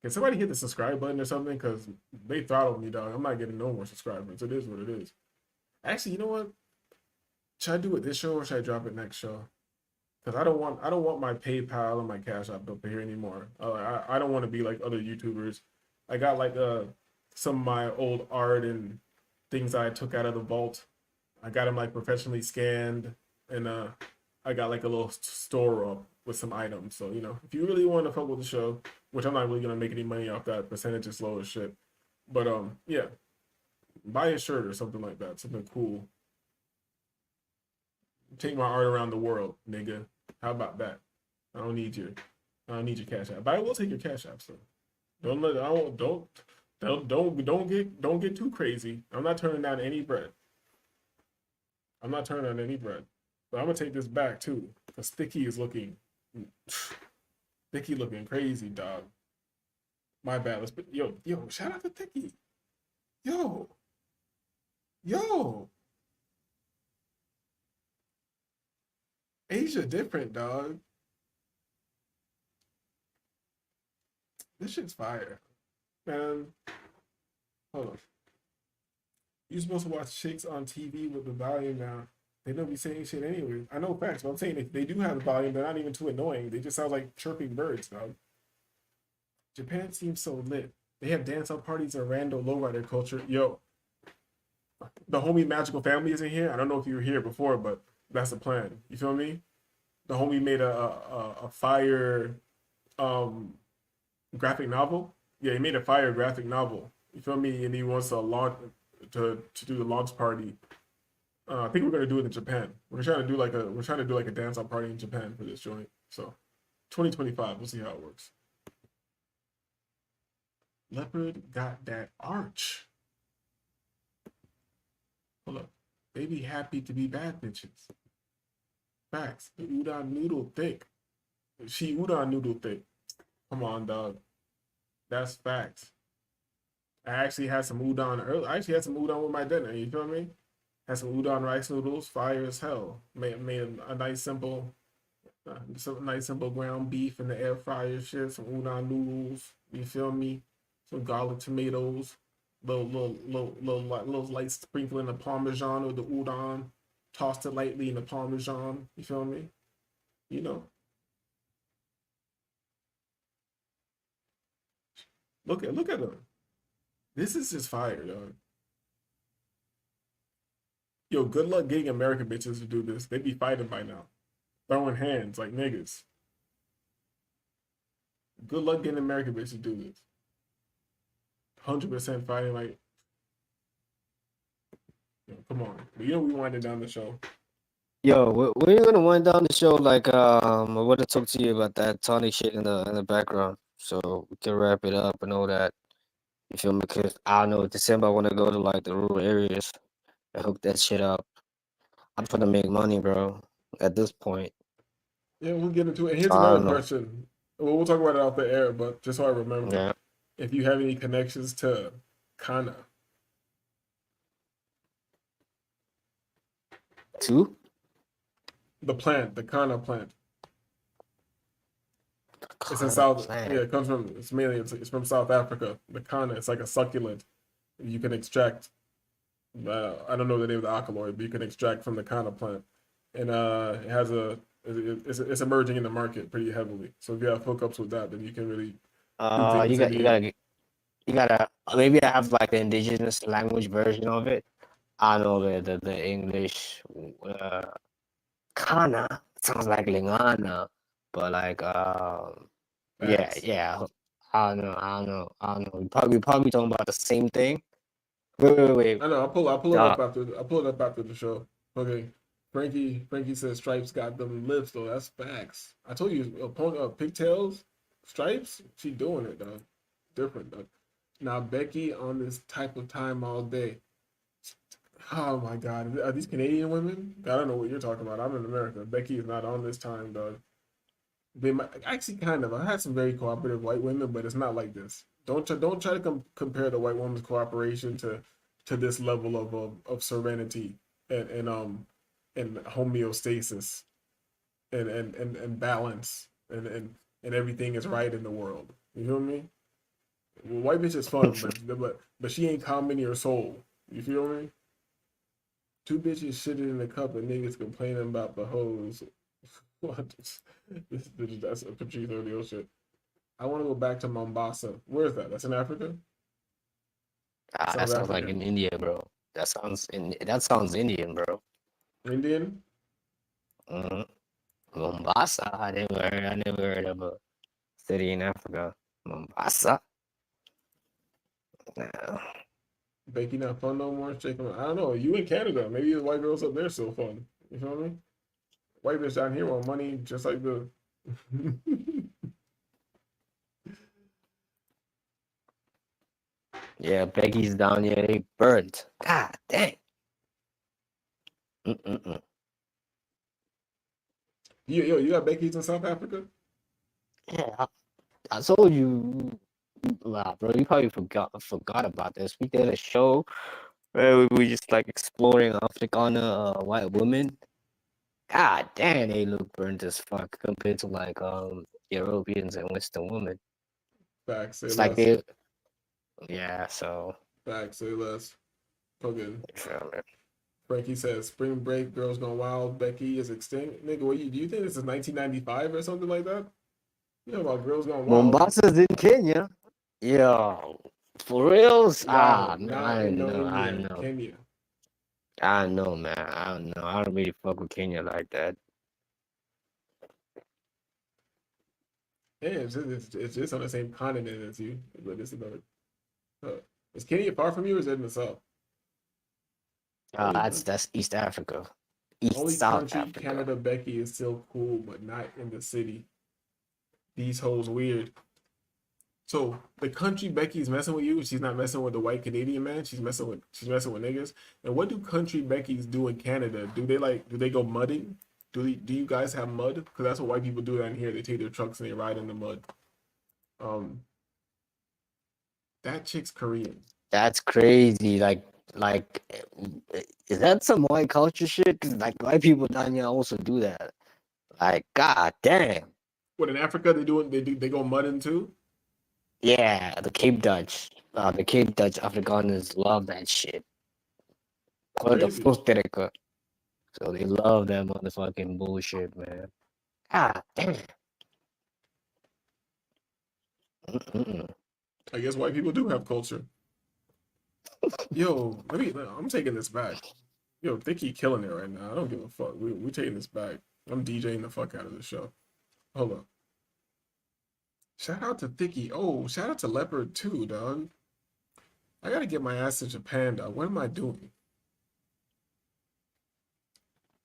Can somebody hit the subscribe button or something? Because they throttled me, dog. I'm not getting no more subscribers. It is what it is. Actually, you know what? Should I do it this show or should I drop it next show? Because I don't want my PayPal and my Cash App up here anymore. I don't want to be like other YouTubers. I got like some of my old art and things I took out of the vault. I got them like professionally scanned, and I got like a little store up with some items. So, you know, if you really want to fuck with the show, which I'm not really gonna make any money off that, percentage is low as shit. But yeah, buy a shirt or something like that, something cool. Take my art around the world, nigga. How about that? I don't need your Cash App, but I will take your Cash App. So don't get too crazy. I'm not turning down any bread. I'm not turning down any bread. But I'm gonna take this back too, because Sticky looking crazy, dog. My bad. Let's put yo. Shout out to Sticky. Yo. Asia different, dog. This shit's fire, man. Hold on. You're supposed to watch chicks on TV with the volume now. They don't be saying shit anyway. I know facts, but I'm saying if they do have the volume, they're not even too annoying. They just sound like chirping birds, dog. Japan seems so lit. They have dance-out parties and random lowrider culture. Yo, the homie Magical Family is in here. I don't know if you were here before, but that's the plan. You feel me? The homie made a fire graphic novel. Yeah, he made a fire graphic novel. You feel me? And he wants to launch to do the launch party. I think we're gonna do it in Japan. We're trying to do like a dance out party in Japan for this joint. So 2025, we'll see how it works. Leopard got that arch. Hold up. They be happy to be bad bitches. Facts. The udon noodle thick. She udon noodle thick. Come on, dog. That's facts. I actually had some udon earlier. I actually had some udon with my dinner. You feel me? Had some udon rice noodles, fire as hell. Made a nice simple ground beef in the air fryer shit. Some udon noodles. You feel me? Some garlic tomatoes. Little light sprinkling of parmesan or the udon. Tossed it lightly in the parmesan. You feel me? You know. Look at them. This is just fire, dog. Yo, good luck getting American bitches to do this. They'd be fighting by now. Throwing hands like niggas. Good luck getting American bitches to do this. 100% fighting like... Yo, come on. You know we winding down the show. Yo, when you gonna wind down the show? Like, I want to talk to you about that Tony shit in the background, so we can wrap it up and all that. You feel me? Because I don't know, December I want to go to like the rural areas and hook that shit up. I'm trying to make money, bro. At this point, Yeah, we'll get into it. And here's I another don't know. question. Well, we'll talk about it off the air, but just so I remember. Yeah. If you have any connections to Kana. Two? The plant, the Kana plant. It's in Kana South. plant. Yeah, it comes from. It's from South Africa. The Kana. It's like a succulent. You can extract. I don't know the name of the alkaloid, but you can extract from the Kana plant, and it has it's emerging in the market pretty heavily. So if you have hookups with that, then you can really do things. You gotta maybe I have like the indigenous language version of it. I know the English Kana sounds like Lingana, but like yeah. I don't know. We probably talking about the same thing. Wait. I know. I'll pull it up after the show. Okay. Frankie says Stripes got them lips though. That's facts. I told you, pigtails, Stripes. She doing it, dog. Different, dog. Now Becky on this type of time all day. Oh my God, are these Canadian women? I don't know what you're talking about. I'm in America. Becky is not on this time, dog. Actually, kind of. I had some very cooperative white women, but it's not like this. Don't try to compare the white woman's cooperation to this level of serenity and homeostasis and balance and everything is right in the world. You feel me? Well, white bitch is fun, but she ain't comedy or soul. You feel me? Two bitches shitted in a cup and niggas complaining about the hoes. What? That's a Patrice O'Neal shit. I want to go back to Mombasa. Where is that? That's in Africa? That sounds like in India, bro. That sounds Indian, bro. Indian? Mombasa. I never heard of a city in Africa. Mombasa. No. Becky not fun no more. I don't know. You in Canada? Maybe the white girls up there still fun. You feel me? White bitch down here want money just like the. Yeah, Becky's down here. They burnt. God dang. You got Becky's in South Africa? Yeah, I told you. Wow, bro, you probably forgot about this. We did a show where we were just like exploring Africana white women. God damn, they look burnt as fuck compared to like Europeans and Western women. Facts. Say It's less. like they, yeah. So Facts. Say less. Fucking. Frankie says, "Spring break, girls gone wild. Becky is extinct." Nigga, what do you think this is 1995 or something like that? You know about girls gone wild? Mombasa's in Kenya. Yo, for reals? No, Man, not in no I India, know. Kenya. I know, man. I don't know. I don't really fuck with Kenya like that. Yeah, it's just on the same continent as you, but it's another. Is Kenya far from you, or is it in the south? Only That's East Africa. East only South country Africa. Canada Becky is still cool, but not in the city. These hoes weird. So the country Becky's messing with you, she's not messing with the white Canadian man. She's messing with niggas. And what do country Becky's do in Canada? Do they go mudding? Do you guys have mud? Because that's what white people do down here. They take their trucks and they ride in the mud. That chick's Korean. That's crazy. Like, is that some white culture shit? 'Cause like white people down here also do that. Like, god damn. What in Africa they go mudding too? Yeah, the Cape Dutch. The Cape Dutch Afrikaners love that shit. Called the Crazy. Foosterika. So they love that motherfucking bullshit, man. God damn. Mm-mm. I guess white people do have culture. Yo, I'm taking this back. Yo, Thicky killing it right now. I don't give a fuck. We taking this back. I'm DJing the fuck out of the show. Hold up. Shout out to Thicky. Oh, shout out to Leopard too, dog. I gotta get my ass to Japan, dog. What am I doing?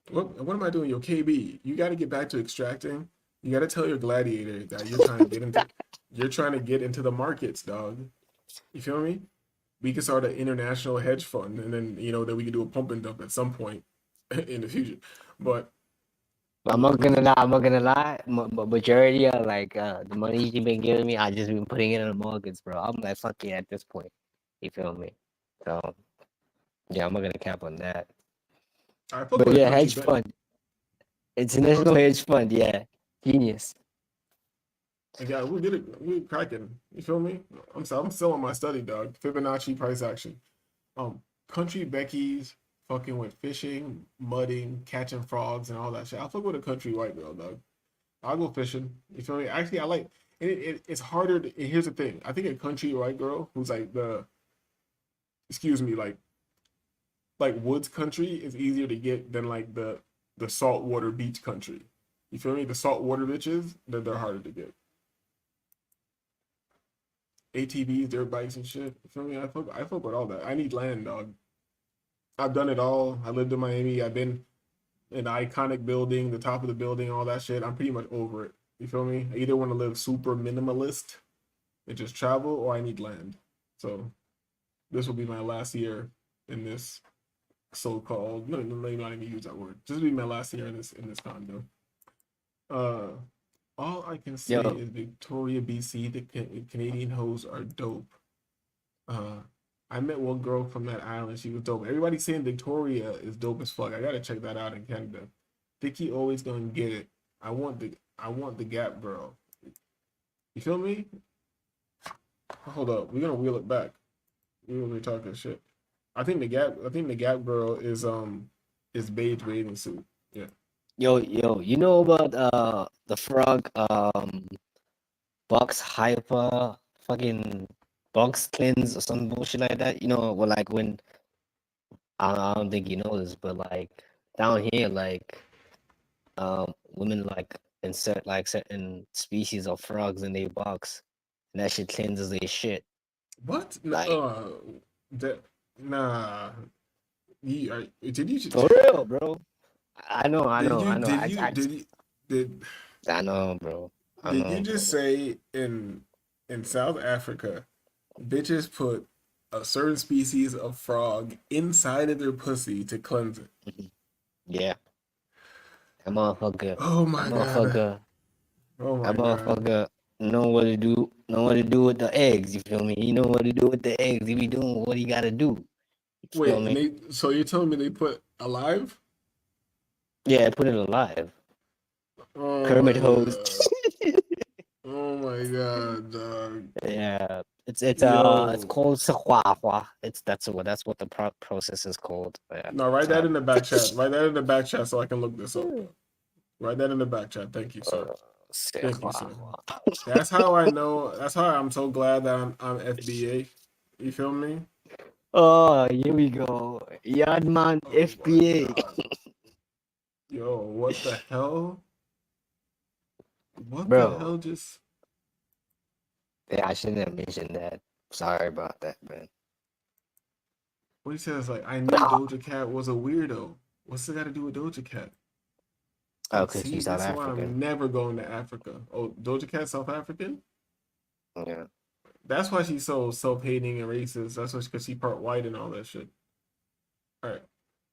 What am I doing? Yo, KB, you gotta get back to extracting. You gotta tell your gladiator that you're trying to get into the markets, dog. You feel me? We could start an international hedge fund, and then then we could do a pump and dump at some point in the future. But I'm not gonna lie. Majority of like the money you've been giving me, I just been putting it in the markets, bro. I'm like fuck it at this point. You feel me? So yeah, I'm not gonna cap on that. But yeah, hedge fund, international hedge fund, yeah, genius. And yeah, we did it. We cracking. You feel me? I'm still on my study, dog. Fibonacci price action. Country Becky's fucking went fishing, mudding, catching frogs, and all that shit. I'll fuck with a country white girl, dog. I'll go fishing. You feel me? Actually, I like it's harder. Here's the thing. I think a country white girl who's like like woods country is easier to get than like the saltwater beach country. You feel me? The saltwater bitches, they're harder to get. ATVs, dirt bikes, and shit. You feel me? I fuck with all that. I need land, dog. I've done it all. I lived in Miami. I've been in the iconic building, the top of the building, all that shit. I'm pretty much over it. You feel me? I either want to live super minimalist and just travel, or I need land. So this will be my last year in this so-called. No, let me not even use that word. This will be my last year in this condo. All I can say is Victoria, BC. The Canadian hoes are dope. I met one girl from that island. She was dope. Everybody's saying Victoria is dope as fuck. I gotta check that out in Canada. Vicky always gonna get it. I want the Gap girl. You feel me? Hold up. We're gonna wheel it back. We're gonna be talking shit. I think the Gap girl is beige bathing suit. Yeah. Yo, you know about the frog box hyper fucking box cleanse or some bullshit like that? You know, well, like when I don't think you know this, but like down here, like women like insert like certain species of frogs in their box, and that shit cleanses their shit. What? Like, nah. Did you for real, bro? I know. I know, bro. Did you just say in South Africa, bitches put a certain species of frog inside of their pussy to cleanse it? Yeah. That motherfucker. Oh my god. Oh my that motherfucker know what to do. Know what to do with the eggs. You feel me? He know what to do with the eggs. He be doing what he gotta do. You feel me? So you're telling me they put alive? Yeah, put it alive. Oh Kermit my host. Oh my god, dog. Yeah, It's Yo. called Sahua. That's what the process is called. Yeah. No, write that in the back chat. Write that in the back chat so I can look this up. Write that in the back chat. Thank you, sir. Thank you, sir. That's how I know. That's how I'm so glad that I'm FBA. You feel me? Oh, here we go. Yardman FBA. Yo, what the hell? What the Bro. hell just? Yeah, I shouldn't have mentioned that. Sorry about that, man. What he says, like, I knew Doja Cat was a weirdo. What's it got to do with Doja Cat? Oh, because See, she's this South is why I'm African. never going to Africa. Oh, Doja Cat South African? Yeah. That's why she's so self-hating and racist. That's why, because she part white and all that shit. All right.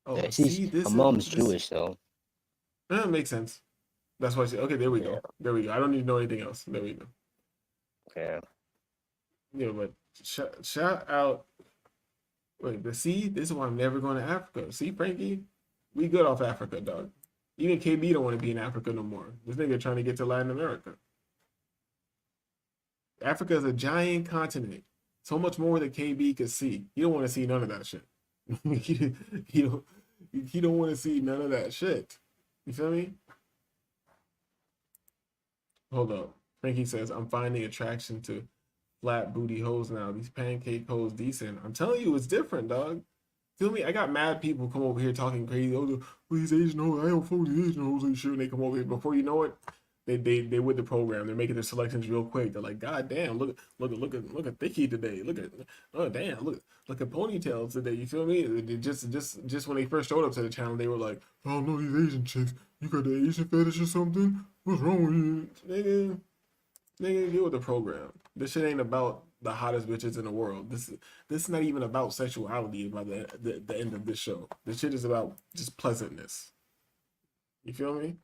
Oh, Yeah, see, this her is mom's this, Jewish, though. That makes sense. That's why she. Okay, there we go. There we go. I don't need to know anything else. There we go. Yeah. Yeah, but shout out. Wait, but see, this is why I'm never going to Africa. See, Frankie, we good off Africa, dog. Even KB don't want to be in Africa no more. This nigga trying to get to Latin America. Africa is a giant continent. So much more than KB could see. He don't want to see none of that shit. he don't want to see none of that shit. You feel me? Hold up. Frankie says, I'm finding attraction to flat booty hoes now. These pancake hoes decent. I'm telling you, it's different, dog. Feel me? I got mad people come over here talking crazy. Oh, these Asian hoes, I don't fuck with these Asian hoes and shit. And they come over here. Before you know it, they with the program. They're making their selections real quick. They're like, God damn, look at Thicky today. Oh damn, look at ponytails today. You feel me? They just when they first showed up to the channel, they were like, oh no, these Asian chicks. You got the Asian fetish or something? What's wrong with you, nigga? Get with the program. This shit ain't about the hottest bitches in the world. This is not even about sexuality by the end of this show. This shit is about just pleasantness. You feel me?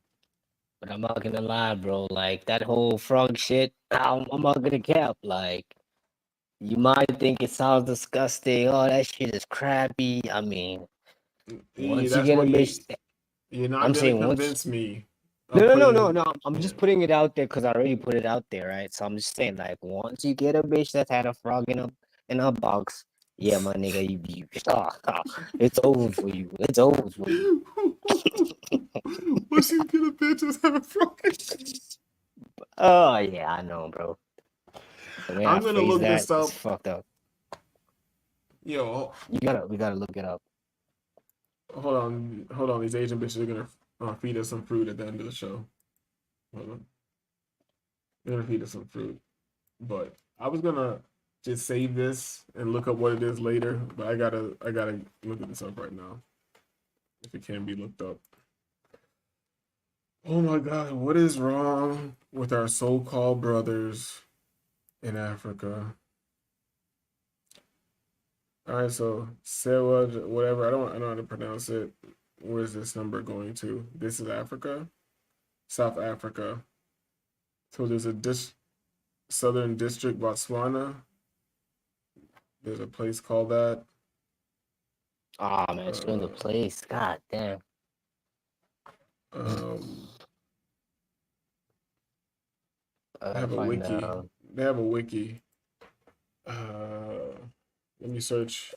But I'm not gonna lie, bro. Like, that whole frog shit, I'm not gonna cap. Like, you might think it sounds disgusting. Oh, that shit is crappy. I mean, once you That's get a what bitch, you're not I'm gonna saying once. convince me. No. I'm just putting it out there because I already put it out there, right? So I'm just saying, like, once you get a bitch that's had a frog in a box, yeah, my nigga, it's over for you. It's over for you. Once you get a bitch that's had a frog. Oh yeah, I know, bro. The way I'm I gonna phrase look that this up. is fucked up. Yo, we gotta look it up. Hold on. These Asian bitches are gonna feed us some fruit at the end of the show. Hold on. They're gonna feed us some fruit. But I was gonna just save this and look up what it is later. But I gotta look at this up right now. If it can be looked up. Oh my God, what is wrong with our so-called brothers in Africa? All right, so Sarah, whatever. I don't know how to pronounce it. Where's this number going to? This is Africa, South Africa. So there's a Southern District, Botswana. There's a place called that. Oh man, it's in the place. God damn. They have a wiki. They have a wiki. Let me search.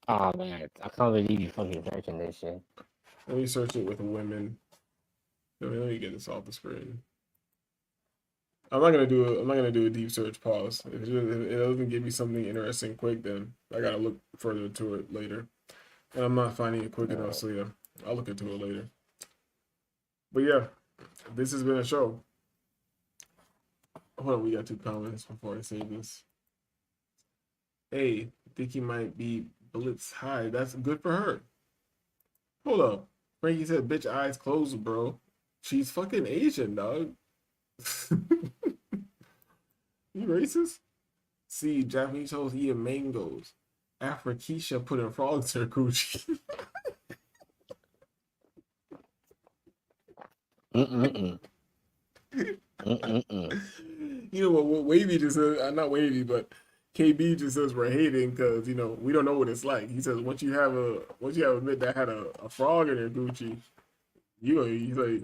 Oh man, I can't believe you fucking searching this shit. Let me search it with women. Let me get this off the screen. I'm not gonna do a deep search. Pause. If it doesn't give me something interesting quick, then I gotta look further to it later. And I'm not finding it quick enough, so yeah, I'll look into it later. But yeah, this has been a show. Hold on, we got 2 comments before I say this. Hey, think he might be blitz high. That's good for her. Hold up. Frankie said, bitch, eyes closed, bro. She's fucking Asian, dog. You racist? See, Japanese hoes eating mangoes. Afrikeisha putting frogs in her coochie. You know what Wavy just said? Not Wavy, but KB just says we're hating because we don't know what it's like. He says once you have a bitch that had a frog in her Gucci, he's like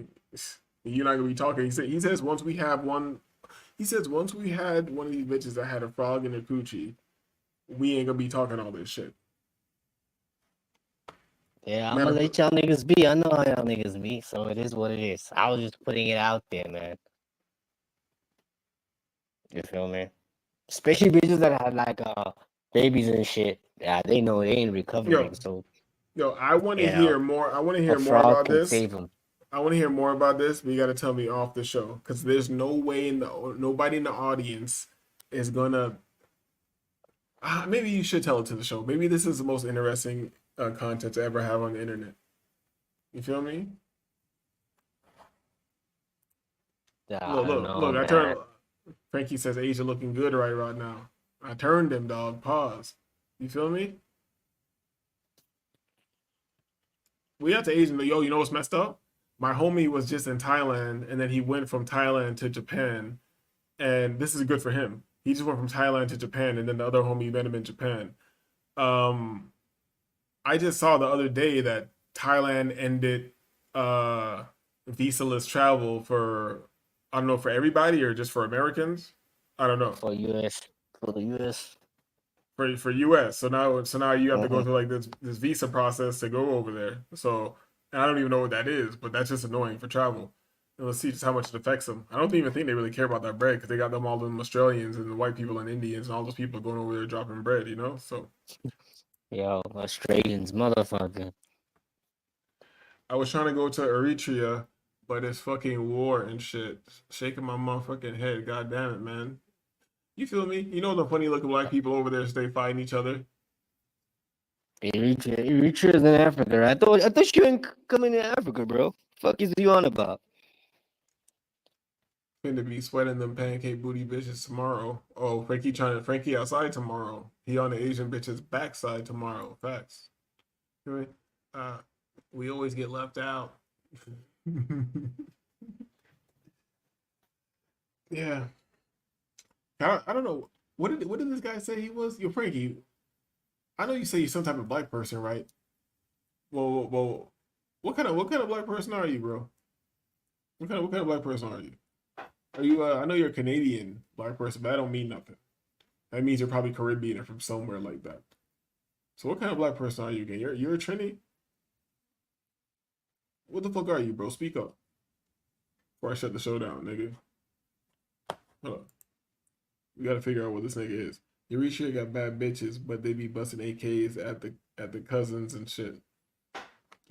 you're not gonna be talking. He says once we have one, He says once we had one of these bitches that had a frog in her coochie, we ain't gonna be talking all this shit. Yeah, I'm Matter gonna of let y'all niggas be. I know how y'all niggas be, so it is what it is. I was just putting it out there, man. You feel me? Especially bitches that had like babies and shit. Yeah, they know they ain't recovering, so yo, I want to you know, hear more. I want to a hear more frog about can this. save them. I want to hear more about this, but you got to tell me off the show because there's no way nobody in the audience is gonna. Maybe you should tell it to the show. Maybe this is the most interesting content to ever have on the internet. You feel me? Yeah, Look, I don't look, know, look! I man. turned. Frankie says Asia looking good right now. I turned him, dog. Pause. You feel me? We have to Asian. Yo, you know what's messed up? My homie was just in Thailand, and then he went from Thailand to Japan, and this is good for him. He just went from Thailand to Japan, and then the other homie met him in Japan. Um, I just saw the other day that Thailand ended visa-less travel for I don't know for everybody or just for Americans. I don't know. For US, for the US. For US. So now you have to go Mhm. through like this visa process to go over there. So and I don't even know what that is, but that's just annoying for travel. And let's see just how much it affects them. I don't even think they really care about that bread because they got them all them Australians and the white people and Indians and all those people going over there dropping bread, you know? So Yo, Australians, motherfucker. I was trying to go to Eritrea, but it's fucking war and shit. Shaking my motherfucking head. God damn it, man. You feel me? You know the funny looking black people over there stay fighting each other. Eritrea's in Africa. I thought you ain't coming to Africa, bro. Fuck is you on about? Finna be sweating them pancake booty bitches tomorrow. Oh, Frankie outside tomorrow. He on the Asian bitch's backside tomorrow. Facts. You know what I mean? We always get left out. Yeah. I don't know. What did this guy say he was? Yo, Frankie, I know you say you're some type of black person, right? Well, what kind of black person are you, bro? What kind of black person are you? Are you I know you're a Canadian black person, but that don't mean nothing. That means you're probably Caribbean or from somewhere like that. So what kind of black person are you again? You're a Trini? What the fuck are you, bro? Speak up. Before I shut the show down, nigga. Hold up. We gotta figure out what this nigga is. Eritrea got bad bitches, but they be busting AKs at the cousins and shit.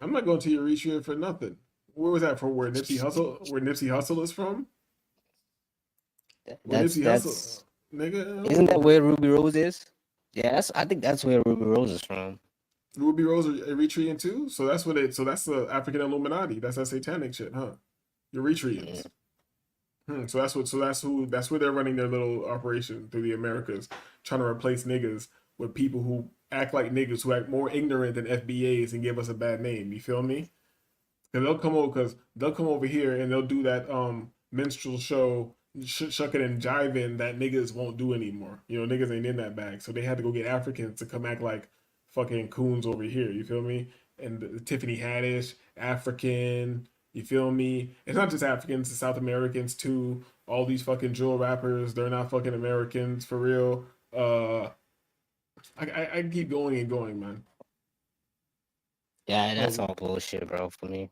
I'm not going to Eritrea for nothing. Where was that for? Where Nipsey Hussle is from? Where Nipsey Hussle, That's nigga. isn't that where Ruby Rose is? Yeah, I think that's where Ruby Rose is from. Ruby Rose are Eritrean too? So that's what it. So that's the African Illuminati. That's that satanic shit, huh? Eritreans. So that's what. So that's who. That's where they're running their little operation through the Americas, trying to replace niggas with people who act like niggas, who act more ignorant than FBAs and give us a bad name. You feel me? Because they'll come over here and they'll do that minstrel show, shucking and jiving that niggas won't do anymore. You know, niggas ain't in that bag, so they had to go get Africans to come act like fucking coons over here. You feel me? And Tiffany Haddish, African. You feel me? It's not just Africans, it's South Americans too. All these fucking drill rappers, they're not fucking Americans for real. I keep going and going, man. Yeah, that's all bullshit, bro, for me.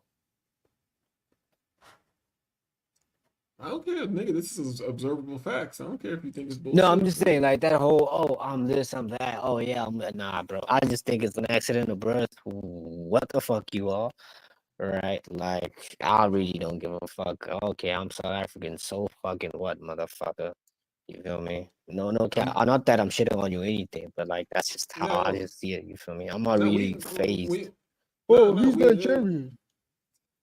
I don't care, nigga. This is observable facts. I don't care if you think it's bullshit. No, I'm just saying, like that whole, oh, I'm this, I'm that. Oh yeah, nah, bro. I just think it's an accident of birth. What the fuck you are, right? Like, I really don't give a fuck. Okay, I'm South African. So fucking what, motherfucker? You feel me? No, not that I'm shitting on you or anything, but like that's just how I just see it. You feel me? I'm not really phased. He's Nigerian.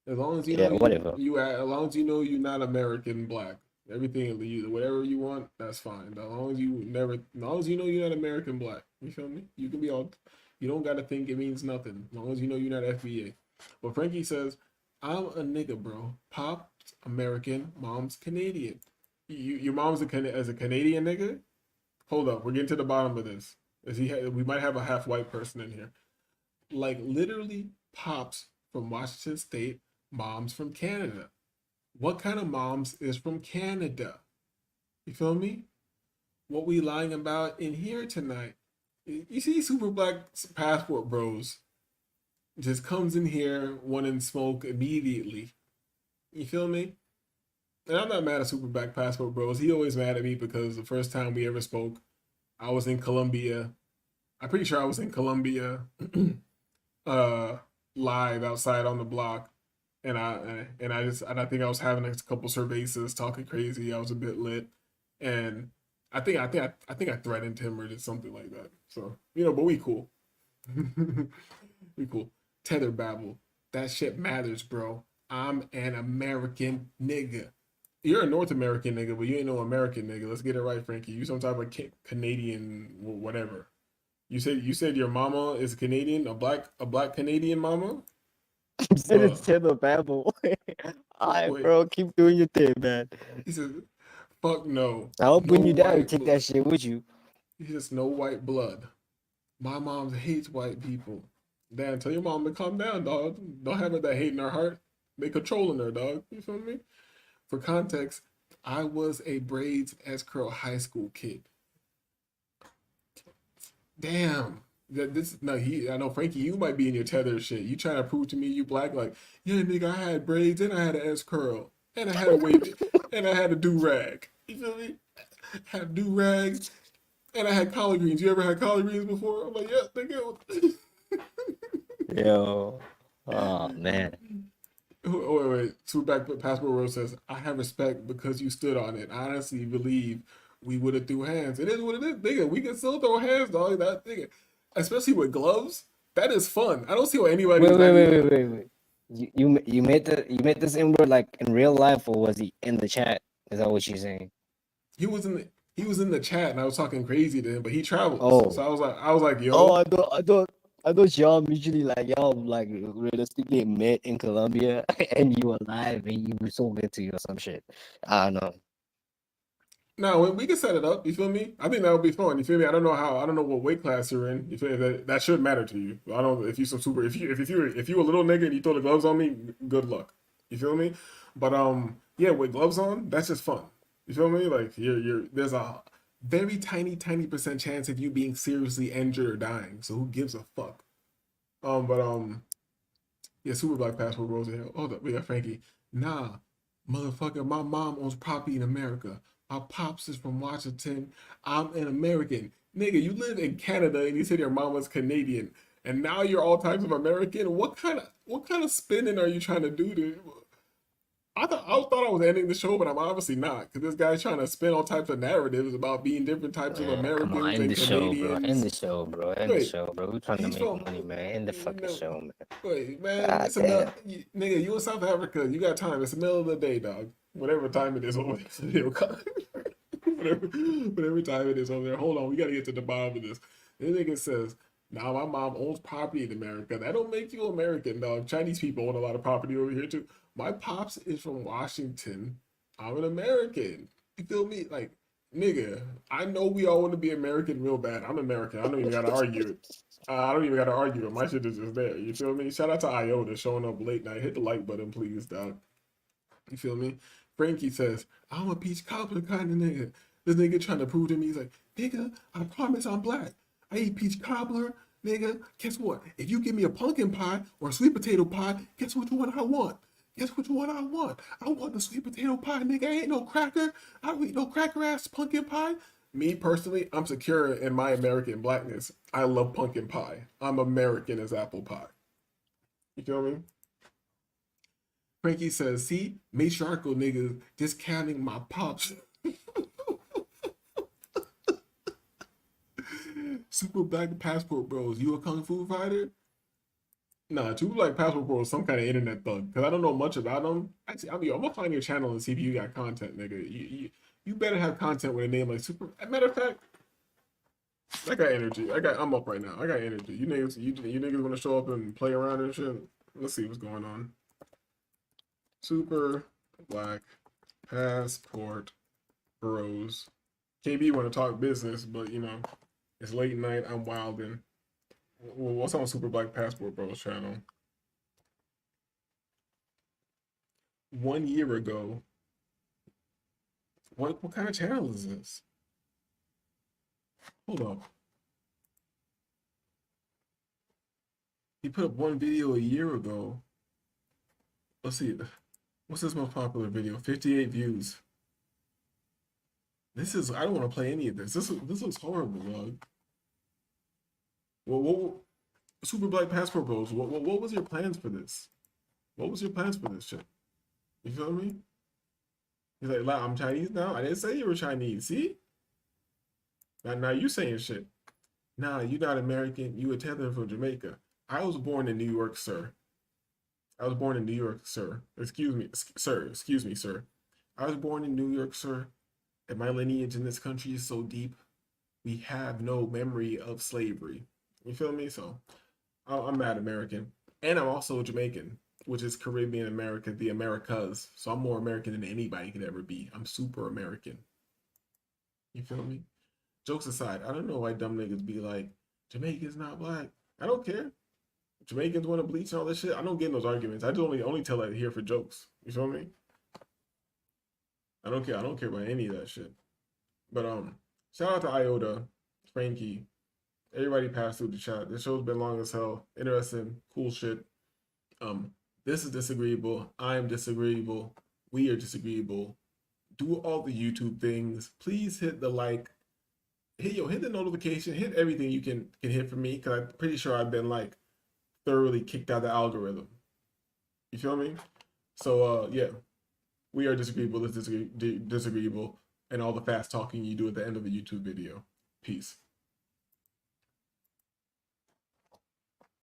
As long as you Yeah, know whatever. as long as you know you're not American black, everything whatever you want, that's fine. As long as you know you're not American black, you feel me? You can be all. You don't gotta think it means nothing. As long as you know you're not FBA. But Frankie says, "I'm a nigga, bro. Pop's American, mom's Canadian. Your mom's as a Canadian nigga. Hold up, we're getting to the bottom of this. We might have a half white person in here. Like literally, Pops from Washington State." Moms from Canada. What kind of moms is from Canada? You feel me? What we lying about in here tonight? You see, Super Black Passport Bros just comes in here wanting smoke immediately. You feel me? And I'm not mad at Super Black Passport Bros. He always mad at me because the first time we ever spoke, I was in Colombia. I'm pretty sure I was in Colombia, uh, live outside on the block, and I think I was having a couple cervezas, talking crazy. I was a bit lit, and I think I threatened him or did something like that. So but we cool. We cool. Tether babble. That shit matters, bro. I'm an American nigga. You're a North American nigga, but you ain't no American nigga. Let's get it right, Frankie. You some type of Canadian, whatever. You said your mama is Canadian, a black Canadian mama. Said it's Taylor Babel. Alright, Wait, bro, keep doing your thing, man. he said, "Fuck no, I hope no when you die, you white take blood." that shit with you. He says, "No white blood." My mom hates white people. Damn, tell your mom to calm down, dog. Don't have that hate in her heart. They controlling her, dog. You feel me? For context, I was a braids S-curl high school kid. Damn. I know Frankie, you might be in your tether shit. You trying to prove to me you black, like, yeah, nigga, I had braids and I had an S-curl. And I had a wave and I had a do-rag. You feel me? Had do-rags and I had collard greens. You ever had collard greens before? I'm like, yeah, nigga. Yo. Oh, man. Oh, wait. Superback Passport Rose says, I have respect because you stood on it. I honestly believe we would have threw hands. It is what it is, nigga. We can still throw hands, dog. That nigga. Especially with gloves. That is fun. I don't see why anybody's Wait. You made this in word like in real life, or was he in the chat? Is that what you're saying? He was in the chat and I was talking crazy to him, but he travels. Oh. So I was like, yo. Oh, I thought y'all usually like y'all like realistically met in Colombia and you were alive and you were so into you or some shit. I don't know. No, we can set it up. You feel me? I think that would be fun. You feel me? I don't know what weight class you're in. You feel me? That should matter to you. I don't. If you some super. If you a little nigga and you throw the gloves on me, good luck. You feel me? But yeah, with gloves on, that's just fun. You feel me? Like there's a very tiny percent chance of you being seriously injured or dying. So who gives a fuck? Yeah, Super Black Passport Rose here. Hold up, we got Frankie. Nah, motherfucker, my mom owns property in America. My pops is from Washington. I'm an American. Nigga, you live in Canada and you said your mom was Canadian. And now you're all types of American. What kind of spinning are you trying to do to I thought I was ending the show, but I'm obviously not, because this guy's trying to spin all types of narratives about being different types of Americans Come on, and end the show, bro. Canadians. End the show, bro. End the Wait, show, bro. We're trying to he's make from money, man. End the fucking show, man. Wait, man, God it's the damn. nigga. You in South Africa? You got time? It's the middle of the day, dog. Whatever time it is over there, whatever time it is over there. Hold on, we gotta get to the bottom of this. This nigga says, "Now my mom owns property in America. That don't make you American, dog. Chinese people own a lot of property over here too. My pops is from Washington. I'm an American. You feel me? Like, nigga, I know we all want to be American real bad. I'm American. I don't even gotta argue it. I don't even gotta argue it. My shit is just there. You feel me? Shout out to Iota showing up late night. Hit the like button, please, dog. You feel me? Frankie says, I'm a peach cobbler kind of nigga. This nigga trying to prove to me, he's like, nigga, I promise I'm black. I eat peach cobbler, nigga. Guess what? If you give me a pumpkin pie or a sweet potato pie, guess which one I want? Guess which one I want? I want the sweet potato pie, nigga. I ain't no cracker. I don't eat no cracker ass pumpkin pie. Me personally, I'm secure in my American blackness. I love pumpkin pie. I'm American as apple pie. You feel me? Frankie says, see, matriarchal niggas discounting my pops. Super Black Passport Bros, you a kung fu fighter? Nah, Super Black Passport Bros is some kind of internet thug, because I don't know much about them. Actually, I'm gonna find your channel and see if you got content, nigga. You better have content with a name like Super. Matter of fact, I got energy. I'm up right now. I got energy. You niggas want to show up and play around and shit? Let's see what's going on. Super Black Passport Bros. KB want to talk business, but it's late night. I'm wilding. Well, what's on Super Black Passport Bros channel? 1 year ago, What kind of channel is this? Hold up. He put up one video a year ago. Let's see. What's his most popular video? 58 views. This is, I don't want to play any of this. This looks horrible, dog. What Super Black Passport Bros, what was your plans for this? What was your plans for this shit? You feel me? He's like, I'm Chinese now? I didn't say you were Chinese. See? Now you saying shit. Nah, you not American. You a tether from Jamaica. I was born in New York, sir. I was born in New York, sir. Excuse me, sir. Excuse me, sir. I was born in New York, sir. And my lineage in this country is so deep. We have no memory of slavery. You feel me? So I'm mad American. And I'm also Jamaican, which is Caribbean America, the Americas. So I'm more American than anybody could ever be. I'm super American. You feel me? Jokes aside, I don't know why dumb niggas be like, Jamaica's not black. I don't care. Jamaicans want to bleach and all this shit. I don't get in those arguments. I just only tell that here for jokes. You feel me? I don't care. I don't care about any of that shit. But shout out to Iota, Frankie. Everybody passed through the chat. This show's been long as hell. Interesting, cool shit. This is disagreeable. I'm disagreeable. We are disagreeable. Do all the YouTube things. Please hit the like. Hit the notification. Hit everything you can hit for me, because I'm pretty sure I've been like thoroughly kicked out of the algorithm. You feel me? So yeah, we are disagreeable. This is disagreeable, and all the fast talking you do at the end of the YouTube video. Peace.